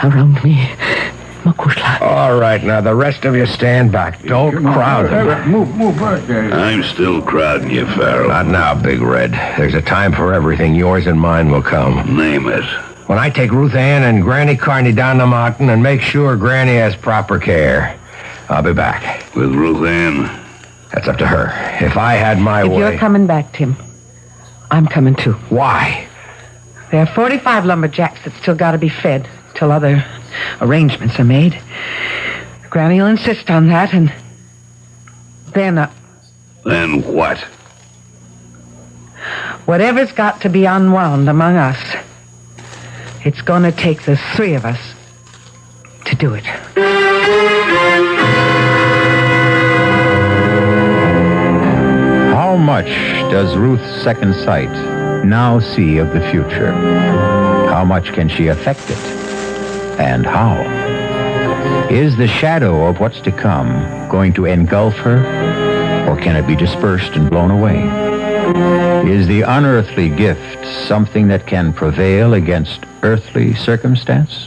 around me, Makushla. All right, now the rest of you stand back. Don't crowd them. Move back there. I'm still crowding you, Pharaoh. Not now, Big Red. There's a time for everything. Yours and mine will come. Name it. When I take Ruth Ann and Granny Carney down the mountain and make sure Granny has proper care, I'll be back. With Ruth Ann? That's up to her. If I had my way... If you're coming back, Tim, I'm coming too. Why? There are 45 lumberjacks that still got to be fed till other arrangements are made. Granny will insist on that, and then... Then what? Whatever's got to be unwound among us, it's going to take the three of us to do it. How much does Ruth's second sight now see of the future? How much can she affect it? And how? Is the shadow of what's to come going to engulf her, or can it be dispersed and blown away? Is the unearthly gift something that can prevail against unearthly circumstance?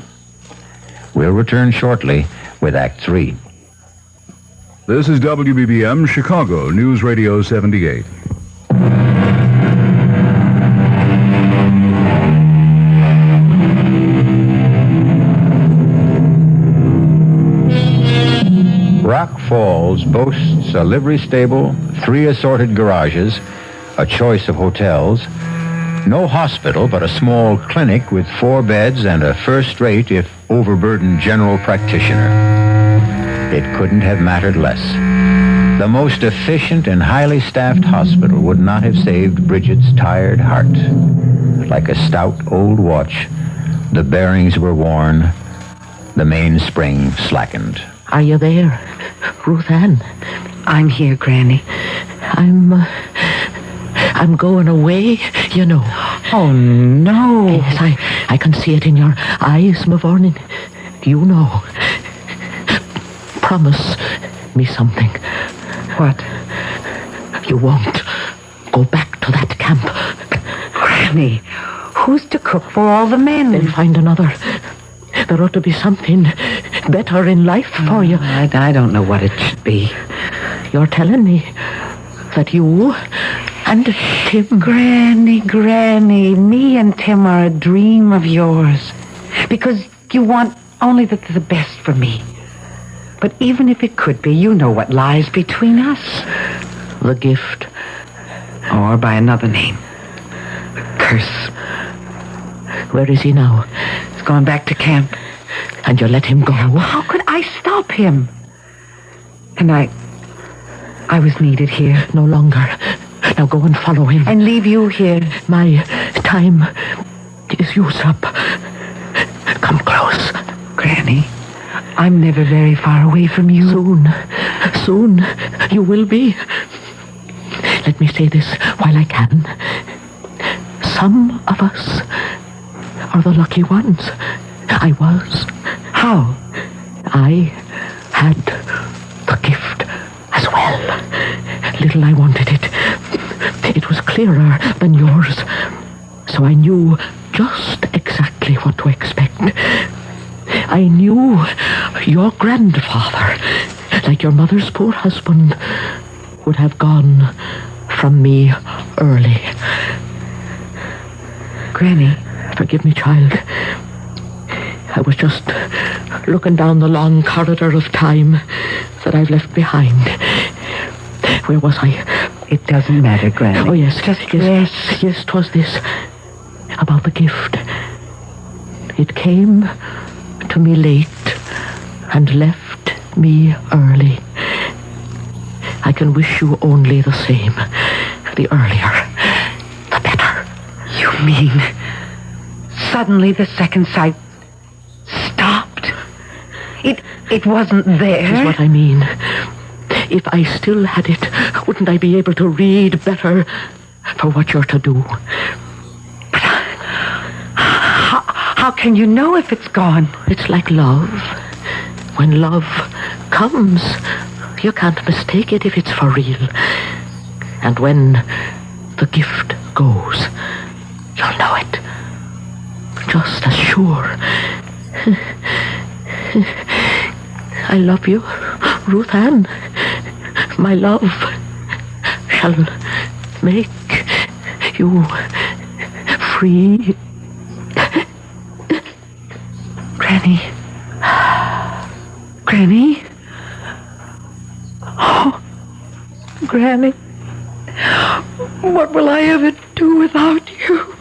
We'll return shortly with Act 3. This is WBBM Chicago News Radio 78. Rock Falls boasts a livery stable, 3 assorted garages, a choice of hotels, no hospital but a small clinic with 4 beds and a first-rate, if overburdened, general practitioner. It couldn't have mattered less. The most efficient and highly staffed hospital would not have saved Bridget's tired heart. Like a stout old watch, the bearings were worn, the mainspring slackened. Are you there, Ruth Ann? I'm here, Granny. I'm going away, you know. Oh, no. Yes, I can see it in your eyes, Mavourneen. You know. Promise me something. What? You won't go back to that camp. Granny, who's to cook for all the men? Then find another. There ought to be something better in life for you. I don't know what it should be. You're telling me that you and Tim... Granny, me and Tim are a dream of yours. Because you want only the best for me. But even if it could be, you know what lies between us. The gift. Or by another name. Curse. Where is he now? He's gone back to camp. And you let him go? How could I stop him? And I was needed here. No longer. Now go and follow him. And leave you here. My time is used up. Come close. Granny, I'm never very far away from you. Soon you will be. Let me say this while I can. Some of us are the lucky ones. I was. How? I had the gift as well. Little I wanted it. It was clearer than yours. So I knew just exactly what to expect. I knew your grandfather, like your mother's poor husband, would have gone from me early. Granny. Forgive me, child. I was just looking down the long corridor of time that I've left behind. Where was I? It doesn't matter, Granny. Oh, yes. Yes, 'twas this. About the gift. It came to me late and left me early. I can wish you only the same. The earlier, the better. You mean suddenly the second sight stopped? It wasn't there? This is what I mean. If I still had it, wouldn't I be able to read better for what you're to do? But how can you know if it's gone? It's like love. When love comes, you can't mistake it if it's for real. And when the gift goes, you'll know it. Just as sure. I love you, Ruth Ann. My love shall make you free. Granny. Granny? Oh, Granny. What will I ever do without you?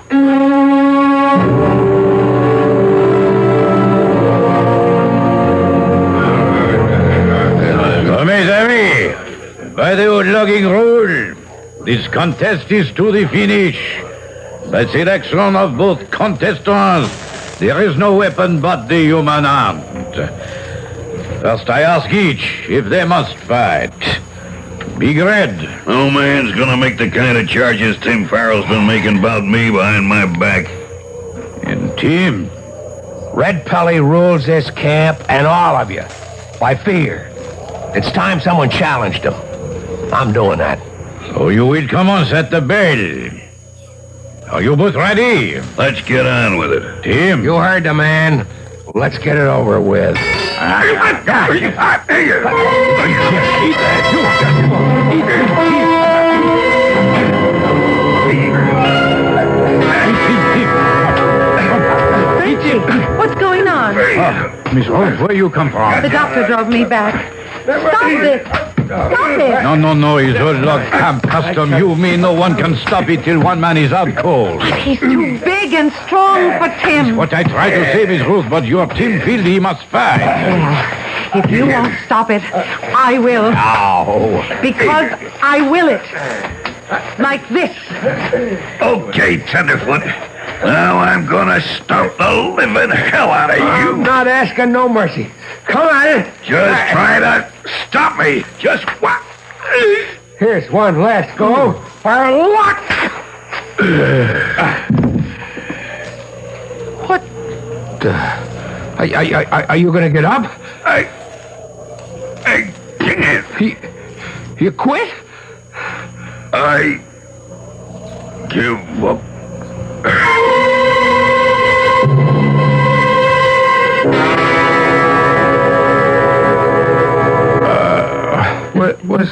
Mes amis, by the old logging rule, this contest is to the finish. By selection of both contestants, there is no weapon but the human hand. First, I ask each if they must fight. Big Red. No man's gonna make the kind of charges Tim Pharaoh's been making about me behind my back. And Tim? Red Pelly rules this camp and all of you by fear. It's time someone challenged him. I'm doing that. So you will come on set the bell. Are you both ready? Let's get on with it. Tim. You heard the man. Let's get it over with. What's going on? Miss Rose, where you come from? The doctor drove me back. Stop it! Stop it! No, it's old log camp custom. You mean no one can stop it till one man is out cold. He's too big and strong for Tim. What I try to say, Miss Ruth, but your Tim feel he must fight. Well, if you won't stop it, I will. Ow. Because I will it. Like this. Okay, Tenderfoot. Now I'm gonna stomp the living hell out of you. I'm not asking no mercy. Come on. Just try to stop me. Just what? Here's one last go for luck. What the? Are you gonna get up? I can't. You quit? I give up.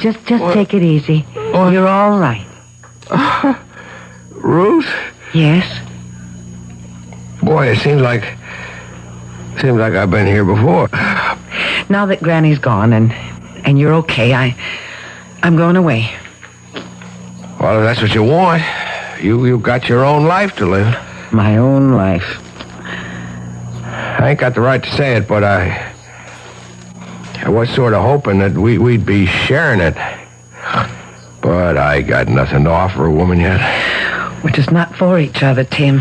Just take it easy. You're all right. Ruth? Yes? Boy, it seems like I've been here before. Now that Granny's gone and you're okay, I'm going away. Well, if that's what you want, you got your own life to live. My own life. I ain't got the right to say it, but I was sort of hoping that we'd be sharing it. But I got nothing to offer a woman yet. We're just not for each other, Tim.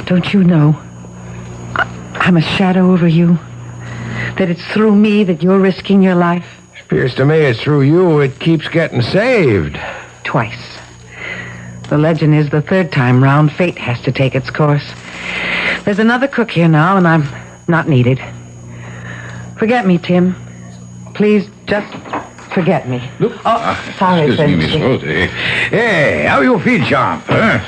Don't you know? I'm a shadow over you. That it's through me that you're risking your life. Appears to me it's through you it keeps getting saved. Twice. The legend is the third time round fate has to take its course. There's another cook here now, and I'm not needed. Forget me, Tim. Please, just forget me. Look. Sorry, Excuse me, Miss Frenchy. Rose. Hey, how you feel, champ? Huh?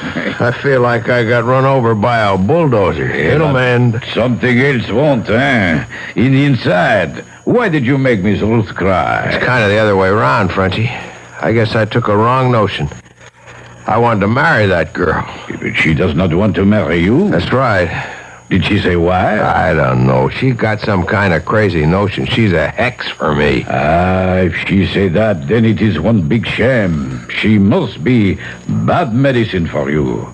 I feel like I got run over by a bulldozer. Man. Something else won't, eh? In the inside. Why did you make Miss Ruth cry? It's kind of the other way around, Frenchy. I guess I took a wrong notion. I wanted to marry that girl. But she does not want to marry you? That's right. Did she say why? I don't know. She got some kind of crazy notion. She's a hex for me. If she say that, then it is one big shame. She must be bad medicine for you.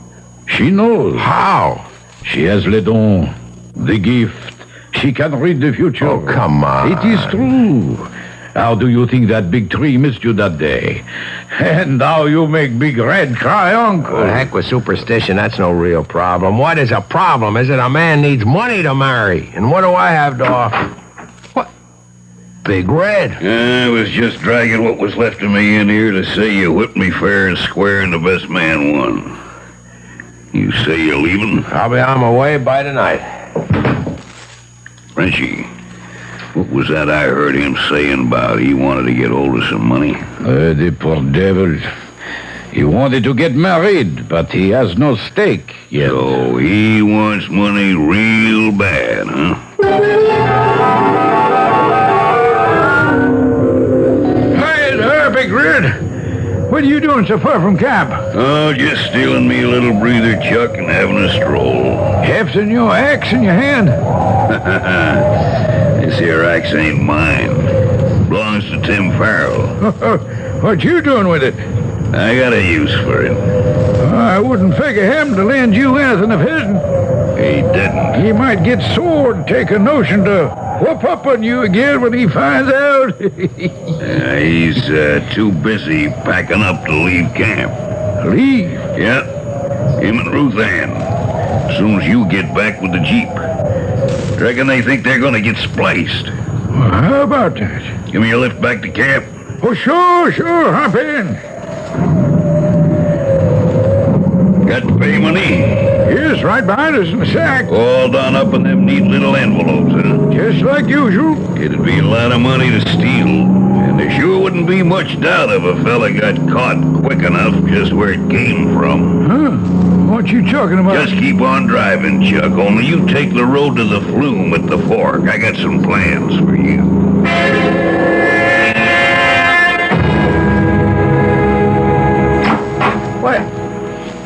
She knows. How? She has le don, the gift. She can read the future. Oh, come on. It is true. How do you think that big tree missed you that day? And now you make Big Red cry, Uncle. The heck with superstition. That's no real problem. What is a problem is that a man needs money to marry. And what do I have to offer? What? Big Red. I was just dragging what was left of me in here to say you whipped me fair and square and the best man won. You say you're leaving? I'll be on my way by tonight. Frenchy, what was that I heard him saying about he wanted to get hold of some money? The poor devil. He wanted to get married, but he has no stake yet. So he wants money real bad, huh? Hi there, Big Red. What are you doing so far from camp? Oh, just stealing me a little breather, Chuck, and having a stroll. Hefting your axe in your hand? This here axe ain't mine. Belongs to Tim Pharaoh. What you doing with it? I got a use for it. I wouldn't figure him to lend you anything of his. He didn't. He might get sore and take a notion to whoop up on you again when he finds out. He's too busy packing up to leave camp. Leave? Yeah. Him and Ruth Ann. As soon as you get back with the Jeep. Reckon they think they're gonna get spliced. Well, how about that? Give me a lift back to camp. Oh, sure. Hop in. Got to pay money? Yes, right behind us in the sack. All done up in them neat little envelopes, huh? Just like usual. It'd be a lot of money to steal. And there sure wouldn't be much doubt if a fella got caught quick enough just where it came from. Huh? What you talking about? Just keep on driving, Chuck. Only you take the road to the flume at the fork. I got some plans for you.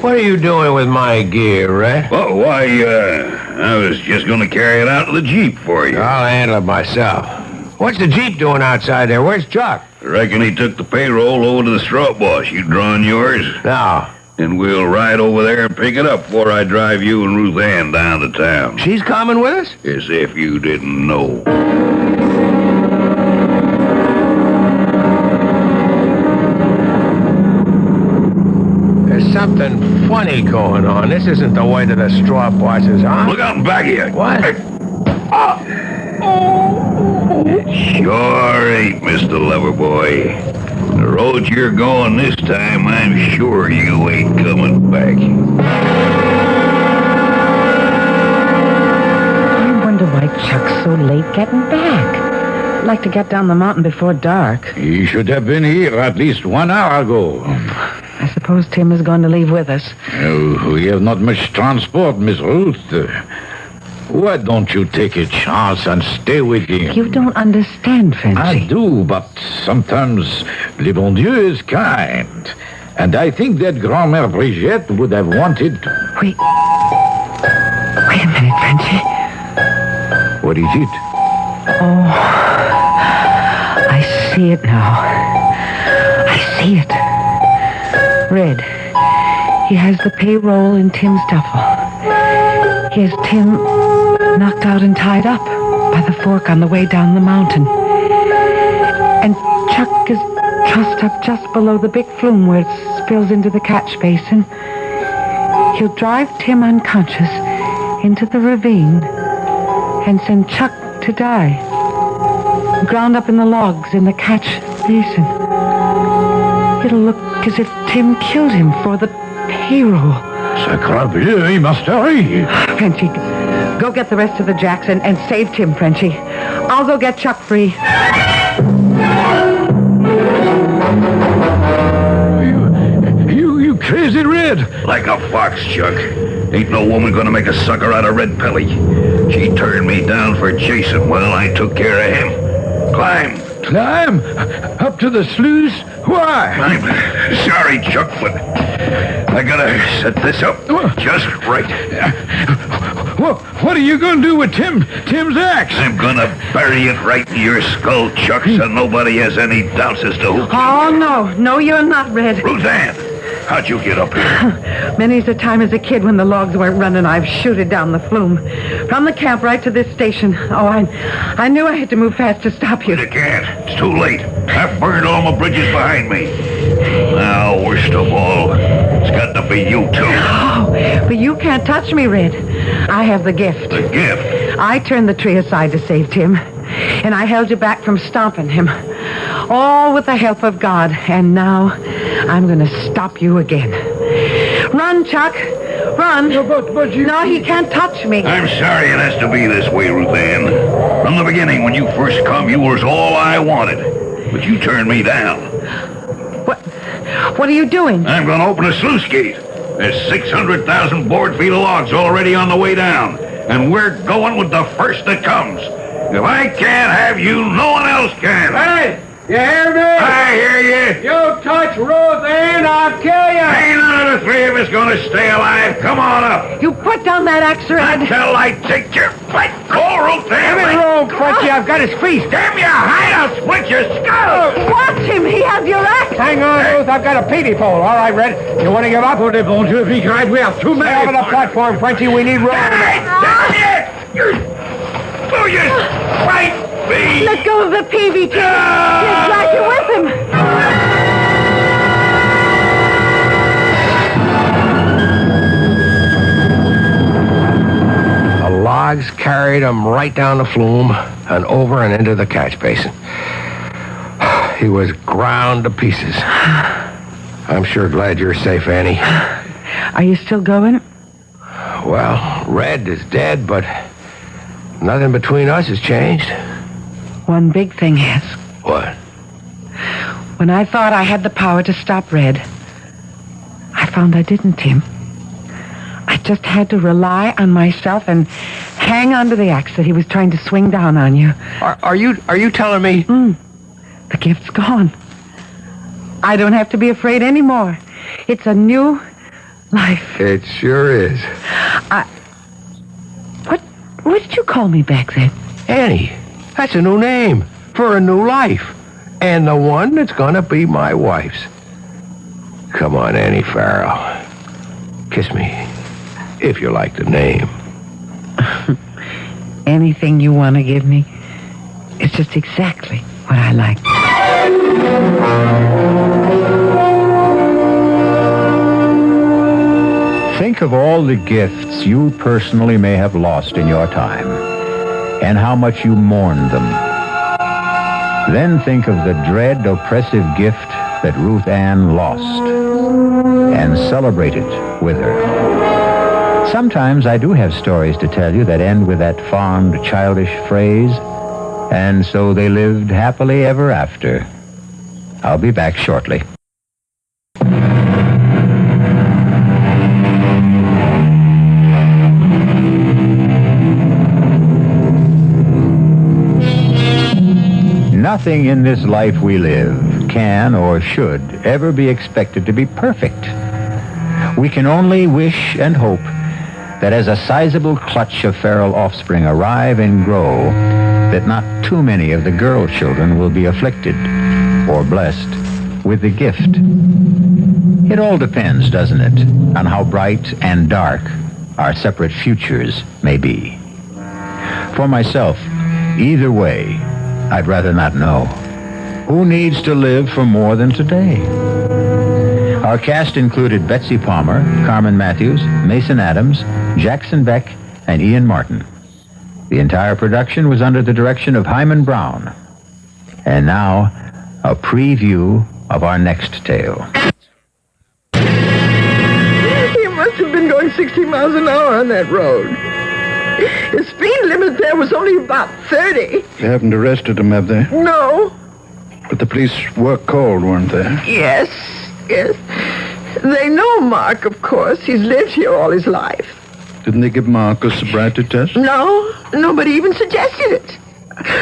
What are you doing with my gear, Red? Oh, why, I was just gonna carry it out to the Jeep for you. I'll handle it myself. What's the Jeep doing outside there? Where's Chuck? I reckon he took the payroll over to the straw boss. You drawing yours? No. And we'll ride over there and pick it up before I drive you and Ruth Ann down to town. She's coming with us? As if you didn't know. There's something funny going on. This isn't the way that the straw boss is on. Look out in back of you. What? It sure ain't, Mr. Loverboy. The road you're going this time, I'm sure you ain't coming back. I wonder why Chuck's so late getting back. I'd like to get down the mountain before dark. He should have been here at least 1 hour ago. I suppose Tim is going to leave with us. Oh, we have not much transport, Miss Ruth. Why don't you take a chance and stay with him? You don't understand, Frenchy. I do, but sometimes le bon Dieu is kind. And I think that Grand-Mère Brigitte would have wanted... Wait a minute, Frenchy. What is it? Oh, I see it now. I see it. Red. He has the payroll in Tim's duffel. He has Tim knocked out and tied up by the fork on the way down the mountain. And Chuck is trussed up just below the big flume where it spills into the catch basin. He'll drive Tim unconscious into the ravine and send Chuck to die, ground up in the logs in the catch basin. It'll look as if Tim killed him for the payroll. Sacre bleu, he must hurry. Frenchy, go get the rest of the jacks and save Tim, Frenchy. I'll go get Chuck free. You crazy, Red. Like a fox, Chuck. Ain't no woman gonna make a sucker out of Red Pelly. She turned me down for Jason. Well, I took care of him. Climb. Climb? Up to the sluice? Why? I'm sorry, Chuck, but I gotta set this up just right. What are you gonna do with Tim's axe? I'm gonna bury it right in your skull, Chuck, so nobody has any doubts as to who. Oh, no. No, you're not, Red. Ruth Ann, how'd you get up here? Many's a time as a kid when the logs weren't running, I've shooted down the flume. From the camp right to this station. Oh, I knew I had to move fast to stop you. You can't. It's too late. I've burned all my bridges behind me. Now, worst of all, it's got to be you, too. Oh, but you can't touch me, Red. I have the gift. The gift? I turned the tree aside to save Tim, and I held you back from stomping him. All with the help of God, and now I'm going to stop you again. Run, Chuck. Run. But you... No, he can't touch me. I'm sorry it has to be this way, Ruth Ann. From the beginning, when you first come, you was all I wanted. But you turned me down. What are you doing? I'm going to open a sluice gate. There's 600,000 board feet of logs already on the way down. And we're going with the first that comes. If I can't have you, no one else can. Hey! You hear me? I hear you. You touch Ruth Ann, I'll kill you. Ain't none of the three of us gonna stay alive. Come on up. You put down that axe, Red. Until I take your flat coal, Ruth Ann. Give me room, Frenchy. I've got his crease. Damn your hide, I'll split your skull. Watch him. He has your axe. Hang on, Ruth. I've got a peavy pole. All right, Red. You want to give up? Oh, bon Dieu, we cried. We have too many. Stay over the platform, Frenchy. We need room. Hey, that's it. Oh, you spite me. Let go of the peavy, Tim. He'll drag you with him. The logs carried him right down the flume and over and into the catch basin. He was ground to pieces. I'm sure glad you're safe, Annie. Are you still going? Well, Red is dead, but nothing between us has changed. One big thing has. What? When I thought I had the power to stop Red, I found I didn't, Tim. I just had to rely on myself and hang on to the axe that he was trying to swing down on you. Are you telling me? The gift's gone. I don't have to be afraid anymore. It's a new life. It sure is. What did you call me back then? Annie. That's a new name for a new life. And the one that's gonna be my wife's. Come on, Annie Pharaoh. Kiss me, if you like the name. Anything you want to give me is just exactly what I like. Think of all the gifts you personally may have lost in your time, and how much you mourned them. Then think of the dread, oppressive gift that Ruth Ann lost, and celebrate it with her. Sometimes I do have stories to tell you that end with that fond, childish phrase, and so they lived happily ever after. I'll be back shortly. Nothing in this life we live can or should ever be expected to be perfect. We can only wish and hope that as a sizable clutch of feral offspring arrive and grow, that not too many of the girl children will be afflicted or blessed with the gift. It all depends, doesn't it, on how bright and dark our separate futures may be. For myself, either way, I'd rather not know. Who needs to live for more than today? Our cast included Betsy Palmer, Carmen Matthews, Mason Adams, Jackson Beck, and Ian Martin. The entire production was under the direction of Hyman Brown. And now, a preview of our next tale. He must have been going 60 miles an hour on that road. The speed limit there was only about 30. They haven't arrested him, have they? No. But the police were called, weren't they? Yes. They know Mark, of course. He's lived here all his life. Didn't they give Mark a sobriety test? No, nobody even suggested it.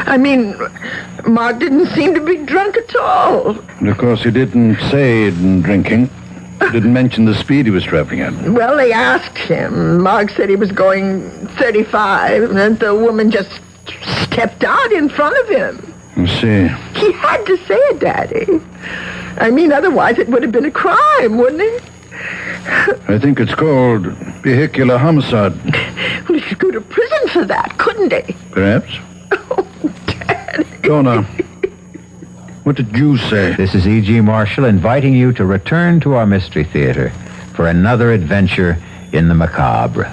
I mean, Mark didn't seem to be drunk at all. And of course, he didn't say he'd been drinking. Didn't mention the speed he was traveling at. Well, they asked him. Mark said he was going 35, and the woman just stepped out in front of him. I see. He had to say it, Daddy. I mean, otherwise it would have been a crime, wouldn't it? I think it's called vehicular homicide. Well, he could go to prison for that, couldn't he? Perhaps. Oh, Daddy. Donna, what did you say? This is E.G. Marshall inviting you to return to our Mystery Theater for another adventure in the macabre.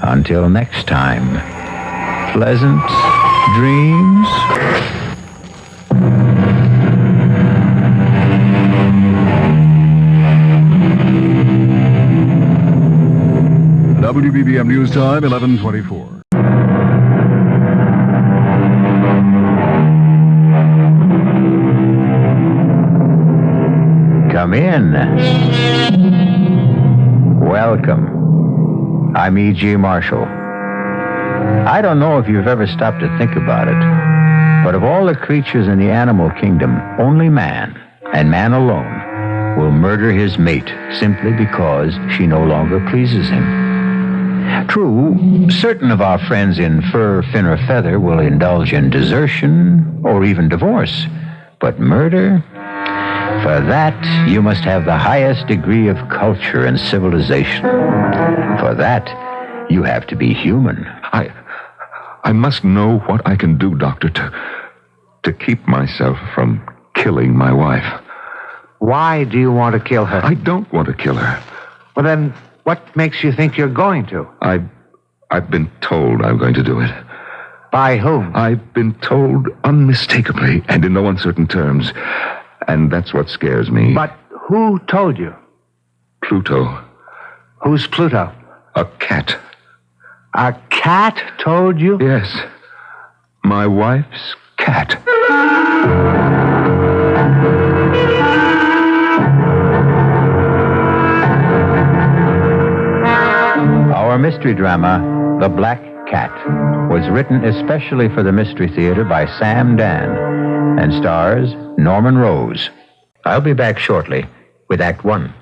Until next time, pleasant dreams. WBBM News Time, 11:24. Come in. Welcome. I'm E.G. Marshall. I don't know if you've ever stopped to think about it, but of all the creatures in the animal kingdom, only man, and man alone, will murder his mate simply because she no longer pleases him. True, certain of our friends in fur, fin, or feather will indulge in desertion or even divorce, but murder? For that, you must have the highest degree of culture and civilization. For that, you have to be human. I must know what I can do, Doctor, to keep myself from killing my wife. Why do you want to kill her? I don't want to kill her. Well, then, what makes you think you're going to? I've been told I'm going to do it. By whom? I've been told unmistakably and in no uncertain terms. And that's what scares me. But who told you? Pluto. Who's Pluto? A cat. A cat told you? Yes. My wife's cat. Our mystery drama, The Black Cat, was written especially for the Mystery Theater by Sam Dan and stars Norman Rose. I'll be back shortly with Act One.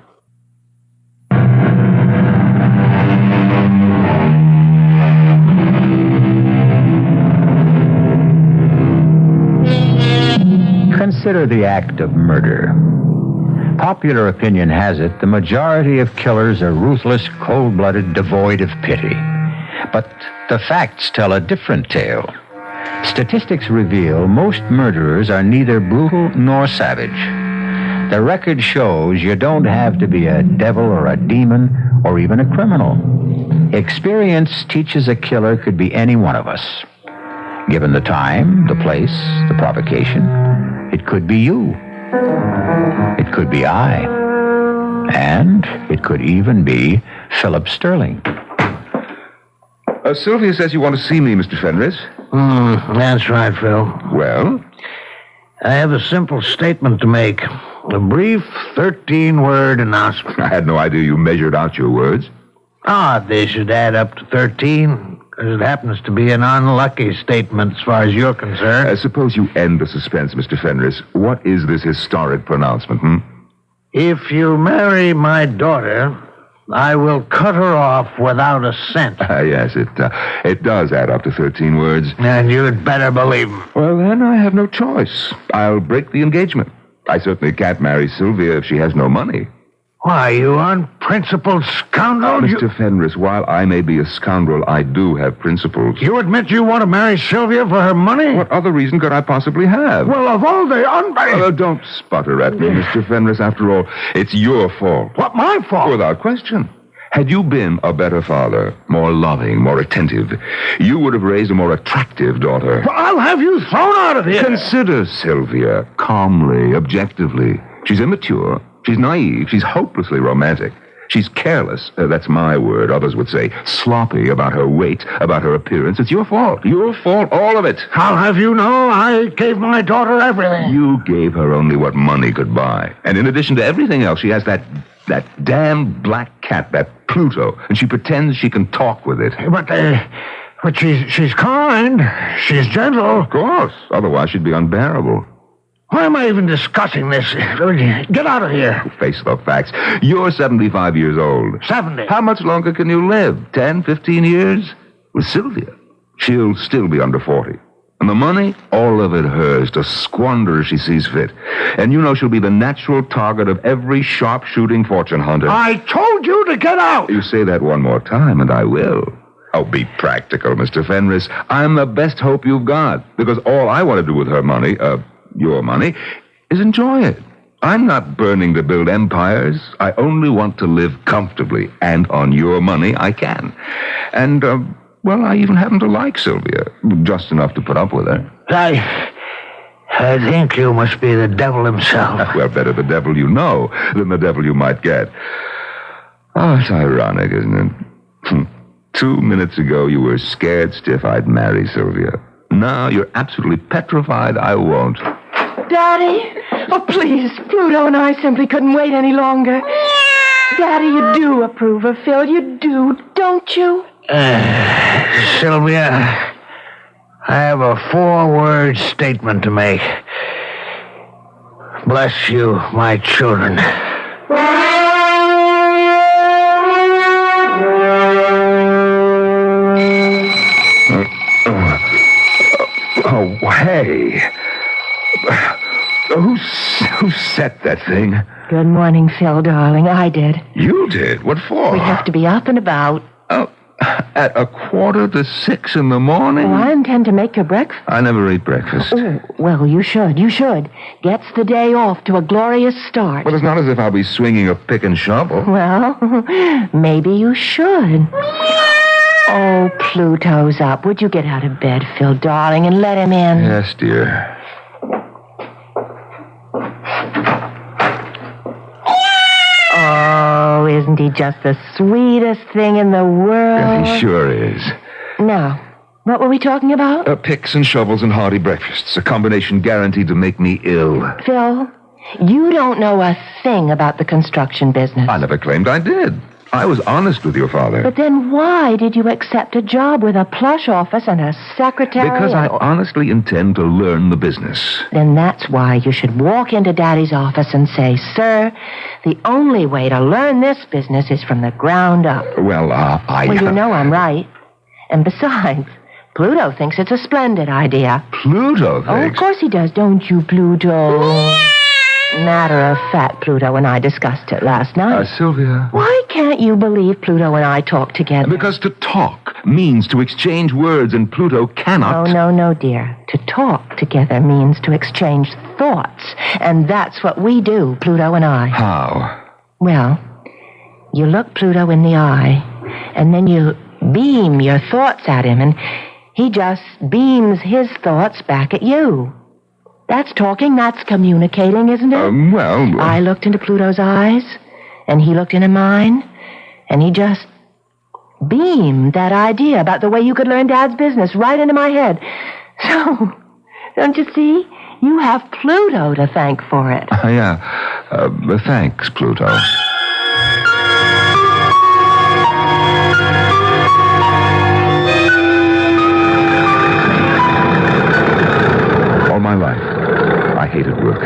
Consider the act of murder. Popular opinion has it the majority of killers are ruthless, cold-blooded, devoid of pity. But the facts tell a different tale. Statistics reveal most murderers are neither brutal nor savage. The record shows you don't have to be a devil or a demon or even a criminal. Experience teaches a killer could be any one of us. Given the time, the place, the provocation, it could be you. It could be I. And it could even be Philip Sterling. Sylvia says you want to see me, Mr. Fenris. That's right, Phil. Well? I have a simple statement to make. A brief 13-word announcement. I had no idea you measured out your words. They should add up to 13, because it happens to be an unlucky statement as far as you're concerned. Suppose you end the suspense, Mr. Fenris. What is this historic pronouncement, If you marry my daughter, I will cut her off without a cent. Yes, it does add up to 13 words. And you'd better believe me. Well, then I have no choice. I'll break the engagement. I certainly can't marry Sylvia if she has no money. Why, you unprincipled scoundrel! Mr. Fenris, while I may be a scoundrel, I do have principles. You admit you want to marry Sylvia for her money? What other reason could I possibly have? Well, of all the don't sputter at me, Mr. Fenris. After all, it's your fault. What, my fault? Without question. Had you been a better father, more loving, more attentive, you would have raised a more attractive daughter. Well, I'll have you thrown out of here. Consider Sylvia calmly, objectively. She's immature. She's naive. She's hopelessly romantic. She's careless. That's my word. Others would say sloppy about her weight, about her appearance. It's your fault. Your fault, all of it. I'll have you know I gave my daughter everything. You gave her only what money could buy. And in addition to everything else, she has that damn black cat, that Pluto, and she pretends she can talk with it. But she's kind. She's gentle. Of course. Otherwise, she'd be unbearable. Why am I even discussing this? Get out of here. Face the facts. You're 75 years old. 70. How much longer can you live? 10, 15 years? With Sylvia, she'll still be under 40. And the money, all of it hers, to squander as she sees fit. And you know she'll be the natural target of every sharp-shooting fortune hunter. I told you to get out! You say that one more time, and I will. Oh, be practical, Mr. Fenris. I'm the best hope you've got. Because all I want to do with her money, your money, is enjoy it. I'm not burning to build empires. I only want to live comfortably. And on your money, I can. And, well, I even happen to like Sylvia. Just enough to put up with her. I think you must be the devil himself. Well, better the devil you know than the devil you might get. Oh, it's ironic, isn't it? 2 minutes ago, you were scared stiff I'd marry Sylvia. Now you're absolutely petrified I won't. Daddy? Oh, please. Pluto and I simply couldn't wait any longer. Daddy, you do approve of Phil. You do, don't you? Sylvia, I have a 4-word statement to make. Bless you, my children. Oh, hey. Who set that thing? Good morning, Phil, darling. I did. You did? What for? We have to be up and about. Oh, at 5:45 in the morning? Oh, I intend to make your breakfast. I never eat breakfast. Oh, well, you should. You should. Gets the day off to a glorious start. Well, it's not as if I'll be swinging a pick and shovel. Well, maybe you should. Oh, Pluto's up. Would you get out of bed, Phil, darling, and let him in? Yes, dear. Oh, isn't he he just the sweetest thing in the world? Yes, he sure is. Now, what were we talking about? Picks and shovels and hearty breakfasts. A combination guaranteed to make me ill. Phil, you don't know a thing about the construction business. I never claimed I did. I was honest with your father. But then why did you accept a job with a plush office and a secretary? Because I honestly intend to learn the business. Then that's why you should walk into Daddy's office and say, Sir, the only way to learn this business is from the ground up. Well, Well, you know I'm right. And besides, Pluto thinks it's a splendid idea. Pluto Oh, of thinks? course he does, don't you, Pluto? Matter of fact, Pluto and I discussed it last night. Sylvia. Why can't you believe Pluto and I talk together? Because to talk means to exchange words, and Pluto cannot. No, dear. To talk together means to exchange thoughts. And that's what we do, Pluto and I. How? Well, you look Pluto in the eye, and then you beam your thoughts at him, and he just beams his thoughts back at you. That's talking, that's communicating, isn't it? Well... I looked into Pluto's eyes, and he looked into mine, and he just beamed that idea about the way you could learn Dad's business right into my head. So, don't you see? You have Pluto to thank for it. Yeah. Thanks, Pluto. All my life, I hated work.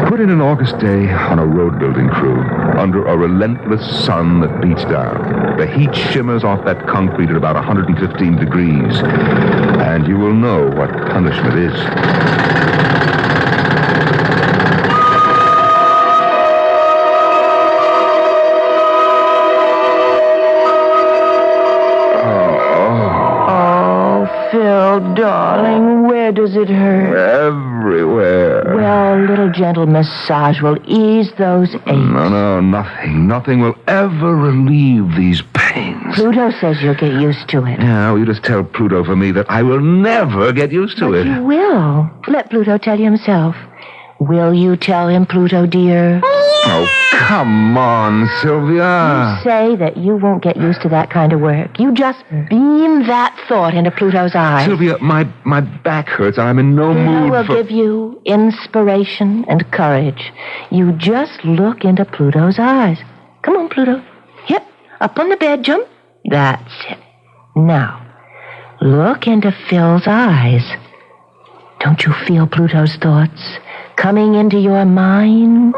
Put in an August day on a road building crew under a relentless sun that beats down. The heat shimmers off that concrete at about 115 degrees, and you will know what punishment is. Phil, darling, where does it hurt? Everywhere. Well, a little gentle massage will ease those aches. No, nothing. Nothing will ever relieve these pains. Pluto says you'll get used to it. Yeah, you just tell Pluto for me that I will never get used to it. You will. Let Pluto tell you himself. Will you tell him, Pluto, dear? Oh, come on, Sylvia. You say that you won't get used to that kind of work. You just beam that thought into Pluto's eyes. Sylvia, my back hurts and I'm in no mood will for... give you inspiration and courage. You just look into Pluto's eyes. Come on, Pluto. Yep, up on the bed, jump. That's it. Now, look into Phil's eyes. Don't you feel Pluto's thoughts coming into your mind?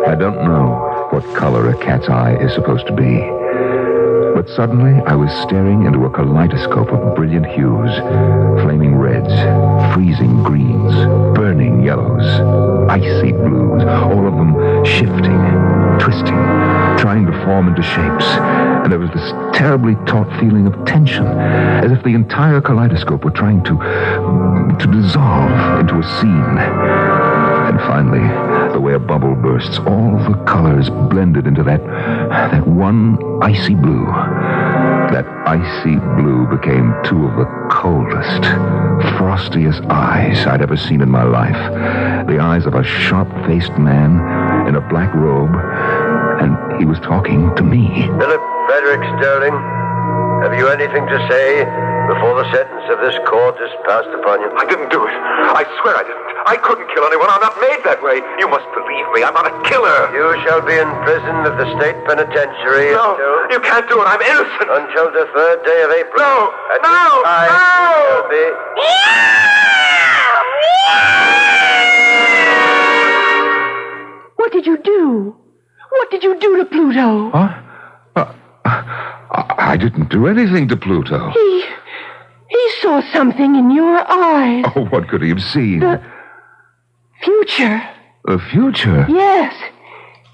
I don't know what color a cat's eye is supposed to be. But suddenly I was staring into a kaleidoscope of brilliant hues. Flaming reds, freezing greens, burning yellows, icy blues, all of them shifting, twisting, trying to form into shapes. And there was this terribly taut feeling of tension, as if the entire kaleidoscope were trying to dissolve into a scene. And finally, the way a bubble bursts, all the colors blended into that one icy blue. That icy blue became two of the coldest, frostiest eyes I'd ever seen in my life. The eyes of a sharp-faced man in a black robe, and he was talking to me. Philip Frederick Sterling, have you anything to say before the sentence of this court is passed upon you? I didn't do it. I swear I didn't. I couldn't kill anyone. I'm not made that way. You must believe me. I'm not a killer. You shall be in prison at the state penitentiary No, you can't do it. I'm innocent. until the 3rd day of April. No, At which time you shall be... What did you do? What did you do to Pluto? Huh? I didn't do anything to Pluto. He saw something in your eyes. Oh, what could he have seen? The future. The future? Yes.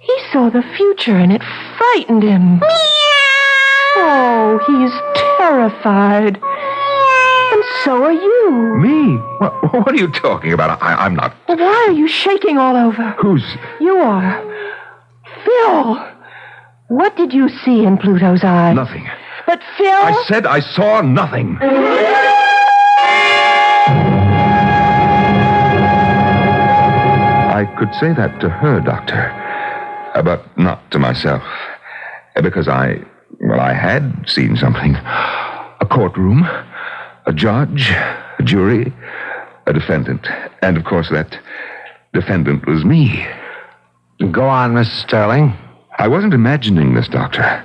He saw the future and it frightened him. Oh, he's terrified. And so are you. Me? What are you talking about? I'm not... Why are you shaking all over? Who's... You are. Phil. What did you see in Pluto's eyes? Nothing. But Phil... I said I saw nothing. could say that to her, Doctor, but not to myself. Because I had seen something. A courtroom, a judge, a jury, a defendant. And, of course, that defendant was me. Go on, Mr. Sterling. I wasn't imagining this, Doctor.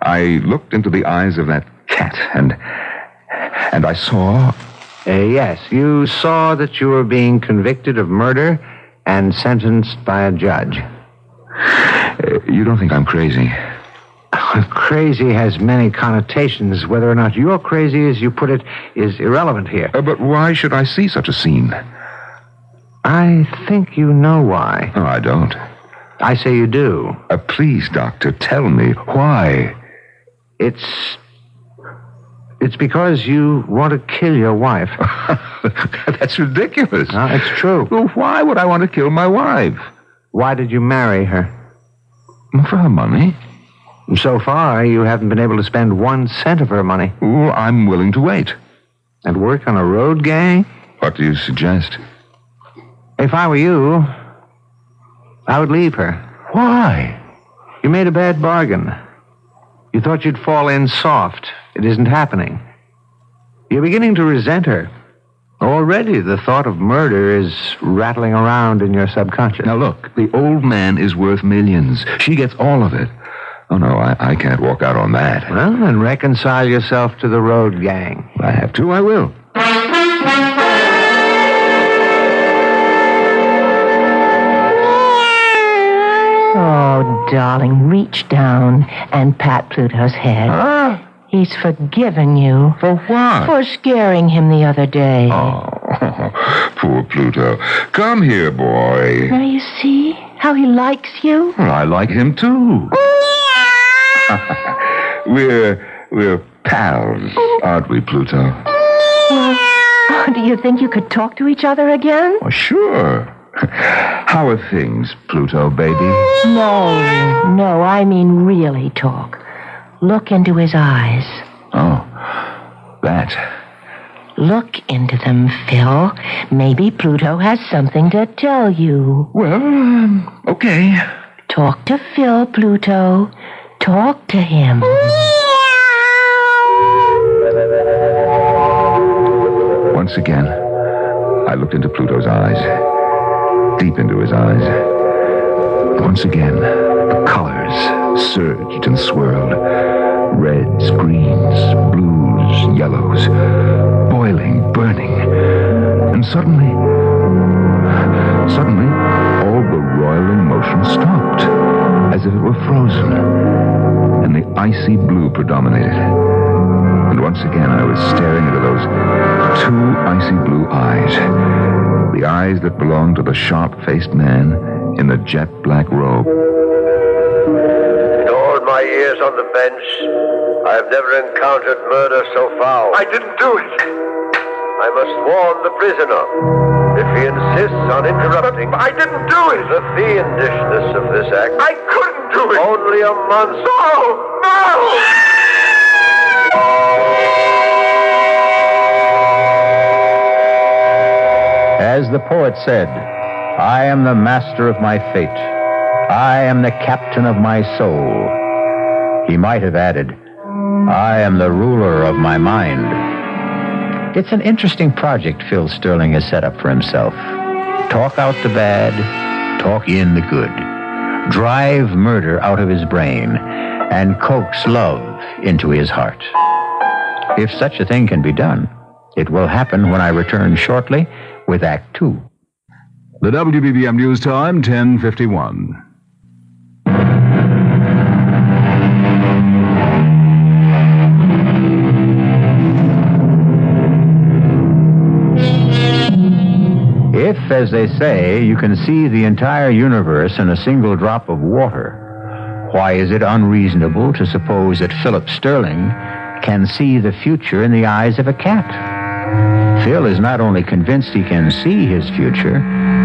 I looked into the eyes of that cat, and I saw... Yes, you saw that you were being convicted of murder and sentenced by a judge. You don't think I'm crazy? Crazy has many connotations. Whether or not you're crazy, as you put it, is irrelevant here. But why should I see such a scene? I think you know why. No, I don't. I say you do. Please, Doctor, tell me why. It's because you want to kill your wife. That's ridiculous. No, it's true. Well, why would I want to kill my wife? Why did you marry her? For her money. So far, you haven't been able to spend 1 cent of her money. Well, I'm willing to wait. And work on a road gang? What do you suggest? If I were you, I would leave her. Why? You made a bad bargain. You thought you'd fall in soft. It isn't happening. You're beginning to resent her. Already the thought of murder is rattling around in your subconscious. Now look, the old man is worth millions. She gets all of it. Oh, no, I can't walk out on that. Well, then reconcile yourself to the road gang. I have to, I will. Oh, darling, reach down and pat Pluto's head. Huh? He's forgiven you. For what? For scaring him the other day. Oh, poor Pluto. Come here, boy. Now you see how he likes you? Well, I like him, too. We're pals, aren't we, Pluto? Well, do you think you could talk to each other again? Oh, sure. How are things, Pluto, baby? No, I mean really talk. Look into his eyes. Oh, that. Look into them, Phil. Maybe Pluto has something to tell you. Well, okay. Talk to Phil, Pluto. Talk to him. Once again, I looked into Pluto's eyes. Deep into his eyes. Once again, the colors surged and swirled. Reds, greens, blues, yellows. Boiling, burning. And suddenly, all the roiling motion stopped. As if it were frozen. And the icy blue predominated. And once again, I was staring into those 2 icy blue eyes. The eyes that belonged to the sharp-faced man in the jet-black robe. In all my years on the bench, I have never encountered murder so foul. I didn't do it. I must warn the prisoner. If he insists on interrupting... But I didn't do it. The fiendishness of this act... I couldn't do it. Only a month... No! As the poet said, I am the master of my fate. I am the captain of my soul. He might have added, I am the ruler of my mind. It's an interesting project Phil Sterling has set up for himself. Talk out the bad, talk in the good. Drive murder out of his brain and coax love into his heart. If such a thing can be done, it will happen when I return shortly with Act 2. The WBBM News Time, 10:51. If, as they say, you can see the entire universe in a single drop of water, why is it unreasonable to suppose that Philip Sterling can see the future in the eyes of a cat? Phil is not only convinced he can see his future,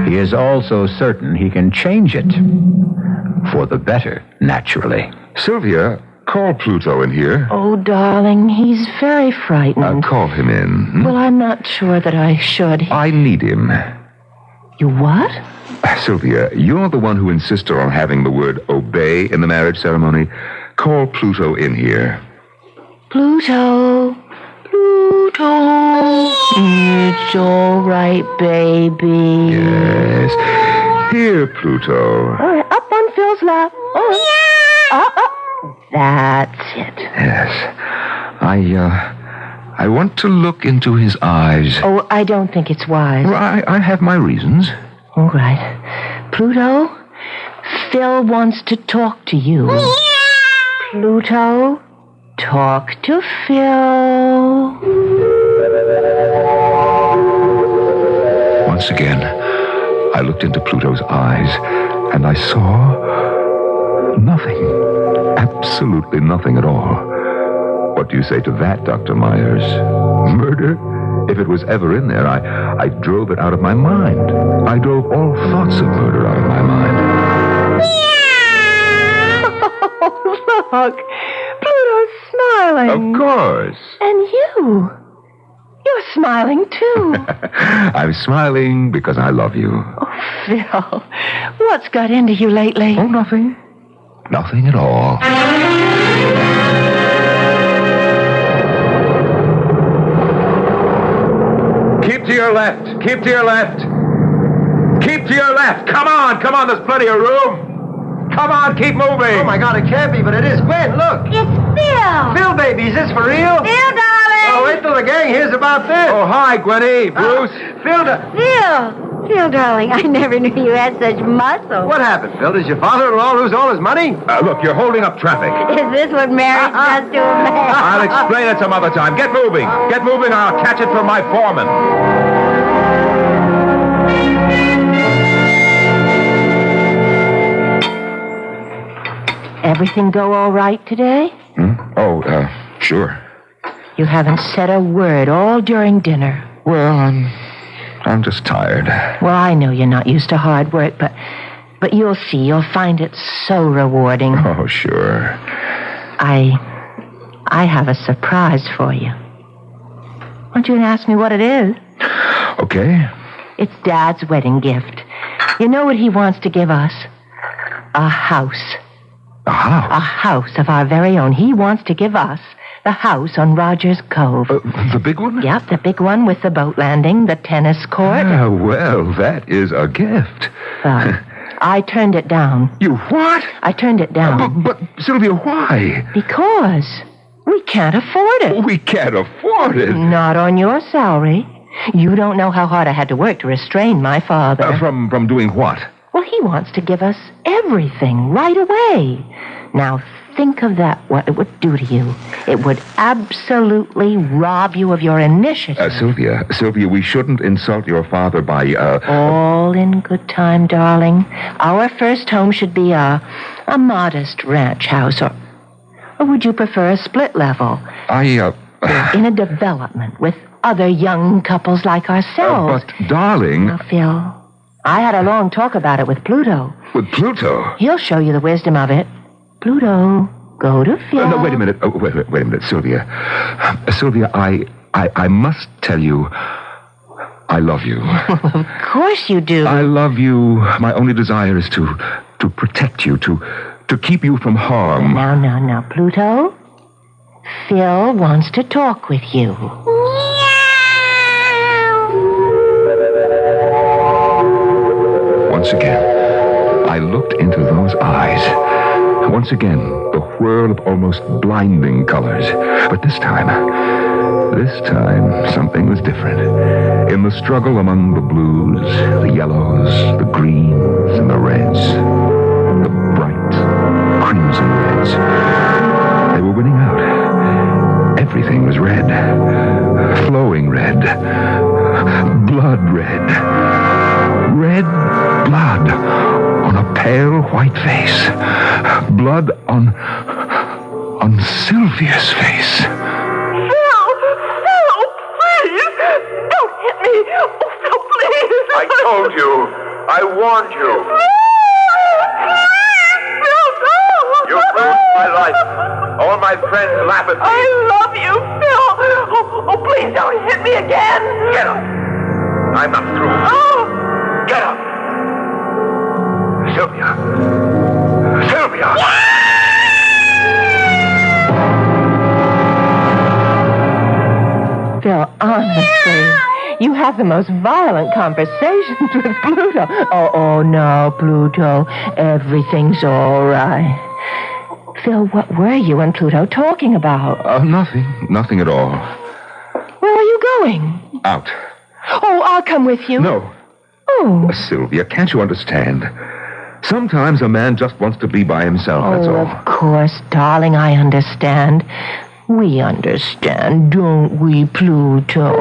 he is also certain he can change it. For the better, naturally. Sylvia, call Pluto in here. Oh, darling, he's very frightened. Call him in. Well, I'm not sure that I should. I need him. You what? Sylvia, you're the one who insisted on having the word obey in the marriage ceremony. Call Pluto in here. Pluto. Pluto. It's all right, baby. Yes. Here, Pluto. All right, up on Phil's lap. Up. That's it. Yes. I want to look into his eyes. Oh, I don't think it's wise. Well, I have my reasons. All right. Pluto, Phil wants to talk to you. Pluto, talk to Phil. Once again, I looked into Pluto's eyes, and I saw nothing. Absolutely nothing at all. What do you say to that, Dr. Myers? Murder? If it was ever in there, I drove it out of my mind. I drove all thoughts of murder out of my mind. Look, Pluto's smiling. Of course. And you. You're smiling, too. I'm smiling because I love you. Oh, Phil, what's got into you lately? Oh, nothing. Nothing at all. Keep to your left. Keep to your left. Keep to your left. Come on. There's plenty of room. Come on, keep moving. Oh, my God, it can't be, but it is. Gwen, look. It's Phil. Phil, baby, is this for real? Phil, darling. Oh, wait till the gang hears about this. Oh, hi, Gwenny. Bruce. Phil, Phil, darling, I never knew you had such muscle. What happened, Phil? Does your father-in-law lose all his money? Look, you're holding up traffic. Is this what marriage does to a man? I'll explain it some other time. Get moving. Get moving, or I'll catch it from my foreman. Everything go all right today? Oh, sure. You haven't said a word all during dinner. Well, I'm just tired. Well, I know you're not used to hard work, but you'll see. You'll find it so rewarding. Oh, sure. I have a surprise for you. Why don't you ask me what it is? Okay. It's Dad's wedding gift. You know what he wants to give us? A house. A house? A house of our very own. He wants to give us the house on Rogers Cove. The big one? Yep, the big one with the boat landing, the tennis court. Well, that is a gift. I turned it down. You what? I turned it down. But Sylvia, why? Because we can't afford it. We can't afford it. Not on your salary. You don't know how hard I had to work to restrain my father. From doing what? Well, he wants to give us everything right away. Now, think of that, what it would do to you. It would absolutely rob you of your initiative. Sylvia, we shouldn't insult your father by, All in good time, darling. Our first home should be a modest ranch house, or would you prefer a split level? In a development with other young couples like ourselves. But, darling... Now, Phil, I had a long talk about it with Pluto. With Pluto? He'll show you the wisdom of it. Pluto, go to Phil. No, wait a minute. Wait a minute, Sylvia. Sylvia, I must tell you, I love you. Of course you do. I love you. My only desire is to protect you, to keep you from harm. Now, Pluto. Phil wants to talk with you. Once again, I looked into those eyes. Once again, the whirl of almost blinding colors. But this time, something was different. In the struggle among the blues, the yellows, the greens, and the reds, the bright crimson reds, they were winning out. Everything was red. Flowing red. Blood red. Red blood on a pale white face. Blood on Sylvia's face. Phil, please. Don't hit me. Oh, Phil, please. I told you. I warned you. Phil, no. You ruined my life. All my friends laugh at me. I love you, Phil. Oh, please don't hit me again. Get up. I'm not through. Oh. Get Get up! Sylvia! Sylvia! Phil, honestly, you have the most violent conversations with Pluto. Oh, no, Pluto. Everything's all right. Phil, what were you and Pluto talking about? Nothing. Nothing at all. Where are you going? Out. Oh, I'll come with you. No. Oh. Sylvia, can't you understand? Sometimes a man just wants to be by himself, that's all. Of course, darling, I understand. We understand, don't we, Pluto?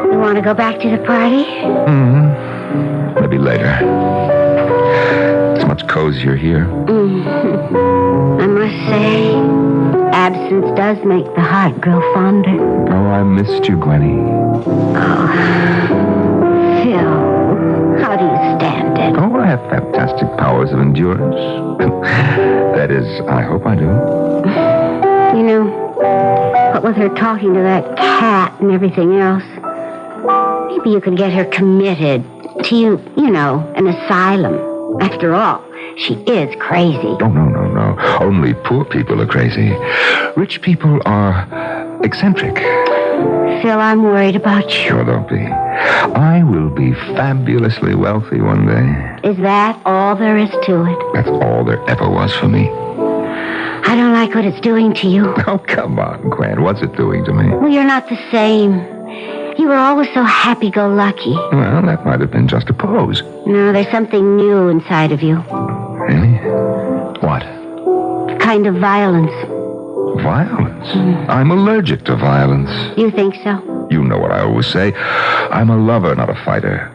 You want to go back to the party? Maybe later. It's much cozier here. I must say, absence does make the heart grow fonder. Oh, I missed you, Gwenny. Phil, how do you stand it? Oh, I have fantastic powers of endurance. That is, I hope I do. You know, what with her talking to that cat and everything else, maybe you could get her committed to, you know, an asylum. After all, she is crazy. Oh, no. Only poor people are crazy. Rich people are eccentric. Phil, I'm worried about you. Sure, don't be. I will be fabulously wealthy one day. Is that all there is to it? That's all there ever was for me. I don't like what it's doing to you. Oh, come on, Gwen. What's it doing to me? Well, you're not the same. You were always so happy-go-lucky. Well, that might have been just a pose. No, there's something new inside of you. Really? What? A kind of violence. Violence? I'm allergic to violence. You think so? You know what I always say. I'm a lover, not a fighter.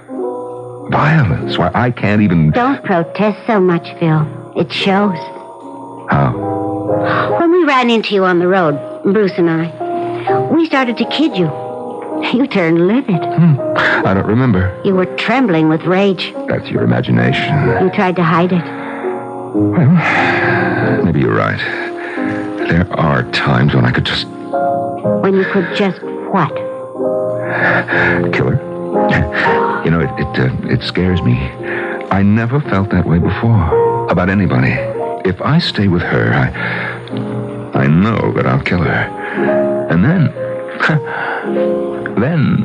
Violence? Why, I can't even... Don't protest so much, Phil. It shows. How? When we ran into you on the road, Bruce and I, we started to kid you. You turned livid. I don't remember. You were trembling with rage. That's your imagination. You tried to hide it. Well, maybe you're right. There are times when I could just... When you could just what? Kill her. You know, it scares me. I never felt that way before. About anybody. If I stay with her, I know that I'll kill her. And then... Then,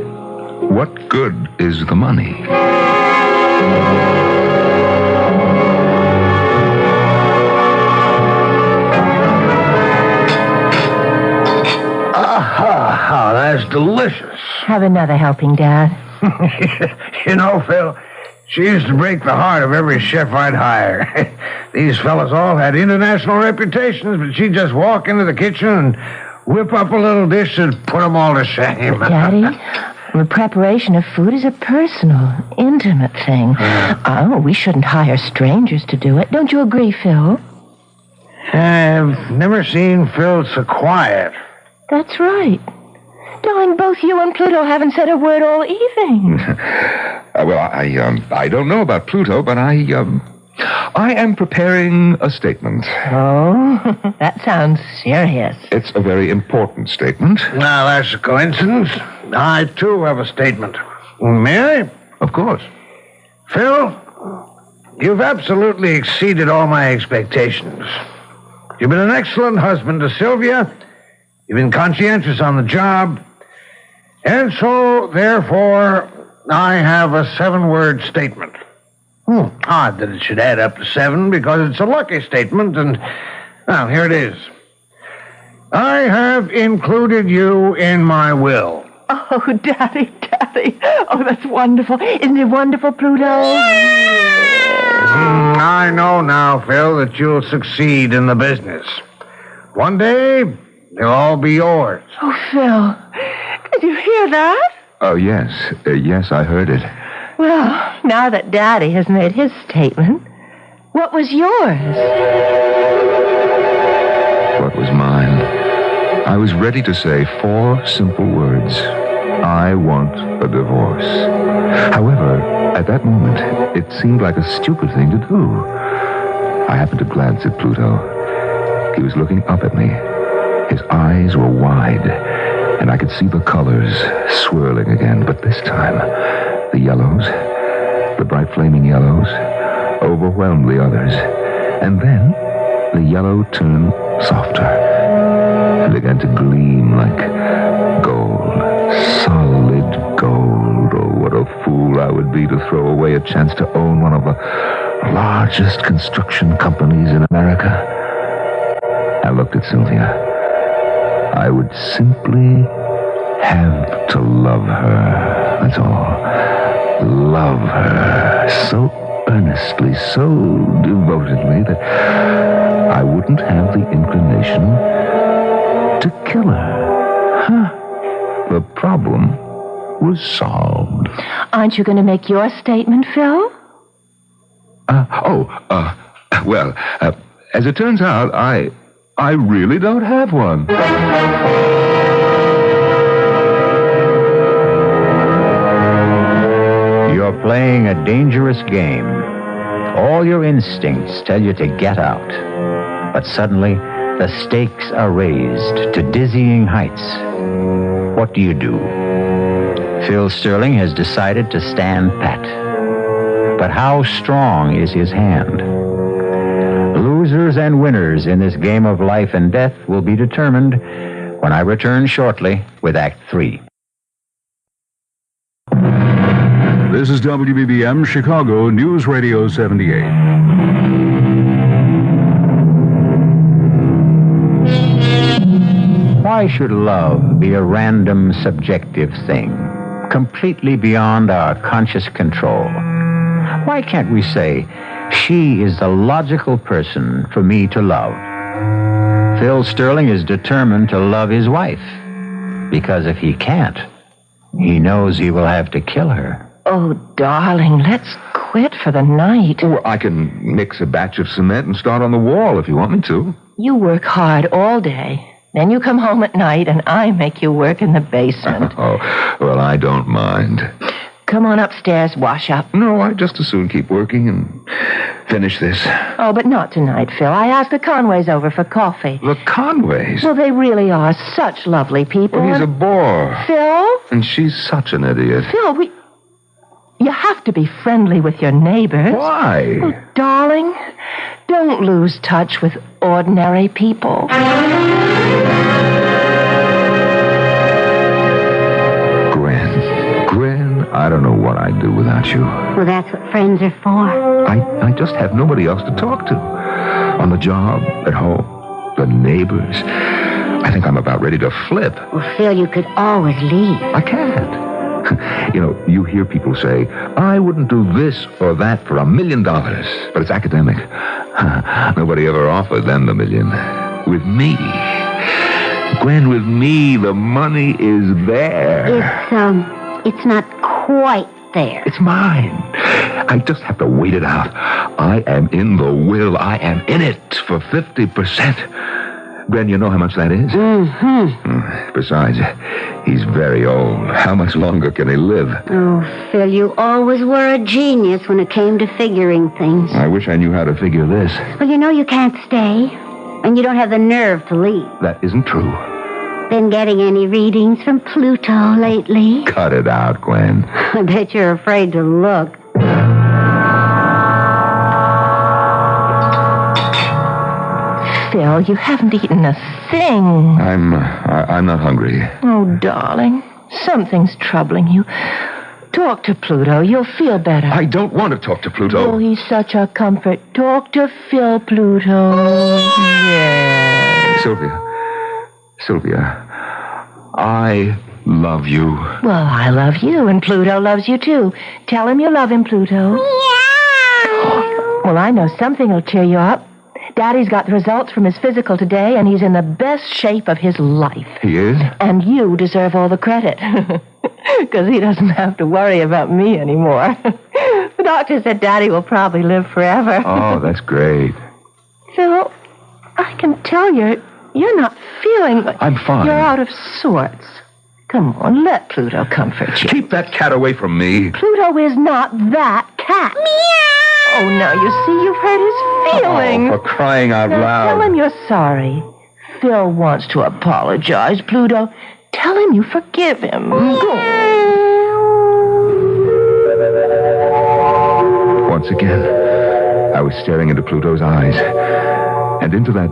what good is the money? Oh, that's delicious. Have another helping, Dad. You know, Phil, she used to break the heart of every chef I'd hire. These fellas all had international reputations, but she'd just walk into the kitchen and whip up a little dish and put them all to shame. Daddy, the preparation of food is a personal, intimate thing. We shouldn't hire strangers to do it. Don't you agree, Phil? I've never seen Phil so quiet. That's right. Darling, both you and Pluto haven't said a word all evening. Well, I don't know about Pluto, but I am preparing a statement. Oh, that sounds serious. It's a very important statement. Now, that's a coincidence. I, too, have a statement. May I? Of course. Phil, you've absolutely exceeded all my expectations. You've been an excellent husband to Sylvia. You've been conscientious on the job. And so, therefore, I have a 7-word statement. Odd that it should add up to 7 because it's a lucky statement, and, well, here it is. I have included you in my will. Oh, Daddy. Oh, that's wonderful. Isn't it wonderful, Pluto? I know now, Phil, that you'll succeed in the business. One day, they'll all be yours. Oh, Phil, did you hear that? Oh, yes. Yes, I heard it. Well, now that Daddy has made his statement, what was yours? What was mine? I was ready to say 4 simple words. I want a divorce. However, at that moment, it seemed like a stupid thing to do. I happened to glance at Pluto. He was looking up at me. His eyes were wide, and I could see the colors swirling again. But this time, the yellows, the bright flaming yellows, overwhelmed the others. And then, the yellow turned softer and began to gleam like gold, solid gold. Oh, what a fool I would be to throw away a chance to own one of the largest construction companies in America. I looked at Sylvia. I would simply have to love her. That's all. Love her so earnestly, so devotedly that I wouldn't have the inclination to kill her. Huh. The problem was solved. Aren't you going to make your statement, Phil? Well, as it turns out, I really don't have one. You're playing a dangerous game. All your instincts tell you to get out. But suddenly, the stakes are raised to dizzying heights. What do you do? Phil Sterling has decided to stand pat. But how strong is his hand? Losers and winners in this game of life and death will be determined when I return shortly with Act 3. This is WBBM Chicago News Radio 78. Why should love be a random, subjective thing, completely beyond our conscious control? Why can't we say, she is the logical person for me to love? Phil Sterling is determined to love his wife, because if he can't, he knows he will have to kill her. Oh, darling, let's quit for the night. Well, I can mix a batch of cement and start on the wall if you want me to. You work hard all day. Then you come home at night and I make you work in the basement. Oh, well, I don't mind. Come on upstairs, wash up. No, I'd just as soon keep working and finish this. Oh, but not tonight, Phil. I asked the Conways over for coffee. The Conways? Well, they really are such lovely people. Well, he's a bore. Phil? And she's such an idiot. Phil, you have to be friendly with your neighbors. Why? Oh, darling, don't lose touch with ordinary people. Gwen, I don't know what I'd do without you. Well, that's what friends are for. I just have nobody else to talk to. On the job, at home, the neighbors. I think I'm about ready to flip. Well, Phil, you could always leave. I can't. You know, you hear people say, I wouldn't do this or that for $1 million, but it's academic. Nobody ever offered them the $1 million. With me. Gwen, with me, the money is there. It's not quite there. It's mine. I just have to wait it out. I am in the will. I am in it for 50%. Gwen, you know how much that is? Mm-hmm. Besides, he's very old. How much longer can he live? Oh, Phil, you always were a genius when it came to figuring things. I wish I knew how to figure this. Well, you know you can't stay, and you don't have the nerve to leave. That isn't true. Been getting any readings from Pluto lately? Cut it out, Gwen. I bet you're afraid to look. Phil, you haven't eaten a thing. I'm not hungry. Oh, darling, something's troubling you. Talk to Pluto. You'll feel better. I don't want to talk to Pluto. Oh, he's such a comfort. Talk to Phil, Pluto. Yes. Sylvia, I love you. Well, I love you, and Pluto loves you, too. Tell him you love him, Pluto. Well, I know something will cheer you up. Daddy's got the results from his physical today, and he's in the best shape of his life. He is? And you deserve all the credit. Because he doesn't have to worry about me anymore. The doctor said Daddy will probably live forever. Oh, that's great. Phil, I can tell you're not feeling... I'm fine. You're out of sorts. Come on, let Pluto comfort you. Keep that cat away from me. Pluto is not that cat. Meow! Oh, now you see, you've hurt his feelings. Oh, for crying out loud. Tell him you're sorry. Phil wants to apologize, Pluto. Tell him you forgive him. Go. Once again, I was staring into Pluto's eyes, and into that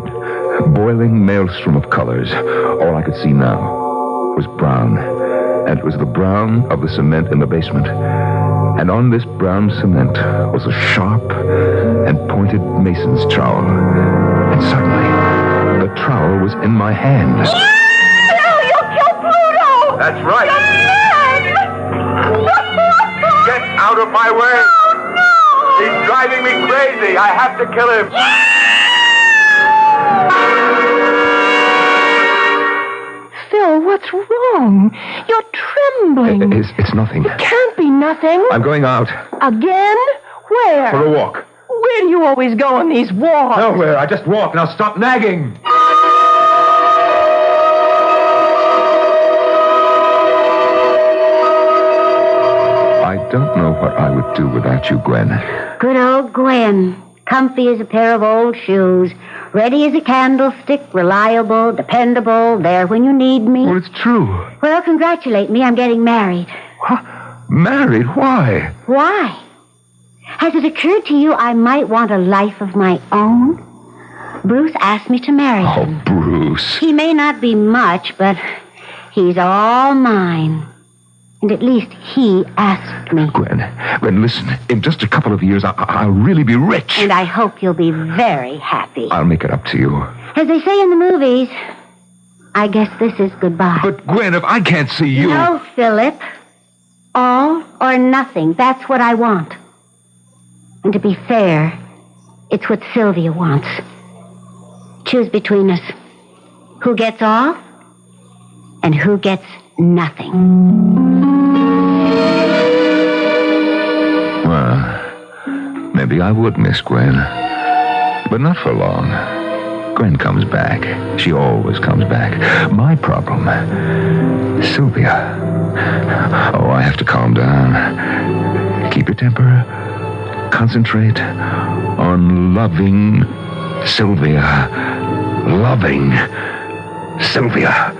boiling maelstrom of colors. All I could see now was brown, and it was the brown of the cement in the basement. And on this brown cement was a sharp and pointed mason's trowel. And suddenly, the trowel was in my hand. Phil, you'll kill Pluto! That's right. You're mad! Get out of my way! Oh, no! He's driving me crazy. I have to kill him. Phil, what's wrong? You're trembling. It's nothing. It can't be nothing. I'm going out. Again? Where? For a walk. Where do you always go on these walks? Nowhere. I just walk. Now stop nagging. I don't know what I would do without you, Gwen. Good old Gwen. Comfy as a pair of old shoes. Ready as a candlestick. Reliable, dependable. There when you need me. Well, it's true. Well, congratulate me. I'm getting married. Married? Why? Why? Has it occurred to you I might want a life of my own? Bruce asked me to marry him. Oh, Bruce. He may not be much, but he's all mine. And at least he asked me. Gwen, listen. In just a couple of years, I'll really be rich. And I hope you'll be very happy. I'll make it up to you. As they say in the movies, I guess this is goodbye. But, Gwen, if I can't see you... No, Philip. All or nothing. That's what I want. And to be fair, it's what Sylvia wants. Choose between us. Who gets all and who gets nothing. Well, maybe I would miss Gwen. But not for long. Gwen comes back. She always comes back. My problem, Sylvia. Oh, I have to calm down. Keep your temper. Concentrate on loving Sylvia. Loving Sylvia.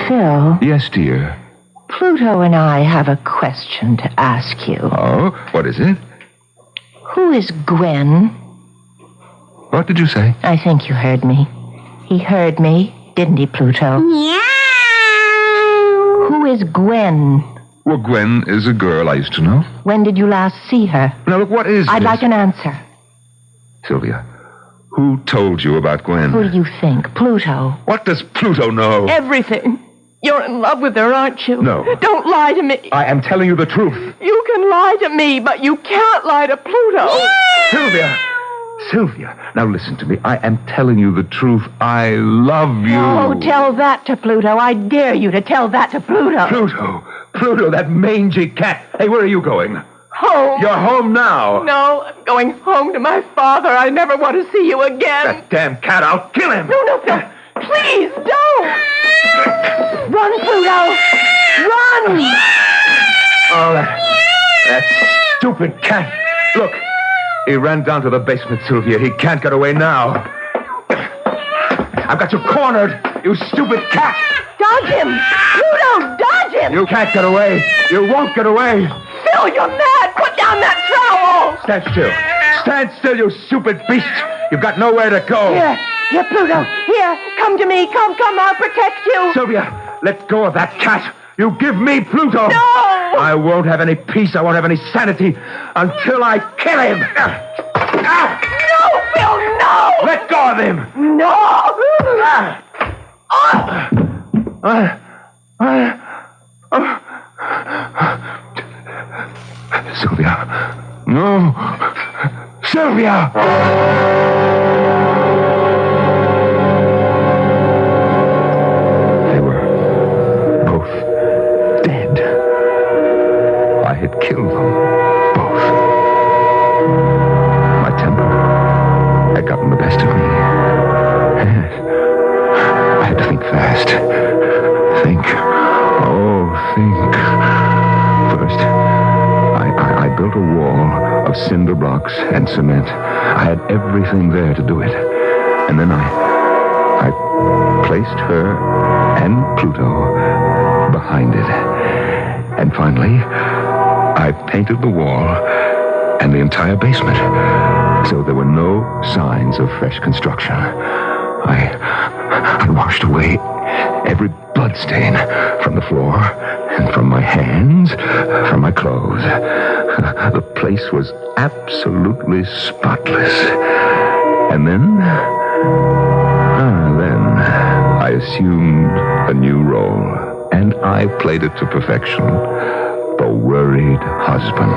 Phil? Yes, dear. Pluto and I have a question to ask you. Oh, what is it? Who is Gwen? What did you say? I think you heard me. He heard me, didn't he, Pluto? Meow. Who is Gwen? Well, Gwen is a girl I used to know. When did you last see her? Now, look, what is I'd this? like an answer. Sylvia, who told you about Gwen? Who do you think? Pluto. What does Pluto know? Everything. You're in love with her, aren't you? No. Don't lie to me. I am telling you the truth. You can lie to me, but you can't lie to Pluto. Sylvia, now listen to me. I am telling you the truth. I love you. Oh, tell that to Pluto. I dare you to tell that to Pluto. Pluto, that mangy cat. Hey, where are you going? Home. You're home now. No, I'm going home to my father. I never want to see you again. That damn cat, I'll kill him. No, Phil. Please, don't. Run, Pluto. Run. Oh, that stupid cat. Look, he ran down to the basement, Sylvia. He can't get away now. I've got you cornered, you stupid cat. Dodge him. Pluto, dodge him. You can't get away. You won't get away. Phil, you're mad. Put down that trowel. Stand still. Stand still, you stupid beast. You've got nowhere to go. Here, Pluto. Here, come to me. Come, I'll protect you. Sylvia, let go of that cat. You give me Pluto. No! I won't have any peace. I won't have any sanity until I kill him. No, Phil, no! Let go of him. No! Sylvia. No. Sylvia! They were both dead. I had killed them both. My temper had gotten the best of me. I had to think fast. Think. Oh, cinder blocks and cement. I had everything there to do it. And then I placed her and Pluto behind it. And finally, I painted the wall and the entire basement, so there were no signs of fresh construction. I washed away every bloodstain from the floor and from my hands, from my clothes. The place was absolutely spotless. And then I assumed a new role, and I played it to perfection. The worried husband.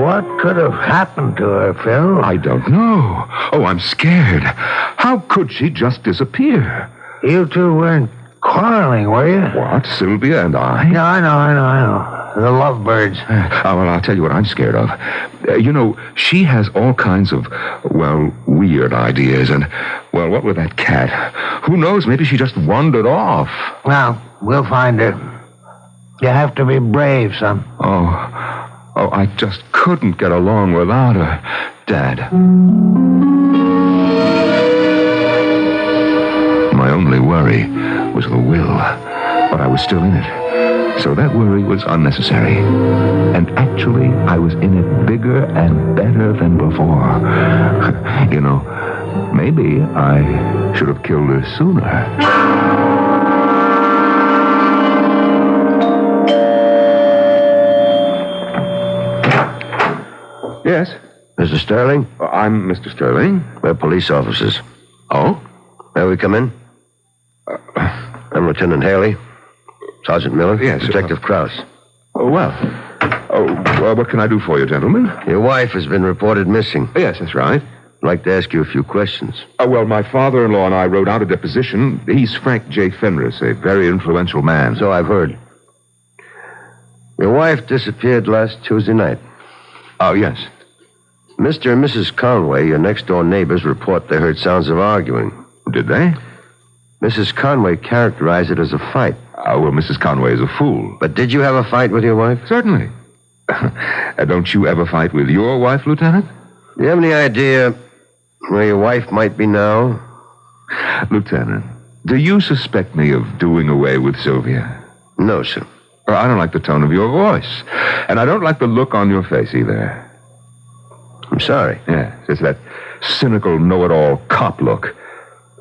What could have happened to her, Phil? I don't know. Oh, I'm scared. How could she just disappear? You two weren't quarreling, were you? What, Sylvia and I? No, I know. The lovebirds. Well, I'll tell you what I'm scared of. She has all kinds of, weird ideas. And, what with that cat? Who knows? Maybe she just wandered off. Well, we'll find her. You have to be brave, son. Oh, I just couldn't get along without her, Dad. My only worry was the will, but I was still in it. So that worry was unnecessary. And actually, I was in it bigger and better than before. Maybe I should have killed her sooner. Yes? Mr. Sterling? I'm Mr. Sterling. We're police officers. Oh? May we come in? I'm Lieutenant Haley. Sergeant Miller. Yes. Detective Krause. What can I do for you, gentlemen? Your wife has been reported missing. Yes, that's right. I'd like to ask you a few questions. My father-in-law and I wrote out a deposition. He's Frank J. Fenris, a very influential man. So I've heard. Your wife disappeared last Tuesday night. Oh, yes. Mr. and Mrs. Conway, your next-door neighbors, report they heard sounds of arguing. Did they? Mrs. Conway characterized it as a fight. Mrs. Conway is a fool. But did you have a fight with your wife? Certainly. Don't you ever fight with your wife, Lieutenant? Do you have any idea where your wife might be now? Lieutenant, do you suspect me of doing away with Sylvia? No, sir. I don't like the tone of your voice. And I don't like the look on your face either. I'm sorry. Yes, it's that cynical, know-it-all cop look.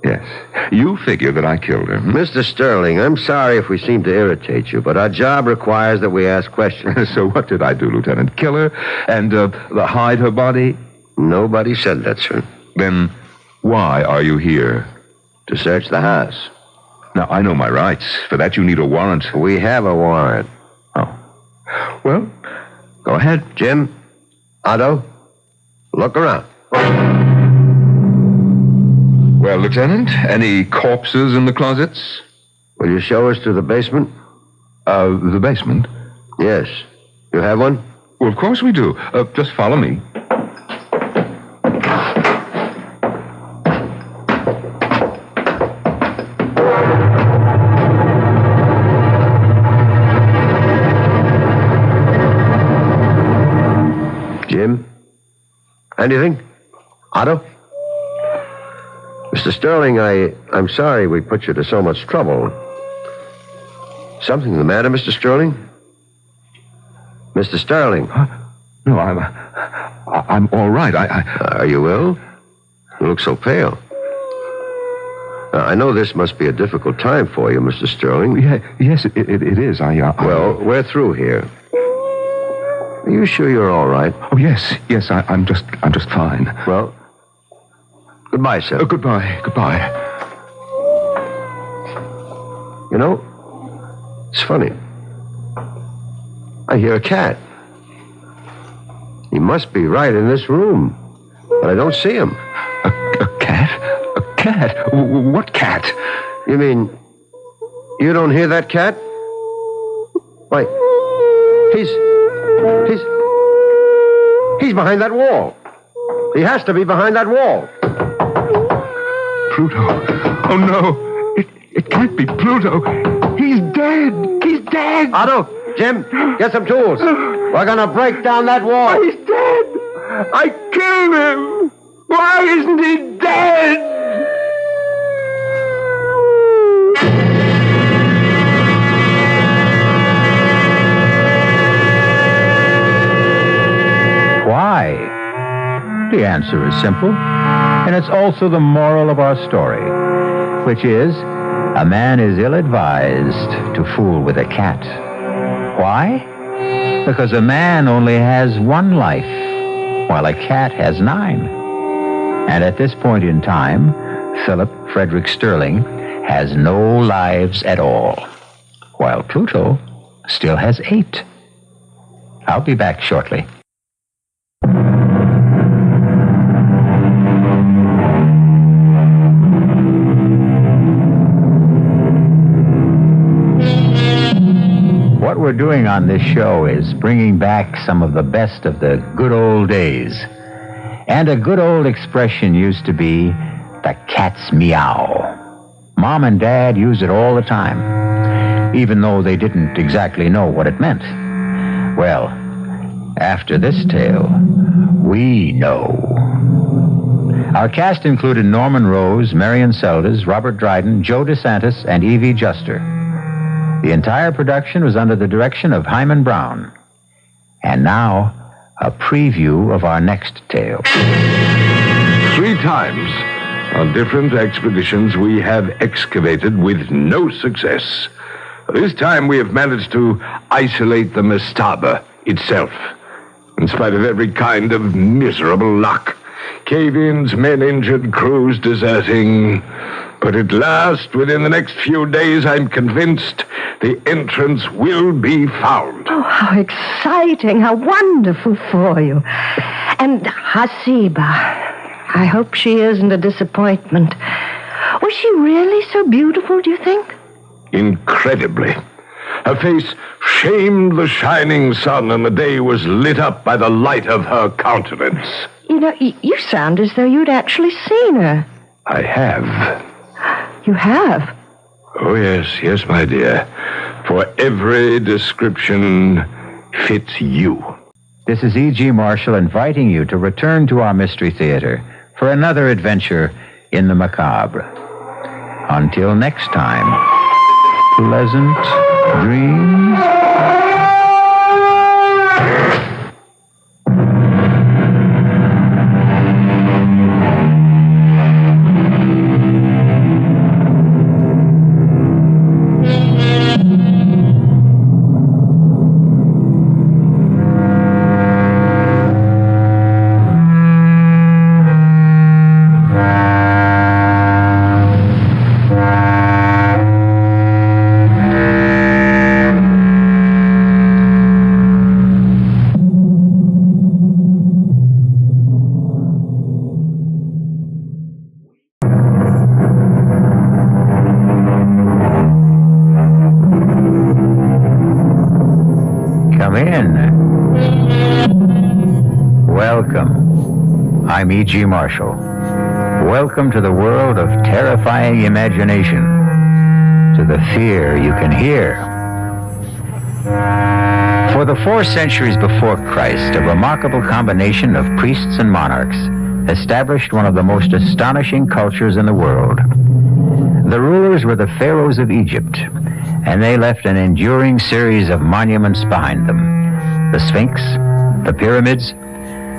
Yes. You figure that I killed her. Mr. Sterling, I'm sorry if we seem to irritate you, but our job requires that we ask questions. So what did I do, Lieutenant? Kill her and hide her body? Nobody said that, sir. Then why are you here? To search the house. Now, I know my rights. For that, you need a warrant. We have a warrant. Oh. Well, go ahead. Jim, Otto, look around. Well, Lieutenant, any corpses in the closets? Will you show us to the basement? The basement? Yes. You have one? Well, of course we do. Just follow me. Jim? Anything? Otto? Mr. Sterling, I'm sorry we put you to so much trouble. Something the matter, Mr. Sterling? Mr. Sterling? Huh? No, I'm all right. Are you ill? You look so pale. I know this must be a difficult time for you, Mr. Sterling. Yes, it is. Well, we're through here. Are you sure you're all right? Oh, yes. I'm just fine. Well, goodbye, sir. Goodbye. You know, it's funny. I hear a cat. He must be right in this room, but I don't see him. A cat? A cat? What cat? You mean you don't hear that cat? Why, he's behind that wall. He has to be behind that wall. Pluto. Oh, no. It can't be Pluto. He's dead. dead. He's dead. Otto, Jim, get some tools. We're going to break down that wall. He's dead. I killed him. Why isn't he dead? Why? The answer is simple, and it's also the moral of our story, which is, a man is ill-advised to fool with a cat. Why? Because a man only has one life, while a cat has 9. And at this point in time, Philip Frederick Sterling has no lives at all, while Pluto still has 8. I'll be back shortly. What we're doing on this show is bringing back some of the best of the good old days. And a good old expression used to be, the cat's meow. Mom and Dad use it all the time, even though they didn't exactly know what it meant. Well, after this tale, we know. Our cast included Norman Rose, Marion Seldes, Robert Dryden, Joe DeSantis, and Evie Juster. The entire production was under the direction of Hyman Brown. And now, a preview of our next tale. 3 times on different expeditions we have excavated with no success. This time we have managed to isolate the mastaba itself, in spite of every kind of miserable luck. Cave-ins, men injured, crews deserting. But at last, within the next few days, I'm convinced the entrance will be found. Oh, how exciting, how wonderful for you. And Hasiba, I hope she isn't a disappointment. Was she really so beautiful, do you think? Incredibly. Her face shamed the shining sun, and the day was lit up by the light of her countenance. You know, you sound as though you'd actually seen her. I have. You have? Oh, yes, my dear. For every description fits you. This is E.G. Marshall inviting you to return to our Mystery Theater for another adventure in the macabre. Until next time, pleasant dreams. Welcome. I'm E.G. Marshall. Welcome to the world of terrifying imagination, to the fear you can hear. For the 4 centuries before Christ, a remarkable combination of priests and monarchs established one of the most astonishing cultures in the world. The rulers were the pharaohs of Egypt, and they left an enduring series of monuments behind them. The Sphinx, the pyramids,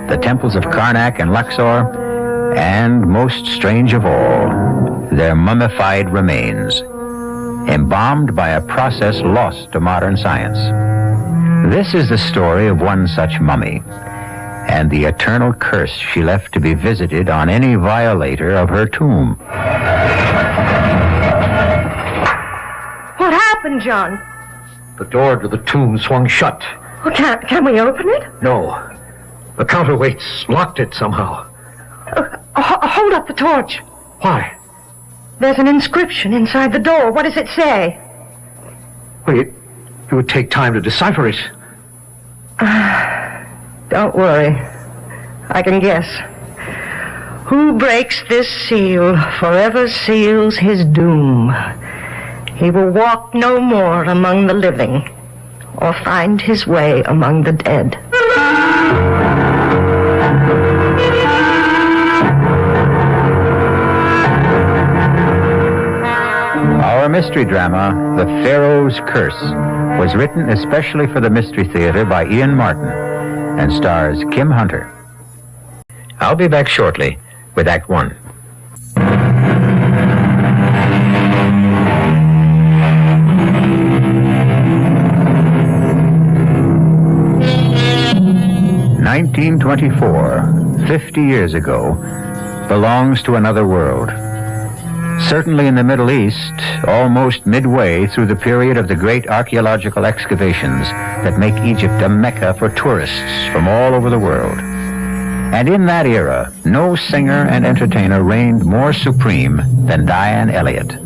the temples of Karnak and Luxor, and, most strange of all, their mummified remains, embalmed by a process lost to modern science. This is the story of one such mummy, and the eternal curse she left to be visited on any violator of her tomb. What happened, John? The door to the tomb swung shut. Well, can we open it? No. The counterweights locked it somehow. Hold up the torch. Why? There's an inscription inside the door. What does it say? Well, it would take time to decipher it. Don't worry. I can guess. Who breaks this seal forever seals his doom. He will walk no more among the living, or find his way among the dead. Our mystery drama, The Pharaoh's Curse, was written especially for the Mystery Theater by Ian Martin and stars Kim Hunter. I'll be back shortly with Act One. "1924, 50 years ago, belongs to another world. Certainly in the Middle East, almost midway through the period of the great archaeological excavations that make Egypt a mecca for tourists from all over the world. And in that era, no singer and entertainer reigned more supreme than Diane Elliott,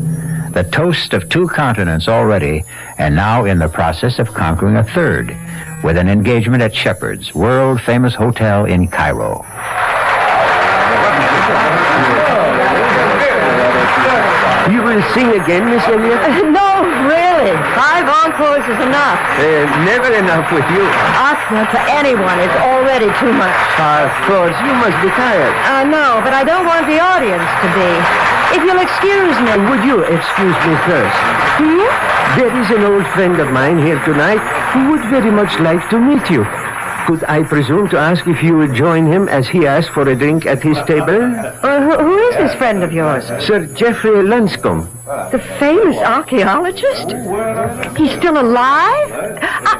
the toast of 2 continents already, and now in the process of conquering a third, with an engagement at Shepherd's, world-famous hotel in Cairo. You will sing again, Miss Elliott? No, really. 5 encores is enough. Never enough with you. Opera for anyone is already too much. Of course, you must be tired. I know, but I don't want the audience to be. If you'll excuse me. Would you excuse me first? There is an old friend of mine here tonight who would very much like to meet you. Could I presume to ask if you would join him as he asked for a drink at his table? Who is this friend of yours? Sir Geoffrey Lunscombe. The famous archaeologist? He's still alive?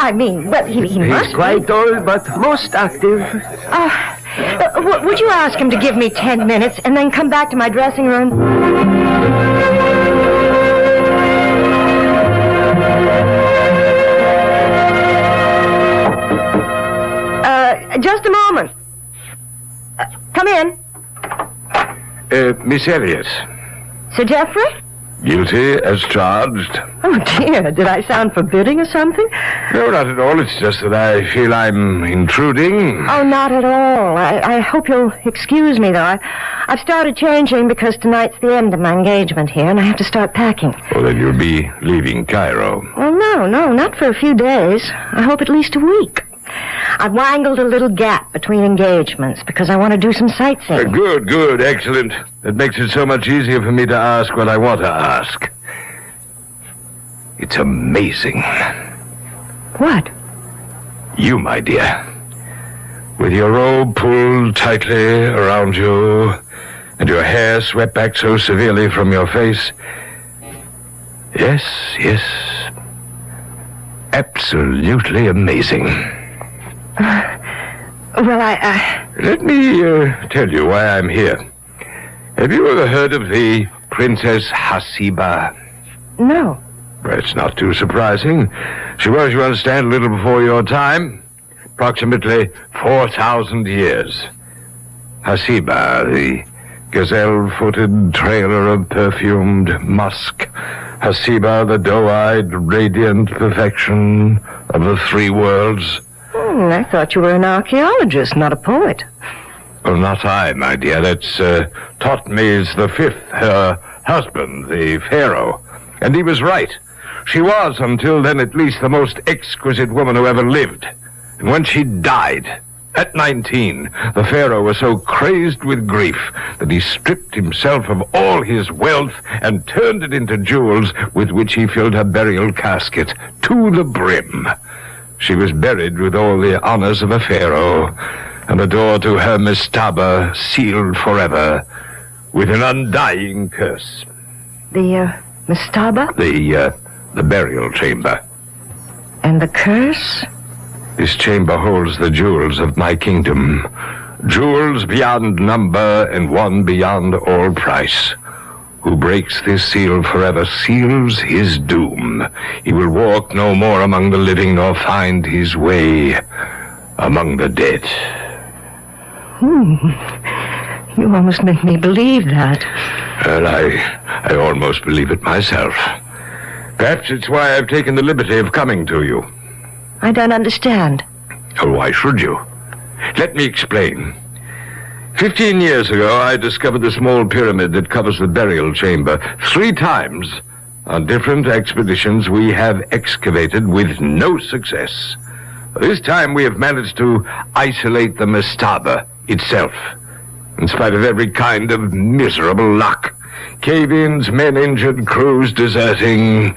I mean, well, he must He's quite old, but most active. Would you ask him to give me 10 minutes and then come back to my dressing room? Just a moment. Come in. Miss Elliott. Sir Geoffrey? Guilty as charged. Oh, dear. Did I sound forbidding or something? No, not at all. It's just that I feel I'm intruding. Oh, not at all. I hope you'll excuse me, though. I've started changing because tonight's the end of my engagement here, and I have to start packing. Well, then you'll be leaving Cairo. Well, no, not for a few days. I hope at least a week. I've wangled a little gap between engagements because I want to do some sightseeing. Good, excellent. That makes it so much easier for me to ask what I want to ask. It's amazing. What? You, my dear. With your robe pulled tightly around you and your hair swept back so severely from your face. Yes. Absolutely amazing. Well, Let me tell you why I'm here. Have you ever heard of the Princess Hasiba? No. Well, it's not too surprising. She was, you understand, a little before your time. Approximately 4,000 years. Hasiba, the gazelle-footed trailer of perfumed musk. Hasiba, the doe-eyed, radiant perfection of the 3 worlds. I thought you were an archaeologist, not a poet. Well, not I, my dear. That's Thutmose V, her husband, the Pharaoh. And he was right. She was, until then at least, the most exquisite woman who ever lived. And when she died, at 19, the Pharaoh was so crazed with grief that he stripped himself of all his wealth and turned it into jewels with which he filled her burial casket to the brim. She was buried with all the honors of a pharaoh, and the door to her mastaba sealed forever with an undying curse. The mastaba? The burial chamber. And the curse? This chamber holds the jewels of my kingdom. Jewels beyond number and one beyond all price. Who breaks this seal forever seals his doom. He will walk no more among the living nor find his way among the dead. You almost make me believe that. Well, I almost believe it myself. Perhaps it's why I've taken the liberty of coming to you. I don't understand. Oh, why should you? Let me explain. 15 years ago, I discovered the small pyramid that covers the burial chamber. 3 times, On different expeditions, we have excavated with no success. This time we have managed to isolate the mastaba itself, in spite of every kind of miserable luck. Cave-ins, men injured, crews deserting.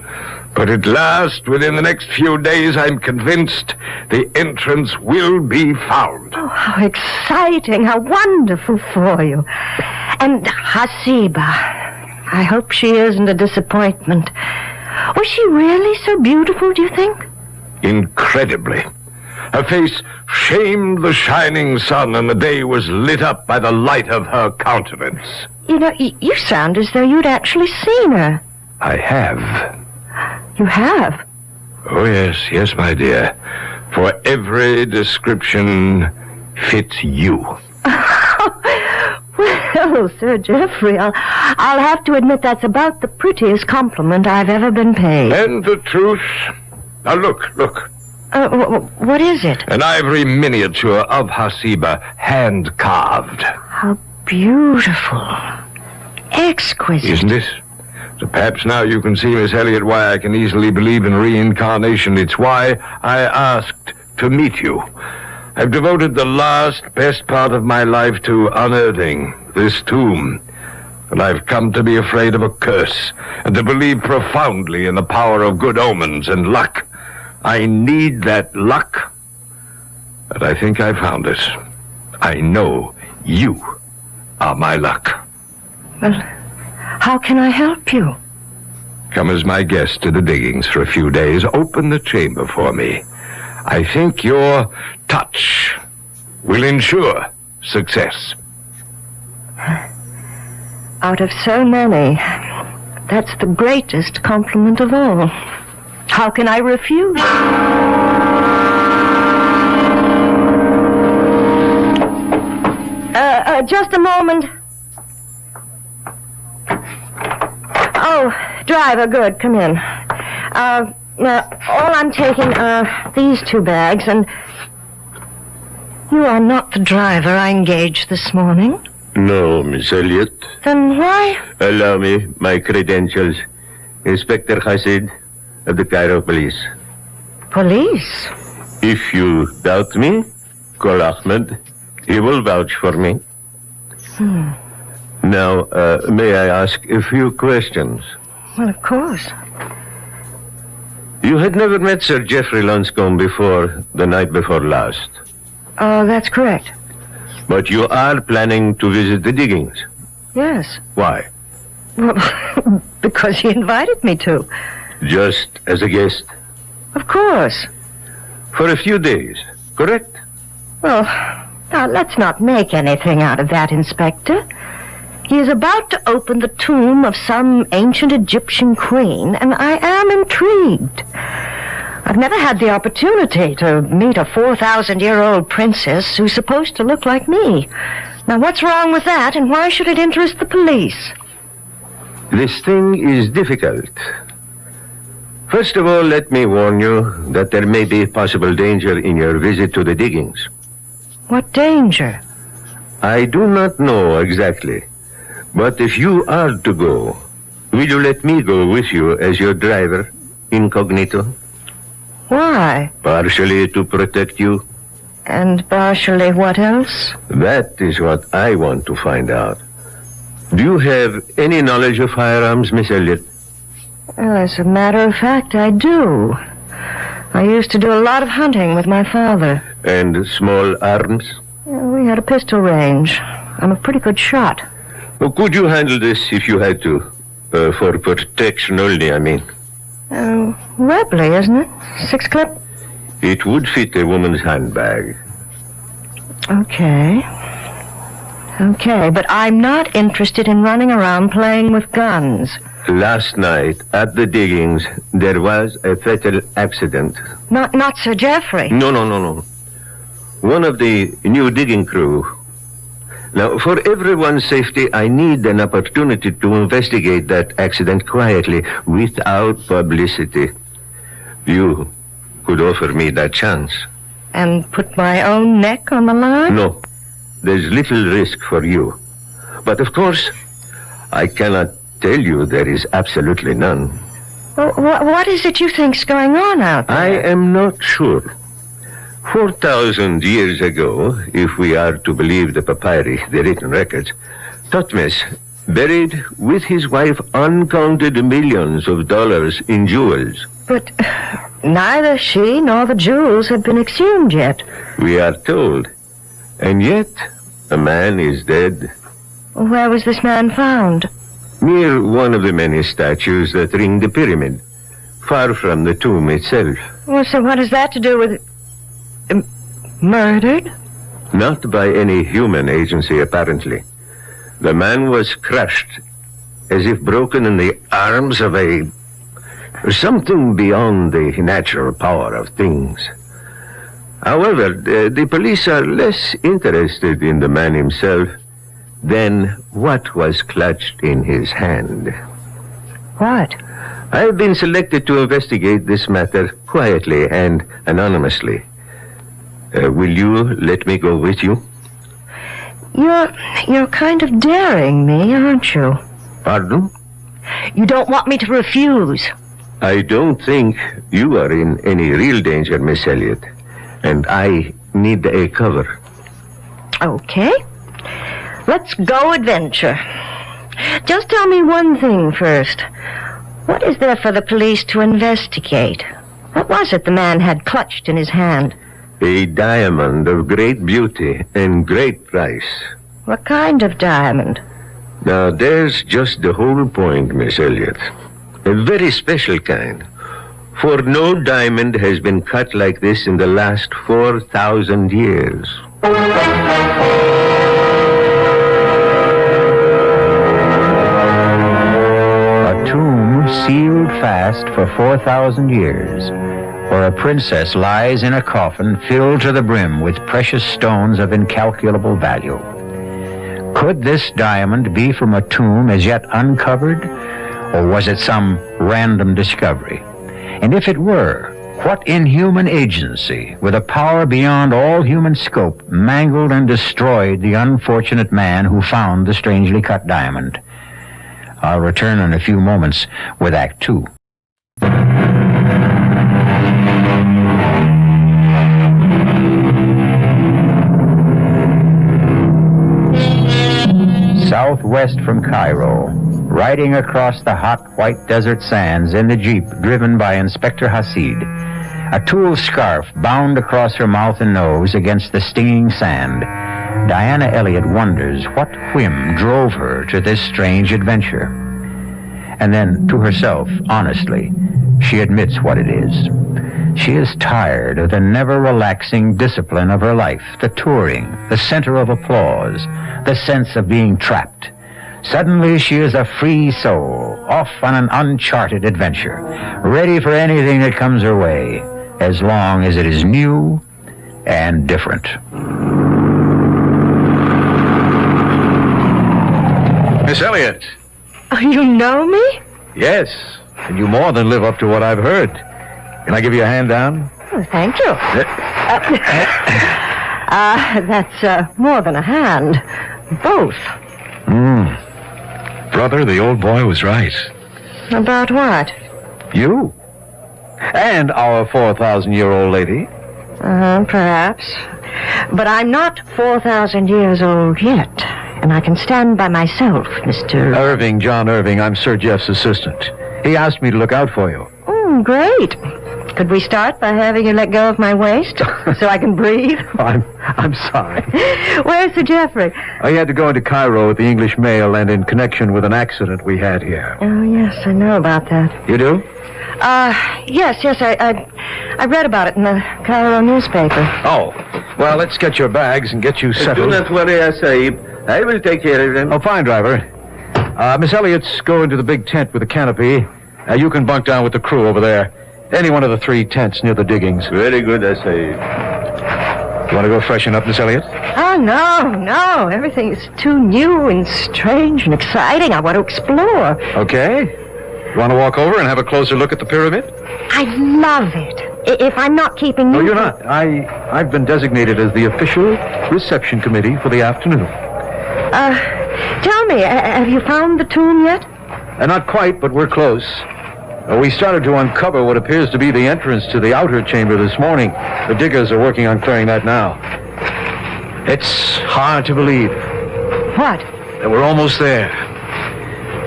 But at last, within the next few days, I'm convinced the entrance will be found. Oh, how exciting, how wonderful for you. And Hasiba, I hope she isn't a disappointment. Was she really so beautiful, do you think? Incredibly. Her face shamed the shining sun, and the day was lit up by the light of her countenance. You know, you sound as though you'd actually seen her. I have. You have? Oh, yes, my dear. For every description fits you. Well, Sir Geoffrey, I'll have to admit that's about the prettiest compliment I've ever been paid. And the truth? Now, look. What is it? An ivory miniature of Hasiba, hand-carved. How beautiful. Exquisite. Isn't it? So perhaps now you can see, Miss Elliot, why I can easily believe in reincarnation. It's why I asked to meet you. I've devoted the best part of my life to unearthing this tomb. And I've come to be afraid of a curse, and to believe profoundly in the power of good omens and luck. I need that luck, but I think I found it. I know you are my luck. Well, how can I help you? Come as my guest to the diggings for a few days. Open the chamber for me. I think your touch will ensure success. Out of so many, that's the greatest compliment of all. How can I refuse? Just a moment. Oh, driver, good. Come in. All I'm taking are these 2 bags, and you are not the driver I engaged this morning. No, Miss Elliot. Then why? Allow me my credentials. Inspector Hasid of the Cairo Police. Police? If you doubt me, call Ahmed. He will vouch for me. Now, may I ask a few questions? Well, of course. You had never met Sir Geoffrey Lonscombe before, the night before last. That's correct. But you are planning to visit the diggings? Yes. Why? Well, because he invited me to. Just as a guest? Of course. For a few days, correct? Well, now let's not make anything out of that, Inspector. He is about to open the tomb of some ancient Egyptian queen, and I am intrigued. I've never had the opportunity to meet a 4,000-year-old princess who's supposed to look like me. Now, what's wrong with that, and why should it interest the police? This thing is difficult. First of all, let me warn you that there may be possible danger in your visit to the diggings. What danger? I do not know exactly. But if you are to go, will you let me go with you as your driver, incognito? Why? Partially to protect you. And partially what else? That is what I want to find out. Do you have any knowledge of firearms, Miss Elliot? Well, as a matter of fact, I do. I used to do a lot of hunting with my father. And small arms? We had a pistol range. I'm a pretty good shot. Well, could you handle this if you had to? For protection only, I mean. Webley, isn't it? 6-clip? It would fit a woman's handbag. Okay, but I'm not interested in running around playing with guns. Last night, at the diggings, there was a fatal accident. Not Sir Geoffrey. No. One of the new digging crew. Now, for everyone's safety, I need an opportunity to investigate that accident quietly, without publicity. You could offer me that chance. And put my own neck on the line? No. There's little risk for you. But of course, I cannot tell you there is absolutely none. What is it you think's going on out there? I am not sure. 4,000 years ago, if we are to believe the papyri, the written records, Thutmose buried with his wife uncounted millions of dollars in jewels. But neither she nor the jewels have been exhumed yet. We are told. And yet, a man is dead. Where was this man found? Near one of the many statues that ring the pyramid, far from the tomb itself. Well, so what has that to do with... murdered? Not by any human agency, apparently. The man was crushed, as if broken in the arms of something beyond the natural power of things. However, the police are less interested in the man himself than what was clutched in his hand. What? I've been selected to investigate this matter quietly and anonymously. Will you let me go with you? You're kind of daring me, aren't you? Pardon? You don't want me to refuse. I don't think you are in any real danger, Miss Elliot. And I need a cover. Okay. Let's go adventure. Just tell me one thing first. What is there for the police to investigate? What was it the man had clutched in his hand? A diamond of great beauty and great price. What kind of diamond? Now, there's just the whole point, Miss Elliot. A very special kind. For no diamond has been cut like this in the last 4,000 years. A tomb sealed fast for 4,000 years, where a princess lies in a coffin filled to the brim with precious stones of incalculable value. Could this diamond be from a tomb as yet uncovered, or was it some random discovery? And if it were, what inhuman agency, with a power beyond all human scope, mangled and destroyed the unfortunate man who found the strangely cut diamond? I'll return in a few moments with Act 2. Southwest from Cairo, riding across the hot white desert sands in the jeep driven by Inspector Hasid, a tulle scarf bound across her mouth and nose against the stinging sand, Diana Elliott wonders what whim drove her to this strange adventure. And then, to herself, honestly, she admits what it is. She is tired of the never-relaxing discipline of her life, the touring, the center of applause, the sense of being trapped. Suddenly, she is a free soul, off on an uncharted adventure, ready for anything that comes her way, as long as it is new and different. Miss Elliot. You know me? Yes, and you more than live up to what I've heard. Can I give you a hand down? Oh, thank you. That's more than a hand. Both. Brother, the old boy was right. About what? You. And our 4,000-year-old lady. Perhaps. But I'm not 4,000 years old yet. And I can stand by myself, Mr. Irving, John Irving. I'm Sir Jeff's assistant. He asked me to look out for you. Oh, great. Could we start by having you let go of my waist so I can breathe? I'm sorry. Where's Sir Geoffrey? He had to go into Cairo with the English mail and in connection with an accident we had here. Oh, yes, I know about that. You do? Yes, I read about it in the Cairo newspaper. Oh, well, let's get your bags and get you settled. Do not worry, Sahib. I will take care of them. Oh, fine, driver. Miss Elliott's go into the big tent with the canopy. You can bunk down with the crew over there. Any one of the 3 tents near the diggings. Very good, Sahib. You want to go freshen up, Miss Elliott? Oh, no. Everything is too new and strange and exciting. I want to explore. Okay. You want to walk over and have a closer look at the pyramid? I love it. If I'm not keeping you... No, you're not. I've been designated as the official reception committee for the afternoon. Tell me, have you found the tomb yet? Not quite, but we're close. We started to uncover what appears to be the entrance to the outer chamber this morning. The diggers are working on clearing that now. It's hard to believe. What? That we're almost there.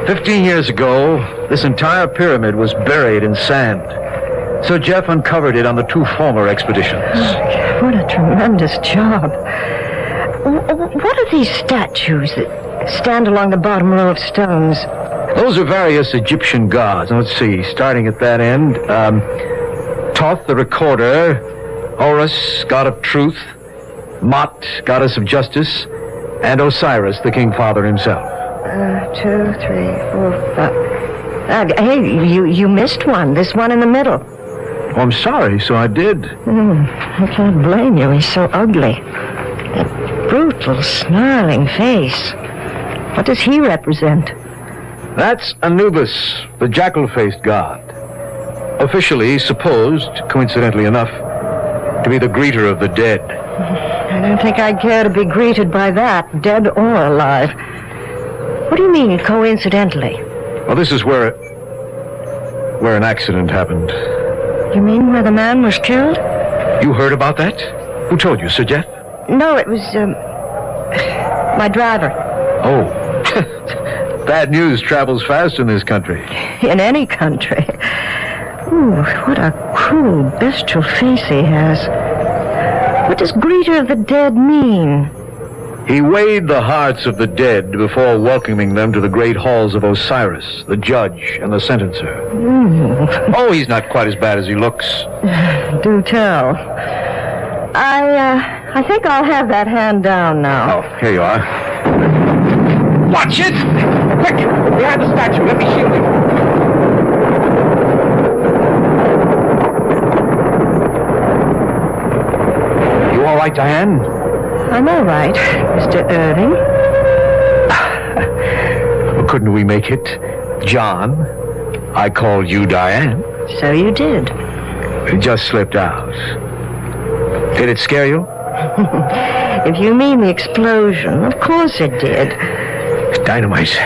15 years ago, this entire pyramid was buried in sand. Sir Jeff uncovered it on the 2 former expeditions. What a tremendous job. What are these statues that stand along the bottom row of stones? Those are various Egyptian gods. Now, let's see, starting at that end. Thoth, the recorder. Horus, god of truth. Mot, goddess of justice. And Osiris, the king father himself. 2, 3, 4, 5. Hey, you missed one. This one in the middle. Oh, I'm sorry, so I did. I can't blame you. He's so ugly. That brutal, snarling face. What does he represent? That's Anubis, the jackal-faced god. Officially supposed, coincidentally enough, to be the greeter of the dead. I don't think I'd care to be greeted by that, dead or alive. What do you mean, coincidentally? Well, this is where an accident happened. You mean where the man was killed? You heard about that? Who told you, Sir Jeff? No, it was, my driver. Oh. Bad news travels fast in this country. In any country. Ooh, what a cruel, bestial face he has. What does greeter of the dead mean? He weighed the hearts of the dead before welcoming them to the great halls of Osiris, the judge and the sentencer. Oh, he's not quite as bad as he looks. Do tell. I think I'll have that hand down now. Oh, here you are. Watch it! Quick! Behind the statue. Let me shield him. You all right, Diane? I'm all right, Mr. Irving. Couldn't we make it John? I called you Diane. So you did. It just slipped out. Did it scare you? If you mean the explosion, of course it did. Dynamite.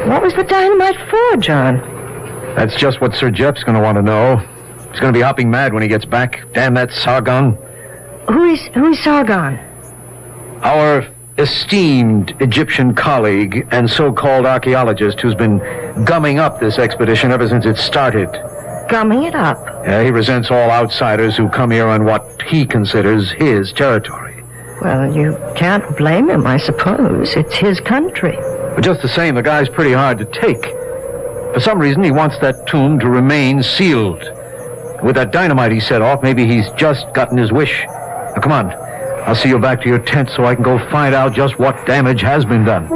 What was the dynamite for, John? That's just what Sir Jeff's going to want to know. He's going to be hopping mad when he gets back. Damn that Sargon. Who is Sargon? Our esteemed Egyptian colleague and so-called archaeologist who's been gumming up this expedition ever since it started. Gumming it up? Yeah, he resents all outsiders who come here on what he considers his territory. Well, you can't blame him, I suppose. It's his country. But just the same, the guy's pretty hard to take. For some reason, he wants that tomb to remain sealed. With that dynamite he set off, maybe he's just gotten his wish. Now, come on. I'll see you back to your tent so I can go find out just what damage has been done.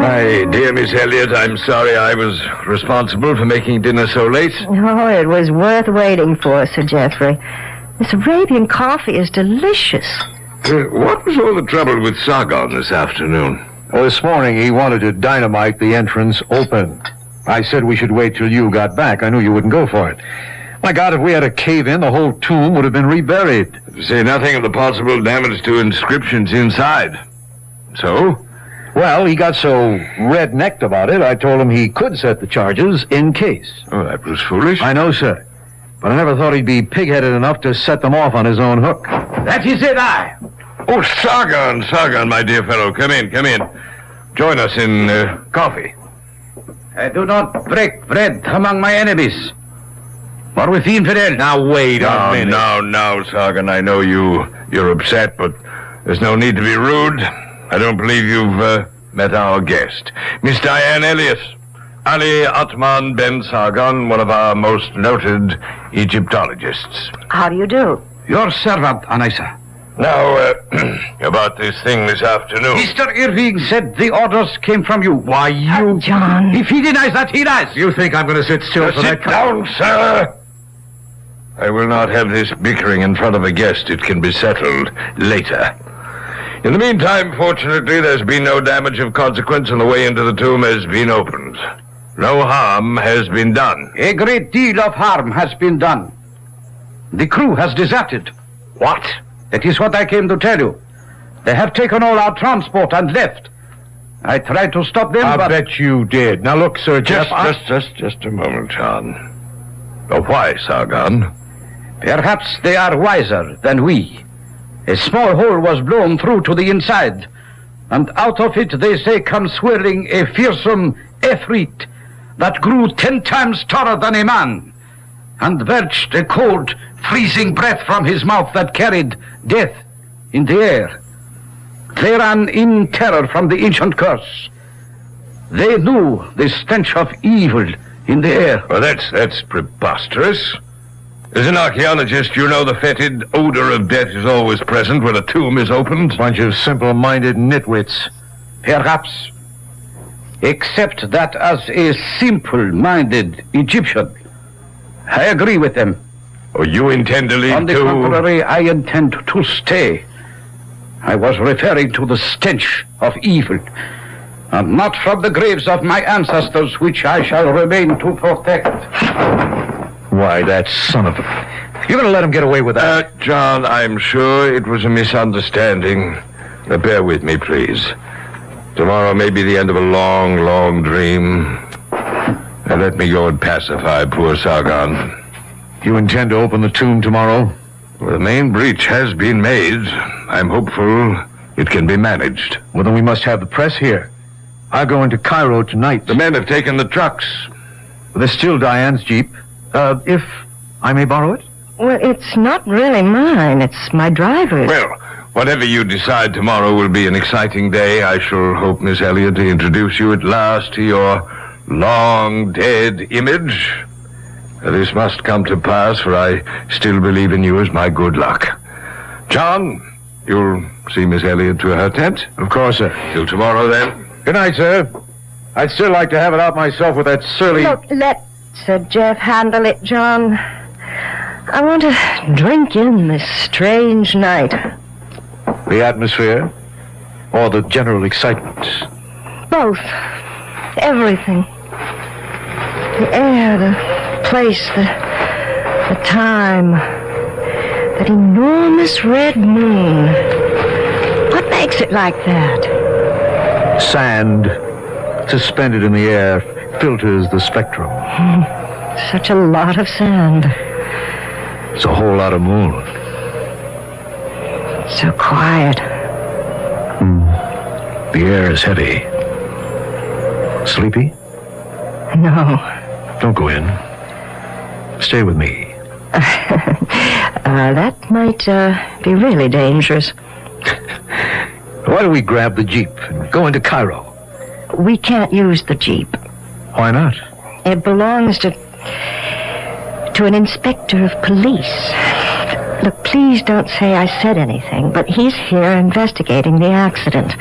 My dear Miss Elliot, I'm sorry I was responsible for making dinner so late. Oh, it was worth waiting for, Sir Geoffrey. This Arabian coffee is delicious. What was all the trouble with Sargon this afternoon? Well, this morning he wanted to dynamite the entrance open. I said we should wait till you got back. I knew you wouldn't go for it. My God, if we had a cave-in, the whole tomb would have been reburied. To say nothing of the possible damage to inscriptions inside. So? Well, he got so red-necked about it, I told him he could set the charges in case. Oh, that was foolish. I know, sir. But I never thought he'd be pig-headed enough to set them off on his own hook. That is it, I. Oh, Sargon, my dear fellow. Come in. Join us in coffee. I do not break bread among my enemies. Or with the infidel. Now, wait a minute. No, Sargon. I know you're upset, but there's no need to be rude. I don't believe you've met our guest. Miss Diane Elliot. Ali Atman Ben Sargon, one of our most noted Egyptologists. How do you do? Your servant, Anissa. Now, about this thing this afternoon. Mr. Irving said the orders came from you. Why, you... John. If he denies that, he lies. You think I'm going to sit still for that? Sit down, sir. I will not have this bickering in front of a guest. It can be settled later. In the meantime, fortunately, there's been no damage of consequence and the way into the tomb has been opened. No harm has been done. A great deal of harm has been done. The crew has deserted. What? That is what I came to tell you. They have taken all our transport and left. I tried to stop them, I but... bet you did. Now look, Sir Jeff, Just a moment, John. Why, Sargon? Perhaps they are wiser than we. A small hole was blown through to the inside, and out of it, they say, comes swirling a fearsome Efreet that grew 10 times taller than a man, and belched a cold, freezing breath from his mouth that carried death in the air. They ran in terror from the ancient curse. They knew the stench of evil in the air. Well, that's preposterous. As an archaeologist, you know the fetid odor of death is always present when a tomb is opened. bunch of simple-minded nitwits. Perhaps. Except that as a simple-minded Egyptian, I agree with them. Oh, you intend to leave On the too? contrary, I intend to stay. I was referring to the stench of evil, and not from the graves of my ancestors, which I shall remain to protect. Why, that son of a... You're going to let him get away with that? John, I'm sure it was a misunderstanding. Bear with me, please. Tomorrow may be the end of a long, long dream. Let me go and pacify poor Sargon. You intend to open the tomb tomorrow? Well, the main breach has been made. I'm hopeful it can be managed. Well, then we must have the press here. I'll go into Cairo tonight. The men have taken the trucks. Well, there's still Diane's Jeep. If I may borrow it? Well, it's not really mine. It's my driver's. Well, whatever you decide tomorrow will be an exciting day. I shall hope, Miss Elliot, to introduce you at last to your long-dead image. This must come to pass, for I still believe in you as my good luck. John, you'll see Miss Elliot to her tent? Of course, sir. Till tomorrow, then. Good night, sir. I'd still like to have it out myself with that surly... Look, let Sir Jeff handle it, John. I want to drink in this strange night. The atmosphere? Or the general excitement? Both. Everything. The air, the place, the time. That enormous red moon. What makes it like that? Sand, suspended in the air, filters the spectrum. Such a lot of sand. It's a whole lot of moon. So quiet. The air is heavy. Sleepy? No. Don't go in. Stay with me. That might be really dangerous. Why don't we grab the Jeep and go into Cairo? We can't use the Jeep. Why not? It belongs to an inspector of police. Look, please don't say I said anything, but he's here investigating the accident.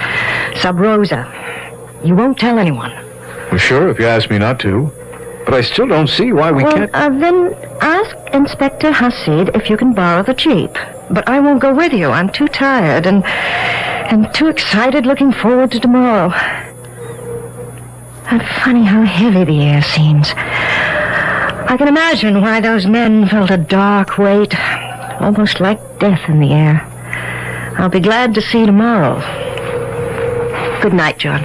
Sub Rosa. You won't tell anyone. Well, sure, if you ask me not to. But I still don't see why we can't... Then ask Inspector Hasid if you can borrow the Jeep. But I won't go with you. I'm too tired and too excited looking forward to tomorrow. And funny how heavy the air seems. I can imagine why those men felt a dark weight, almost like death in the air. I'll be glad to see you tomorrow. Good night, John.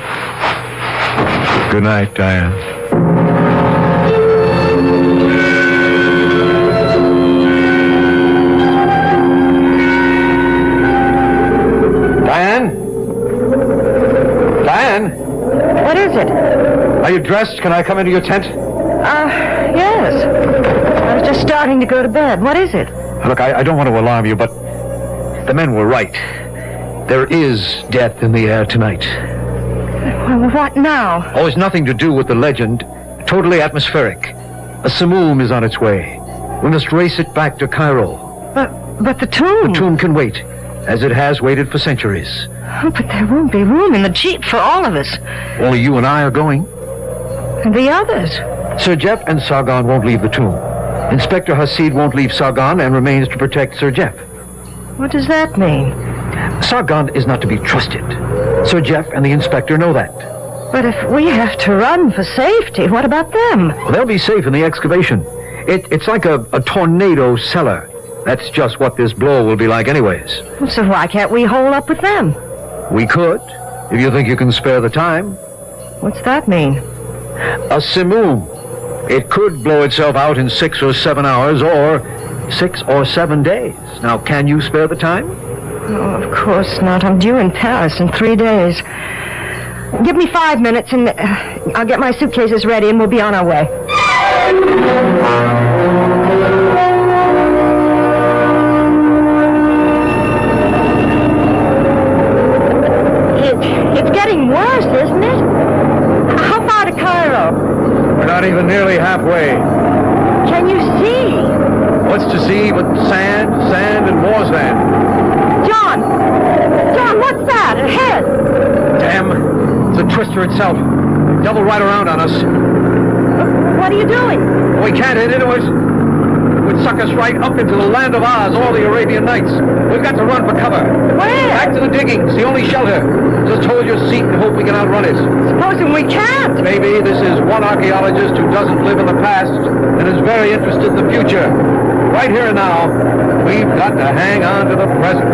Good night, Diane. Diane? What is it? Are you dressed? Can I come into your tent? Yes. I was just starting to go to bed. What is it? Look, I don't want to alarm you, but the men were right. There is death in the air tonight. Well, what now? Oh, it's nothing to do with the legend. Totally atmospheric. A simoom is on its way. We must race it back to Cairo. But the tomb... The tomb can wait, as it has waited for centuries. Oh, but there won't be room in the Jeep for all of us. Only you and I are going. And the others? Sir Jeff and Sargon won't leave the tomb. Inspector Hasid won't leave Sargon and remains to protect Sir Jeff. What does that mean? Sargon is not to be trusted. Sir Jeff and the inspector know that. But if we have to run for safety, what about them? Well, they'll be safe in the excavation. It's like a tornado cellar. That's just what this blow will be like anyways. So why can't we hole up with them? We could, if you think you can spare the time. What's that mean? A simoon. It could blow itself out in 6 or 7 hours, or 6 or 7 days. Now, can you spare the time? Oh, of course not. I'm due in Paris in 3 days. Give me 5 minutes, and I'll get my suitcases ready, and we'll be on our way. It's getting worse, isn't it? How far to Cairo? We're not even nearly halfway. Can you see? What's to see but sand, sand, and more sand? John, what's that? Ahead! Damn, it's the twister itself. Double right around on us. What are you doing? We can't hit into it. It would suck us right up into the land of Oz, all the Arabian Nights. We've got to run for cover. Where? Back to the diggings, the only shelter. Just hold your seat and hope we can outrun it. Supposing we can't? Maybe this is one archaeologist who doesn't live in the past and is very interested in the future. Right here and now, we've got to hang on to the present.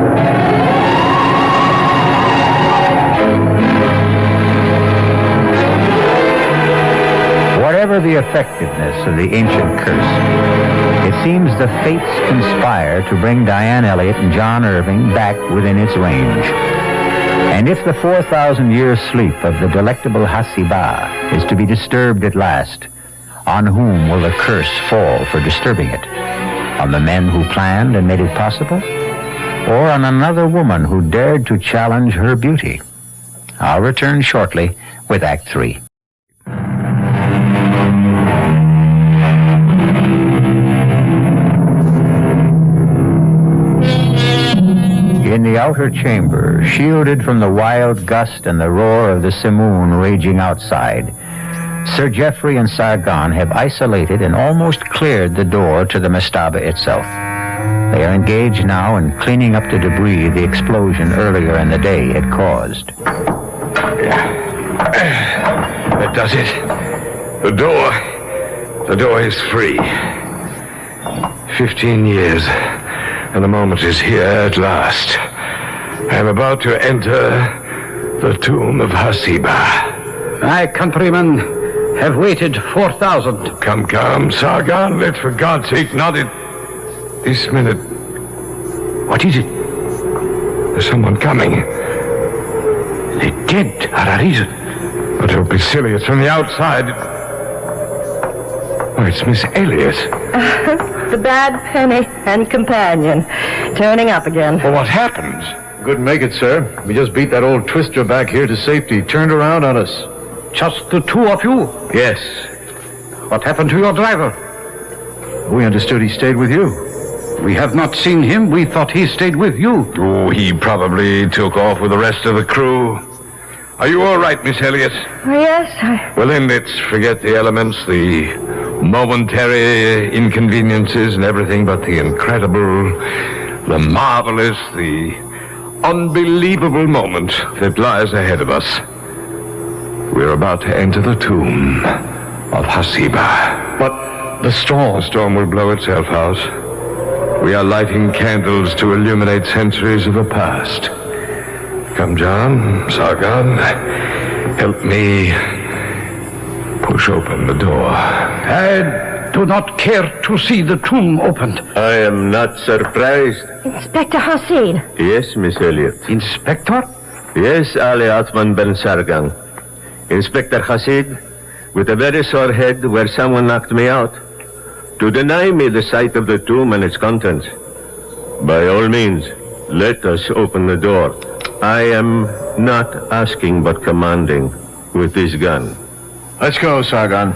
Whatever the effectiveness of the ancient curse, it seems the fates conspire to bring Diane Elliott and John Irving back within its range. And if the 4,000-year sleep of the delectable Hasiba is to be disturbed at last, on whom will the curse fall for disturbing it? On the men who planned and made it possible? Or on another woman who dared to challenge her beauty? I'll return shortly with Act 3. In the outer chamber, shielded from the wild gust and the roar of the simoon raging outside, Sir Geoffrey and Sargon have isolated and almost cleared the door to the mastaba itself. They are engaged now in cleaning up the debris the explosion earlier in the day had caused. That does it. The door is free. 15 years, and the moment is here at last. I am about to enter the tomb of Hasiba. My countrymen have waited 4,000. Come, Sargon, let's for God's sake not at this minute. What is it? There's someone coming. The dead are arisen. But it would be silly. It's from the outside. Oh, it's Miss Elliott. The bad penny and companion. Turning up again. Well, what happened? Couldn't make it, sir. We just beat that old twister back here to safety. Turned around on us. Just the two of you? Yes. What happened to your driver? We understood he stayed with you. We have not seen him. We thought he stayed with you. Oh, he probably took off with the rest of the crew. Are you all right, Miss Elliott? Yes, Well, then let's forget the elements, the momentary inconveniences and everything but the incredible, the marvelous, the unbelievable moment that lies ahead of us. We're about to enter the tomb of Hasiba. But the storm... The storm will blow itself out. We are lighting candles to illuminate centuries of the past. Come, John, Sargon, help me push open the door. I do not care to see the tomb opened. I am not surprised. Inspector Hassid. Yes, Miss Elliott. Inspector? Yes, Ali Athman Ben Sargon. Inspector Hassid, with a very sore head where someone knocked me out. To deny me the sight of the tomb and its contents. By all means, let us open the door. I am not asking but commanding with this gun. Let's go, Sargon.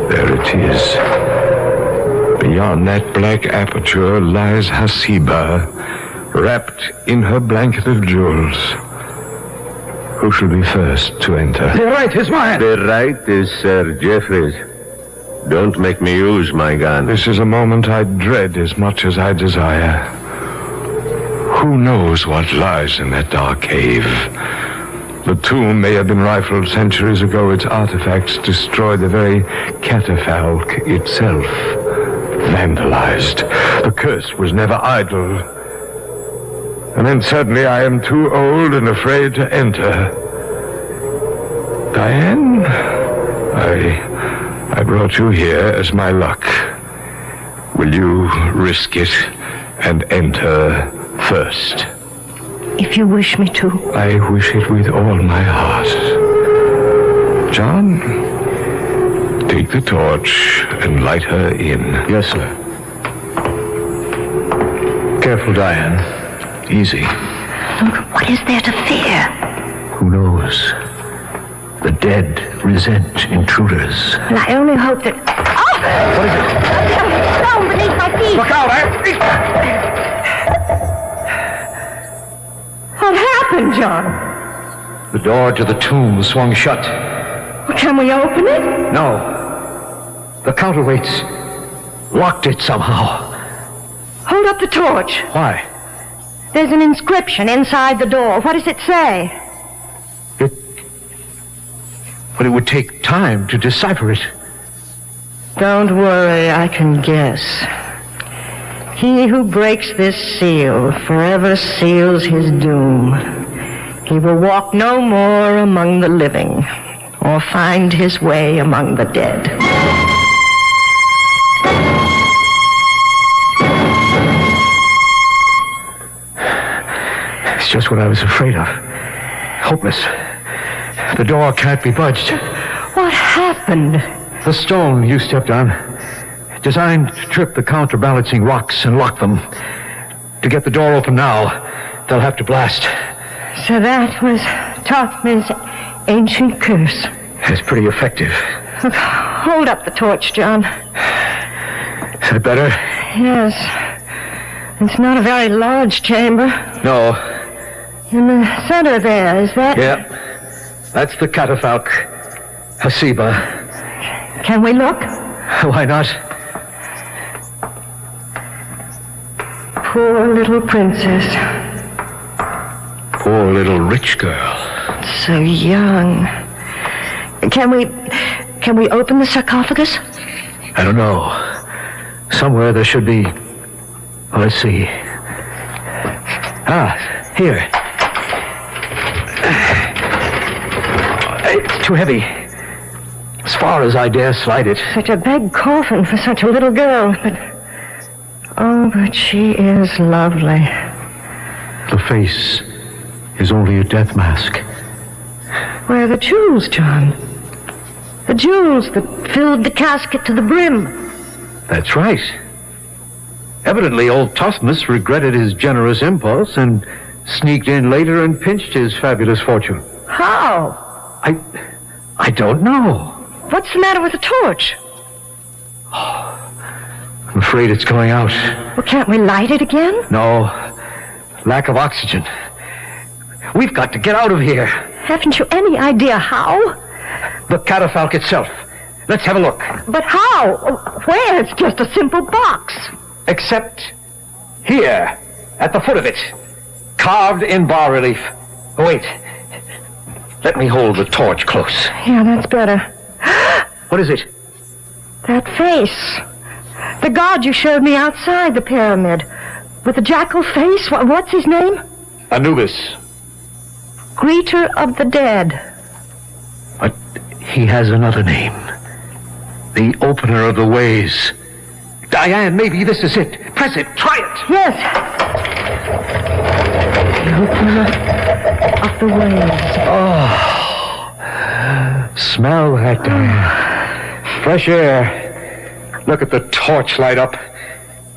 There it is. Beyond that black aperture lies Hasiba, wrapped in her blanket of jewels. Who shall be first to enter? The right is mine. The right is Sir Geoffrey's. Don't make me use my gun. This is a moment I dread as much as I desire. Who knows what lies in that dark cave? The tomb may have been rifled centuries ago. Its artifacts destroyed the very catafalque itself. vandalized. The curse was never idle. And then suddenly I am too old and afraid to enter. Diane, I brought you here as my luck. Will you risk it and enter first? If you wish me to. I wish it with all my heart. John, take the torch and light her in. Yes, sir. Careful, Diane. Easy. What is there to fear? Who knows? The dead resent intruders. Well, I only hope that... Oh! What is it? A stone beneath my feet. Look out, What happened, John? The door to the tomb swung shut. Can we open it? No. The counterweights locked it somehow. Hold up the torch. Why? There's an inscription inside the door. What does it say? But it would take time to decipher it. Don't worry, I can guess. He who breaks this seal forever seals his doom. He will walk no more among the living, or find his way among the dead. It's just what I was afraid of. Hopeless. The door can't be budged. What happened? The stone you stepped on, designed to trip the counterbalancing rocks and lock them. To get the door open now, they'll have to blast. So that was Tothman's ancient curse. It's pretty effective. Look, hold up the torch, John. Is that better? Yes. It's not a very large chamber. No. In the center there, is that? Yeah. That's the catafalque. Hasiba. Can we look? Why not? Poor little princess. Poor little rich girl. So young. Can we open the sarcophagus? I don't know. Somewhere there should be... Oh, let's see. Ah, here. It's too heavy. As far as I dare slide it. Such a big coffin for such a little girl, but... Oh, but she is lovely. The face is only a death mask. Where are the jewels, John? The jewels that filled the casket to the brim. That's right. Evidently, old Tothmas regretted his generous impulse and sneaked in later and pinched his fabulous fortune. How? I don't know. What's the matter with the torch? I'm afraid it's going out. Well, can't we light it again? No. Lack of oxygen. We've got to get out of here. Haven't you any idea how? The catafalque itself. Let's have a look. But how? Where? It's just a simple box. Except here, at the foot of it. Carved in bas-relief. Oh, wait. Let me hold the torch close. Yeah, that's better. What is it? That face. The god you showed me outside the pyramid. With the jackal face. What's his name? Anubis. Greeter of the dead. But he has another name. The opener of the ways. Diane, maybe this is it. Press it. Try it. Yes. The opener of the ways. Oh. Smell that, Diane. Fresh air. Look at the torch light up.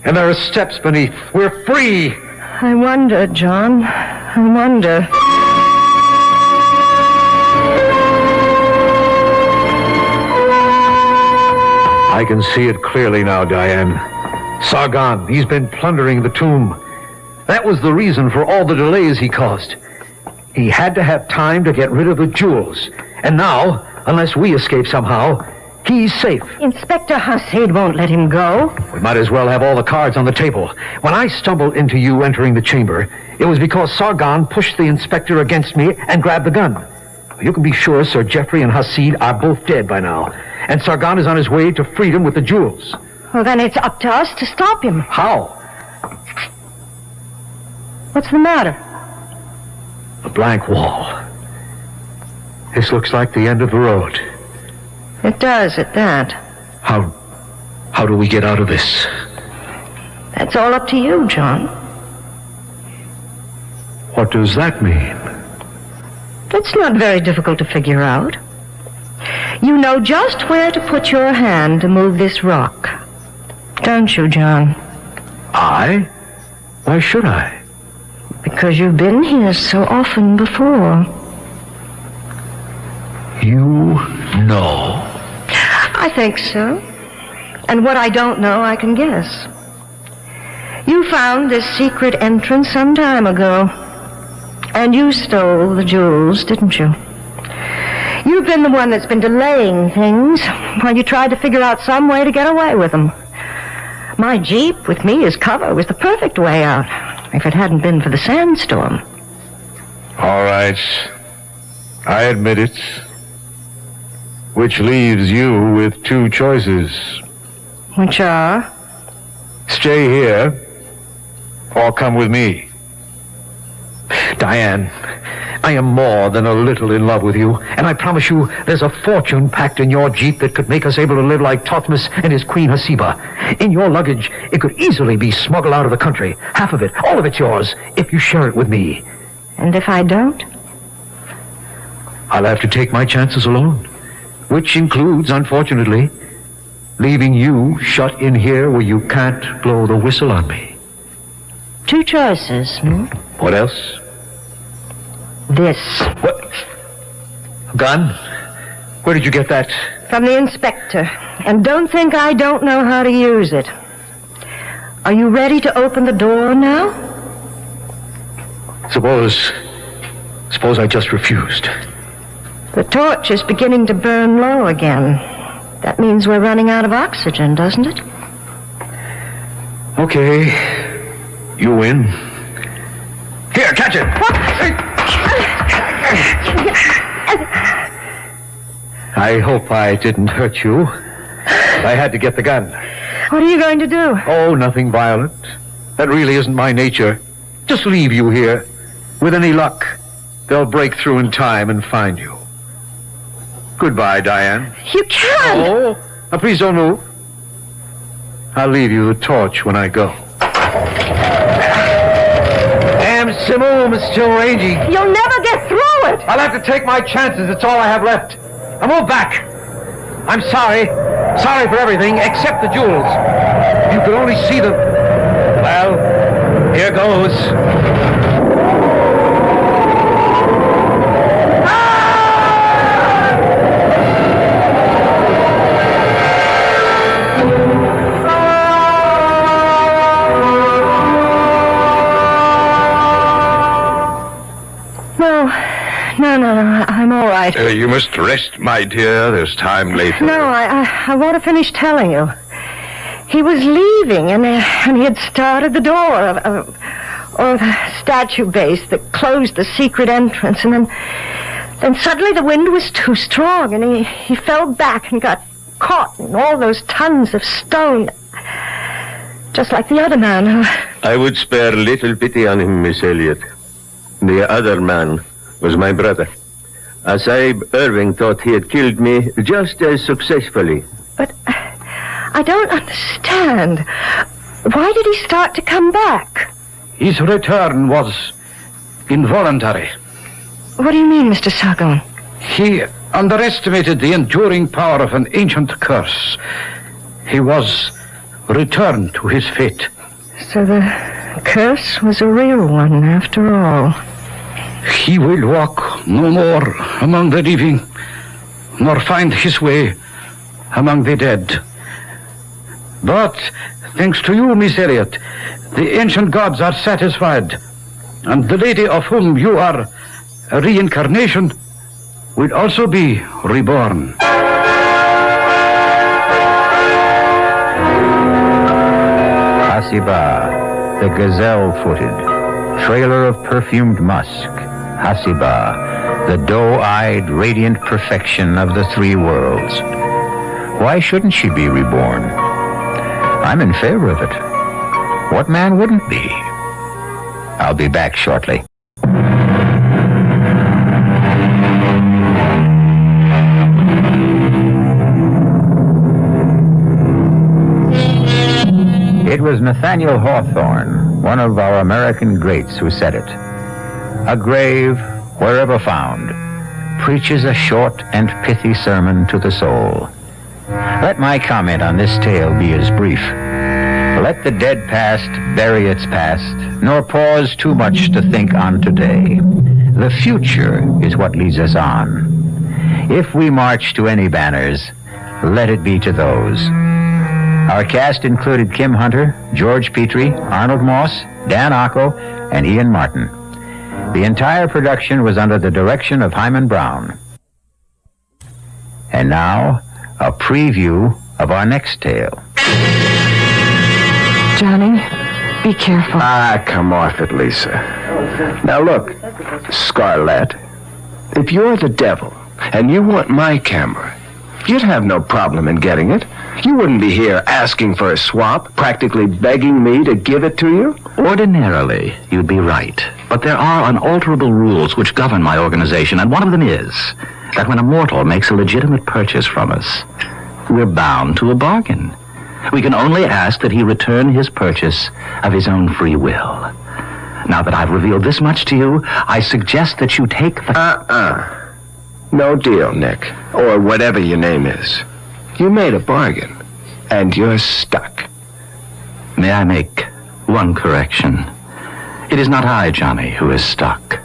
And there are steps beneath. We're free. I wonder, John. I wonder. I can see it clearly now, Diane. Sargon, he's been plundering the tomb. That was the reason for all the delays he caused. He had to have time to get rid of the jewels. And now, unless we escape somehow, he's safe. Inspector Hasid won't let him go. We might as well have all the cards on the table. When I stumbled into you entering the chamber, it was because Sargon pushed the inspector against me and grabbed the gun. You can be sure Sir Geoffrey and Hasid are both dead by now. And Sargon is on his way to freedom with the jewels. Well, then it's up to us to stop him. How? What's the matter? A blank wall. This looks like the end of the road. It does, at that. How do we get out of this? That's all up to you, John. What does that mean? It's not very difficult to figure out. You know just where to put your hand to move this rock. Don't you, John? I? Why should I? Because you've been here so often before. You know? I think so. And what I don't know, I can guess. You found this secret entrance some time ago. And you stole the jewels, didn't you? You've been the one that's been delaying things while you tried to figure out some way to get away with them. My Jeep with me as cover was the perfect way out, if it hadn't been for the sandstorm. All right. I admit it. Which leaves you with two choices. Which are? Stay here, or come with me. Diane, I am more than a little in love with you, and I promise you there's a fortune packed in your Jeep that could make us able to live like Thutmose and his queen Hasiba. In your luggage, it could easily be smuggled out of the country. Half of it, all of it's yours, if you share it with me. And if I don't? I'll have to take my chances alone, which includes, unfortunately, leaving you shut in here where you can't blow the whistle on me. Two choices, What else? This. What? A gun? Where did you get that? From the inspector. And don't think I don't know how to use it. Are you ready to open the door now? Suppose I just refused. The torch is beginning to burn low again. That means we're running out of oxygen, doesn't it? Okay. You win. Here, catch it! I hope I didn't hurt you. I had to get the gun. What are you going to do? Oh, nothing violent. That really isn't my nature. Just leave you here. With any luck, they'll break through in time and find you. Goodbye, Diane. You can't! Oh, now please don't move. I'll leave you the torch when I go. Damn Simoom is still raging. You'll never get through it! I'll have to take my chances. It's all I have left. Now move back. I'm sorry. Sorry for everything except the jewels. If you could only see them. Well, here goes. No, I'm all right. You must rest, my dear. There's time later. No, I want to finish telling you. He was leaving, and he had started the door or the statue base that closed the secret entrance, and then suddenly the wind was too strong, and he fell back and got caught in all those tons of stone, just like the other man. I would spare little pity on him, Miss Elliot. The other man was my brother. Sahib Irving thought he had killed me just as successfully. But I don't understand. Why did he start to come back? His return was involuntary. What do you mean, Mr. Sargon? He underestimated the enduring power of an ancient curse. He was returned to his fate. So the curse was a real one, after all. He will walk no more among the living, nor find his way among the dead. But, thanks to you, Miss Elliot, the ancient gods are satisfied, and the lady of whom you are a reincarnation will also be reborn. Hasiba, the gazelle-footed, trailer of perfumed musk. Hasiba, the doe-eyed, radiant perfection of the three worlds. Why shouldn't she be reborn? I'm in favor of it. What man wouldn't be? I'll be back shortly. It was Nathaniel Hawthorne, one of our American greats, who said it. A grave, wherever found, preaches a short and pithy sermon to the soul. Let my comment on this tale be as brief. Let the dead past bury its past, nor pause too much to think on today. The future is what leads us on. If we march to any banners, let it be to those. Our cast included Kim Hunter, George Petrie, Arnold Moss, Dan Ocko, and Ian Martin. The entire production was under the direction of Hyman Brown. And now, a preview of our next tale. Johnny, be careful. Ah, come off it, Lisa. Now look, Scarlett, if you're the devil and you want my camera, you'd have no problem in getting it. You wouldn't be here asking for a swap, practically begging me to give it to you. Ordinarily, you'd be right. But there are unalterable rules which govern my organization, and one of them is that when a mortal makes a legitimate purchase from us, we're bound to a bargain. We can only ask that he return his purchase of his own free will. Now that I've revealed this much to you, I suggest that you take the... No deal, Nick, or whatever your name is. You made a bargain, and you're stuck. May I make one correction? It is not I, Johnny, who is stuck,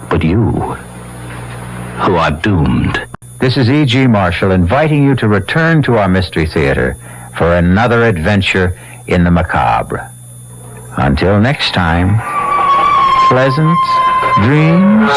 but you, who are doomed. This is E.G. Marshall inviting you to return to our Mystery Theater for another adventure in the macabre. Until next time, pleasant dreams.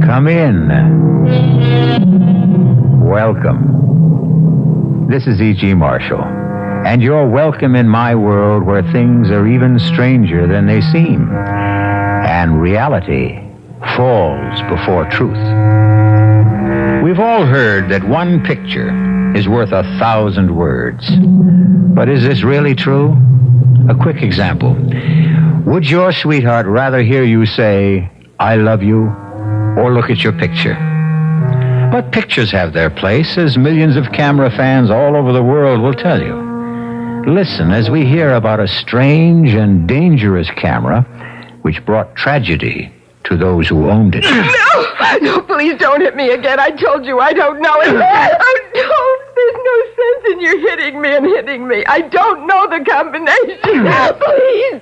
Come in. Welcome. This is E.G. Marshall, and you're welcome in my world where things are even stranger than they seem, and reality falls before truth. We've all heard that one picture is worth 1,000 words. But is this really true? A quick example. Would your sweetheart rather hear you say, "I love you," or look at your picture? But pictures have their place, as millions of camera fans all over the world will tell you. Listen as we hear about a strange and dangerous camera which brought tragedy to those who owned it. No, please don't hit me again. I told you I don't know it. Oh, don't. There's no sense in you hitting me and hitting me. I don't know the combination. Please.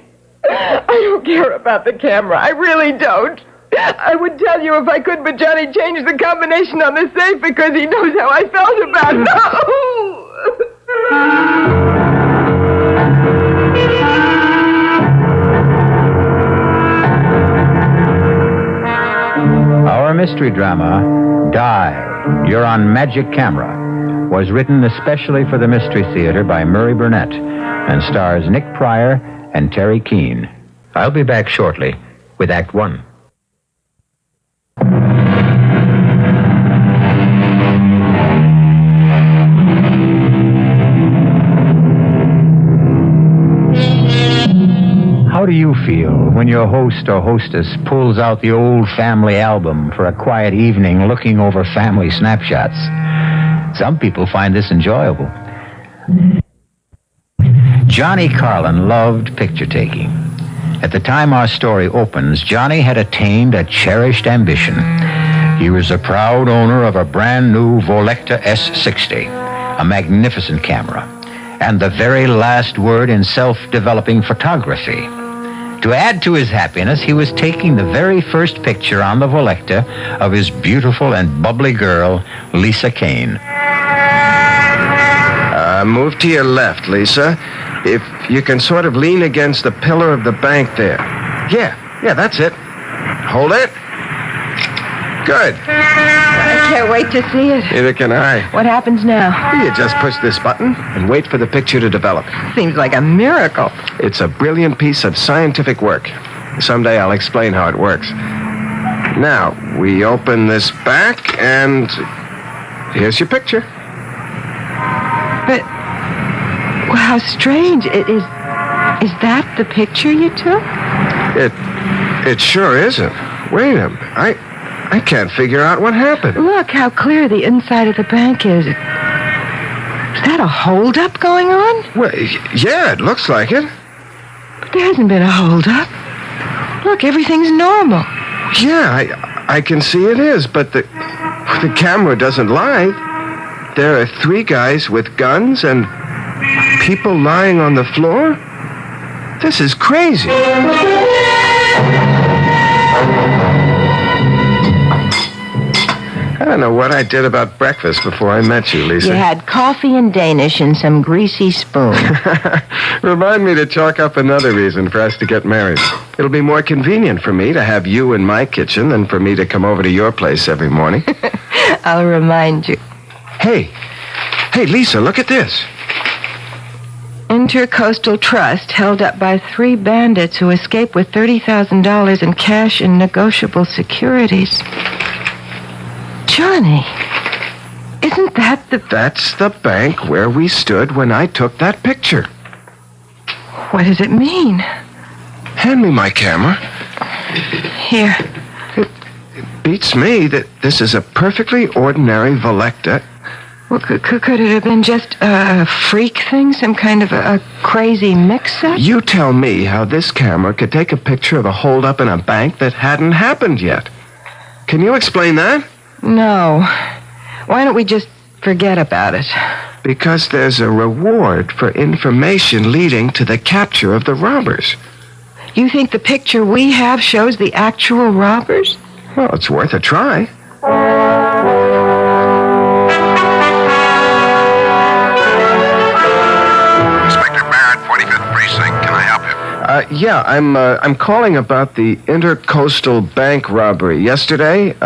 I don't care about the camera. I really don't. I would tell you if I could, but Johnny changed the combination on the safe because he knows how I felt about it. Our mystery drama, Die, You're on Magic Camera, was written especially for the Mystery Theater by Murray Burnett and stars Nick Pryor and Terry Keane. I'll be back shortly with Act One. How do you feel when your host or hostess pulls out the old family album for a quiet evening looking over family snapshots? Some people find this enjoyable. Johnny Carlin loved picture taking. At the time our story opens, Johnny had attained a cherished ambition. He was the proud owner of a brand new Volecta S60, a magnificent camera, and the very last word in self-developing photography. To add to his happiness, he was taking the very first picture on the Volecta of his beautiful and bubbly girl, Lisa Kane. Move to your left, Lisa. If you can sort of lean against the pillar of the bank there. Yeah, that's it. Hold it. Good. I can't wait to see it. Neither can I. What happens now? You just push this button and wait for the picture to develop. Seems like a miracle. It's a brilliant piece of scientific work. Someday I'll explain how it works. Now, we open this back, and here's your picture. But, well, how strange. Is that the picture you took? It sure isn't. Wait a minute. I can't figure out what happened. Look how clear the inside of the bank is. Is that a holdup going on? Well, yeah, it looks like it. But there hasn't been a holdup. Look, everything's normal. Yeah, I can see it is, but the camera doesn't lie. There are 3 guys with guns and people lying on the floor. This is crazy. I don't know what I did about breakfast before I met you, Lisa. You had coffee and Danish and some greasy spoon. Remind me to chalk up another reason for us to get married. It'll be more convenient for me to have you in my kitchen than for me to come over to your place every morning. I'll remind you. Hey, Lisa, look at this. Intercoastal Trust held up by 3 bandits who escaped with $30,000 in cash and negotiable securities. Johnny, isn't that the... That's the bank where we stood when I took that picture. What does it mean? Hand me my camera. Here. It beats me that this is a perfectly ordinary Volecta. Well, could it have been just a freak thing? Some kind of a crazy mix-up? You tell me how this camera could take a picture of a holdup in a bank that hadn't happened yet. Can you explain that? No. Why don't we just forget about it? Because there's a reward for information leading to the capture of the robbers. You think the picture we have shows the actual robbers? Well, it's worth a try. Inspector Barrett, 45th Precinct. Can I help you? Yeah, I'm calling about the Intercoastal Bank robbery yesterday.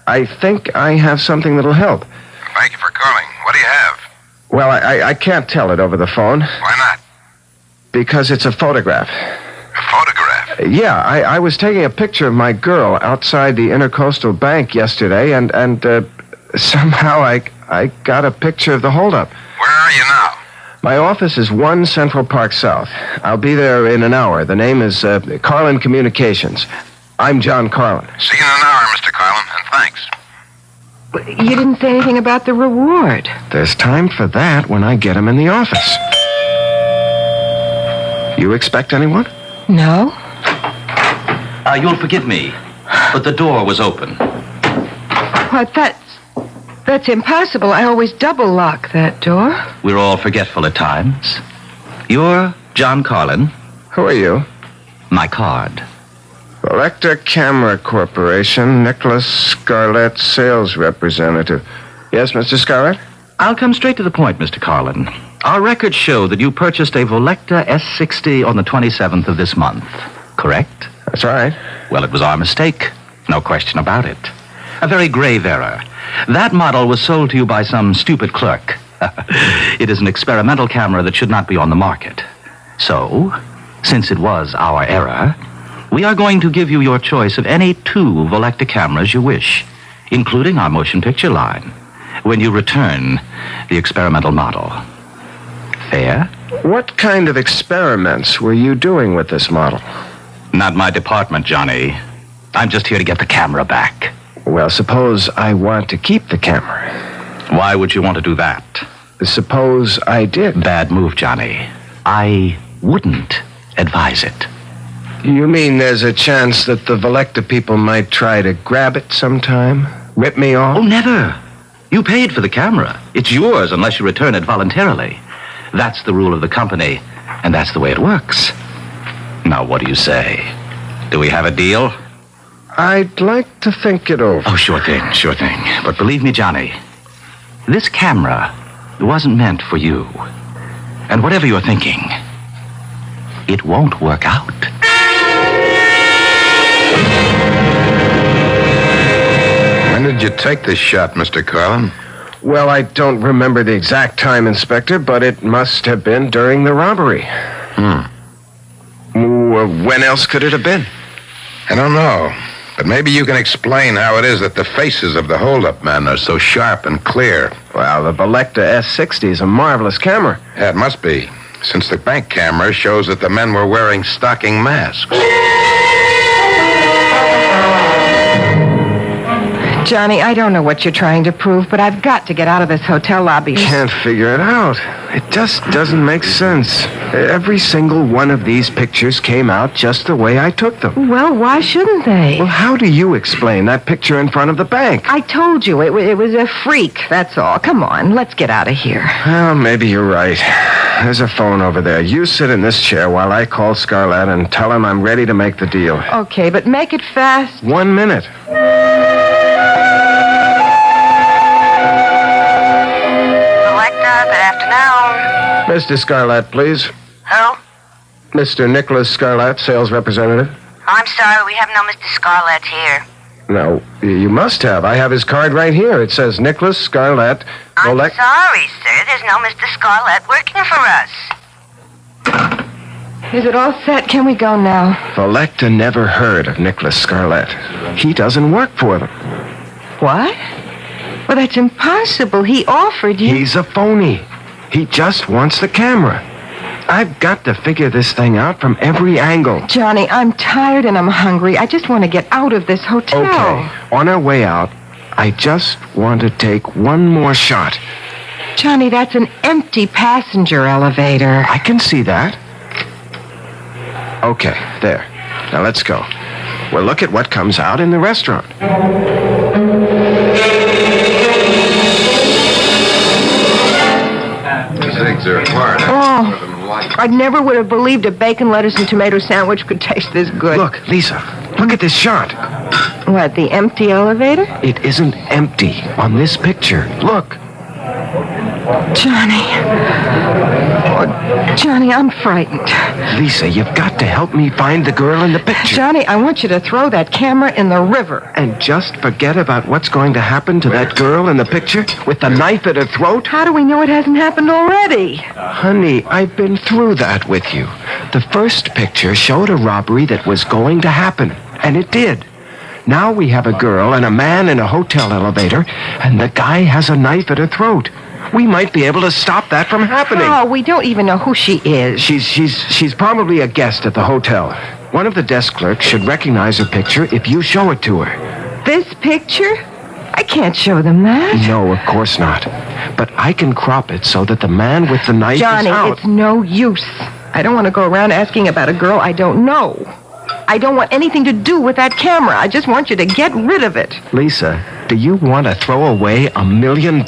I think I have something that'll help. Thank you for calling. What do you have? Well, I can't tell it over the phone. Why not? Because it's a photograph. A photograph? Yeah, I was taking a picture of my girl outside the Intercoastal Bank yesterday, and somehow I got a picture of the holdup. Where are you now? My office is 1 Central Park South. I'll be there in an hour. The name is Carlin Communications. I'm John Carlin. See you in an hour, Mr. Carlin, and thanks. But you didn't say anything about the reward. There's time for that when I get him in the office. You expect anyone? No. You'll forgive me, but the door was open. What, that's impossible. I always double lock that door. We're all forgetful at times. You're John Carlin. Who are you? My card. Volecta Camera Corporation, Nicholas Scarlett, sales representative. Yes, Mr. Scarlett? I'll come straight to the point, Mr. Carlin. Our records show that you purchased a Volecta S60 on the 27th of this month, correct? That's right. Well, it was our mistake. No question about it. A very grave error. That model was sold to you by some stupid clerk. It is an experimental camera that should not be on the market. So, since it was our error, we are going to give you your choice of any 2 Volecta cameras you wish, including our motion picture line, when you return the experimental model. Fair? What kind of experiments were you doing with this model? Not my department, Johnny. I'm just here to get the camera back. Well, suppose I want to keep the camera. Why would you want to do that? Suppose I did. Bad move, Johnny. I wouldn't advise it. You mean there's a chance that the Volecta people might try to grab it sometime? Rip me off? Oh, never. You paid for the camera. It's yours unless you return it voluntarily. That's the rule of the company, and that's the way it works. Now, what do you say? Do we have a deal? I'd like to think it over. Oh, sure thing. But believe me, Johnny, this camera wasn't meant for you. And whatever you're thinking, it won't work out. When did you take this shot, Mr. Carlin? Well, I don't remember the exact time, Inspector, but it must have been during the robbery. When else could it have been? I don't know. But maybe you can explain how it is that the faces of the hold-up men are so sharp and clear. Well, the Velecta S60 is a marvelous camera. Yeah, it must be, since the bank camera shows that the men were wearing stocking masks. Johnny, I don't know what you're trying to prove, but I've got to get out of this hotel lobby. Can't figure it out. It just doesn't make sense. Every single one of these pictures came out just the way I took them. Well, why shouldn't they? Well, how do you explain that picture in front of the bank? I told you, it was a freak, that's all. Come on, let's get out of here. Well, maybe you're right. There's a phone over there. You sit in this chair while I call Scarlett and tell him I'm ready to make the deal. Okay, but make it fast. 1 minute. Good afternoon. Mr. Scarlett, please. Who? Mr. Nicholas Scarlett, sales representative. I'm sorry, we have no Mr. Scarlett here. No, you must have. I have his card right here. It says Nicholas Scarlett. I'm sorry, sir. There's no Mr. Scarlett working for us. Is it all set? Can we go now? Velecta never heard of Nicholas Scarlett. He doesn't work for them. What? Well, that's impossible. He offered you... He's a phony. He just wants the camera. I've got to figure this thing out from every angle. Johnny, I'm tired and I'm hungry. I just want to get out of this hotel. Okay. On our way out, I just want to take one more shot. Johnny, that's an empty passenger elevator. I can see that. Okay, there. Now let's go. We'll look at what comes out in the restaurant. Oh, I never would have believed a bacon, lettuce, and tomato sandwich could taste this good. Look, Lisa, look at this shot. What, the empty elevator? It isn't empty on this picture. Look. Johnny. Oh, Johnny, I'm frightened. Lisa, you've got to help me find the girl in the picture. Johnny, I want you to throw that camera in the river. And just forget about what's going to happen to that girl in the picture with the knife at her throat? How do we know it hasn't happened already? Honey, I've been through that with you. The first picture showed a robbery that was going to happen, and it did. Now we have a girl and a man in a hotel elevator, and the guy has a knife at her throat. We might be able to stop that from happening. Oh, we don't even know who she is. She's probably a guest at the hotel. One of the desk clerks should recognize her picture if you show it to her. This picture? I can't show them that. No, of course not. But I can crop it so that the man with the knife Johnny, is out. It's no use. I don't want to go around asking about a girl I don't know. I don't want anything to do with that camera. I just want you to get rid of it. Lisa, do you want to throw away $1 million?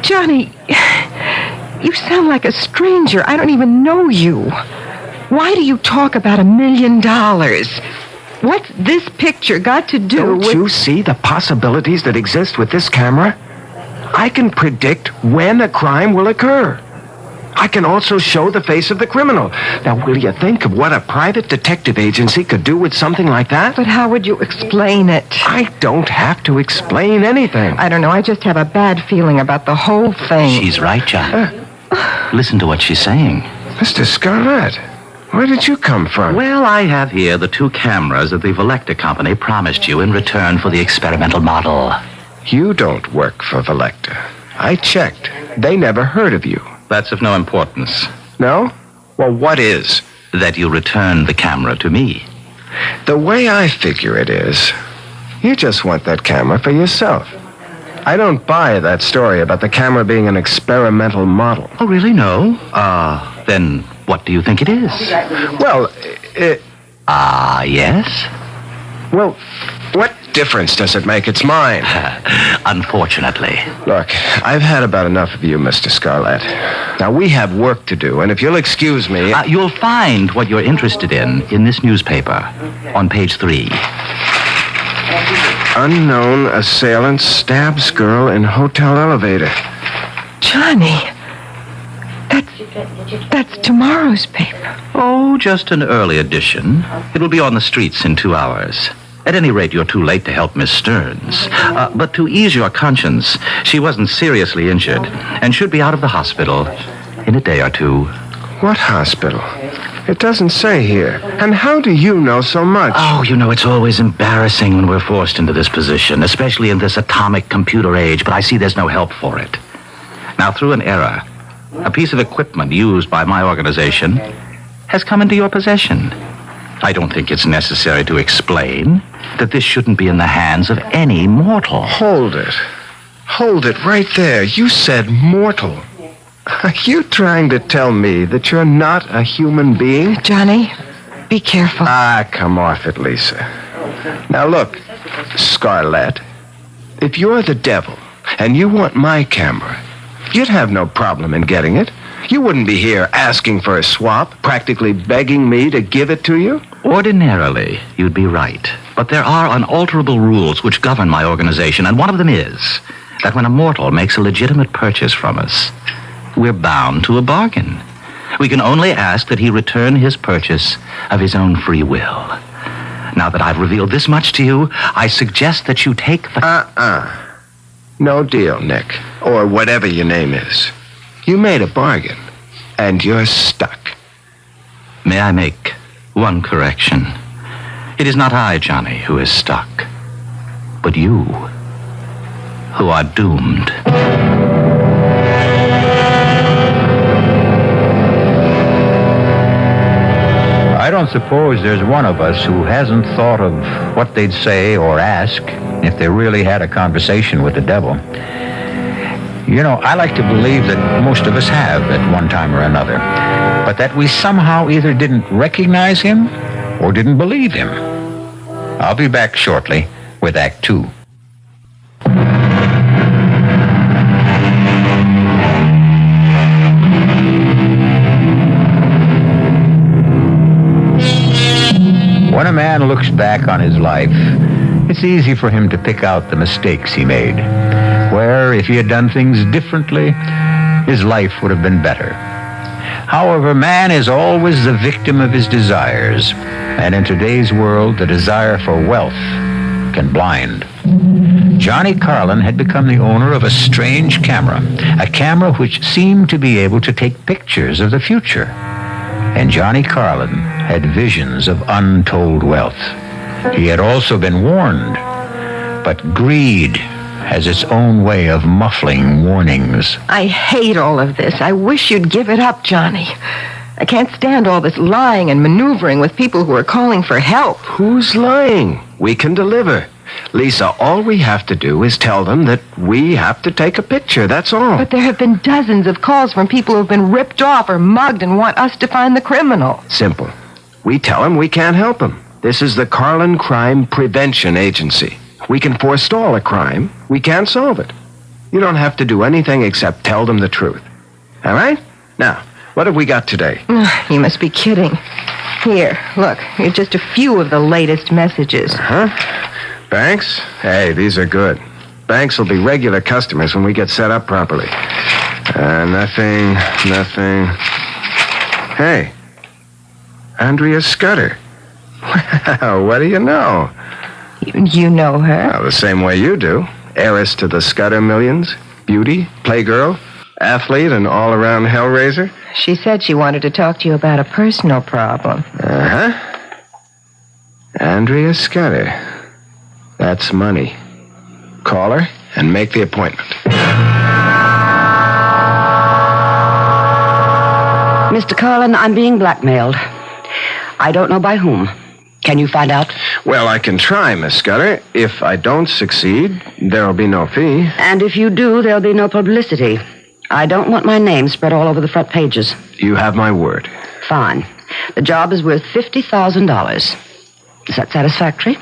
Johnny, you sound like a stranger. I don't even know you. Why do you talk about $1 million? What's this picture got to do with... Don't you see the possibilities that exist with this camera? I can predict when a crime will occur. I can also show the face of the criminal. Now, will you think of what a private detective agency could do with something like that? But how would you explain it? I don't have to explain anything. I don't know. I just have a bad feeling about the whole thing. She's right, John. Listen to what she's saying. Mr. Scarlett, where did you come from? Well, I have here the 2 cameras that the Velecta Company promised you in return for the experimental model. You don't work for Velecta. I checked. They never heard of you. That's of no importance. No? Well, what is? That you return the camera to me. The way I figure it is, you just want that camera for yourself. I don't buy that story about the camera being an experimental model. Oh, really? No? Then what do you think it is? Well, yes? Well, what difference does it make? It's mine. Unfortunately. Look, I've had about enough of you, Mr. Scarlett. Now, we have work to do, and if you'll excuse me... You'll find what you're interested in this newspaper on page 3. Unknown assailant stabs girl in hotel elevator. Johnny, that's tomorrow's paper. Oh, just an early edition. It'll be on the streets in 2 hours. At any rate, you're too late to help Miss Stearns. But to ease your conscience, she wasn't seriously injured and should be out of the hospital in a day or two. What hospital? It doesn't say here. And how do you know so much? Oh, you know, it's always embarrassing when we're forced into this position, especially in this atomic computer age, but I see there's no help for it. Now, through an error, a piece of equipment used by my organization has come into your possession. I don't think it's necessary to explain that this shouldn't be in the hands of any mortal. Hold it. Hold it right there. You said mortal. Are you trying to tell me that you're not a human being? Johnny, be careful. Come off it, Lisa. Now look, Scarlett, if you're the devil and you want my camera, you'd have no problem in getting it. You wouldn't be here asking for a swap, practically begging me to give it to you. Ordinarily, you'd be right. But there are unalterable rules which govern my organization, and one of them is that when a mortal makes a legitimate purchase from us, we're bound to a bargain. We can only ask that he return his purchase of his own free will. Now that I've revealed this much to you, I suggest that you take the... No deal, Nick. Or whatever your name is. You made a bargain, and you're stuck. May I make one correction? It is not I, Johnny, who is stuck, but you, who are doomed. I don't suppose there's one of us who hasn't thought of what they'd say or ask if they really had a conversation with the devil. You know, I like to believe that most of us have at one time or another, but that we somehow either didn't recognize him or didn't believe him. I'll be back shortly with Act 2. When a man looks back on his life, it's easy for him to pick out the mistakes he made, where if he had done things differently, his life would have been better. However, man is always the victim of his desires, and in today's world, the desire for wealth can blind. Johnny Carlin had become the owner of a strange camera, a camera which seemed to be able to take pictures of the future. And Johnny Carlin had visions of untold wealth. He had also been warned, but greed has its own way of muffling warnings. I hate all of this. I wish you'd give it up, Johnny. I can't stand all this lying and maneuvering with people who are calling for help. Who's lying? We can deliver. Lisa, all we have to do is tell them that we have to take a picture, that's all. But there have been dozens of calls from people who have been ripped off or mugged and want us to find the criminal. Simple. We tell them we can't help them. This is the Carlin Crime Prevention Agency. We can forestall a crime. We can't solve it. You don't have to do anything except tell them the truth. All right? Now, what have we got today? You must be kidding. Here, look. Here's just a few of the latest messages. Banks? Hey, these are good. Banks will be regular customers when we get set up properly. Nothing. Hey, Andrea Scudder. Wow, what do you know? You know her? Well, the same way you do. Heiress to the Scudder millions. Beauty, playgirl, athlete, and all-around hellraiser. She said she wanted to talk to you about a personal problem. Andrea Scudder. That's money. Call her and make the appointment. Mr. Carlin, I'm being blackmailed. I don't know by whom. Can you find out? Well, I can try, Miss Scudder. If I don't succeed, there'll be no fee. And if you do, there'll be no publicity. I don't want my name spread all over the front pages. You have my word. Fine. The job is worth $50,000. Is that satisfactory?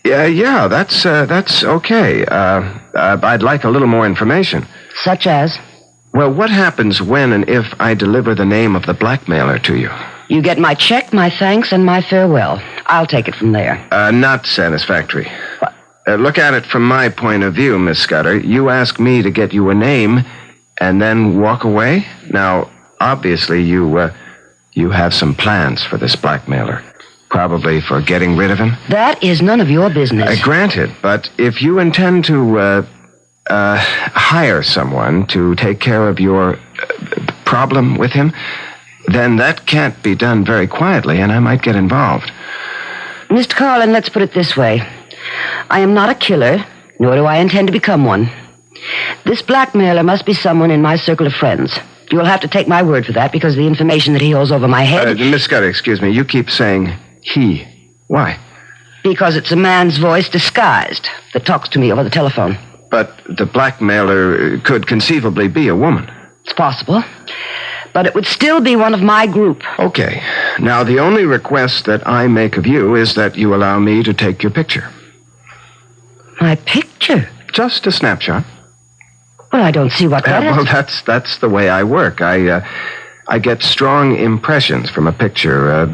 Yeah, that's okay. I'd like a little more information. Such as? Well, what happens when and if I deliver the name of the blackmailer to you? You get my check, my thanks, and my farewell. I'll take it from there. Not satisfactory. look at it from my point of view, Miss Scudder. You ask me to get you a name and then walk away? Now, obviously, you have some plans for this blackmailer. Probably for getting rid of him? That is none of your business. Granted, but if you intend to hire someone to take care of your problem with him, then that can't be done very quietly, and I might get involved. Mr. Carlin, let's put it this way. I am not a killer, nor do I intend to become one. This blackmailer must be someone in my circle of friends. You will have to take my word for that because of the information that he holds over my head. Miss Scudder, excuse me. You keep saying he. Why? Because it's a man's voice disguised that talks to me over the telephone. But the blackmailer could conceivably be a woman. It's possible. But it would still be one of my group. Okay. Now, the only request that I make of you is that you allow me to take your picture. My picture? Just a snapshot. Well, I don't see what that is. Well, that's the way I work. I get strong impressions from a picture.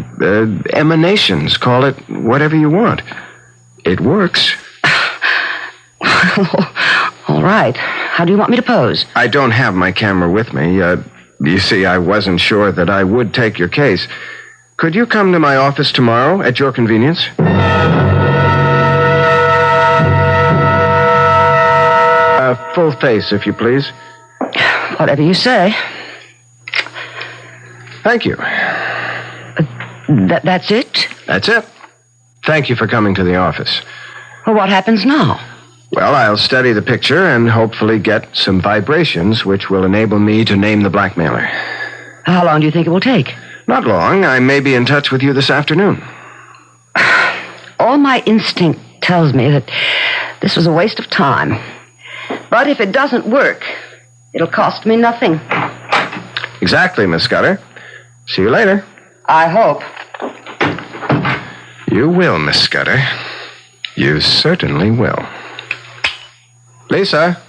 Emanations. Call it whatever you want. It works. All right. How do you want me to pose? I don't have my camera with me. You see, I wasn't sure that I would take your case. Could you come to my office tomorrow at your convenience? Full face, if you please. Whatever you say. Thank you. That's it? That's it. Thank you for coming to the office. Well, what happens now? Well, I'll study the picture and hopefully get some vibrations which will enable me to name the blackmailer. How long do you think it will take? Not long. I may be in touch with you this afternoon. All my instinct tells me that this was a waste of time. But if it doesn't work, it'll cost me nothing. Exactly, Miss Scudder. See you later. I hope. You will, Miss Scudder. You certainly will. Lisa?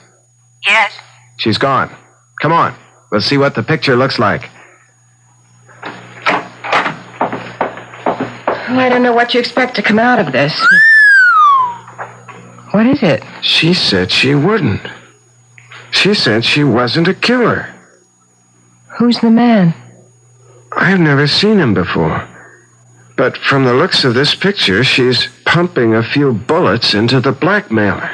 Yes? She's gone. Come on. Let's see what the picture looks like. Well, I don't know what you expect to come out of this. What is it? She said she wouldn't. She said she wasn't a killer. Who's the man? I've never seen him before. But from the looks of this picture, she's pumping a few bullets into the blackmailer.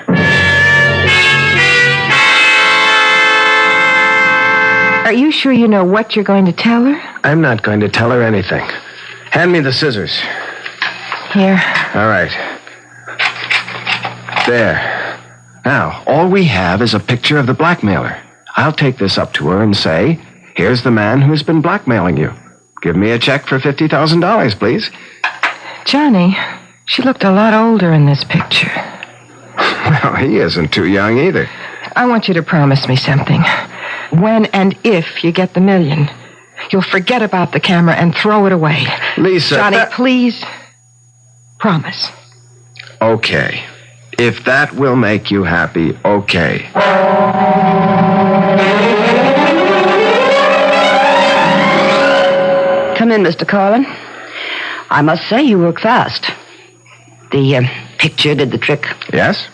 Are you sure you know what you're going to tell her? I'm not going to tell her anything. Hand me the scissors. Here. All right. There. Now, all we have is a picture of the blackmailer. I'll take this up to her and say, here's the man who's been blackmailing you. Give me a check for $50,000, please. Johnny, she looked a lot older in this picture. Well, he isn't too young either. I want you to promise me something. When and if you get the $1 million, you'll forget about the camera and throw it away. Lisa... Johnny, please. Promise. Okay. If that will make you happy, okay. Come in, Mr. Carlin. I must say you work fast. The picture did the trick. Yes?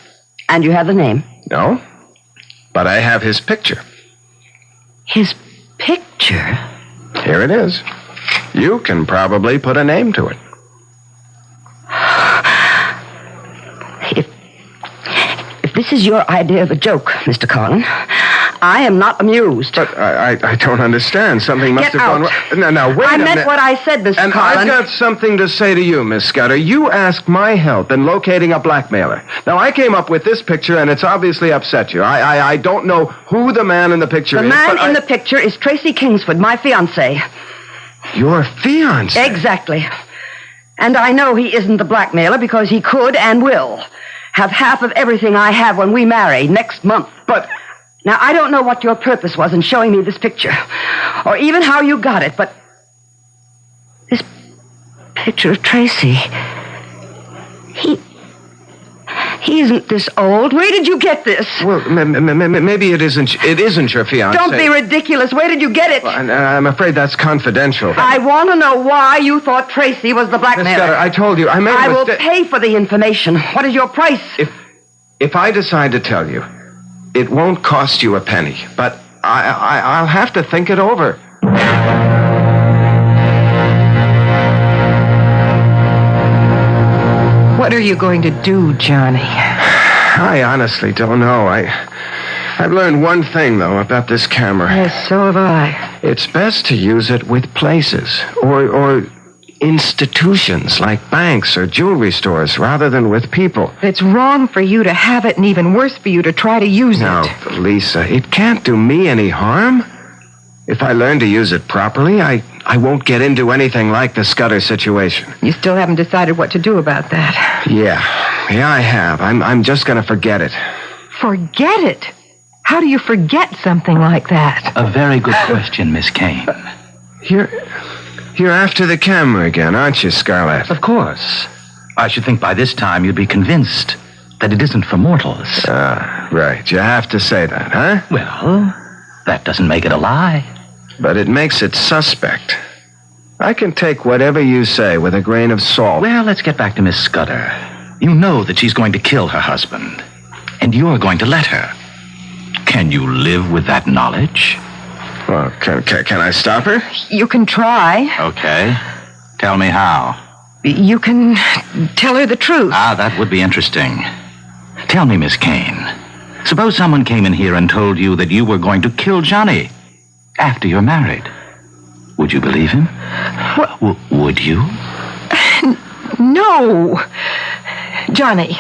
And you have the name? No. But I have his picture. His picture? Here it is. You can probably put a name to it. If this is your idea of a joke, Mr. Carlin, I am not amused. But I don't understand. Something must Get have gone out. wrong. Now, wait a minute. I meant what I said, Mr. And Carlin. I've got something to say to you, Miss Scudder. You asked my help in locating a blackmailer. Now, I came up with this picture, and it's obviously upset you. I don't know who the man in the picture The is. man in the picture is Tracy Kingsford, my fiancé. Your fiancé? Exactly. And I know he isn't the blackmailer because he could and will have half of everything I have when we marry next month. But... Now, I don't know what your purpose was in showing me this picture, or even how you got it, but this picture of Tracy, he isn't this old. Where did you get this? Well, maybe it isn't your fiancé. Don't be ridiculous. Where did you get it? Well, I'm afraid that's confidential. I want to know why you thought Tracy was the blackmailer. Miss Scudder, I told you, I made a I will mistake. pay for the information. What is your price? if I decide to tell you, it won't cost you a penny, but I'll have to think it over. What are you going to do, Johnny? I honestly don't know. I've learned one thing, though, about this camera. Yes, so have I. It's best to use it with places or institutions like banks or jewelry stores rather than with people. It's wrong for you to have it and even worse for you to try to use it. Now, Lisa, it can't do me any harm. If I learn to use it properly, I won't get into anything like the Scudder situation. You still haven't decided what to do about that. Yeah, I have. I'm just going to forget it. Forget it? How do you forget something like that? A very good question, Miss Kane. You're after the camera again, aren't you, Scarlett? Of course. I should think by this time you'd be convinced that it isn't for mortals. Ah, right. You have to say that, huh? Well, that doesn't make it a lie. But it makes it suspect. I can take whatever you say with a grain of salt. Well, let's get back to Miss Scudder. You know that she's going to kill her husband, and you're going to let her. Can you live with that knowledge? Well, can I stop her? You can try. Okay. Tell me how. You can tell her the truth. Ah, that would be interesting. Tell me, Miss Kane. Suppose someone came in here and told you that you were going to kill Johnny after you're married. Would you believe him? Would you? No. Johnny,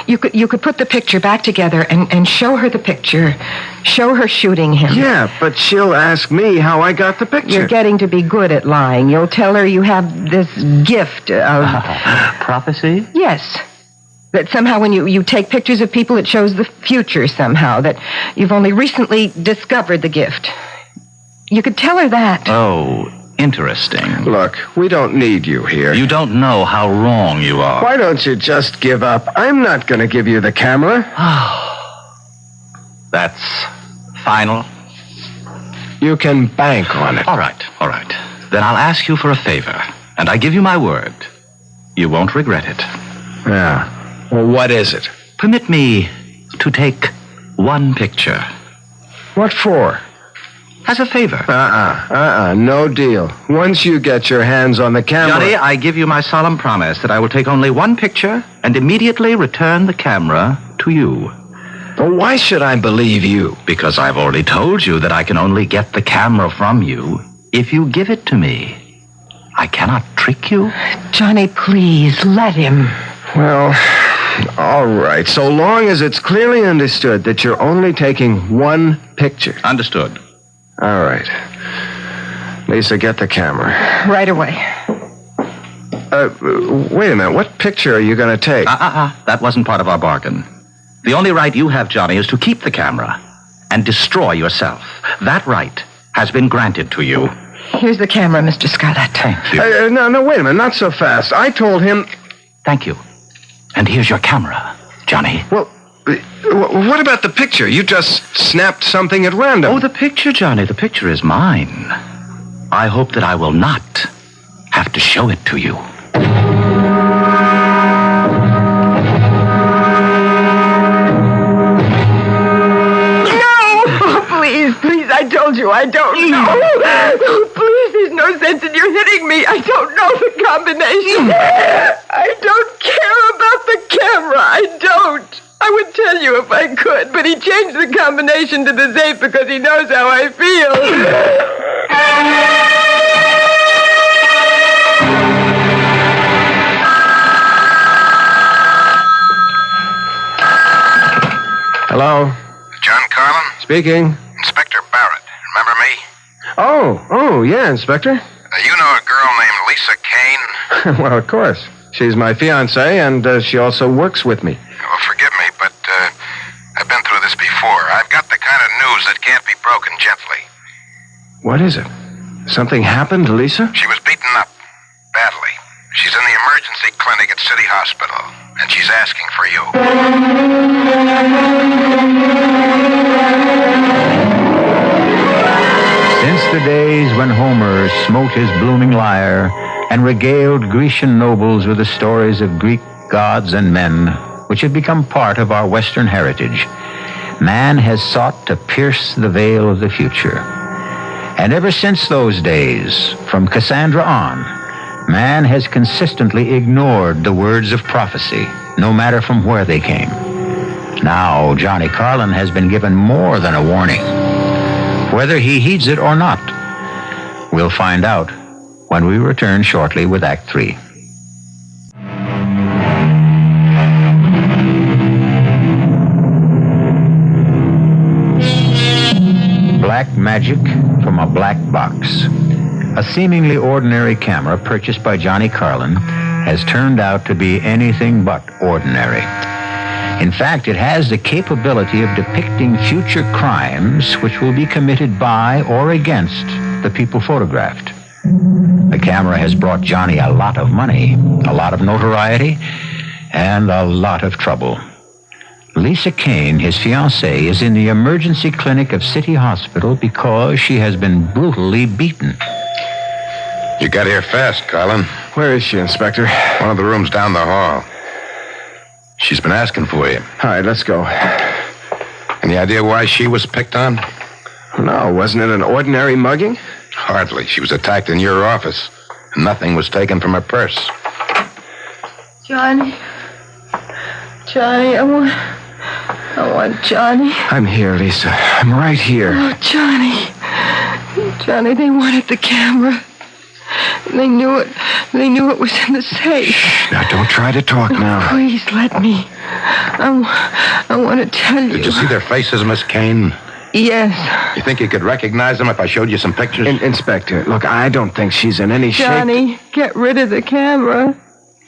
you could put the picture back together and show her the picture. Show her shooting him. Yeah, but she'll ask me how I got the picture. You're getting to be good at lying. You'll tell her you have this gift of... prophecy? Yes. That somehow when you take pictures of people, it shows the future somehow. That you've only recently discovered the gift. You could tell her that. Oh, interesting. Look, we don't need you here. You don't know how wrong you are. Why don't you just give up? I'm not going to give you the camera. That's final? You can bank on it. All right. Then I'll ask you for a favor, and I give you my word. You won't regret it. Yeah. Well, what is it? Permit me to take one picture. What for? As a favor. No deal. Once you get your hands on the camera... Johnny, I give you my solemn promise that I will take only one picture and immediately return the camera to you. But why should I believe you? Because I've already told you that I can only get the camera from you if you give it to me. I cannot trick you. Johnny, please, let him. Well, all right. So long as it's clearly understood that you're only taking one picture. Understood. All right. Lisa, get the camera. Right away. Wait a minute. What picture are you going to take? That wasn't part of our bargain. The only right you have, Johnny, is to keep the camera and destroy yourself. That right has been granted to you. Here's the camera, Mr. Scarlett. Thank you. No, wait a minute. Not so fast. I told him... Thank you. And here's your camera, Johnny. Well, what about the picture? You just snapped something at random. Oh, the picture, Johnny. The picture is mine. I hope that I will not have to show it to you. Please, I told you, I don't know. Oh, please, there's no sense in you hitting me. I don't know the combination. I don't care about the camera. I don't. I would tell you if I could, but he changed the combination to the safe because he knows how I feel. Hello? John Carlin? Speaking. Inspector Barrett. Remember me? Oh, yeah, Inspector. You know a girl named Lisa Kane? Well, of course. She's my fiancée, and she also works with me. Well, forgive me, but I've been through this before. I've got the kind of news that can't be broken gently. What is it? Something happened to Lisa? She was beaten up. Badly. She's in the emergency clinic at City Hospital, and she's asking for you. Since the days when Homer smote his blooming lyre and regaled Grecian nobles with the stories of Greek gods and men, which have become part of our Western heritage, man has sought to pierce the veil of the future. And ever since those days, from Cassandra on, man has consistently ignored the words of prophecy, no matter from where they came. Now, Johnny Carlin has been given more than a warning. Whether he heeds it or not, we'll find out when we return shortly with Act 3. Black magic from a black box. A seemingly ordinary camera purchased by Johnny Carlin has turned out to be anything but ordinary. In fact, it has the capability of depicting future crimes which will be committed by or against the people photographed. The camera has brought Johnny a lot of money, a lot of notoriety, and a lot of trouble. Lisa Kane, his fiancée, is in the emergency clinic of City Hospital because she has been brutally beaten. You got here fast, Carlin. Where is she, Inspector? One of the rooms down the hall. She's been asking for you. All right, let's go. Any idea why she was picked on? No, wasn't it an ordinary mugging? Hardly. She was attacked in your office, and nothing was taken from her purse. Johnny, I want Johnny. I'm here, Lisa. I'm right here. Oh, Johnny, they wanted the camera. They knew it was in the safe. Now, don't try to talk now. Please, let me. I want to tell you. Did you see their faces, Miss Kane? Yes. You think you could recognize them if I showed you some pictures? Inspector, look, I don't think she's in any shape. Johnny, get rid of the camera.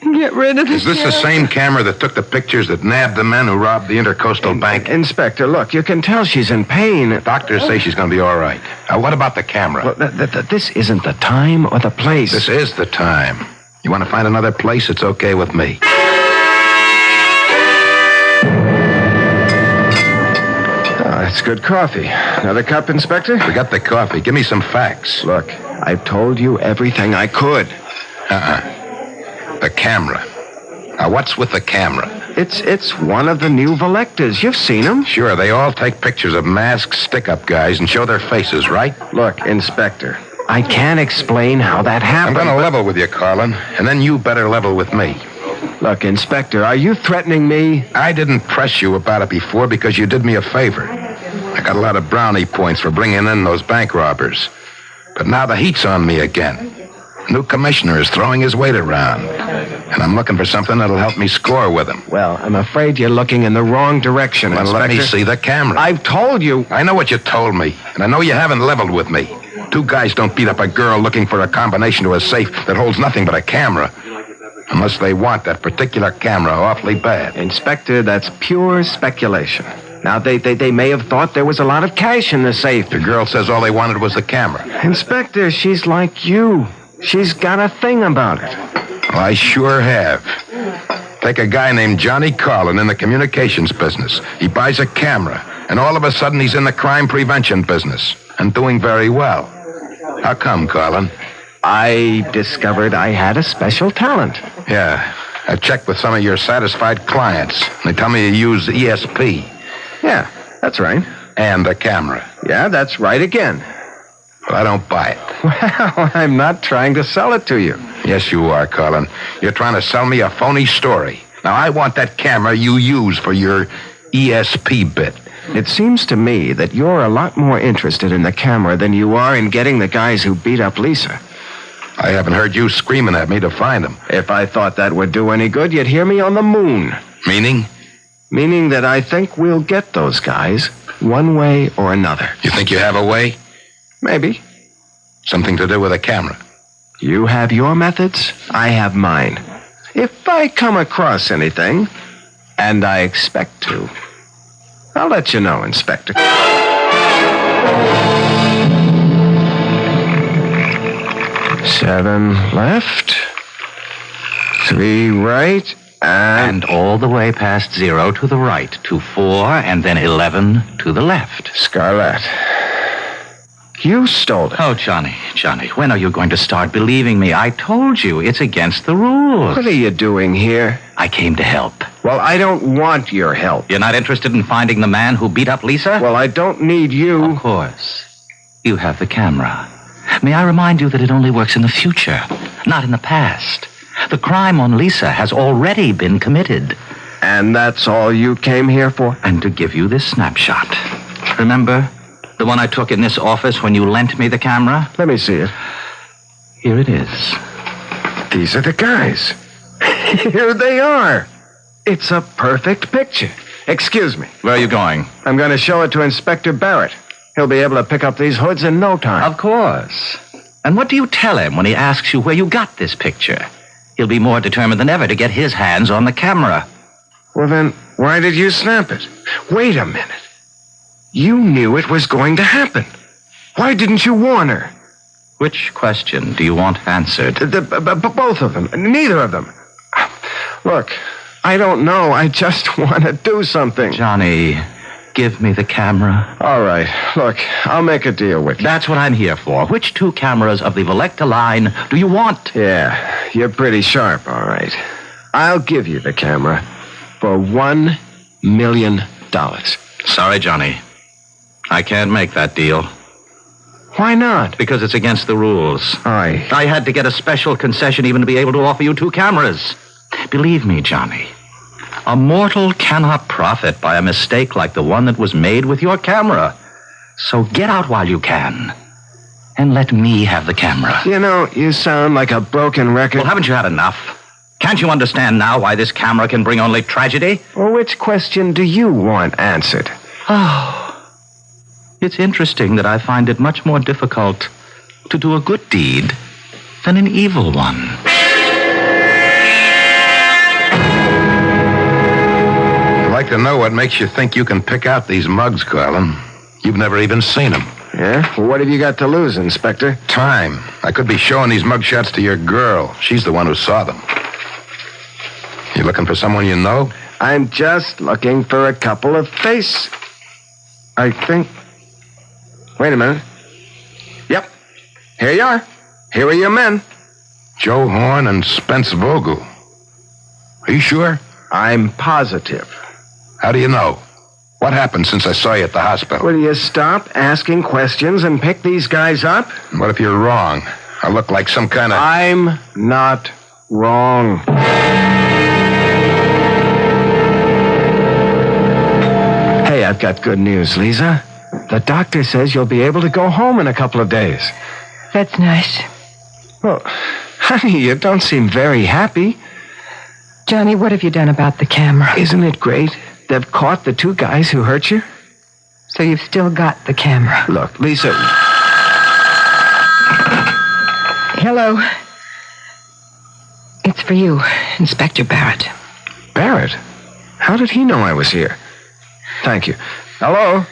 Get rid of the Is this the same camera that took the pictures that nabbed the men who robbed the Intercoastal Bank? Inspector, look, you can tell she's in pain. Doctors say she's going to be all right. Now, what about the camera? Well, this isn't the time or the place. This is the time. You want to find another place? It's okay with me. That's good coffee. Another cup, Inspector? Forget the coffee. Give me some facts. Look, I've told you everything I could. The camera. Now, what's with the camera? It's one of the new Volectas. You've seen them. Sure, they all take pictures of masked stick-up guys and show their faces, right? Look, Inspector, I can't explain how that happened. I'm going to level with you, Carlin, and then you better level with me. Look, Inspector, are you threatening me? I didn't press you about it before because you did me a favor. I got a lot of brownie points for bringing in those bank robbers. But now the heat's on me again. New commissioner is throwing his weight around, and I'm looking for something that'll help me score with him. Well, I'm afraid you're looking in the wrong direction, Well, Inspector. let me see the camera. I've told you. I know what you told me, and I know you haven't leveled with me. Two guys don't beat up a girl looking for a combination to a safe that holds nothing but a camera. Unless they want that particular camera awfully bad. Inspector, that's pure speculation. Now, they may have thought there was a lot of cash in the safe. The girl says all they wanted was the camera. Inspector, she's like you. She's got a thing about it. Well, I sure have. Take a guy named Johnny Carlin in the communications business. He buys a camera, and all of a sudden he's in the crime prevention business, and doing very well. How come, Carlin? I discovered I had a special talent. Yeah, I checked with some of your satisfied clients. They tell me you use ESP. Yeah, that's right. And a camera. Yeah, that's right again. Well, I don't buy it. Well, I'm not trying to sell it to you. Yes, you are, Carlin. You're trying to sell me a phony story. Now, I want that camera you use for your ESP bit. It seems to me that you're a lot more interested in the camera than you are in getting the guys who beat up Lisa. I haven't heard you screaming at me to find them. If I thought that would do any good, you'd hear me on the moon. Meaning? Meaning that I think we'll get those guys one way or another. You think you have a way? Maybe. Something to do with a camera. You have your methods, I have mine. If I come across anything, and I expect to, I'll let you know, Inspector. 7 left, 3 right, And all the way past 0 to the right, to 4, and then 11 to the left. Scarlet. You stole it. Oh, Johnny, when are you going to start believing me? I told you, it's against the rules. What are you doing here? I came to help. Well, I don't want your help. You're not interested in finding the man who beat up Lisa? Well, I don't need you. Of course. You have the camera. May I remind you that it only works in the future, not in the past. The crime on Lisa has already been committed. And that's all you came here for? And to give you this snapshot. Remember? The one I took in this office when you lent me the camera? Let me see it. Here it is. These are the guys. Here they are. It's a perfect picture. Excuse me. Where are you going? I'm going to show it to Inspector Barrett. He'll be able to pick up these hoods in no time. Of course. And what do you tell him when he asks you where you got this picture? He'll be more determined than ever to get his hands on the camera. Well, then, why did you snap it? Wait a minute. You knew it was going to happen. Why didn't you warn her? Which question do you want answered? Both of them. Neither of them. Look, I don't know. I just want to do something. Johnny, give me the camera. All right. Look, I'll make a deal with you. That's what I'm here for. Which 2 cameras of the Volecta line do you want? Yeah, you're pretty sharp, all right. I'll give you the camera for $1 million. Sorry, Johnny. I can't make that deal. Why not? Because it's against the rules. I had to get a special concession even to be able to offer you 2 cameras. Believe me, Johnny, a mortal cannot profit by a mistake like the one that was made with your camera. So get out while you can. And let me have the camera. You know, you sound like a broken record. Well, haven't you had enough? Can't you understand now why this camera can bring only tragedy? Well, which question do you want answered? Oh, it's interesting that I find it much more difficult to do a good deed than an evil one. I'd like to know what makes you think you can pick out these mugs, Carlin. You've never even seen them. Yeah? Well, what have you got to lose, Inspector? Time. I could be showing these mugshots to your girl. She's the one who saw them. You looking for someone you know? I'm just looking for a couple of I think... Wait a minute. Yep. Here you are. Here are your men. Joe Horn and Spence Vogel. Are you sure? I'm positive. How do you know? What happened since I saw you at the hospital? Will you stop asking questions and pick these guys up? What if you're wrong? I look like some kind of... I'm not wrong. Hey, I've got good news, Lisa. The doctor says you'll be able to go home in a couple of days. That's nice. Well, honey, you don't seem very happy. Johnny, what have you done about the camera? Isn't it great? They've caught the 2 guys who hurt you. So you've still got the camera. Look, Lisa... Hello. It's for you, Inspector Barrett. Barrett? How did he know I was here? Thank you. Hello?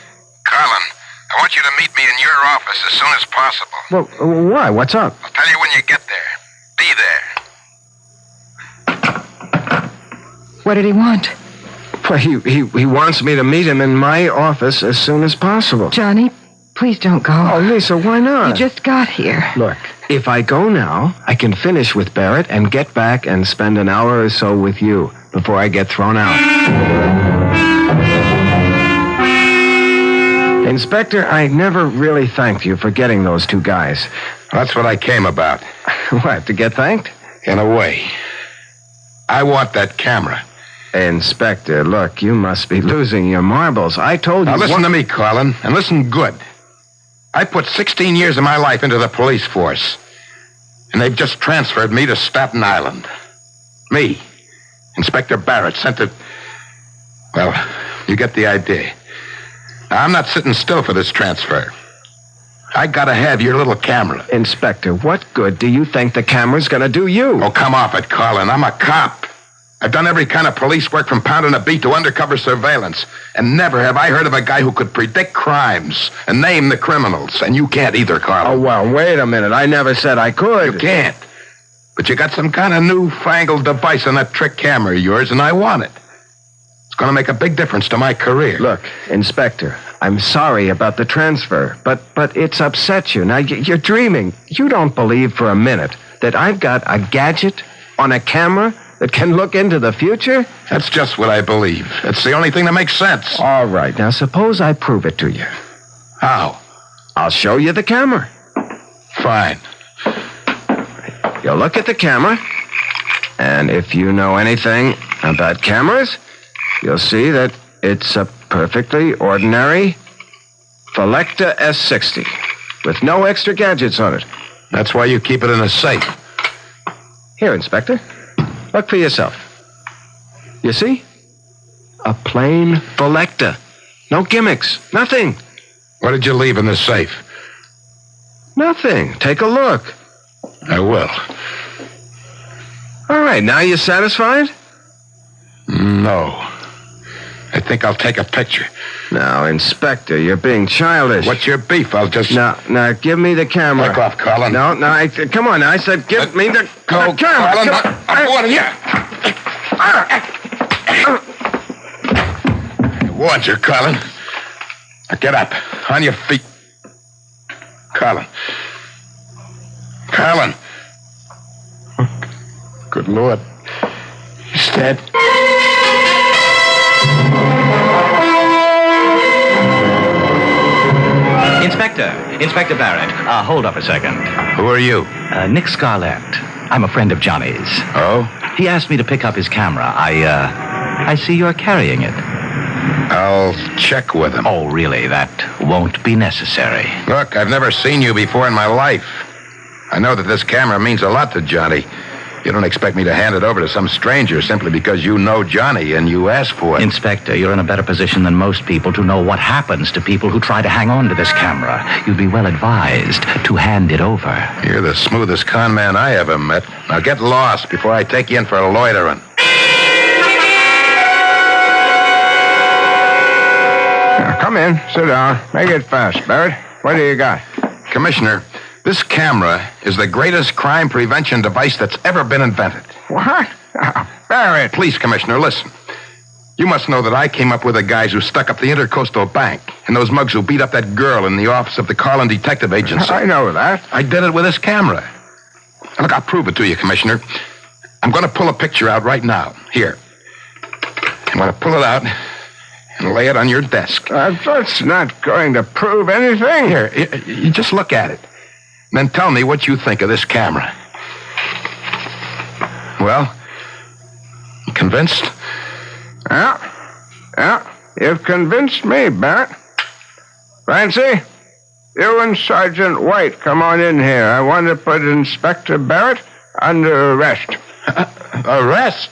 Carlin, I want you to meet me in your office as soon as possible. Well, why? What's up? I'll tell you when you get there. Be there. What did he want? Well, he wants me to meet him in my office as soon as possible. Johnny, please don't go. Oh, Lisa, why not? You just got here. Look, if I go now, I can finish with Barrett and get back and spend an hour or so with you before I get thrown out. Inspector, I never really thanked you for getting those 2 guys. That's what I came about. What, to get thanked? In a way. I want that camera. Inspector, look, you must be losing your marbles. I told you... Now listen to me, Carlin, and listen good. I put 16 years of my life into the police force, and they've just transferred me to Staten Island. Me, Inspector Barrett, sent to... Well, you get the idea. Now, I'm not sitting still for this transfer. I gotta have your little camera. Inspector, what good do you think the camera's gonna do you? Oh, come off it, Carlin. I'm a cop. I've done every kind of police work from pounding a beat to undercover surveillance. And never have I heard of a guy who could predict crimes and name the criminals. And you can't either, Carlin. Oh, well, wait a minute. I never said I could. You can't. But you got some kind of newfangled device on that trick camera of yours, and I want it. It's going to make a big difference to my career. Look, Inspector, I'm sorry about the transfer, but it's upset you. Now, you're dreaming. You don't believe for a minute that I've got a gadget on a camera that can look into the future? That's just what I believe. It's the only thing that makes sense. All right. Now, suppose I prove it to you. How? I'll show you the camera. Fine. You'll look at the camera, and if you know anything about cameras, you'll see that it's a perfectly ordinary Felecta S60 with no extra gadgets on it. That's why you keep it in a safe. Here, Inspector. Look for yourself. You see? A plain Felecta. No gimmicks. Nothing. What did you leave in the safe? Nothing. Take a look. I will. All right, now you satisfied? No. I think I'll take a picture. Now, Inspector, you're being childish. What's your beef? I'll just... Now, give me the camera. Back off, Colin. No, come on. I said give me the camera. Colin, I'm warning you. I warned you, Colin. Now get up. On your feet. Colin. Colin. Good Lord. He's dead. Inspector Barrett, hold up a second. Who are you? Nick Scarlett. I'm a friend of Johnny's. Oh? He asked me to pick up his camera. I see you're carrying it. I'll check with him. Oh, really? That won't be necessary. Look, I've never seen you before in my life. I know that this camera means a lot to Johnny. You don't expect me to hand it over to some stranger simply because you know Johnny and you asked for it. Inspector, you're in a better position than most people to know what happens to people who try to hang on to this camera. You'd be well advised to hand it over. You're the smoothest con man I ever met. Now get lost before I take you in for loitering. Now, come in. Sit down. Make it fast, Barrett. What do you got? Commissioner, this camera is the greatest crime prevention device that's ever been invented. What? Oh, Barrett. Please, Commissioner, listen. You must know that I came up with the guys who stuck up the Intercoastal Bank and those mugs who beat up that girl in the office of the Carlin Detective Agency. I know that. I did it with this camera. Look, I'll prove it to you, Commissioner. I'm going to pull a picture out right now. Here. I'm going to pull it out and lay it on your desk. That's not going to prove anything. Here, you just look at it. Then tell me what you think of this camera. Well, convinced? Yeah. You've convinced me, Barrett. Francie, you and Sergeant White come on in here. I want to put Inspector Barrett under arrest. Arrest?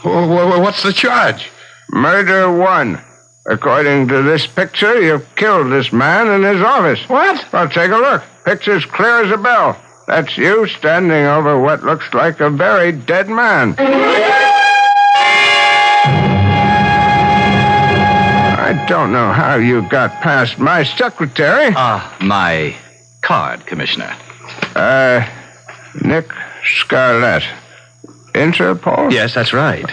What's the charge? Murder 1. According to this picture, you've killed this man in his office. What? Well, take a look. Picture's clear as a bell. That's you standing over what looks like a very dead man. I don't know how you got past my secretary. My card, Commissioner. Nick Scarlett. Interpol? Yes, that's right.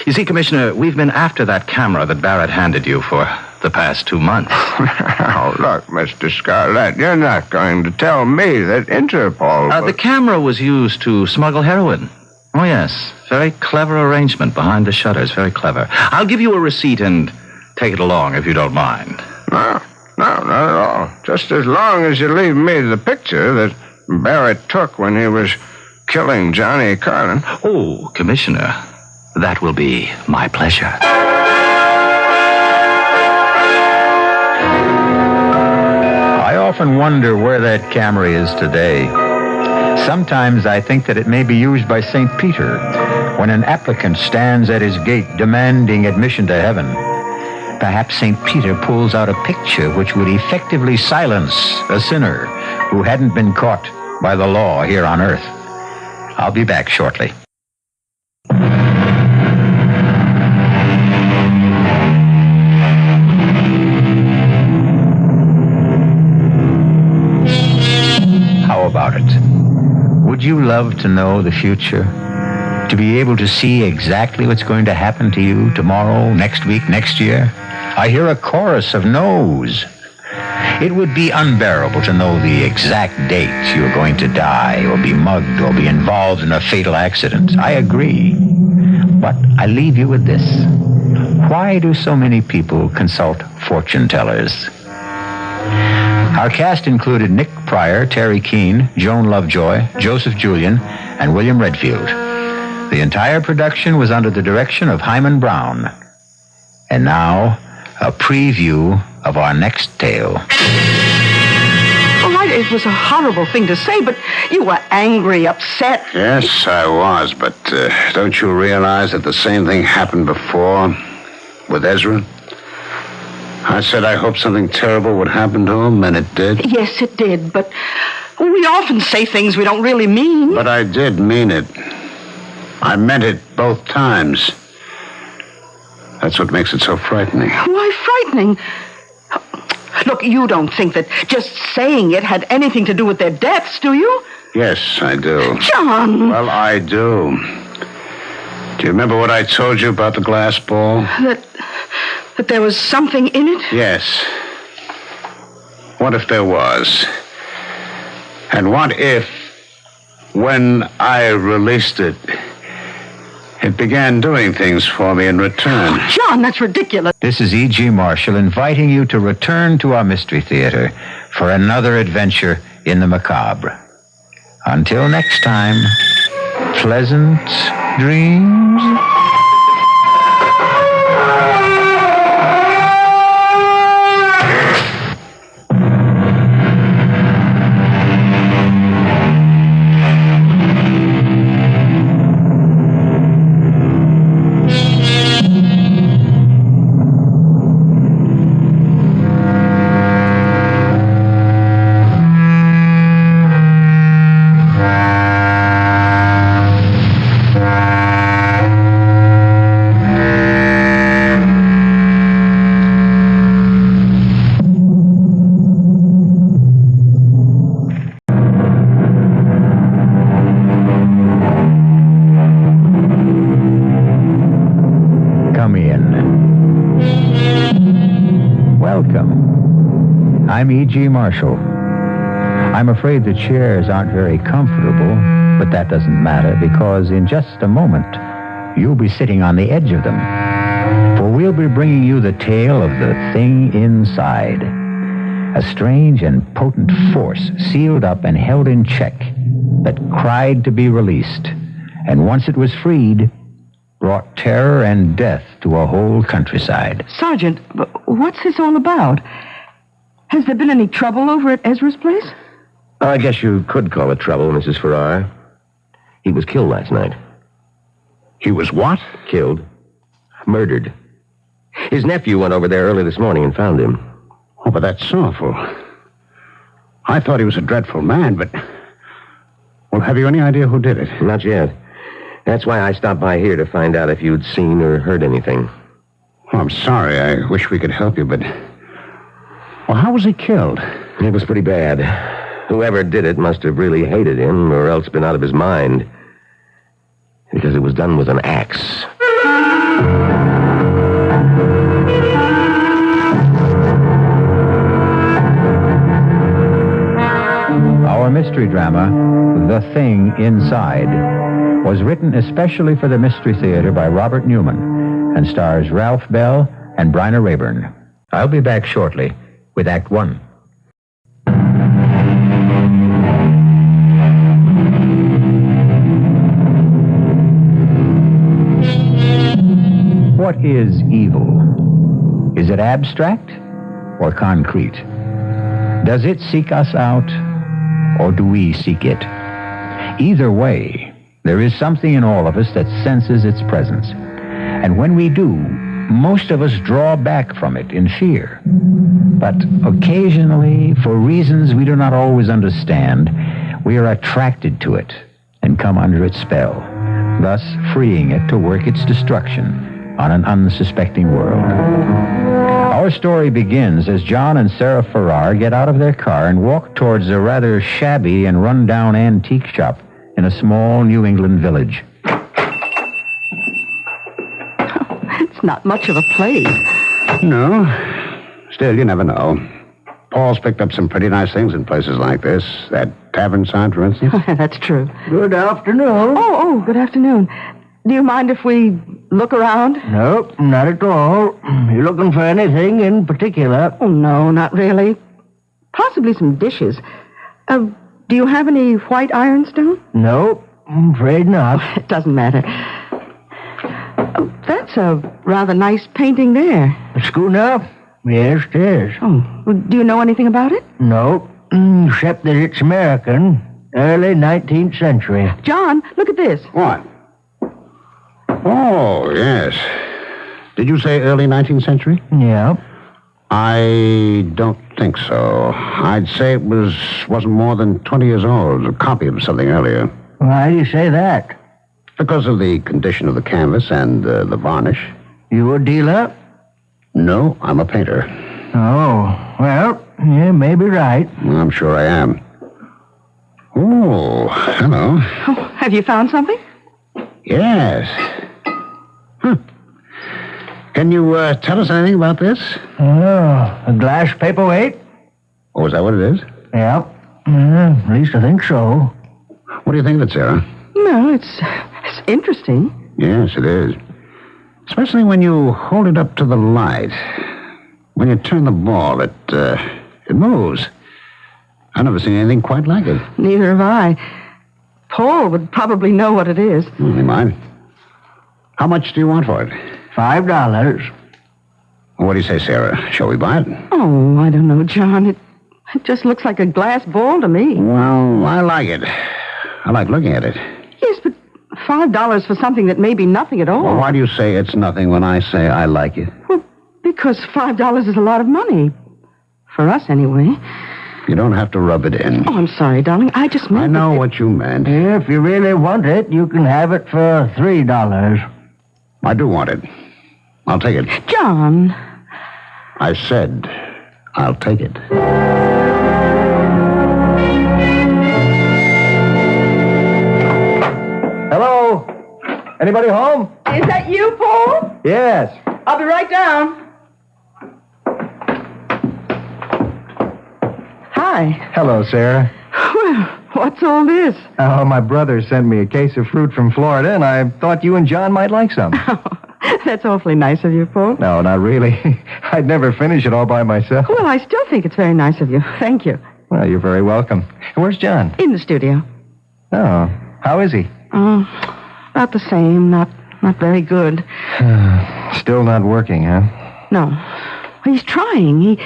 You see, Commissioner, we've been after that camera that Barrett handed you for the past 2 months. Oh, look, Mr. Scarlett, you're not going to tell me that Interpol... The camera was used to smuggle heroin. Oh, yes. Very clever arrangement behind the shutters. Very clever. I'll give you a receipt and take it along if you don't mind. No, not at all. Just as long as you leave me the picture that Barrett took when he was killing Johnny Carlin. Oh, Commissioner, that will be my pleasure. I often wonder where that camera is today. Sometimes I think that it may be used by St. Peter when an applicant stands at his gate demanding admission to heaven. Perhaps St. Peter pulls out a picture which would effectively silence a sinner who hadn't been caught by the law here on earth. I'll be back shortly. How about it? Would you love to know the future? To be able to see exactly what's going to happen to you tomorrow, next week, next year? I hear a chorus of no's. It would be unbearable to know the exact date you're going to die or be mugged or be involved in a fatal accident. I agree. But I leave you with this. Why do so many people consult fortune tellers? Our cast included Nick Pryor, Terry Keane, Joan Lovejoy, Joseph Julian, and William Redfield. The entire production was under the direction of Hyman Brown. And now, a preview of our next tale. Oh, it was a horrible thing to say, but you were angry, upset. Yes, I was, but don't you realize that the same thing happened before with Ezra? I said I hoped something terrible would happen to him, and it did. Yes, it did, but we often say things we don't really mean. But I did mean it. I meant it both times. That's what makes it so frightening. Why frightening? Look, you don't think that just saying it had anything to do with their deaths, do you? Yes, I do. John! Well, I do. Do you remember what I told you about the glass ball? That there was something in it? Yes. What if there was? And what if, when I released it, it began doing things for me in return? John, that's ridiculous. This is E.G. Marshall inviting you to return to our Mystery Theater for another adventure in the macabre. Until next time, pleasant dreams. I'm E.G. Marshall. I'm afraid the chairs aren't very comfortable, but that doesn't matter because in just a moment, you'll be sitting on the edge of them. For we'll be bringing you the tale of the thing inside. A strange and potent force sealed up and held in check that cried to be released. And once it was freed, brought terror and death to a whole countryside. Sergeant, what's this all about? Has there been any trouble over at Ezra's place? I guess you could call it trouble, Mrs. Farrar. He was killed last night. He was what? Killed. Murdered. His nephew went over there early this morning and found him. Oh, but that's awful. I thought he was a dreadful man, but... Well, have you any idea who did it? Not yet. That's why I stopped by here to find out if you'd seen or heard anything. Oh, I'm sorry. I wish we could help you, but... Well, how was he killed? It was pretty bad. Whoever did it must have really hated him or else been out of his mind. Because it was done with an axe. Our mystery drama, The Thing Inside, was written especially for the Mystery Theater by Robert Newman and stars Ralph Bell and Bryna Rayburn. I'll be back shortly with Act One. What is evil? Is it abstract or concrete? Does it seek us out or do we seek it? Either way, there is something in all of us that senses its presence. And when we do, most of us draw back from it in fear. But occasionally, for reasons we do not always understand, we are attracted to it and come under its spell, thus freeing it to work its destruction on an unsuspecting world. Our story begins as John and Sarah Farrar get out of their car and walk towards a rather shabby and run-down antique shop in a small New England village. not much of a place. No. Still, you never know. Paul's picked up some pretty nice things in places like this. That tavern sign, for instance. That's true. Good afternoon. Oh, good afternoon. Do you mind if we look around? Nope, not at all. You looking for anything in particular? Oh, no, not really. Possibly some dishes. Do you have any white ironstone? Nope, I'm afraid not. It doesn't matter. Oh, that's a rather nice painting there. A schooner? Yes, it is. Oh, well, do you know anything about it? Nope, except that it's American. Early 19th century. John, look at this. What? Oh, yes. Did you say early 19th century? Yeah. I don't think so. I'd say it wasn't more than 20 years old. A copy of something earlier. Why do you say that? Because of the condition of the canvas and the varnish. You a dealer? No, I'm a painter. Oh, well, you may be right. I'm sure I am. Oh, hello. Oh, have you found something? Yes. Can you tell us anything about this? Oh, a glass paperweight? Oh, is that what it is? Yeah. At least I think so. What do you think of it, Sarah? No, it's interesting. Yes, it is. Especially when you hold it up to the light. When you turn the ball, it moves. I've never seen anything quite like it. Neither have I. Paul would probably know what it is. He might. How much do you want for it? $5. What do you say, Sarah? Shall we buy it? Oh, I don't know, John. It just looks like a glass ball to me. Well, I like it. I like looking at it. Yes, but $5 for something that may be nothing at all. Well, why do you say it's nothing when I say I like it? Well, because $5 is a lot of money. For us, anyway. You don't have to rub it in. Oh, I'm sorry, darling. I just meant... I know what you meant. If you really want it, you can have it for $3. I do want it. I'll take it. John. I said I'll take it. Hello? Anybody home? Is that you, Paul? Yes. I'll be right down. Hi. Hello, Sarah. Well, what's all this? Oh, my brother sent me a case of fruit from Florida, and I thought you and John might like some. That's awfully nice of you, Paul. No, not really. I'd never finish it all by myself. Well, I still think it's very nice of you. Thank you. Well, you're very welcome. Where's John? In the studio. Oh, how is he? Oh, about the same. Not very good. Still not working, huh? No. He's trying.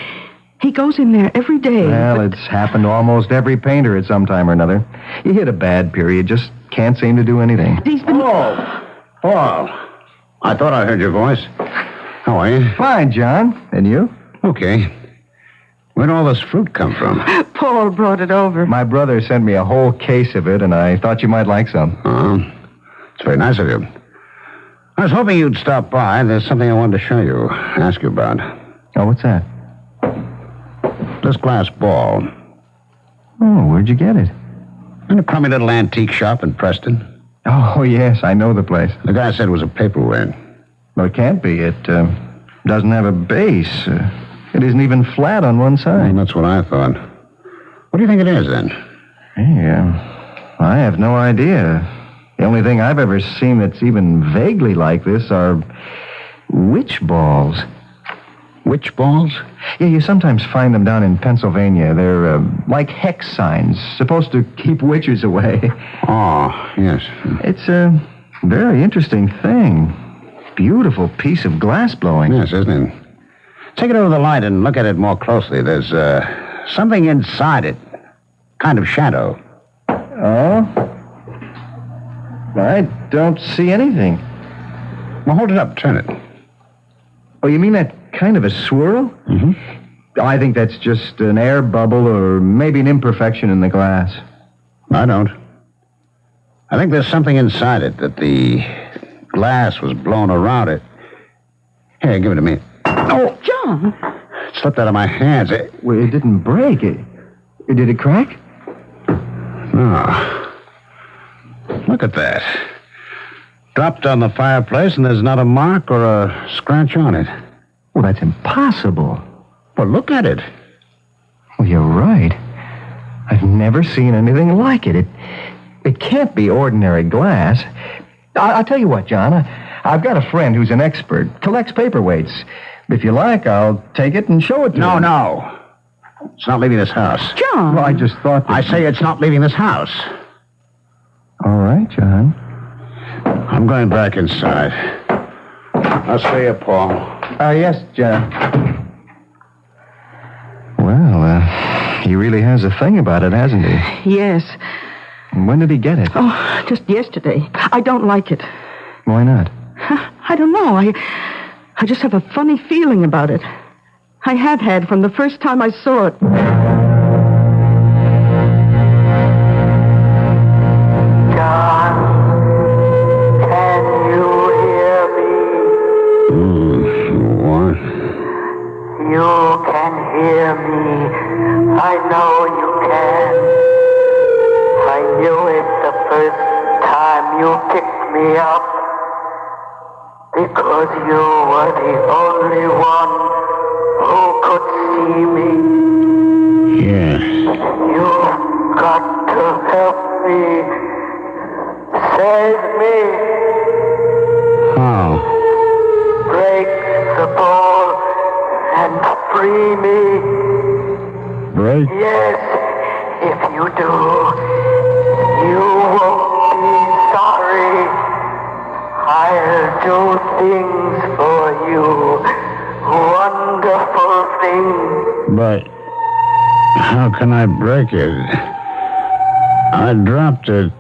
He goes in there every day. Well, it's happened to almost every painter at some time or another. You hit a bad period, just can't seem to do anything. He's been... Oh, Paul. I thought I heard your voice. How are you? Fine, John. And you? Okay. Where'd all this fruit come from? Paul brought it over. My brother sent me a whole case of it, and I thought you might like some. Oh, it's very nice of you. I was hoping you'd stop by. There's something I wanted to show you, ask you about. Oh, what's that? This glass ball. Oh, where'd you get it? In a crummy little antique shop in Preston. Oh, yes, I know the place. The guy said it was a paperweight. Well, it can't be. It doesn't have a base. It isn't even flat on one side. Well, that's what I thought. What do you think it is, then? I have no idea. The only thing I've ever seen that's even vaguely like this are witch balls. Witch balls? Yeah, you sometimes find them down in Pennsylvania. They're like hex signs, supposed to keep witches away. Oh, yes. It's a very interesting thing. Beautiful piece of glass blowing. Yes, isn't it? Take it over the light and look at it more closely. There's something inside it. Kind of shadow. Oh? I don't see anything. Well, hold it up. Turn it. Oh, you mean that kind of a swirl? Mm-hmm. I think that's just an air bubble or maybe an imperfection in the glass. I don't. I think there's something inside it that the glass was blown around it. Here, give it to me. Oh, John! It slipped out of my hands. Well, it didn't break. Did it crack? No. Look at that. dropped on the fireplace and there's not a mark or a scratch on it. Well, that's impossible. Well, look at it. Well, you're right. I've never seen anything like it. It can't be ordinary glass. I'll tell you what, John. I've got a friend who's an expert, collects paperweights. If you like, I'll take it and show it to him. No. It's not leaving this house. John! Well, I just thought that... I say it's not leaving this house. All right, John. I'm going back inside. I'll see you, Paul. Yes, John. Well, he really has a thing about it, hasn't he? Yes. When did he get it? Oh, just yesterday. I don't like it. Why not? I don't know. I just have a funny feeling about it. I have had from the first time I saw it. John, can you hear me? What? You can hear me. I know you can. I knew it the first time you picked me up. Because you were the only one who could see me. Yes. You've got to help me. Save me. How? Break the ball and free me. Break? Yes, if you do, you won't be sorry. I'll do things for you. Wonderful things. But how can I break it? I dropped it,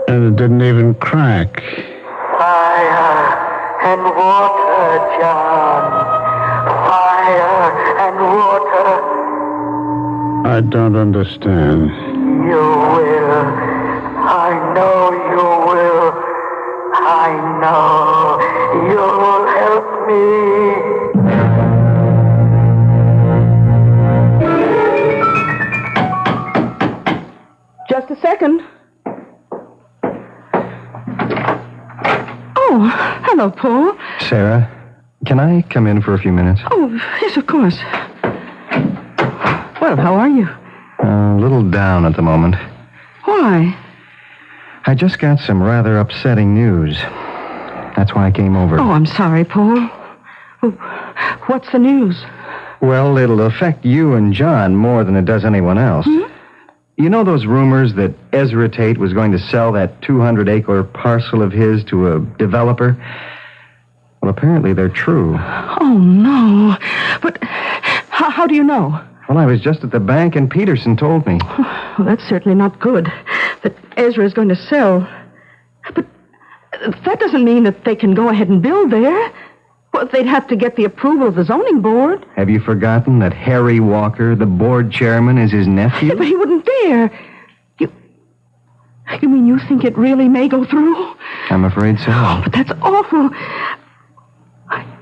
and it didn't even crack. Fire and water, John. Fire and water. I don't understand. You will. I know you will. I know you'll help me. Just a second. Oh, hello, Paul. Sarah, can I come in for a few minutes? Oh, yes, of course. Well, how are you? A little down at the moment. Why? I just got some rather upsetting news. That's why I came over. Oh, I'm sorry, Paul. What's the news? Well, it'll affect you and John more than it does anyone else. Hmm? You know those rumors that Ezra Tate was going to sell that 200-acre parcel of his to a developer? Well, apparently they're true. Oh, no. But how do you know? Well, I was just at the bank and Peterson told me. Well, that's certainly not good, that Ezra is going to sell. But that doesn't mean that they can go ahead and build there. Well, they'd have to get the approval of the zoning board. Have you forgotten that Harry Walker, the board chairman, is his nephew? Yeah, but he wouldn't dare. You mean you think it really may go through? I'm afraid so. Oh, but that's awful.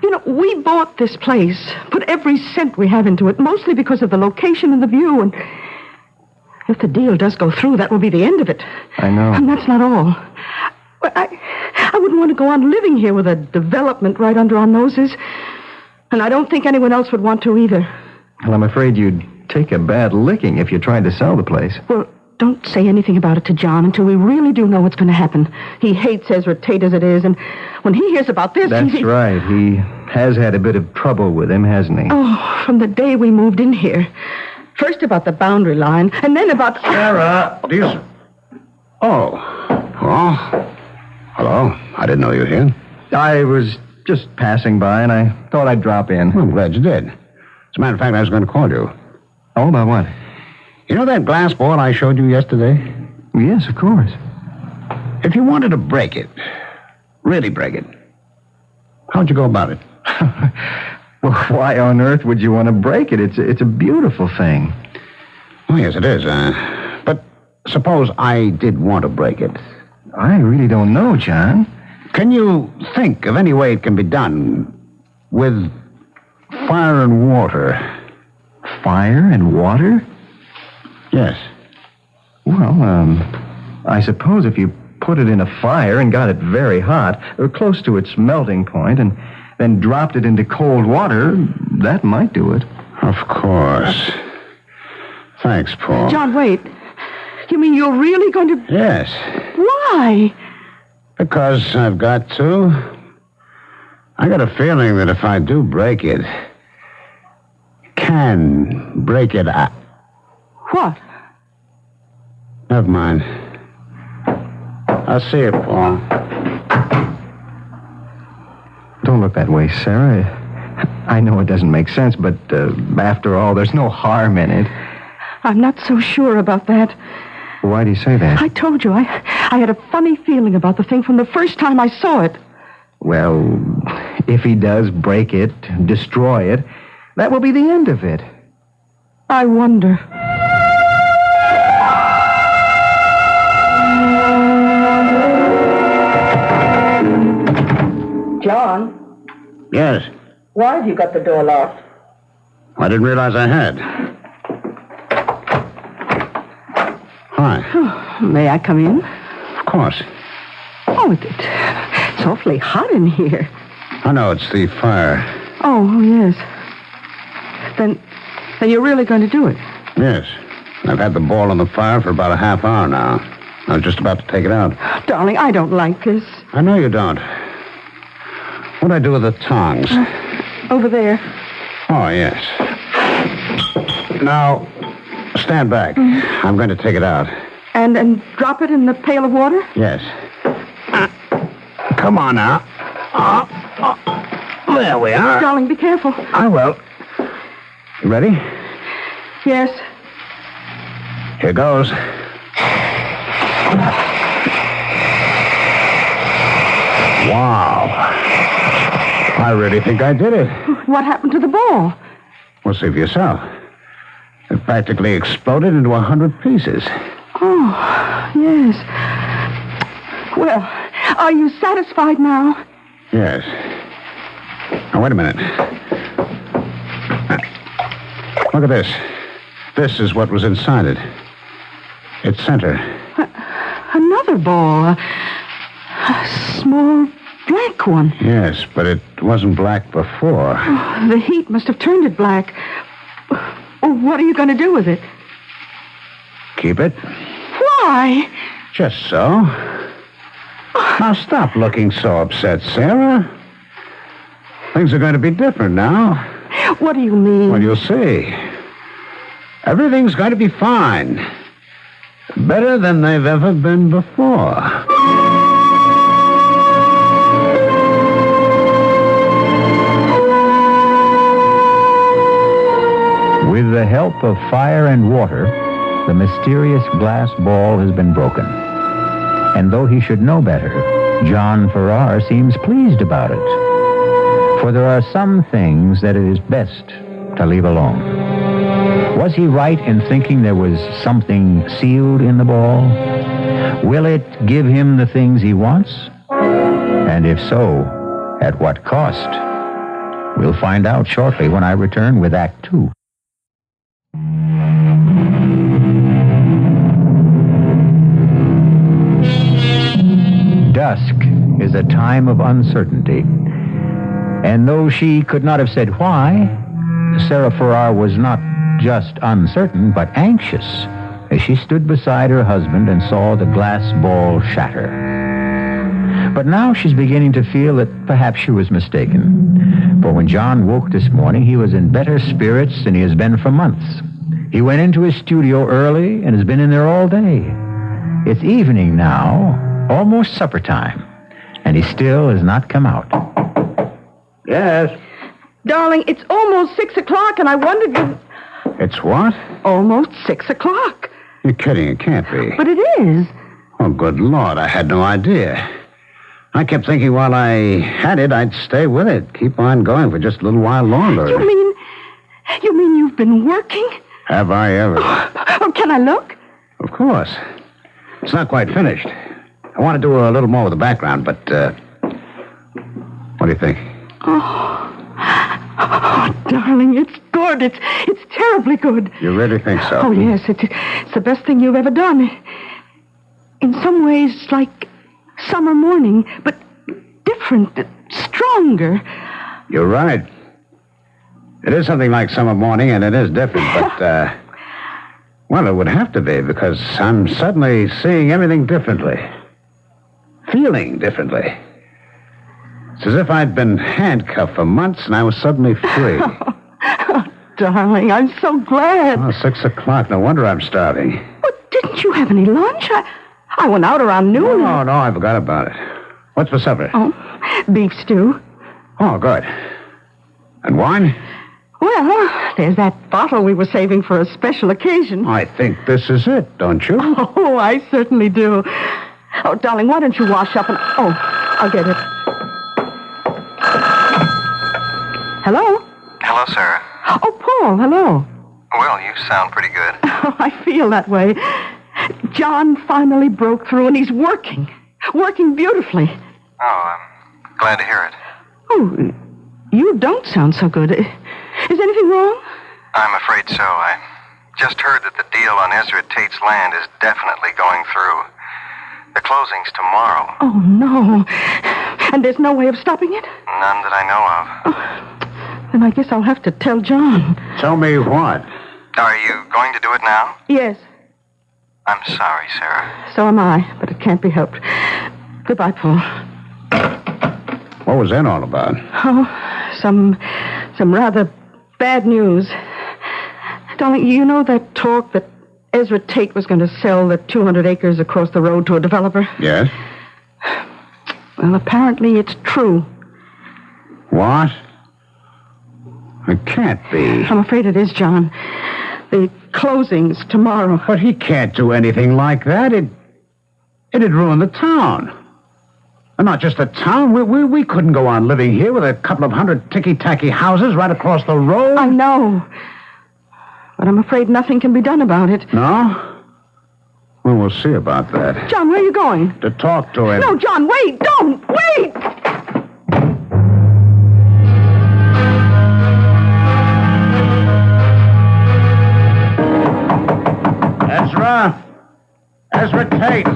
You know, we bought this place, put every cent we have into it, mostly because of the location and the view, and if the deal does go through, that will be the end of it. I know. And that's not all. I wouldn't want to go on living here with a development right under our noses, and I don't think anyone else would want to either. Well, I'm afraid you'd take a bad licking if you tried to sell the place. Well, don't say anything about it to John until we really do know what's going to happen. He hates Ezra Tate as it is, and when he hears about this... That's right. He has had a bit of trouble with him, hasn't he? Oh, from the day we moved in here. First about the boundary line, and then about... Sarah, these... Oh. Oh. Hello. I didn't know you were here. I was just passing by, and I thought I'd drop in. Well, I'm glad you did. As a matter of fact, I was going to call you. Oh, about what? You know that glass ball I showed you yesterday? Yes, of course. If you wanted to break it, really break it, how'd you go about it? Well, why on earth would you want to break it? It's a beautiful thing. Oh, yes, it is. But suppose I did want to break it. I really don't know, John. Can you think of any way it can be done with fire and water? Fire and water? Yes. Well, I suppose if you put it in a fire and got it very hot, or close to its melting point, and then dropped it into cold water, that might do it. Of course. Thanks, Paul. John, wait. You mean you're really going to... Yes. Why? Because I've got to. I got a feeling that if I do break it, can break it. What? Never mind. I'll see you, Paul. Don't look that way, Sarah. I know it doesn't make sense, but after all, there's no harm in it. I'm not so sure about that. Why do you say that? I told you, I had a funny feeling about the thing from the first time I saw it. Well, if he does break it, destroy it, that will be the end of it. I wonder. John? Yes. Why have you got the door locked? I didn't realize I had. Hi. May I come in? Of course. Oh, it's awfully hot in here. I know, it's the fire. Oh, yes. Then you're really going to do it? Yes. I've had the ball on the fire for about a half hour now. I was just about to take it out. Darling, I don't like this. I know you don't. What'd I do with the tongs? Over there. Oh, yes. Now, stand back. Mm-hmm. I'm going to take it out. And drop it in the pail of water? Yes. Come on now. There we are. Darling, be careful. I will. You ready? Yes. Here goes. Wow. I really think I did it. What happened to the ball? Well, see for yourself. It practically exploded into 100 pieces. Oh, yes. Well, are you satisfied now? Yes. Now, wait a minute. Look at this. This is what was inside it. Its center. Another ball. A small black one. Yes, but it wasn't black before. Oh, the heat must have turned it black. Oh, what are you going to do with it? Keep it. Why? Just so. Now, stop looking so upset, Sarah. Things are going to be different now. What do you mean? Well, you'll see. Everything's going to be fine. Better than they've ever been before. With the help of fire and water, the mysterious glass ball has been broken. And though he should know better, John Farrar seems pleased about it. For there are some things that it is best to leave alone. Was he right in thinking there was something sealed in the ball? Will it give him the things he wants? And if so, at what cost? We'll find out shortly when I return with Act 2. Dusk is a time of uncertainty. And though she could not have said why, Sarah Farrar was not just uncertain, but anxious as she stood beside her husband and saw the glass ball shatter. But now she's beginning to feel that perhaps she was mistaken. For when John woke this morning, he was in better spirits than he has been for months. He went into his studio early and has been in there all day. It's evening now, almost supper time, and he still has not come out. Yes? Darling, it's almost 6 o'clock, and I wondered you... It's what? Almost 6 o'clock. You're kidding. It can't be. But it is. Oh, good Lord. I had no idea. I kept thinking while I had it, I'd stay with it. Keep on going for just a little while longer. You mean you've been working? Have I ever? Oh, can I look? Of course. It's not quite finished. I want to do a little more with the background, but, what do you think? Oh, darling, it's good. It's terribly good. You really think so? Oh, yes. It's the best thing you've ever done. In some ways, like Summer morning, but different, stronger. You're right. It is something like summer morning, and it is different, but, well, it would have to be, because I'm suddenly seeing everything differently. Feeling differently. It's as if I'd been handcuffed for months, and I was suddenly free. Darling, I'm so glad. Oh, 6 o'clock. No wonder I'm starving. But didn't you have any lunch? I went out around noon. No, I forgot about it. What's for supper? Oh, beef stew. Oh, good. And wine? Well, there's that bottle we were saving for a special occasion. I think this is it, don't you? Oh, I certainly do. Oh, darling, why don't you wash up and... Oh, I'll get it. Hello? Hello, Sarah. Oh, Paul, hello. Well, you sound pretty good. Oh, I feel that way. John finally broke through, and he's working. Working beautifully. Oh, I'm glad to hear it. Oh, you don't sound so good. Is anything wrong? I'm afraid so. I just heard that the deal on Ezra Tate's land is definitely going through. The closing's tomorrow. Oh, no. And there's no way of stopping it? None that I know of. Oh, then I guess I'll have to tell John. Tell me what? Are you going to do it now? Yes. I'm sorry, Sarah. So am I, but it can't be helped. Goodbye, Paul. What was that all about? Oh, some rather bad news. Darling, you know that talk that Ezra Tate was going to sell the 200 acres across the road to a developer? Yes? Well, apparently it's true. What? It can't be. I'm afraid it is, John. The closing's tomorrow. But he can't do anything like that. It'd ruin the town. And not just the town. We couldn't go on living here with a couple of hundred ticky-tacky houses right across the road. I know. But I'm afraid nothing can be done about it. No? Well, we'll see about that. John, where are you going? To talk to him. No, John, wait! Don't! Wait! Ezra Tate.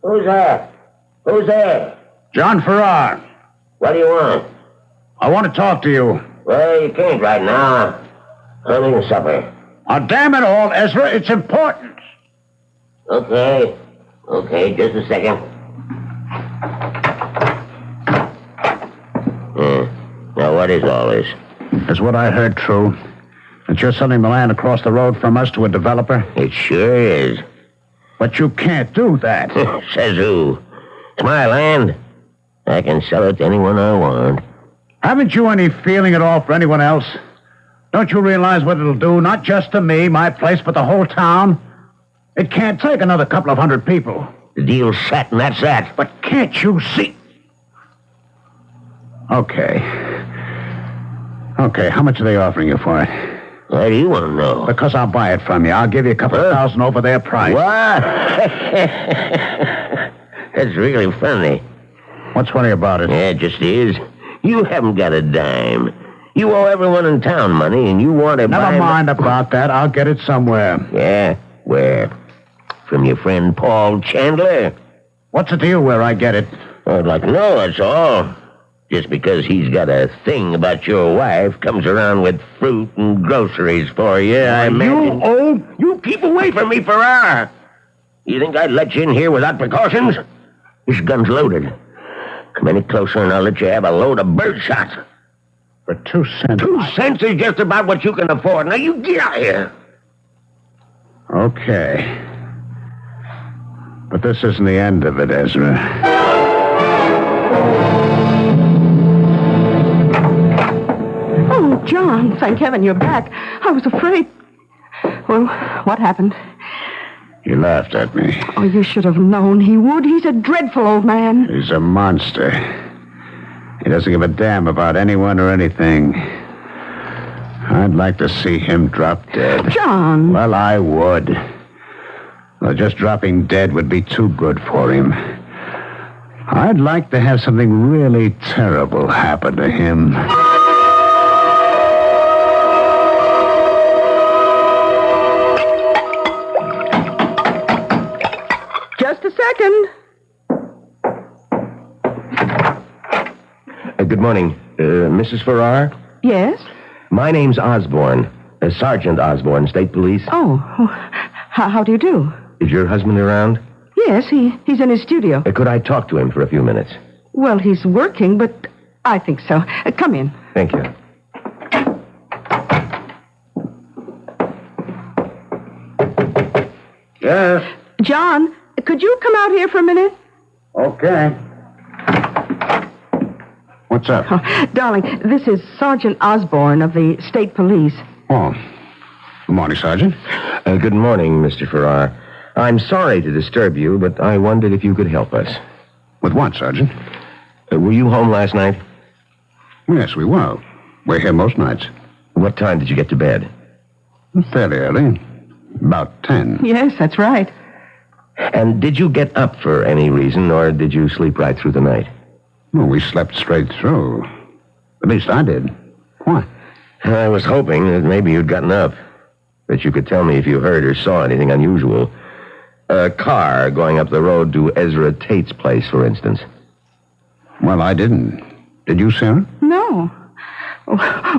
Who's that? Who's there? John Pharaoh. What do you want? I want to talk to you. Well, you can't right now. I'm eating supper. Oh, damn it all, Ezra. It's important. Okay, just a second. Now, what is all this? Is what I heard true? That you're selling the land across the road from us to a developer? It sure is. But you can't do that. Says who? It's my land. I can sell it to anyone I want. Haven't you any feeling at all for anyone else? Don't you realize what it'll do, not just to me, my place, but the whole town? It can't take another couple of hundred people. The deal's set, and that's that. But can't you see? Okay, how much are they offering you for it? Why do you want to know? Because I'll buy it from you. I'll give you a couple of thousand over their price. What? That's really funny. What's funny about it? Yeah, it just is. You haven't got a dime. You owe everyone in town money, and you want to buy... Never mind about that. I'll get it somewhere. Yeah? Where? From your friend Paul Chandler? What's the deal where I get it? I'd like to know, that's all. Just because he's got a thing about your wife, comes around with fruit and groceries for you, I imagine... You keep away from me, Pharaoh! You think I'd let you in here without precautions? This gun's loaded. Come any closer and I'll let you have a load of birdshot. For 2 cents? 2 cents is just about what you can afford. Now you get out of here. Okay. But this isn't the end of it, Ezra. Oh, John, thank heaven you're back. I was afraid. Well, what happened? He laughed at me. Oh, you should have known he would. He's a dreadful old man. He's a monster. He doesn't give a damn about anyone or anything. I'd like to see him drop dead. John! Well, I would. Well, just dropping dead would be too good for him. I'd like to have something really terrible happen to him. Just a second. morning. Mrs. Farrar? Yes? My name's Osborne. Sergeant Osborne, State Police. Oh, how do you do? Is your husband around? Yes, he's in his studio. Could I talk to him for a few minutes? Well, he's working, but I think so. Come in. Thank you. Yes? John, could you come out here for a minute? Okay. What's up? Oh, darling, this is Sergeant Osborne of the State Police. Oh. Good morning, Sergeant. Good morning, Mr. Farrar. I'm sorry to disturb you, but I wondered if you could help us. With what, Sergeant? Were you home last night? Yes, we were. We're here most nights. What time did you get to bed? Fairly early. About 10. Yes, that's right. And did you get up for any reason, or did you sleep right through the night? Well, we slept straight through. At least I did. Why? I was hoping that maybe you'd gotten up. That you could tell me if you heard or saw anything unusual. A car going up the road to Ezra Tate's place, for instance. Well, I didn't. Did you, Sarah? No.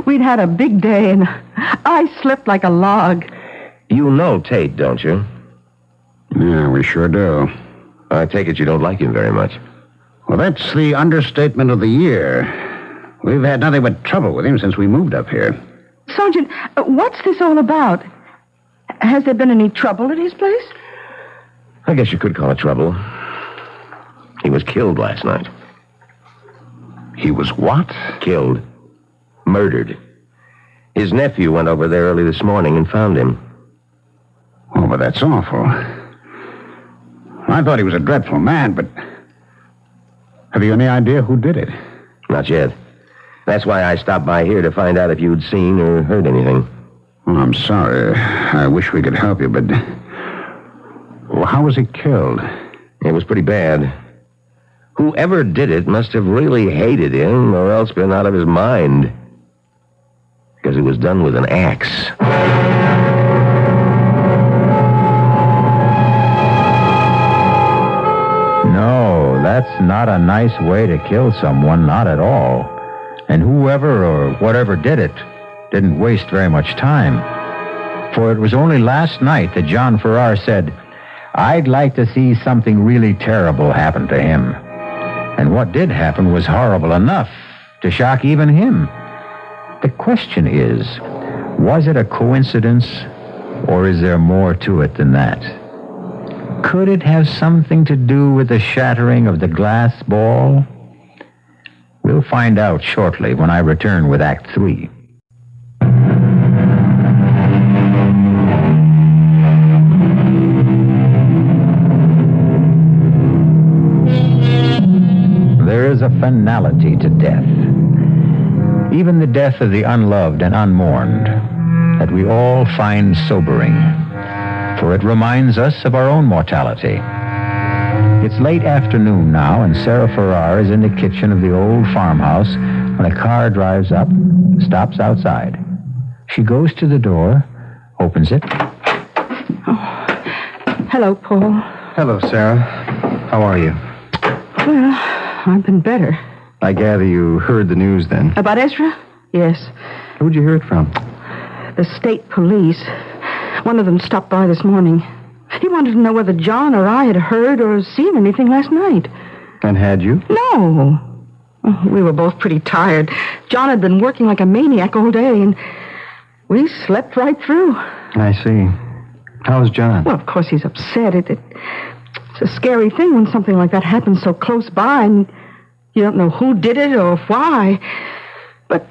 We'd had a big day, and I slept like a log. You know Tate, don't you? Yeah, we sure do. I take it you don't like him very much. Well, that's the understatement of the year. We've had nothing but trouble with him since we moved up here. Sergeant, what's this all about? Has there been any trouble at his place? I guess you could call it trouble. He was killed last night. He was what? Killed. Murdered. His nephew went over there early this morning and found him. Oh, but that's awful. I thought he was a dreadful man, but... Have you any idea who did it? Not yet. That's why I stopped by here to find out if you'd seen or heard anything. Well, I'm sorry. I wish we could help you, but... Well, how was he killed? It was pretty bad. Whoever did it must have really hated him or else been out of his mind. Because it was done with an axe. No, that's not a nice way to kill someone, not at all. And whoever or whatever did it didn't waste very much time. For it was only last night that John Farrar said, "I'd like to see something really terrible happen to him." And what did happen was horrible enough to shock even him. The question is, was it a coincidence, or is there more to it than that? Could it have something to do with the shattering of the glass ball? We'll find out shortly when I return with Act 3. There is a finality to death. Even the death of the unloved and unmourned, that we all find sobering, for it reminds us of our own mortality. It's late afternoon now, and Sarah Farrar is in the kitchen of the old farmhouse when a car drives up, stops outside. She goes to the door, opens it. Oh. Hello, Paul. Hello, Sarah. How are you? Well, I've been better. I gather you heard the news then. About Ezra? Yes. Who'd you hear it from? The state police. One of them stopped by this morning. He wanted to know whether John or I had heard or seen anything last night. And had you? No. We were both pretty tired. John had been working like a maniac all day, and we slept right through. I see. How's John? Well, of course he's upset. It's a scary thing when something like that happens so close by, and you don't know who did it or why. But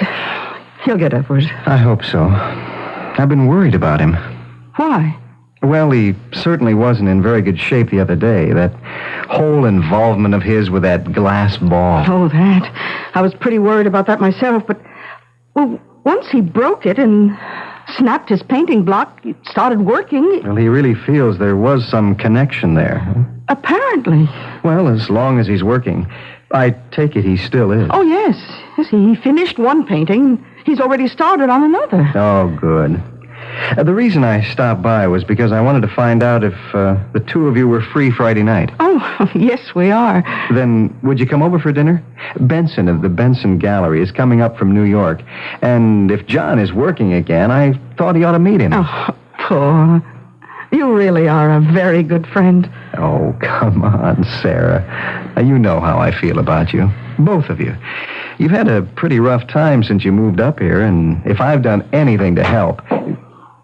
he'll get over it. I hope so. I've been worried about him. Why? Well, he certainly wasn't in very good shape the other day. That whole involvement of his with that glass ball. Oh, that. I was pretty worried about that myself, but... Well, once he broke it and snapped his painting block, it started working. Well, he really feels there was some connection there. Apparently. Well, as long as he's working. I take it he still is. Oh, yes. Yes, he finished one painting. He's already started on another. Oh, good. The reason I stopped by was because I wanted to find out if the two of you were free Friday night. Oh, yes, we are. Then would you come over for dinner? Benson of the Benson Gallery is coming up from New York. And if John is working again, I thought he ought to meet him. Oh, Paul. You really are a very good friend. Oh, come on, Sarah. You know how I feel about you. Both of you. You've had a pretty rough time since you moved up here, and if I've done anything to help...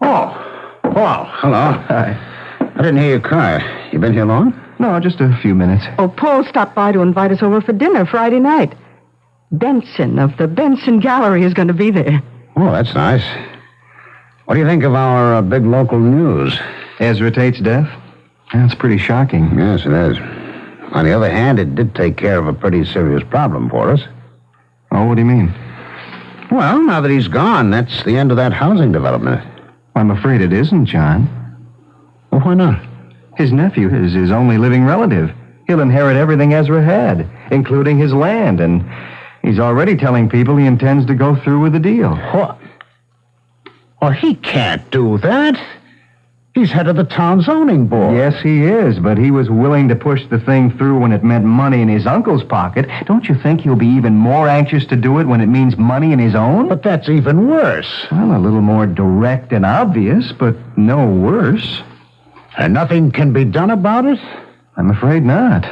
Oh, Paul. Hello. Hi. I didn't hear your car. You been here long? No, just a few minutes. Oh, Paul stopped by to invite us over for dinner Friday night. Benson of the Benson Gallery is going to be there. Oh, that's nice. What do you think of our big local news? Ezra Tate's death? That's pretty shocking. Yes, it is. On the other hand, it did take care of a pretty serious problem for us. Oh, what do you mean? Well, now that he's gone, that's the end of that housing development. I'm afraid it isn't, John. Well, why not? His nephew is his only living relative. He'll inherit everything Ezra had, including his land, and he's already telling people he intends to go through with the deal. What? Well, he can't do that. He's head of the town zoning board. Yes, he is, but he was willing to push the thing through when it meant money in his uncle's pocket. Don't you think he'll be even more anxious to do it when it means money in his own? But that's even worse. Well, a little more direct and obvious, but no worse. And nothing can be done about it? I'm afraid not.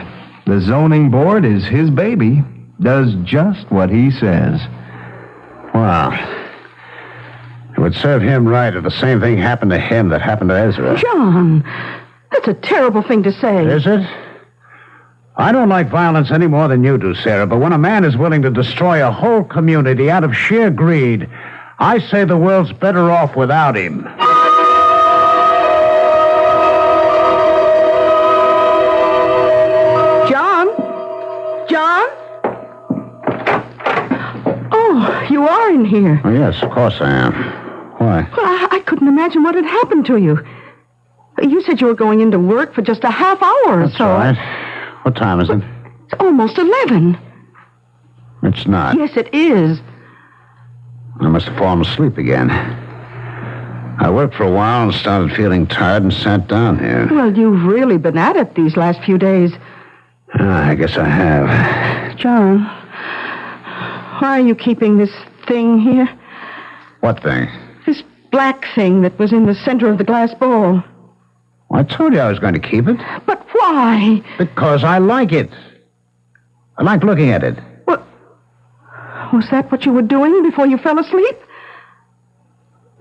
The zoning board is his baby. Does just what he says. Wow. It would serve him right if the same thing happened to him that happened to Ezra. John, that's a terrible thing to say. Is it? I don't like violence any more than you do, Sarah, but when a man is willing to destroy a whole community out of sheer greed, I say the world's better off without him. John? John? Oh, you are in here. Oh, yes, of course I am. Why? Well, I couldn't imagine what had happened to you. You said you were going into work for just a half hour or That's so. right. What time is it? It's almost 11. It's not. Yes, it is. I must have fallen asleep again. I worked for a while and started feeling tired and sat down here. Well, you've really been at it these last few days. I guess I have. John, why are you keeping this thing here? What thing? This black thing that was in the center of the glass bowl. Well, I told you I was going to keep it. But why? Because I like it. I like looking at it. What? Was that what you were doing before you fell asleep?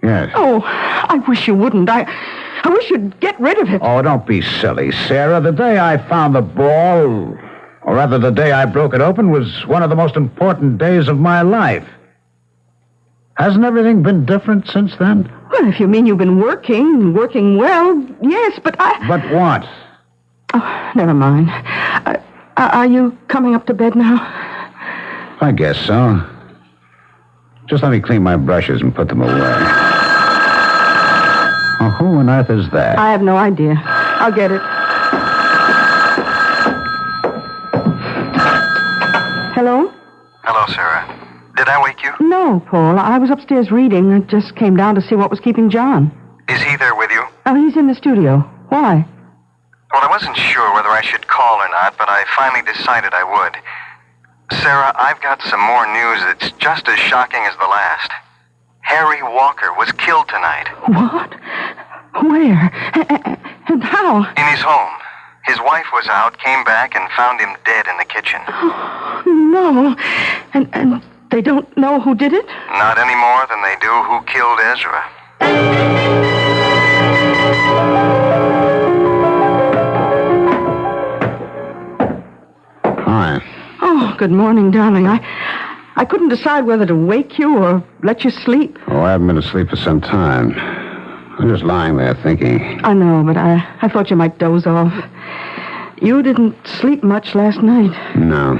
Yes. Oh, I wish you wouldn't. I wish you'd get rid of it. Oh, don't be silly, Sarah. The day I found the ball, or rather the day I broke it open, was one of the most important days of my life. Hasn't everything been different since then? Well, if you mean you've been working well, yes, but I... But what? Oh, never mind. Are you coming up to bed now? I guess so. Just let me clean my brushes and put them away. Oh, who on earth is that? I have no idea. I'll get it. Hello? Hello, Sarah. Did I wake you? No, Paul. I was upstairs reading. I just came down to see what was keeping John. Is he there with you? Oh, he's in the studio. Why? Well, I wasn't sure whether I should call or not, but I finally decided I would. Sarah, I've got some more news that's just as shocking as the last. Harry Walker was killed tonight. What? Where? And how? In his home. His wife was out, came back, and found him dead in the kitchen. Oh, no. And they don't know who did it? Not any more than they do who killed Ezra. Hi. Oh, good morning, darling. I couldn't decide whether to wake you or let you sleep. Oh, I haven't been asleep for some time. I'm just lying there thinking. I know, but I thought you might doze off. You didn't sleep much last night. No.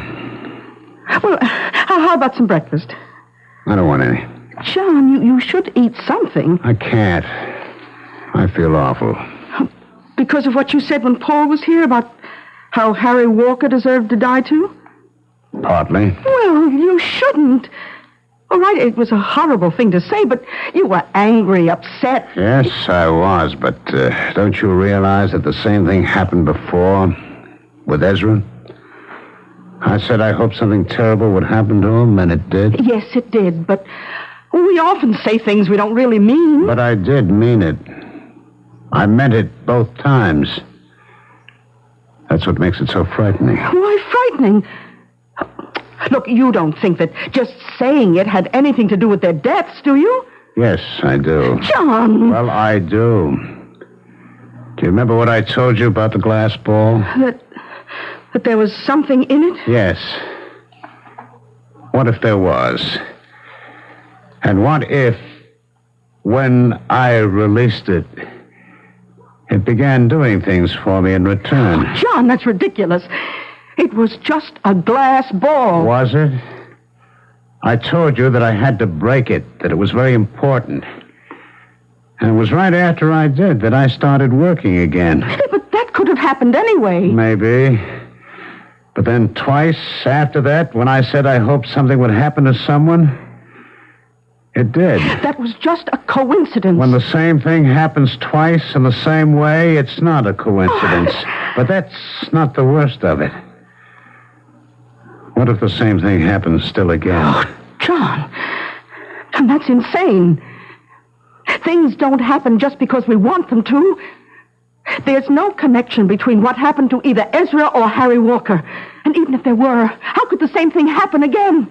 Well, how about some breakfast? I don't want any. John, you should eat something. I can't. I feel awful. Because of what you said when Paul was here about how Harry Walker deserved to die too? Partly. Well, you shouldn't. All right, it was a horrible thing to say, but you were angry, upset. Yes, I was, but don't you realize that the same thing happened before with Ezra? I said I hoped something terrible would happen to him, and it did. Yes, it did, but we often say things we don't really mean. But I did mean it. I meant it both times. That's what makes it so frightening. Why frightening? Look, you don't think that just saying it had anything to do with their deaths, do you? Yes, I do. John! Well, I do. Do you remember what I told you about the glass ball? That there was something in it? Yes. What if there was? And what if, when I released it, it began doing things for me in return? John, that's ridiculous. It was just a glass ball. Was it? I told you that I had to break it, that it was very important. And it was right after I did that I started working again. But that could have happened anyway. Maybe. But then twice after that, when I said I hoped something would happen to someone, it did. That was just a coincidence. When the same thing happens twice in the same way, it's not a coincidence. But that's not the worst of it. What if the same thing happens still again? Oh, John. And that's insane. Things don't happen just because we want them to. There's no connection between what happened to either Ezra or Harry Walker. And even if there were, how could the same thing happen again?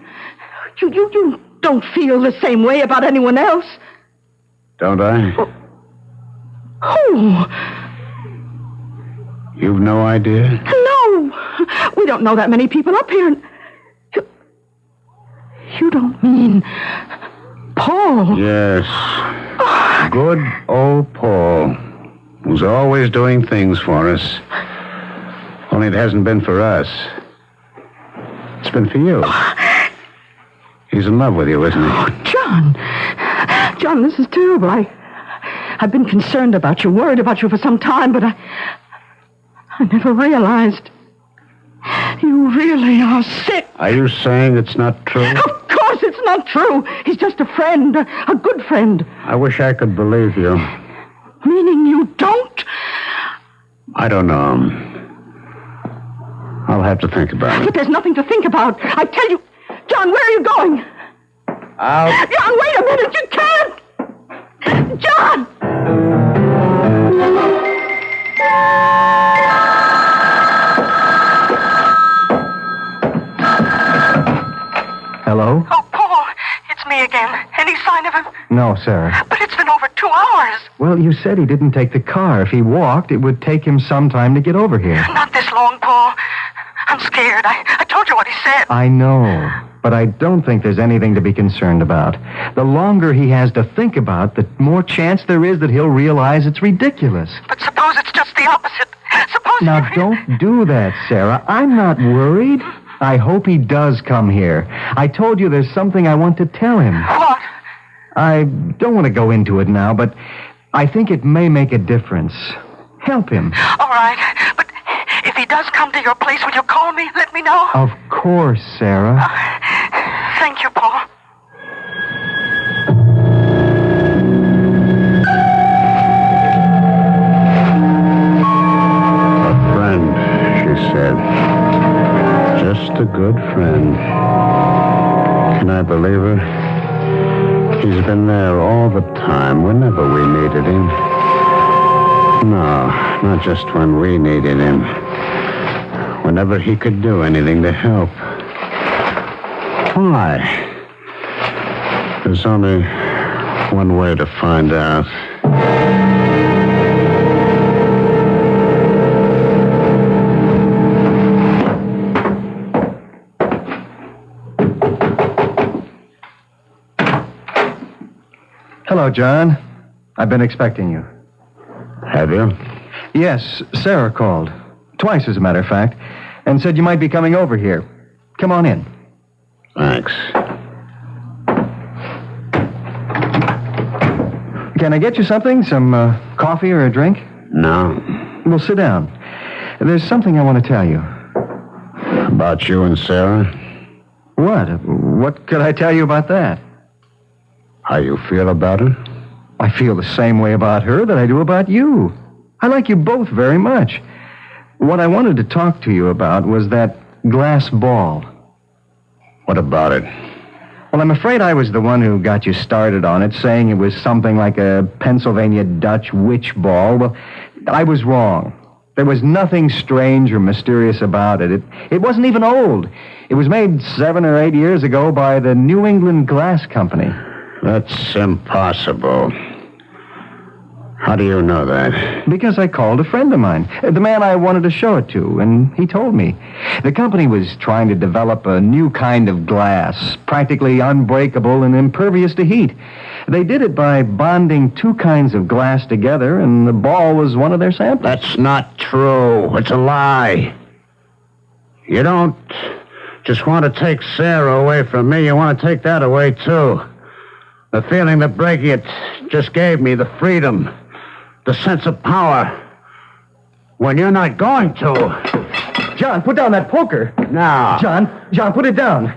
You don't feel the same way about anyone else. Don't I? Who? You've no idea? No. We don't know that many people up here. You don't mean Paul? Yes. Good old Paul, who's always doing things for us. Only it hasn't been for us. It's been for you. He's in love with you, isn't he? Oh, John, this is terrible. I've been concerned about you, worried about you for some time, but I never realized you really are sick. Are you saying it's not true? Of course it's not true. He's just a friend, a good friend. I wish I could believe you. Meaning you don't? I don't know. I'll have to think about it. But there's nothing to think about. I tell you, John, where are you going? John, wait a minute, you can't! John! Hello? Oh, Paul, it's me again. Any sign of him? No, Sarah. But it's been over 2 hours. Well, you said he didn't take the car. If he walked, it would take him some time to get over here. Not this long, Paul. I'm scared. I told you what he said. I know, but I don't think there's anything to be concerned about. The longer he has to think about, the more chance there is that he'll realize it's ridiculous. But suppose it's just the opposite. Suppose... Now, don't do that, Sarah. I'm not worried. I hope he does come here. I told you there's something I want to tell him. What? I don't want to go into it now, but I think it may make a difference. Help him. All right, but if he does come to your place, will you call me? Let me know. Of course, Sarah. Thank you, Paul. A friend, she said. Just a good friend. Can I believe her? He's been there all the time, whenever we needed him. No, not just when we needed him. Whenever he could do anything to help. Why? There's only one way to find out. Hello, John. I've been expecting you. Have you? Yes, Sarah called. Twice, as a matter of fact, and said you might be coming over here. Come on in. Thanks. Can I get you something? Some coffee or a drink? No. Well, sit down. There's something I want to tell you. About you and Sarah? What? What could I tell you about that? How you feel about it? I feel the same way about her that I do about you. I like you both very much. What I wanted to talk to you about was that glass ball. What about it? Well, I'm afraid I was the one who got you started on it, saying it was something like a Pennsylvania Dutch witch ball. Well, I was wrong. There was nothing strange or mysterious about it. It wasn't even old. It was made 7 or 8 years ago by the New England Glass Company. That's impossible. How do you know that? Because I called a friend of mine, the man I wanted to show it to, and he told me. The company was trying to develop a new kind of glass, practically unbreakable and impervious to heat. They did it by bonding 2 kinds of glass together, and the ball was one of their samples. That's not true. It's a lie. You don't just want to take Sarah away from me. You want to take that away, too. The feeling that breaking it just gave me, the freedom, the sense of power, when you're not going to. John, put down that poker. Now. John, put it down.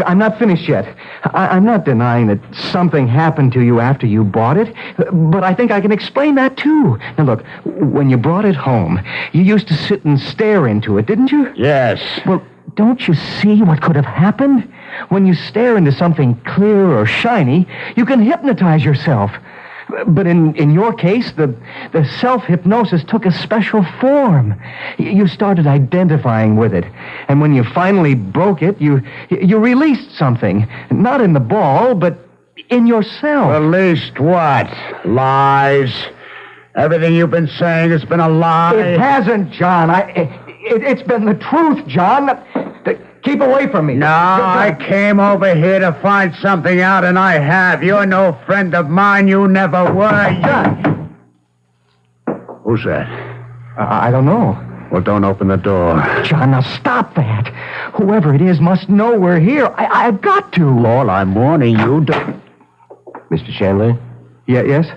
I'm not finished yet. I'm not denying that something happened to you after you bought it, but I think I can explain that, too. Now, look, when you brought it home, you used to sit and stare into it, didn't you? Yes. Well, don't you see what could have happened? When you stare into something clear or shiny, you can hypnotize yourself. But in your case, the self-hypnosis took a special form. You started identifying with it. And when you finally broke it, you released something. Not in the ball, but in yourself. Released what? Lies? Everything you've been saying has been a lie? It hasn't, John. It's been the truth, John. Keep away from me. No, I came over here to find something out, and I have. You're no friend of mine. You never were. John. Who's that? I don't know. Well, don't open the door. John, now stop that. Whoever it is must know we're here. I've got to. Paul, I'm warning you. Mr. Chandler? Yes?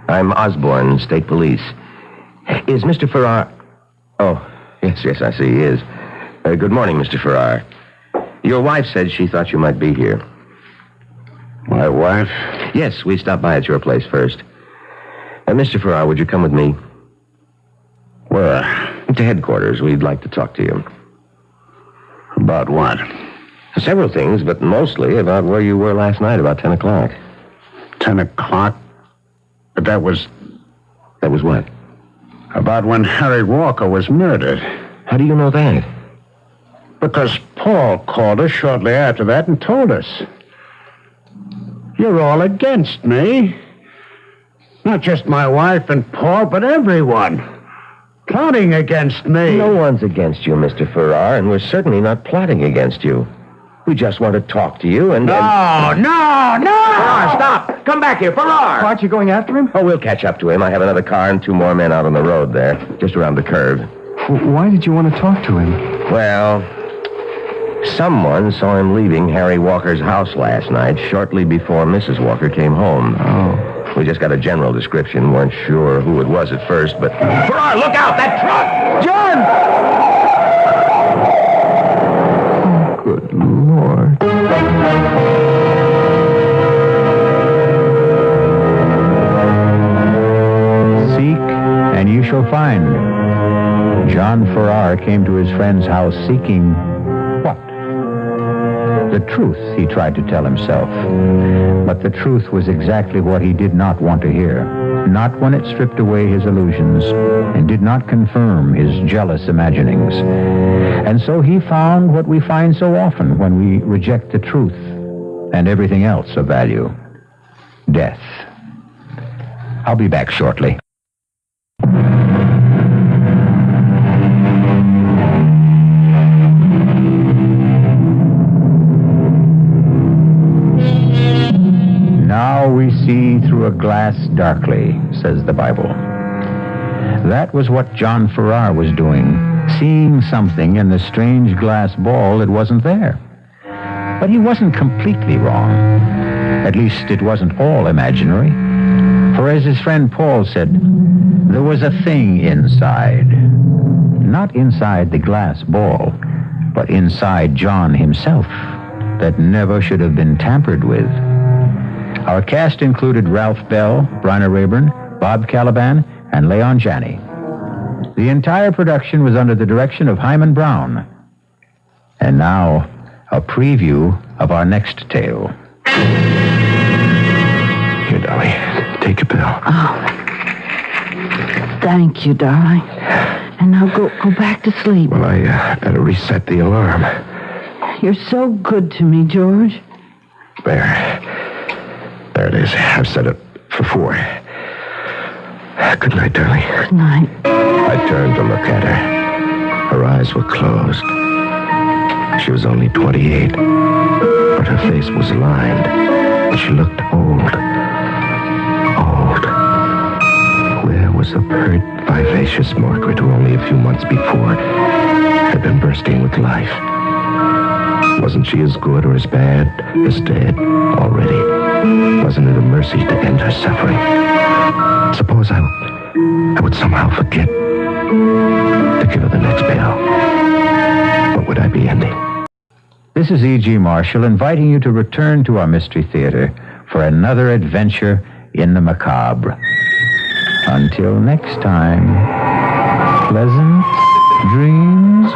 I'm Osborne, State Police. Is Mr. Farrar... Oh, yes, I see he is. Good morning, Mr. Farrar. Your wife said she thought you might be here. My wife? Yes, we stopped by at your place first. Mr. Farrar, would you come with me? Where? To headquarters. We'd like to talk to you. About what? Several things, but mostly about where you were last night about 10 o'clock. 10 o'clock? But that was... That was what? About when Harry Walker was murdered. How do you know that? Because Paul called us shortly after that and told us. You're all against me. Not just my wife and Paul, but everyone. Plotting against me. No one's against you, Mr. Farrar, and we're certainly not plotting against you. We just want to talk to you and... No! Farrar, stop! Come back here, Farrar! Aren't you going after him? Oh, we'll catch up to him. I have another car and 2 more men out on the road there, just around the curve. Why did you want to talk to him? Well, someone saw him leaving Harry Walker's house last night, shortly before Mrs. Walker came home. Oh. We just got a general description. Weren't sure who it was at first, but... Farrar, look out! That truck! John! Oh, good Lord. Seek, and you shall find. John Farrar came to his friend's house seeking what? The truth, he tried to tell himself. But the truth was exactly what he did not want to hear. Not when it stripped away his illusions and did not confirm his jealous imaginings. And so he found what we find so often when we reject the truth and everything else of value. Death. I'll be back shortly. Now we see through a glass darkly, says the Bible. That was what John Farrar was doing, seeing something in the strange glass ball that wasn't there. But he wasn't completely wrong. At least it wasn't all imaginary. For as his friend Paul said, there was a thing inside. Not inside the glass ball, but inside John himself. that never should have been tampered with. Our cast included Ralph Bell, Bryna Rayburn, Bob Caliban, and Leon Janney. The entire production was under the direction of Hyman Brown. And now, a preview of our next tale. Here, Dolly, take a pill. Oh. Thank you, darling. And now go back to sleep. Well, I gotta reset the alarm. You're so good to me, George. There it is. I've set it for 4. Good night, darling. Good night. I turned to look at her. Her eyes were closed. She was only 28, but her face was lined, and she looked old. Old. Where was the pert, vivacious Margaret who only a few months before had been bursting with life? Wasn't she as good or as bad as dead already? Wasn't it a mercy to end her suffering? Suppose I would somehow forget to give her the next pill. What would I be ending? This is E.G. Marshall inviting you to return to our Mystery Theater for another adventure in the macabre. Until next time, pleasant dreams.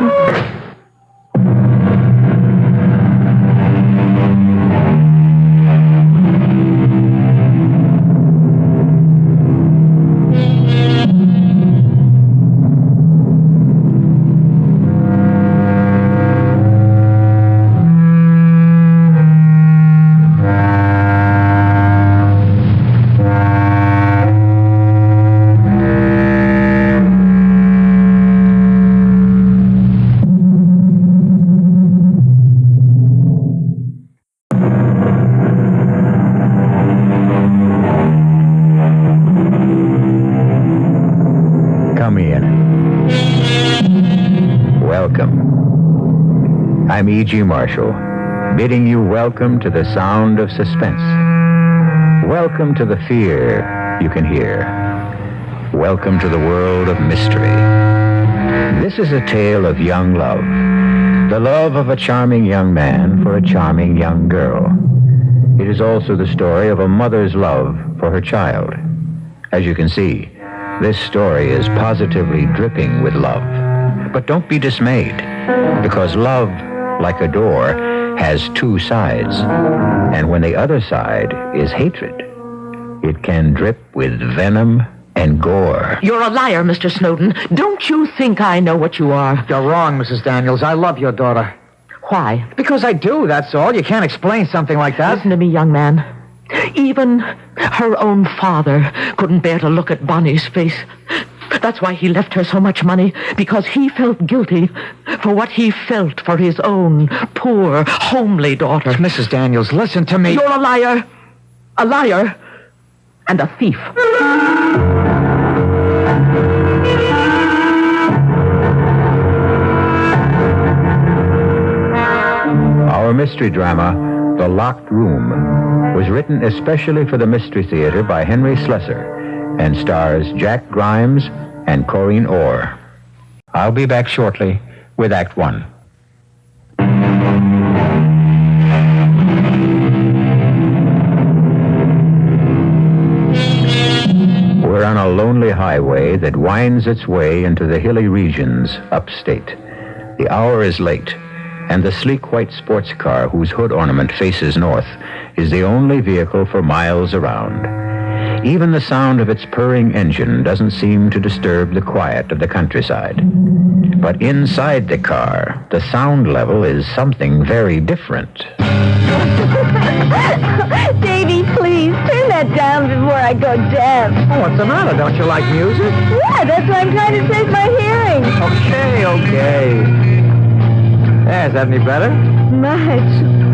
I'm E.G. Marshall, bidding you welcome to the sound of suspense. Welcome to the fear you can hear. Welcome to the world of mystery. This is a tale of young love. The love of a charming young man for a charming young girl. It is also the story of a mother's love for her child. As you can see, this story is positively dripping with love. But don't be dismayed, because love, like a door, has 2 sides. And when the other side is hatred, it can drip with venom and gore. You're a liar, Mr. Snowden. Don't you think I know what you are? You're wrong, Mrs. Daniels. I love your daughter. Why? Because I do, that's all. You can't explain something like that. Listen to me, young man. Even her own father couldn't bear to look at Bonnie's face. That's why he left her so much money, because he felt guilty for what he felt for his own poor, homely daughter. Mrs. Daniels, listen to me. You're a liar, and a thief. Our mystery drama, The Locked Room, was written especially for the Mystery Theater by Henry Slessor and stars Jack Grimes and Corinne Orr. I'll be back shortly with Act 1. We're on a lonely highway that winds its way into the hilly regions upstate. The hour is late, and the sleek white sports car whose hood ornament faces north is the only vehicle for miles around. Even the sound of its purring engine doesn't seem to disturb the quiet of the countryside. But inside the car, the sound level is something very different. Davy, please, turn that down before I go deaf. Oh, what's the matter? Don't you like music? Yeah, that's why I'm trying to save my hearing. Okay. Is that any better? Much.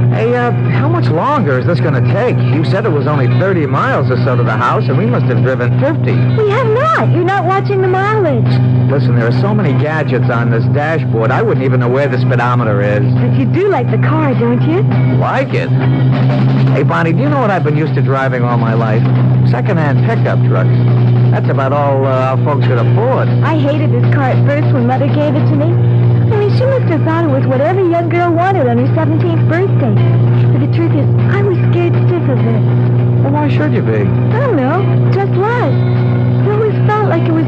Hey, how much longer is this going to take? You said it was only 30 miles or so to the house, and we must have driven 50. We have not. You're not watching the mileage. Listen, there are so many gadgets on this dashboard, I wouldn't even know where the speedometer is. But you do like the car, don't you? Like it? Hey, Bonnie, do you know what I've been used to driving all my life? Second-hand pickup trucks. That's about all our folks could afford. I hated this car at first when Mother gave it to me. I mean, she must have thought it was what every young girl wanted on her 17th birthday. But the truth is, I was scared stiff of it. Well, why should you be? I don't know. Just was. It always felt like it was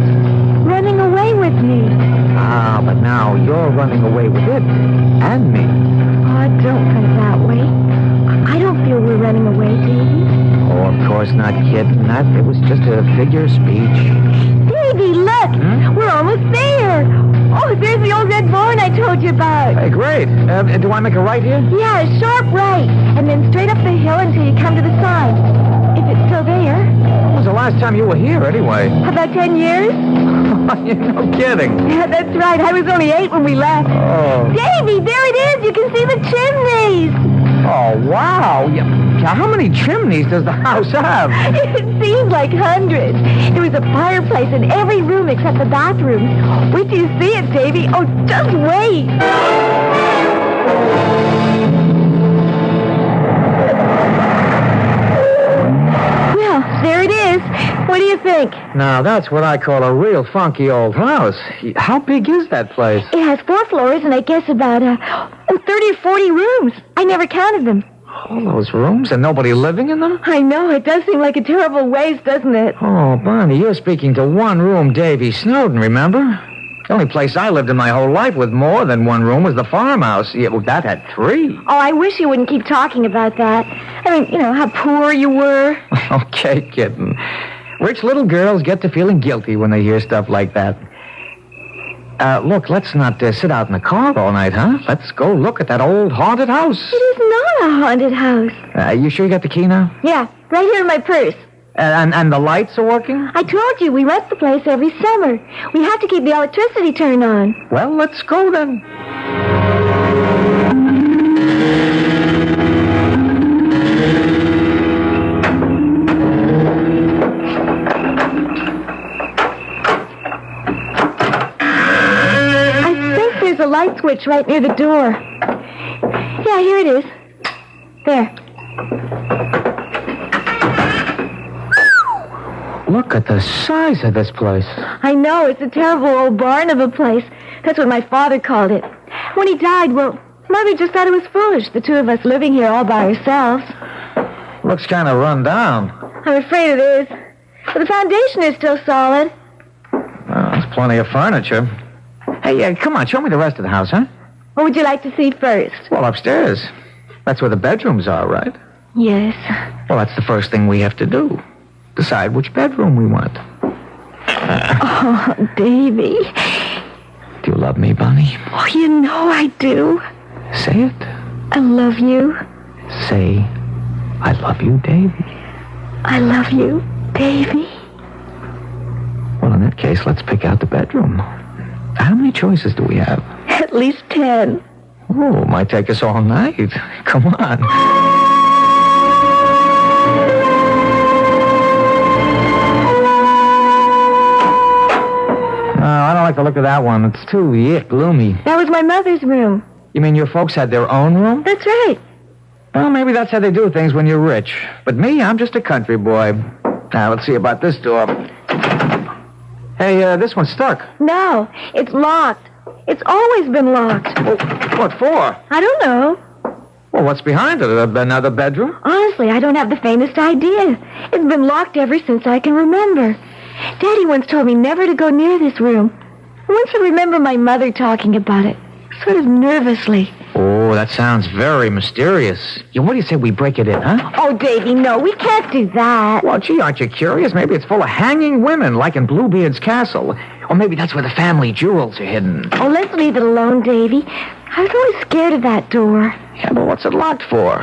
running away with me. Ah, but now you're running away with it. And me. Oh, don't put it that way. I don't feel we're running away, Davy. Oh, of course not, kid. It was just a figure of speech. Davy, look! We're almost there! Oh, there's the old red barn I told you about. Hey, great. Do I make a right here? Yeah, a sharp right. And then straight up the hill until you come to the sign. If it's still there. When was the last time you were here, anyway? About 10 years? You're no kidding. Yeah, that's right. I was only 8 when we left. Oh. Davy, there it is. You can see the chimneys. Oh, wow. Yeah, how many chimneys does the house have? It seemed like hundreds. There was a fireplace in every room except the bathroom. Wait till you see it, Davy. Oh, just wait. Well, there it is. What do you think? Now, that's what I call a real funky old house. How big is that place? It has 4 floors and I guess about 30 or 40 rooms. I never counted them. All those rooms and nobody living in them? I know. It does seem like a terrible waste, doesn't it? Oh, Bonnie, you're speaking to one-room Davy Snowden, remember? The only place I lived in my whole life with more than 1 room was the farmhouse. Yeah, well, that had 3. Oh, I wish you wouldn't keep talking about that. I mean, you know, how poor you were. Okay, kitten. Rich little girls get to feeling guilty when they hear stuff like that. Look, let's not sit out in the car all night, huh? Let's go look at that old haunted house. It is not a haunted house. You sure you got the key now? Yeah, right here in my purse. And the lights are working? I told you, we rent the place every summer. We have to keep the electricity turned on. Well, let's go then. A light switch right near the door. Yeah, here it is. There. Look at the size of this place. I know, it's a terrible old barn of a place. That's what my father called it. When he died, well, Mother just thought it was foolish, the 2 of us living here all by ourselves. Looks kind of run down. I'm afraid it is. But the foundation is still solid. Well, there's plenty of furniture. Hey, come on, show me the rest of the house, huh? What would you like to see first? Well, upstairs. That's where the bedrooms are, right? Yes. Well, that's the first thing we have to do. Decide which bedroom we want. Oh, Davy. Do you love me, Bonnie? Oh, you know I do. Say it. I love you. Say, I love you, Davy. I love you, Davy. Well, in that case, let's pick out the bedroom. How many choices do we have? At least 10. Oh, might take us all night. Come on. I don't like the look of that one. It's too gloomy. That was my mother's room. You mean your folks had their own room? That's right. Well, maybe that's how they do things when you're rich. But me, I'm just a country boy. Now, let's see about this door. Hey, this one's stuck. No, it's locked. It's always been locked. Well, what for? I don't know. Well, what's behind it? Another bedroom? Honestly, I don't have the faintest idea. It's been locked ever since I can remember. Daddy once told me never to go near this room. Once I remember my mother talking about it, sort of nervously. Oh, that sounds very mysterious. Yeah, what do you say we break it in, huh? Oh, Davy, no, we can't do that. Well, gee, aren't you curious? Maybe it's full of hanging women, like in Bluebeard's castle. Or maybe that's where the family jewels are hidden. Oh, let's leave it alone, Davy. I was always scared of that door. Yeah, but what's it locked for?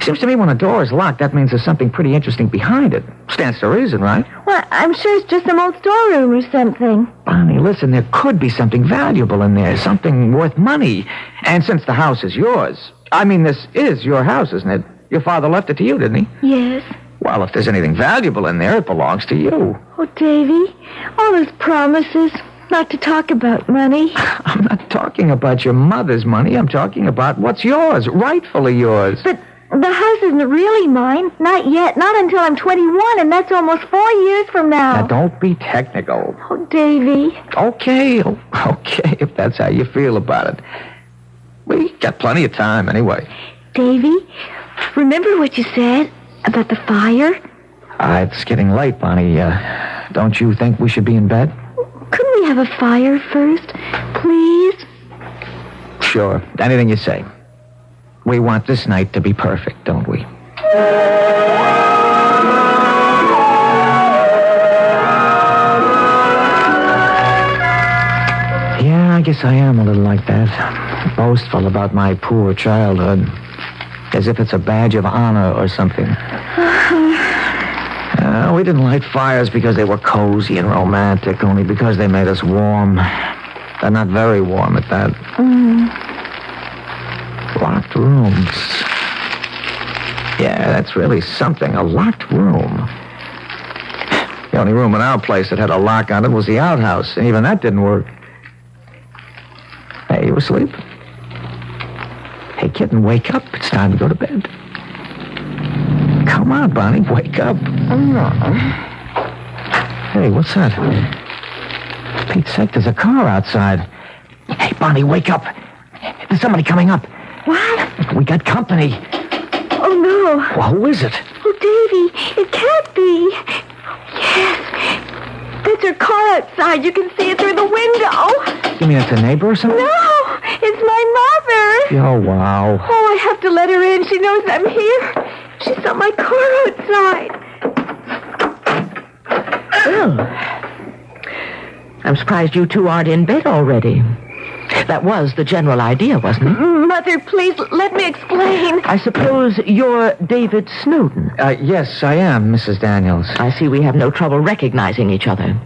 Seems to me when a door is locked, that means there's something pretty interesting behind it. Stands to reason, right? Well, I'm sure it's just some old storeroom or something. Bonnie, listen, there could be something valuable in there, something worth money. And since the house is yours, I mean, this is your house, isn't it? Your father left it to you, didn't he? Yes. Well, if there's anything valuable in there, it belongs to you. Oh, Davy, all those promises not to talk about money. I'm not talking about your mother's money. I'm talking about what's yours, rightfully yours. But The house isn't really mine. Not yet. Not until I'm 21, and that's almost 4 years from now. Now, don't be technical. Oh, Davy. Okay, if that's how you feel about it. We got plenty of time anyway. Davy, remember what you said about the fire? It's getting late, Bonnie. Don't you think we should be in bed? Couldn't we have a fire first, please? Sure. Anything you say. We want this night to be perfect, don't we? Yeah, I guess I am a little like that. Boastful about my poor childhood. As if it's a badge of honor or something. We didn't light fires because they were cozy and romantic, only because they made us warm. They're not very warm at that. Locked rooms. Yeah, that's really something, a locked room. The only room in our place that had a lock on it was the outhouse, and even that didn't work. Hey, you asleep? Hey, kitten, wake up. It's time to go to bed. Come on, Bonnie, wake up. Hey, what's that? For Pete's sake, there's a car outside. Hey, Bonnie, wake up. There's somebody coming up. What? We got company. Oh, no. Well, who is it? Oh, Davy, it can't be. Yes. That's her car outside. You can see it through the window. You mean it's a neighbor or something? No, it's my mother. Oh, wow. Oh, I have to let her in. She knows I'm here. She saw my car outside. Well, I'm surprised you two aren't in bed already. That was the general idea, wasn't it? Mother, please, let me explain. I suppose you're David Snowden. Yes, I am, Mrs. Daniels. I see we have no trouble recognizing each other.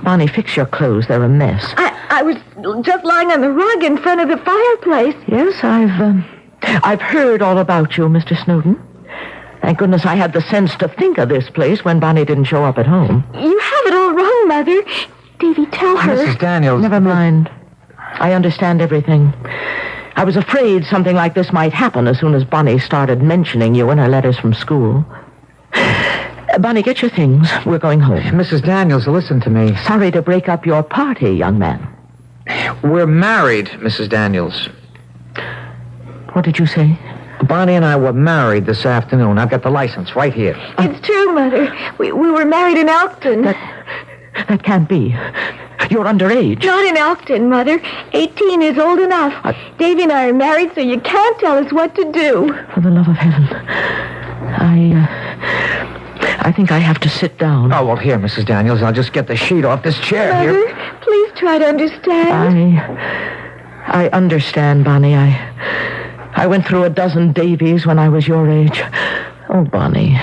Bonnie, fix your clothes. They're a mess. I was just lying on the rug in front of the fireplace. Yes, I've heard all about you, Mr. Snowden. Thank goodness I had the sense to think of this place when Bonnie didn't show up at home. You have it all wrong, Mother. Davy, tell her. Mrs. Daniels. Never mind. I understand everything. I was afraid something like this might happen as soon as Bonnie started mentioning you in her letters from school. Bonnie, get your things. We're going home. Mrs. Daniels, listen to me. Sorry to break up your party, young man. We're married, Mrs. Daniels. What did you say? Bonnie and I were married this afternoon. I've got the license right here. It's true, Mother. We were married in Elkton. That can't be. You're underage. Not in Elkton, Mother. 18 is old enough. Davy and I are married, so you can't tell us what to do. For the love of heaven. I think I have to sit down. Oh, well, here, Mrs. Daniels. I'll just get the sheet off this chair Mother, here. Please try to understand. I understand, Bonnie. I went through a dozen Davies when I was your age. Oh, Bonnie.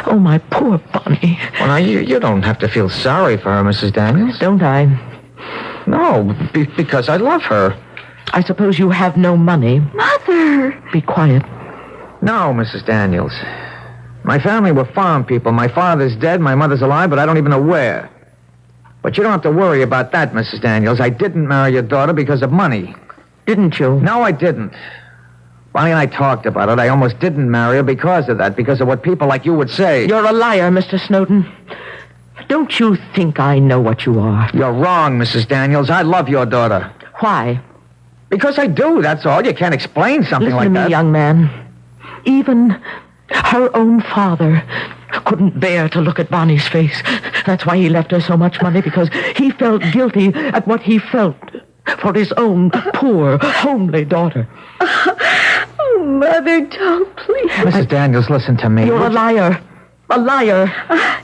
Oh, my poor Bonnie. Well, now, you don't have to feel sorry for her, Mrs. Daniels. Don't I? No, because I love her. I suppose you have no money. Mother! Be quiet. No, Mrs. Daniels. My family were farm people. My father's dead, my mother's alive, but I don't even know where. But you don't have to worry about that, Mrs. Daniels. I didn't marry your daughter because of money. Didn't you? No, I didn't. Bonnie and I talked about it. I almost didn't marry her because of that, because of what people like you would say. You're a liar, Mr. Snowden. Don't you think I know what you are? You're wrong, Mrs. Daniels. I love your daughter. Why? Because I do, that's all. You can't explain something like that. Listen to me, young man. Even her own father couldn't bear to look at Bonnie's face. That's why he left her so much money, because he felt guilty at what he felt for his own poor, homely daughter. Oh, Mother, don't, please. Mrs. Daniels, listen to me. You're a liar. A liar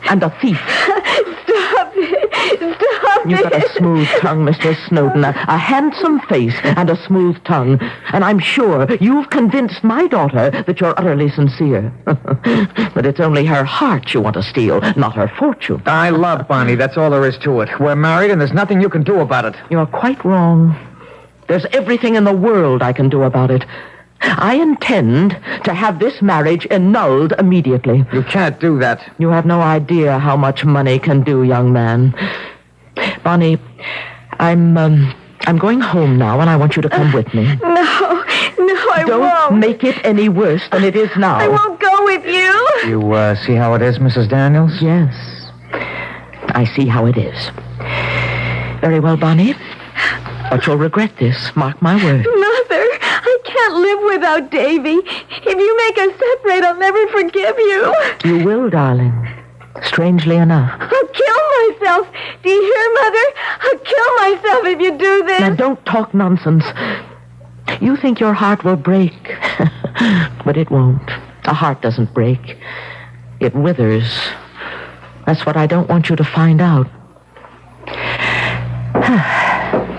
and a thief. Stop it. Stop You've got a smooth tongue, Mr. Snowden. A handsome face and a smooth tongue. And I'm sure you've convinced my daughter that you're utterly sincere. But it's only her heart you want to steal, not her fortune. I love Bonnie. That's all there is to it. We're married, and there's nothing you can do about it. You're quite wrong. There's everything in the world I can do about it. I intend to have this marriage annulled immediately. You can't do that. You have no idea how much money can do, young man. Bonnie, I'm going home now, and I want you to come with me. No, I Don't won't. make it any worse than it is now. I won't go with you. You see how it is, Mrs. Daniels? Yes. I see how it is. Very well, Bonnie. But you'll regret this. Mark my word. Mother, I can't live without Davy. If you make us separate, I'll never forgive you. You will, darling. Strangely enough. I'll kill myself. Do you hear, Mother? I'll kill myself if you do this. Now, don't talk nonsense. You think your heart will break. But it won't. A heart doesn't break. It withers. That's what I don't want you to find out.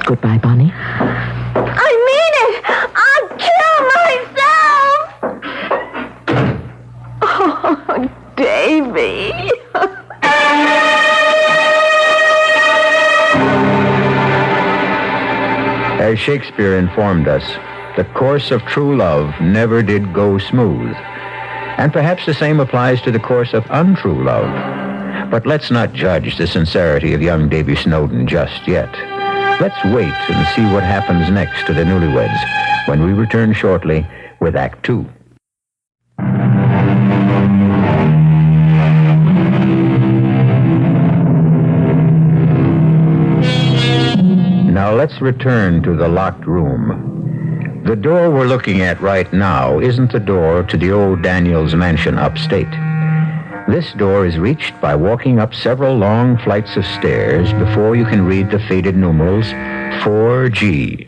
Goodbye, Bonnie. I mean it. I'll kill myself. Oh, Davy. As Shakespeare informed us, the course of true love never did go smooth. And perhaps the same applies to the course of untrue love. But let's not judge the sincerity of young Davy Snowden just yet. Let's wait and see what happens next to the newlyweds when we return shortly with Act 2. Now let's return to the locked room. The door we're looking at right now isn't the door to the old Daniels mansion upstate. This door is reached by walking up several long flights of stairs before you can read the faded numerals 4G.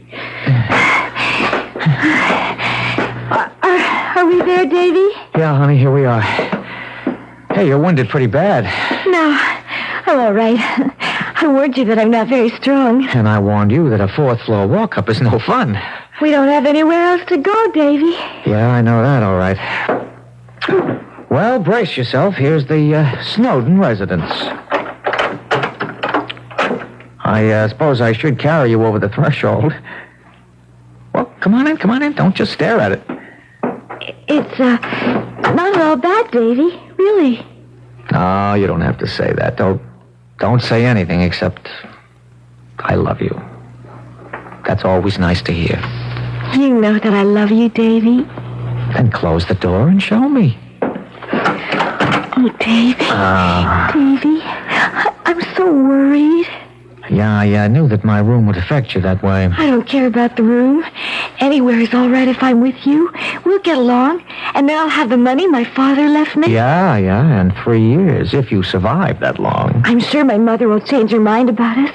Are we there, Davy? Yeah, honey, here we are. Hey, you're wounded pretty bad. No, I'm all right. I warned you that I'm not very strong. And I warned you that a fourth-floor walk-up is no fun. We don't have anywhere else to go, Davy. Yeah, I know that, all right. Well, brace yourself. Here's the Snowden residence. I suppose I should carry you over the threshold. Well, come on in. Don't just stare at it. It's, not at all bad, Davy. Really. No, you don't have to say that. Don't say anything except I love you. That's always nice to hear. You know that I love you, Davy. Then close the door and show me. Oh, Davy. Davy, I'm so worried. Yeah, I knew that my room would affect you that way. I don't care about the room. Anywhere is all right if I'm with you. We'll get along. And then I'll have the money my father left me. Yeah, and 3 years, if you survive that long. I'm sure my mother will change her mind about us.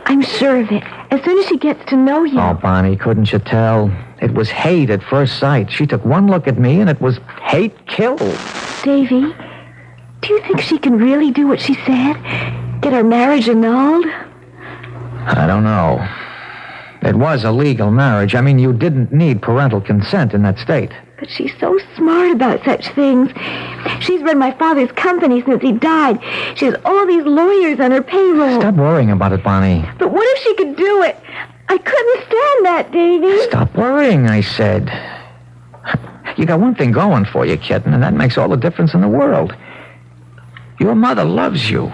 I'm sure of it. As soon as she gets to know you. Oh, Bonnie, couldn't you tell? It was hate at first sight. She took one look at me, and it was hate killed. Davy, do you think she can really do what she said? Get our marriage annulled? I don't know. It was a legal marriage. I mean, you didn't need parental consent in that state. But she's so smart about such things. She's run my father's company since he died. She has all these lawyers on her payroll. Stop worrying about it, Bonnie. But what if she could do it? I couldn't stand that, Davy. Stop worrying, I said. You got one thing going for you, kitten, and that makes all the difference in the world. Your mother loves you.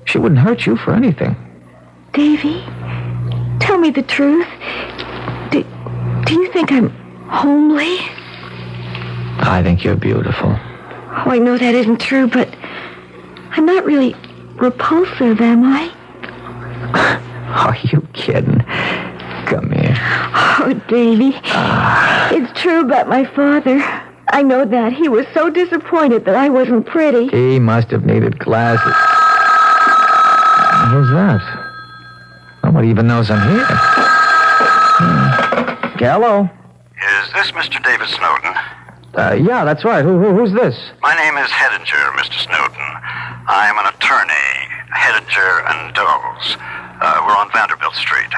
She wouldn't hurt you for anything. Davy, tell me the truth. Do you think I'm homely? I think you're beautiful. Oh, I know that isn't true, but I'm not really repulsive, am I? Are you kidding? Come here. Oh, Davy. It's true about my father. I know that. He was so disappointed that I wasn't pretty. He must have needed glasses. Who's that? Nobody even knows I'm here. Hello? Is this Mr. David Snowden? Yeah, that's right. Who's this? My name is Hedinger, Mr. Snowden. I'm an attorney, Hedinger and Doles. We're on Vanderbilt Street.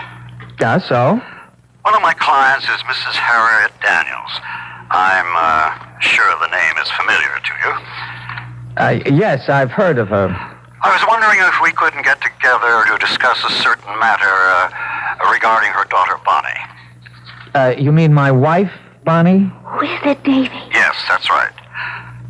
Yeah, so? One of my clients is Mrs. Harriet Daniels. I'm sure the name is familiar to you. Yes, I've heard of her. I was wondering if we couldn't get together to discuss a certain matter regarding her daughter, Bonnie. You mean my wife, Bonnie? Who is it, Davy? Yes, that's right.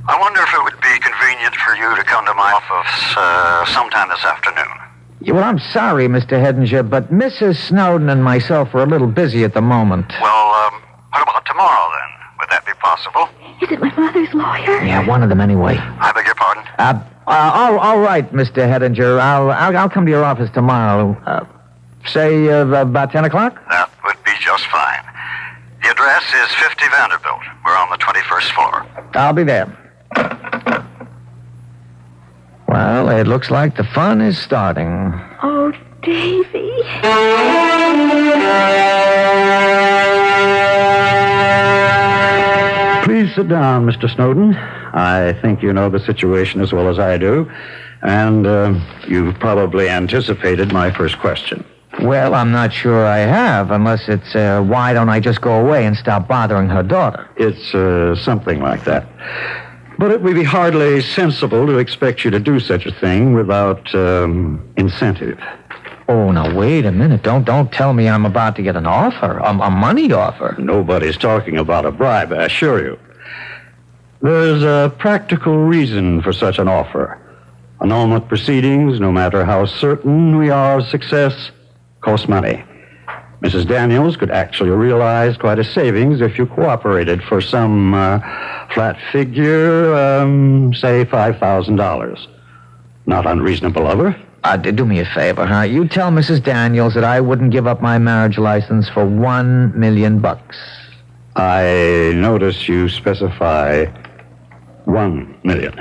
I wonder if it would be convenient for you to come to my office sometime this afternoon. Well, I'm sorry, Mr. Hedinger, but Mrs. Snowden and myself are a little busy at the moment. Well, what about tomorrow, then. Would that be possible? Is it my mother's lawyer? Yeah, one of them anyway. I beg your pardon? All right, Mr. Hedinger. I'll come to your office tomorrow. Say about 10 o'clock? That would be just fine. The address is 50 Vanderbilt. We're on the 21st floor. I'll be there. Well, it looks like the fun is starting. Oh, Davy. Please sit down, Mr. Snowden. I think you know the situation as well as I do, and you've probably anticipated my first question. Well, I'm not sure I have, unless it's, why don't I just go away and stop bothering her daughter? It's something like that. But it would be hardly sensible to expect you to do such a thing without incentive. Oh, now, wait a minute. Don't tell me I'm about to get an offer, a money offer. Nobody's talking about a bribe, I assure you. There's a practical reason for such an offer. Annulment proceedings, no matter how certain we are of success, cost money. Mrs. Daniels could actually realize quite a savings if you cooperated for some flat figure, say $5,000. Not unreasonable of her. Do me a favor, huh? You tell Mrs. Daniels that I wouldn't give up my marriage license for $1 million. I notice you specify $1 million.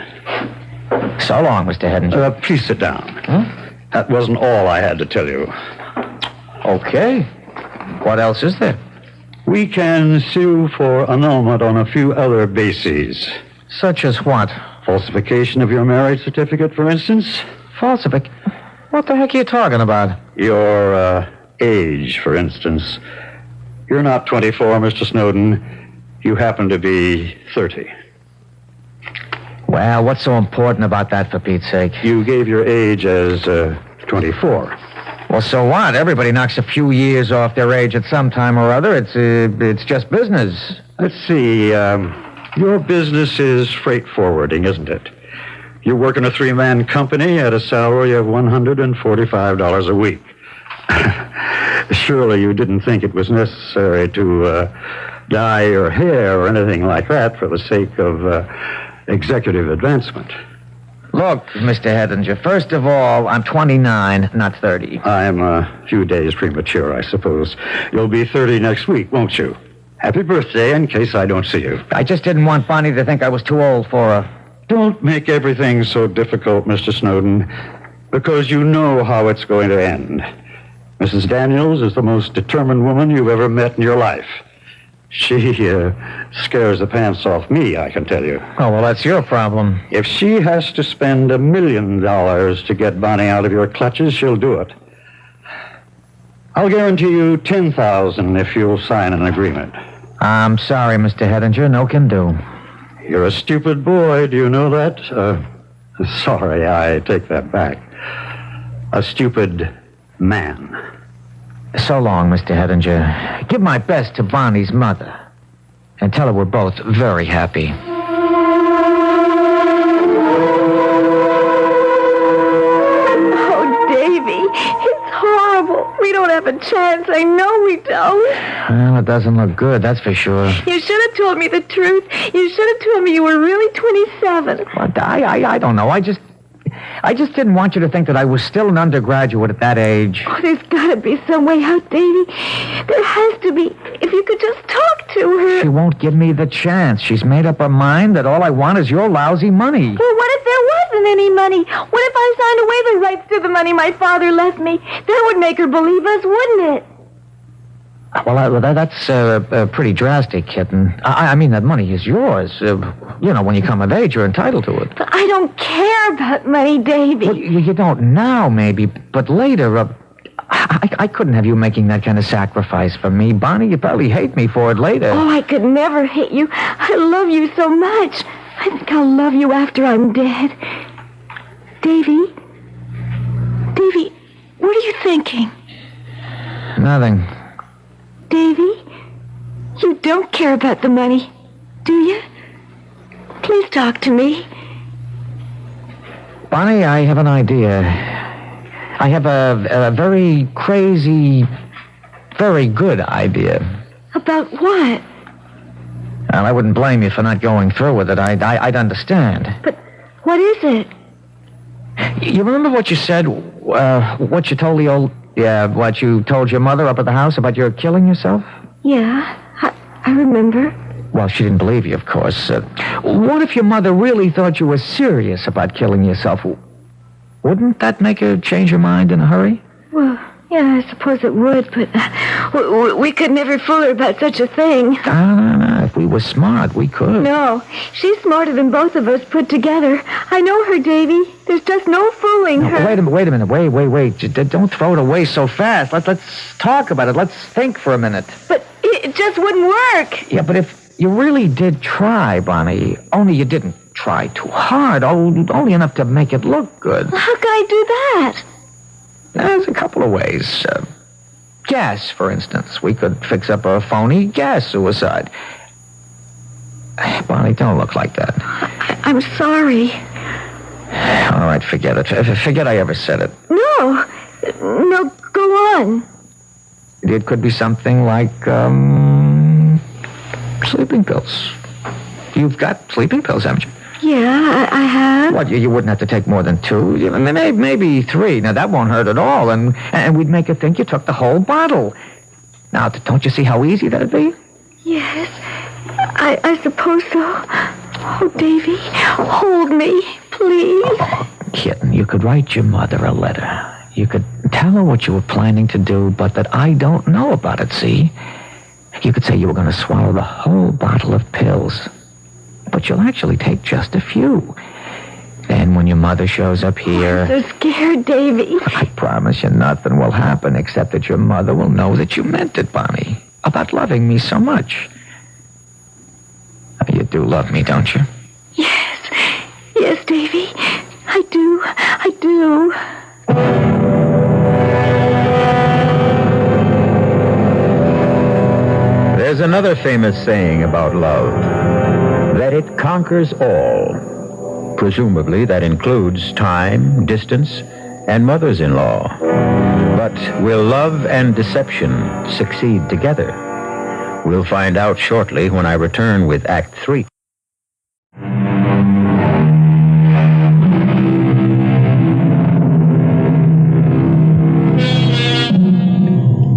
So long, Mr. Hedinger. Please sit down. Huh? That wasn't all I had to tell you. Okay. What else is there? We can sue for annulment on a few other bases. Such as what? Falsification of your marriage certificate, for instance. Falsification? What the heck are you talking about? Your age, for instance. You're not 24, Mr. Snowden. You happen to be 30. Well, what's so important about that, for Pete's sake? You gave your age as 24. Well, so what? Everybody knocks a few years off their age at some time or other. It's just business. Let's see. Your business is freight forwarding, isn't it? You work in a three-man company at a salary of $145 a week. Surely you didn't think it was necessary to dye your hair or anything like that for the sake of executive advancement. Look, Mr. Hedinger, first of all, I'm 29, not 30. I'm a few days premature, I suppose. You'll be 30 next week, won't you? Happy birthday, in case I don't see you. I just didn't want Bonnie to think I was too old for her. Don't make everything so difficult, Mr. Snowden, because you know how it's going to end. Mrs. Daniels is the most determined woman you've ever met in your life. She scares the pants off me, I can tell you. Oh, well, that's your problem. If she has to spend $1 million to get Bonnie out of your clutches, she'll do it. I'll guarantee you $10,000 if you'll sign an agreement. I'm sorry, Mr. Hedinger. No can do. You're a stupid boy. Do you know that? Sorry, I take that back. A stupid man. So long, Mr. Hedinger. Give my best to Bonnie's mother. And tell her we're both very happy. Oh, Davy, it's horrible. We don't have a chance. I know we don't. Well, it doesn't look good, that's for sure. You should have told me the truth. You should have told me you were really 27. What? I don't know. I just didn't want you to think that I was still an undergraduate at that age. Oh, there's got to be some way out, Davy. There has to be. If you could just talk to her. She won't give me the chance. She's made up her mind that all I want is your lousy money. Well, what if there wasn't any money? What if I signed away the rights to the money my father left me? That would make her believe us, wouldn't it? Well, that's pretty drastic, kitten. I mean, that money is yours. When you come of age, you're entitled to it. But I don't care about money, Davy. Well, you don't now, maybe, but later, I couldn't have you making that kind of sacrifice for me. Bonnie, you'd probably hate me for it later. Oh, I could never hate you. I love you so much. I think I'll love you after I'm dead. Davy? Davy, what are you thinking? Nothing. Davy, you don't care about the money, do you? Please talk to me. Bonnie, I have an idea. I have a very crazy, very good idea. About what? Well, I wouldn't blame you for not going through with it. I'd understand. But what is it? You remember what you said, what you told what you told your mother up at the house about your killing yourself? Yeah, I remember. Well, she didn't believe you, of course. What if your mother really thought you were serious about killing yourself? Wouldn't that make her change her mind in a hurry? Well, yeah, I suppose it would, but we could never fool her about such a thing. No. If we were smart, we could. No, she's smarter than both of us put together. I know her, Davy. There's just no fooling her. Wait a minute. Wait. Don't throw it away so fast. Let's talk about it. Let's think for a minute. But it just wouldn't work. Yeah, but if you really did try, Bonnie, only you didn't try too hard, only enough to make it look good. Well, how can I do that? There's a couple of ways. Gas, for instance. We could fix up a phony gas suicide. Bonnie, don't look like that. I'm sorry. All right, forget it. Forget I ever said it. No, go on. It could be something like, sleeping pills. You've got sleeping pills, haven't you? Yeah, I have. What, you wouldn't have to take more than 2? Maybe 3. Now, that won't hurt at all, and we'd make her think you took the whole bottle. Now, don't you see how easy that'd be? Yes, I suppose so. Oh, Davy, hold me, please. Oh, kitten, you could write your mother a letter. You could tell her what you were planning to do, but that I don't know about it, see? You could say you were going to swallow the whole bottle of pills, but you'll actually take just a few. Then when your mother shows up here... I'm so scared, Davy. I promise you nothing will happen except that your mother will know that you meant it, Bonnie, about loving me so much. You do love me, don't you? Yes, Davy. I do. There's another famous saying about love, that it conquers all. Presumably that includes time, distance, and mothers-in-law. But will love and deception succeed together? We'll find out shortly when I return with Act 3.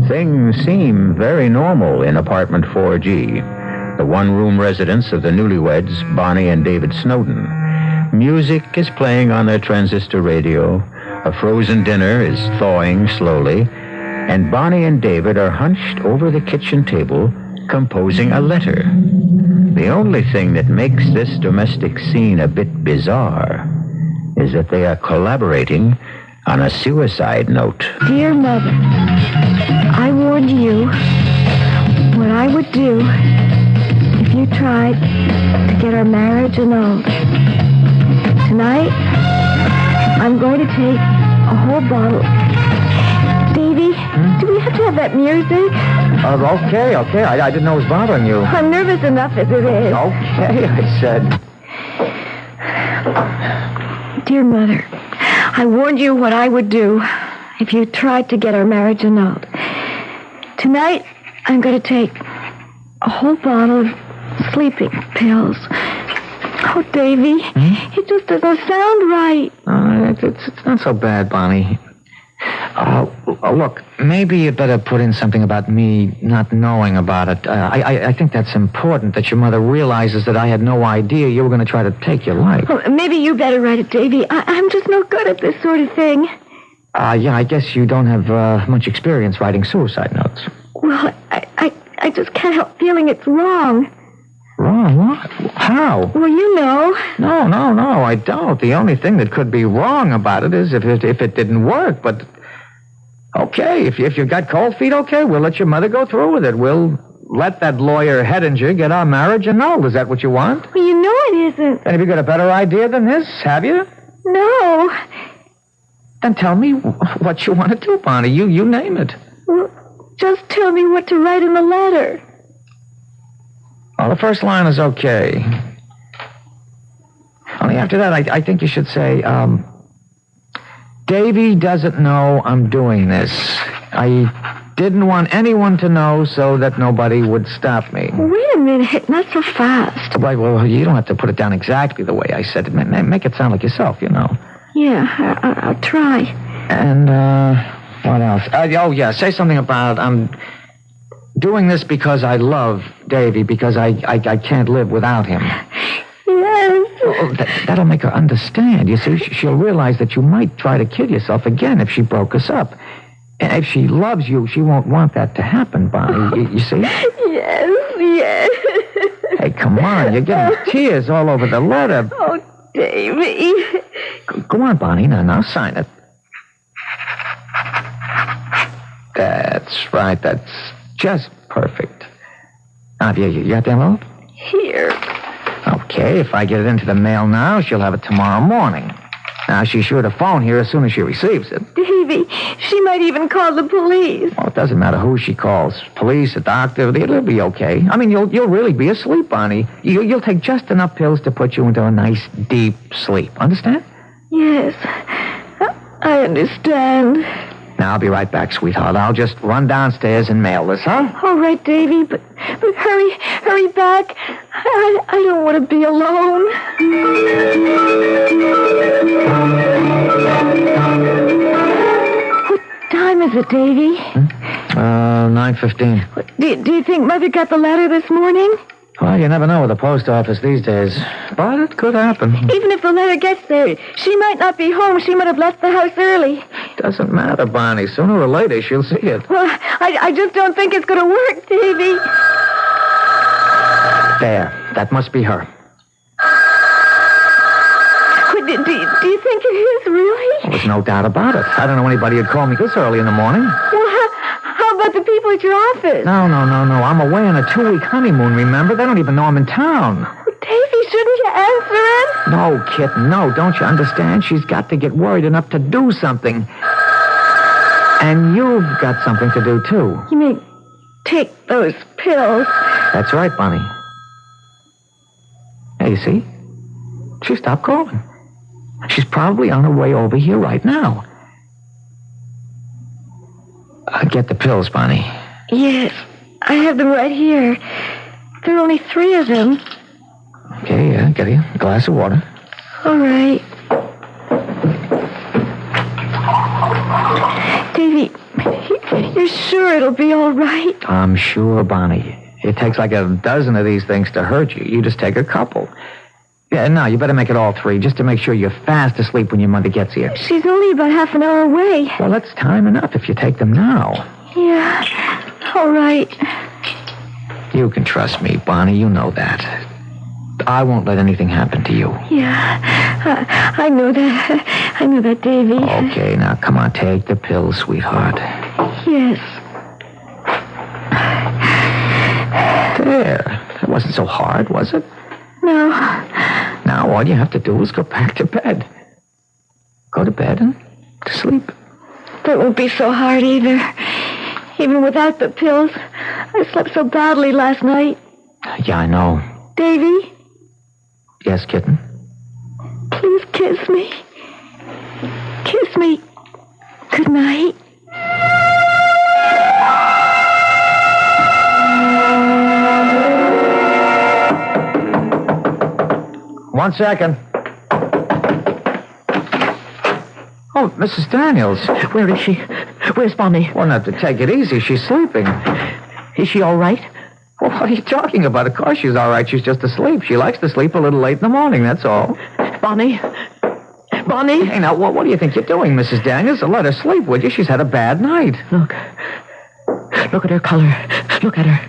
Things seem very normal in apartment 4G, the one-room residence of the newlyweds, Bonnie and David Snowden. Music is playing on their transistor radio, a frozen dinner is thawing slowly, and Bonnie and David are hunched over the kitchen table, composing a letter. The only thing that makes this domestic scene a bit bizarre is that they are collaborating on a suicide note. Dear Mother, I warned you what I would do if you tried to get our marriage annulled. Tonight, I'm going to take a whole bottle. Davy, do we have to have that music? Okay. I didn't know it was bothering you. I'm nervous enough as it is. Okay, I said. Dear Mother, I warned you what I would do if you tried to get our marriage annulled. Tonight, I'm going to take a whole bottle of sleeping pills. Oh, Davy, it just doesn't sound right. It's not so bad, Bonnie. Look, maybe you better put in something about me not knowing about it. I think that's important, that your mother realizes that I had no idea you were going to try to take your life. Well, maybe you better write it, Davy. I'm just no good at this sort of thing. Yeah, I guess you don't have much experience writing suicide notes. Well, I just can't help feeling it's wrong. Wrong? What? How? Well, you know. No, I don't. The only thing that could be wrong about it is if it didn't work, but... Okay, if you've got cold feet, okay, we'll let your mother go through with it. We'll let that lawyer Hedinger get our marriage annulled. Is that what you want? Well, you know it isn't. And have you got a better idea than this, have you? No. Then tell me what you want to do, Bonnie. You name it. Well, just tell me what to write in the letter. Well, the first line is okay. Only after that, I think you should say, Davy doesn't know I'm doing this. I didn't want anyone to know so that nobody would stop me. Wait a minute. Not so fast. Well, you don't have to put it down exactly the way I said it. Make it sound like yourself, you know. Yeah, I'll try. And, what else? Oh, yeah, say something about, I'm doing this because I love Davy, because I can't live without him. Yes. Oh, that'll make her understand. You see, she'll realize that you might try to kill yourself again if she broke us up. And if she loves you, she won't want that to happen, Bonnie. You see? Yes. Hey, come on. You're getting tears all over the letter. Oh, Davy. Go on, Bonnie. Now sign it. That's right. That's just perfect. Now, you got the envelope? Here. Okay, if I get it into the mail now, she'll have it tomorrow morning. Now, she's sure to phone here as soon as she receives it. Davy, she might even call the police. Well, it doesn't matter who she calls. Police, a doctor, it'll be okay. I mean, you'll really be asleep, Bonnie. You'll take just enough pills to put you into a nice, deep sleep. Understand? Yes, I understand. Now, I'll be right back, sweetheart. I'll just run downstairs and mail this, huh? All right, Davy, but hurry back. I don't want to be alone. What time is it, Davy? 9:15. Do you think Mother got the letter this morning? Well, you never know with the post office these days. But it could happen. Even if the letter gets there, she might not be home. She might have left the house early. Doesn't matter, Bonnie. Sooner or later, she'll see it. Well, I just don't think it's going to work, Davy. There. That must be her. Do you think it is, really? Well, there's no doubt about it. I don't know anybody who'd call me this early in the morning. Well, how about the people at your office? No. I'm away on a 2-week honeymoon, remember? They don't even know I'm in town. Davy, shouldn't you answer it? No, kitten, no. Don't you understand? She's got to get worried enough to do something. And you've got something to do, too. You mean take those pills? That's right, Bonnie. Hey, you see? She stopped calling. She's probably on her way over here right now. Get the pills, Bonnie. Yes, I have them right here. There are only 3 of them. Okay, yeah, get you a glass of water. All right. Davy, you're sure it'll be all right? I'm sure, Bonnie. It takes like a dozen of these things to hurt you. You just take a couple. Yeah, no, you better make it all 3, just to make sure you're fast asleep when your mother gets here. She's only about half an hour away. Well, that's time enough if you take them now. Yeah, all right. You can trust me, Bonnie. You know that. I won't let anything happen to you. Yeah, I know that. I know that, Davy. Okay, now come on, take the pills, sweetheart. Yes. There. That wasn't so hard, was it? No. Now all you have to do is go back to bed. Go to bed and to sleep. That won't be so hard either. Even without the pills. I slept so badly last night. Yeah, I know. Davy? Yes, kitten? Please kiss me. Kiss me. Good night. 1 second. Oh, Mrs. Daniels. Where is she? Where's Bonnie? Well, now, to take it easy. She's sleeping. Is she all right? Well, what are you talking about? Of course she's all right. She's just asleep. She likes to sleep a little late in the morning, that's all. Bonnie? Bonnie? Hey, now, what do you think you're doing, Mrs. Daniels? Let her sleep, would you? She's had a bad night. Look at her color. Look at her.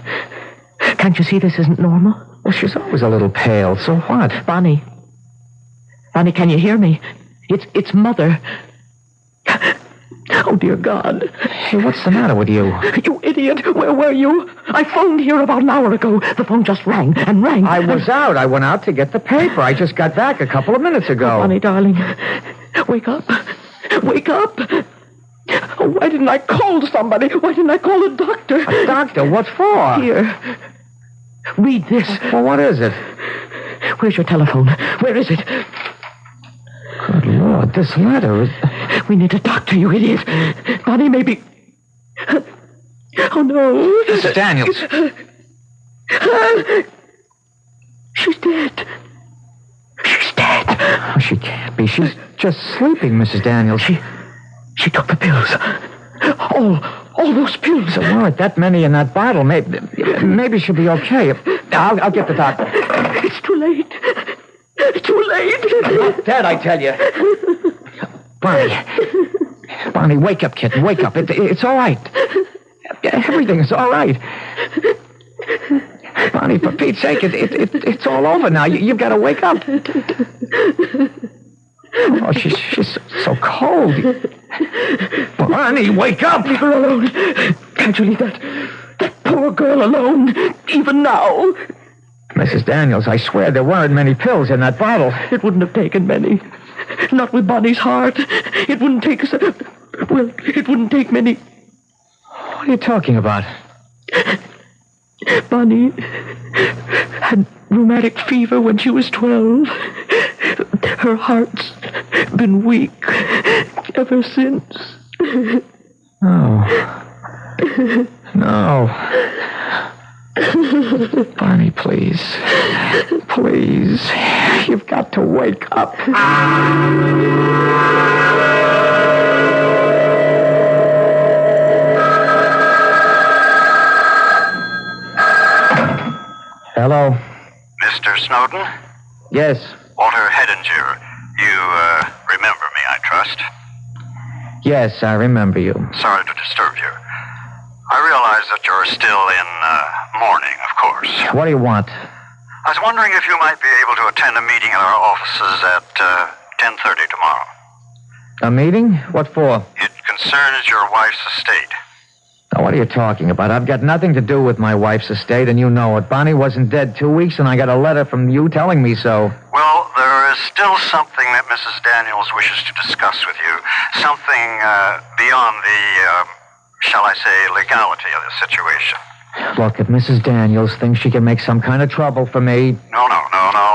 Can't you see this isn't normal? Well, she's always a little pale. So what? Bonnie, can you hear me? It's Mother. Oh, dear God. Hey, what's the matter with you? You idiot. Where were you? I phoned here about an hour ago. The phone just rang and rang. I was out. I went out to get the paper. I just got back a couple of minutes ago. Oh, Bonnie, darling. Wake up. Wake up. Oh, why didn't I call somebody? Why didn't I call a doctor? A doctor? What for? Here. Read this. Well, what is it? Where's your telephone? Where is it? Good Lord, this letter is... We need a doctor, you idiot. Bonnie may be... Oh, no. Mrs. Daniels. She's dead. She's dead. Oh, she can't be. She's just sleeping, Mrs. Daniels. She took the pills. All those pills. There weren't that many in that bottle. Maybe she'll be okay. I'll get the doctor. It's too late. Too late. Not dead, I tell you. Bonnie, wake up, kitten. Wake up. It's all right. Everything is all right. Bonnie, for Pete's sake, it's all over now. You've got to wake up. Oh, she's so cold. Bonnie, wake up! Leave her alone. Can't you leave that poor girl alone, even now? Mrs. Daniels, I swear there weren't many pills in that bottle. It wouldn't have taken many. Not with Bonnie's heart. It wouldn't take us. Well, it wouldn't take many. What are you talking about? Bonnie had rheumatic fever when she was 12. Her heart's been weak ever since. No. Barney, please. Please. You've got to wake up. Hello? Mr. Snowden? Yes. Walter Hedinger. You, remember me, I trust? Yes, I remember you. Sorry to disturb you. I realize that you're still in, mourning, of course. What do you want? I was wondering if you might be able to attend a meeting at our offices at, 10:30 tomorrow. A meeting? What for? It concerns your wife's estate. Now, what are you talking about? I've got nothing to do with my wife's estate, and you know it. Bonnie wasn't dead 2 weeks, and I got a letter from you telling me so. Well, there is still something that Mrs. Daniels wishes to discuss with you. Something, beyond the, shall I say, legality of the situation. Look, if Mrs. Daniels thinks she can make some kind of trouble for me... No.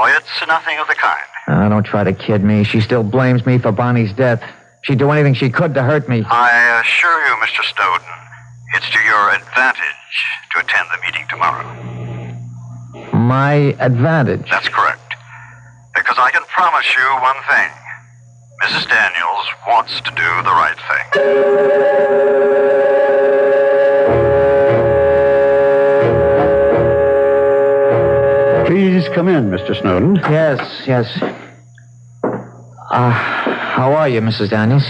It's nothing of the kind. Don't try to kid me. She still blames me for Bonnie's death. She'd do anything she could to hurt me. I assure you, Mr. Snowden, it's to your advantage to attend the meeting tomorrow. My advantage? That's correct. Because I can promise you one thing. Mrs. Daniels wants to do the right thing. Please come in, Mr. Snowden. Yes. How are you, Mrs. Daniels?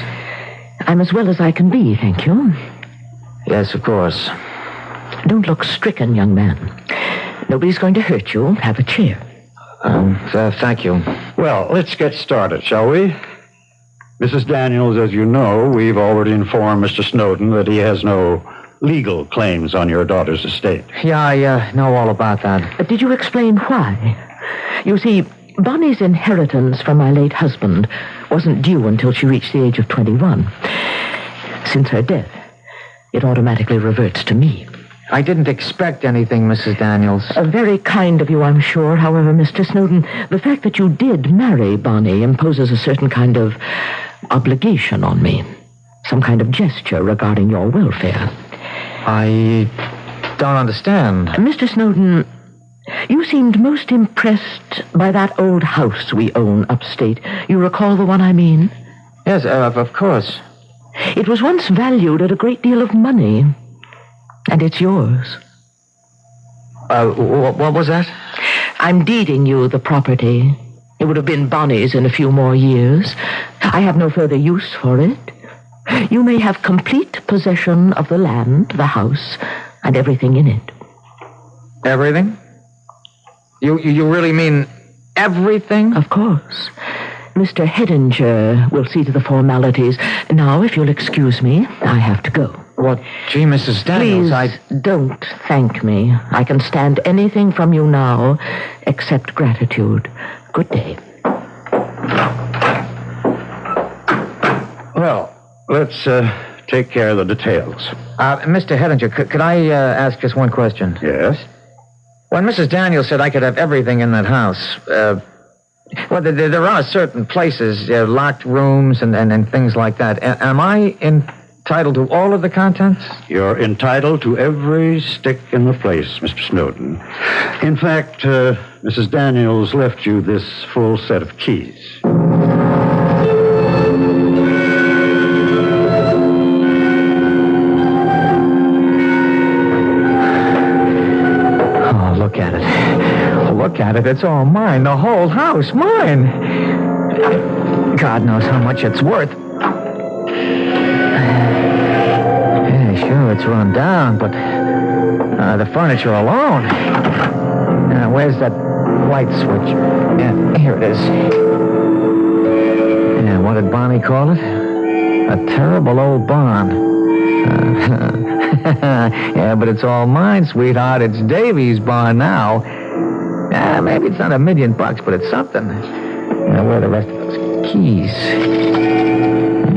I'm as well as I can be, thank you. Yes, of course. Don't look stricken, young man. Nobody's going to hurt you. Have a chair. Thank you. Well, let's get started, shall we? Mrs. Daniels, as you know, we've already informed Mr. Snowden that he has no legal claims on your daughter's estate. Yeah, I know all about that. Did you explain why? You see, Bonnie's inheritance from my late husband wasn't due until she reached the age of 21. Since her death, it automatically reverts to me. I didn't expect anything, Mrs. Daniels. Very kind of you, I'm sure. However, Mr. Snowden, the fact that you did marry Bonnie imposes a certain kind of obligation on me. Some kind of gesture regarding your welfare. I don't understand. Mr. Snowden, you seemed most impressed by that old house we own upstate. You recall the one I mean? Yes, of course. It was once valued at a great deal of money. And it's yours. What was that? I'm deeding you the property. It would have been Bonnie's in a few more years. I have no further use for it. You may have complete possession of the land, the house, and everything in it. Everything? You really mean everything? Of course. Mr. Hedinger will see to the formalities. Now, if you'll excuse me, I have to go. What? Gee, Mrs. Daniels, Please don't thank me. I can stand anything from you now except gratitude. Good day. Well, let's take care of the details. Mr. Hedinger, could I ask just one question? Yes? When Mrs. Daniels said I could have everything in that house, well, there are certain places, locked rooms and things like that. Am I entitled to all of the contents? You're entitled to every stick in the place, Mr. Snowden. In fact, Mrs. Daniels left you this full set of keys. Oh, look at it. Look at it. It's all mine. The whole house. Mine. God knows how much it's worth. Yeah, sure, it's run down, but the furniture alone. Where's that light switch? Yeah, here it is. Yeah, what did Bonnie call it? A terrible old barn. Yeah, but it's all mine, sweetheart. It's Davy's barn now. Maybe it's not $1,000,000, but it's something. Where are the rest of those keys?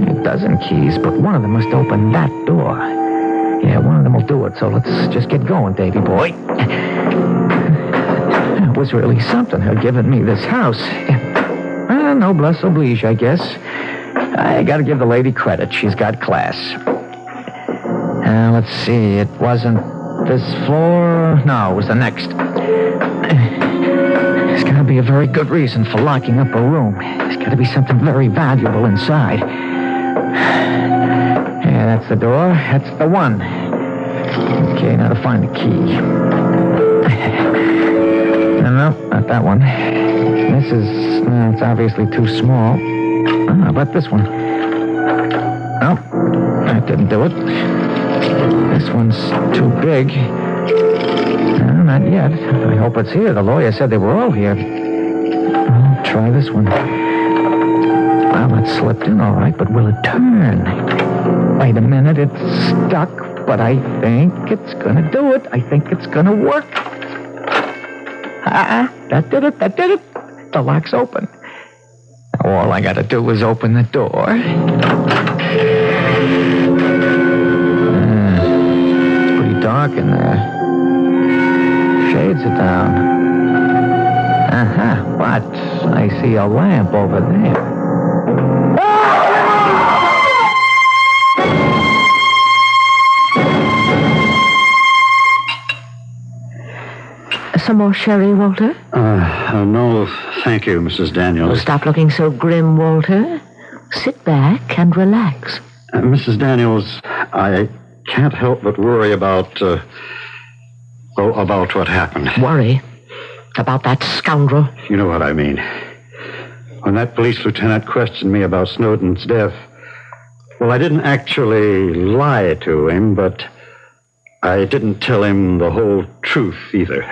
A dozen keys, but one of them must open that door. Yeah, one of them will do it, so let's just get going, Davy boy. It was really something, her giving me this house. Noblesse oblige, I guess. I gotta give the lady credit. She's got class. Let's see, it wasn't this floor. No, it was the next. There's got to be a very good reason for locking up a room. There's got to be something very valuable inside. Yeah, that's the door. That's the one. Okay, now to find the key. No, not that one. This is... it's obviously too small. How about this one? No, that didn't do it. This one's too big. No, not yet. I hope it's here. The lawyer said they were all here. I'll try this one. Well, it slipped in all right, but will it turn? Wait a minute, it's stuck, but I think it's gonna do it. I think it's gonna work. That did it. The lock's open. All I gotta do is open the door. It's pretty dark in there. Shades are down. But I see a lamp over there. Some more sherry, Walter? No, thank you, Mrs. Daniels. Well, stop looking so grim, Walter. Sit back and relax. Mrs. Daniels, I can't help but worry about what happened. Worry? About that scoundrel? You know what I mean. When that police lieutenant questioned me about Snowden's death, well, I didn't actually lie to him, but I didn't tell him the whole truth either.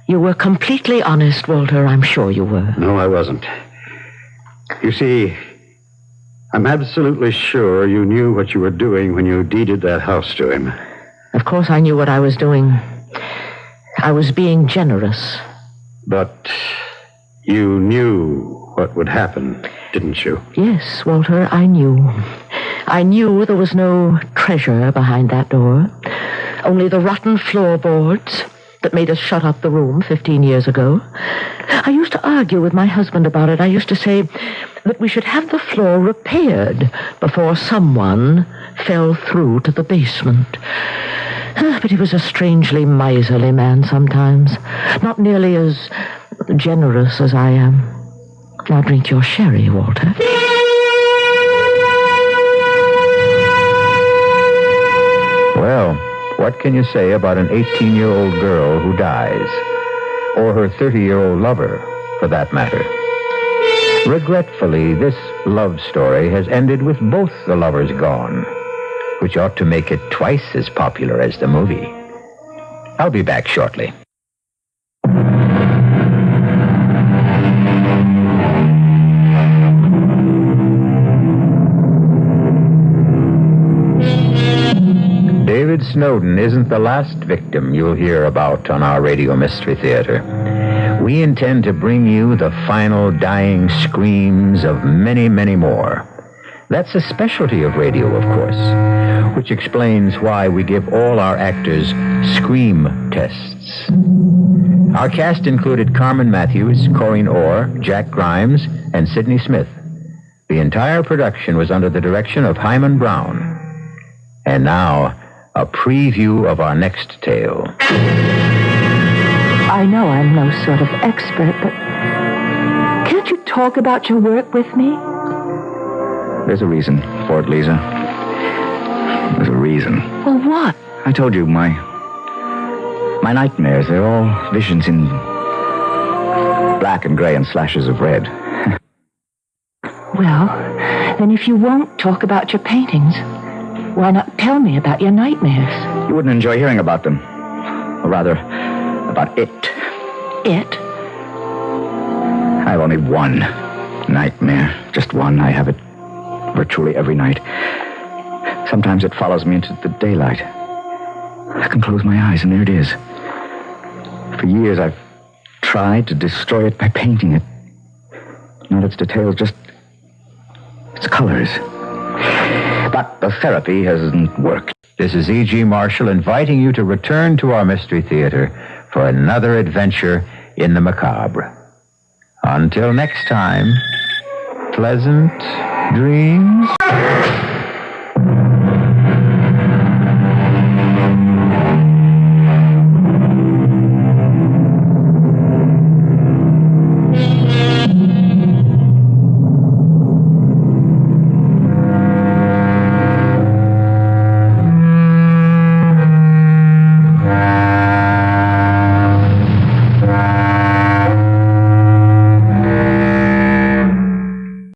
You were completely honest, Walter. I'm sure you were. No, I wasn't. You see, I'm absolutely sure you knew what you were doing when you deeded that house to him. Of course I knew what I was doing. I was being generous. But you knew what would happen, didn't you? Yes, Walter, I knew. I knew there was no treasure behind that door. Only the rotten floorboards that made us shut up the room 15 years ago. I used to argue with my husband about it. I used to say that we should have the floor repaired before someone fell through to the basement. But he was a strangely miserly man sometimes. Not nearly as generous as I am. Now drink your sherry, Walter. Well, what can you say about an 18-year-old girl who dies? Or her 30-year-old lover, for that matter? Regretfully, this love story has ended with both the lovers gone, which ought to make it twice as popular as the movie. I'll be back shortly. David Snowden isn't the last victim you'll hear about on our Radio Mystery Theater. We intend to bring you the final dying screams of many, many more. That's a specialty of radio, of course, which explains why we give all our actors scream tests. Our cast included Carmen Matthews, Corinne Orr, Jack Grimes, and Sidney Smith. The entire production was under the direction of Hyman Brown. And now, a preview of our next tale. I know I'm no sort of expert, but can't you talk about your work with me? There's a reason for it, Lisa. There's a reason. Well, what? I told you, my nightmares, they're all visions in black and gray and slashes of red. Well, then if you won't talk about your paintings, why not tell me about your nightmares? You wouldn't enjoy hearing about them. Or rather, about it. It? I have only one nightmare. Just one. I have it virtually every night. Sometimes it follows me into the daylight. I can close my eyes and there it is. For years I've tried to destroy it by painting it. Not its details, just its colors. But the therapy hasn't worked. This is E.G. Marshall inviting you to return to our Mystery Theater for another adventure in the macabre. Until next time, pleasant dreams.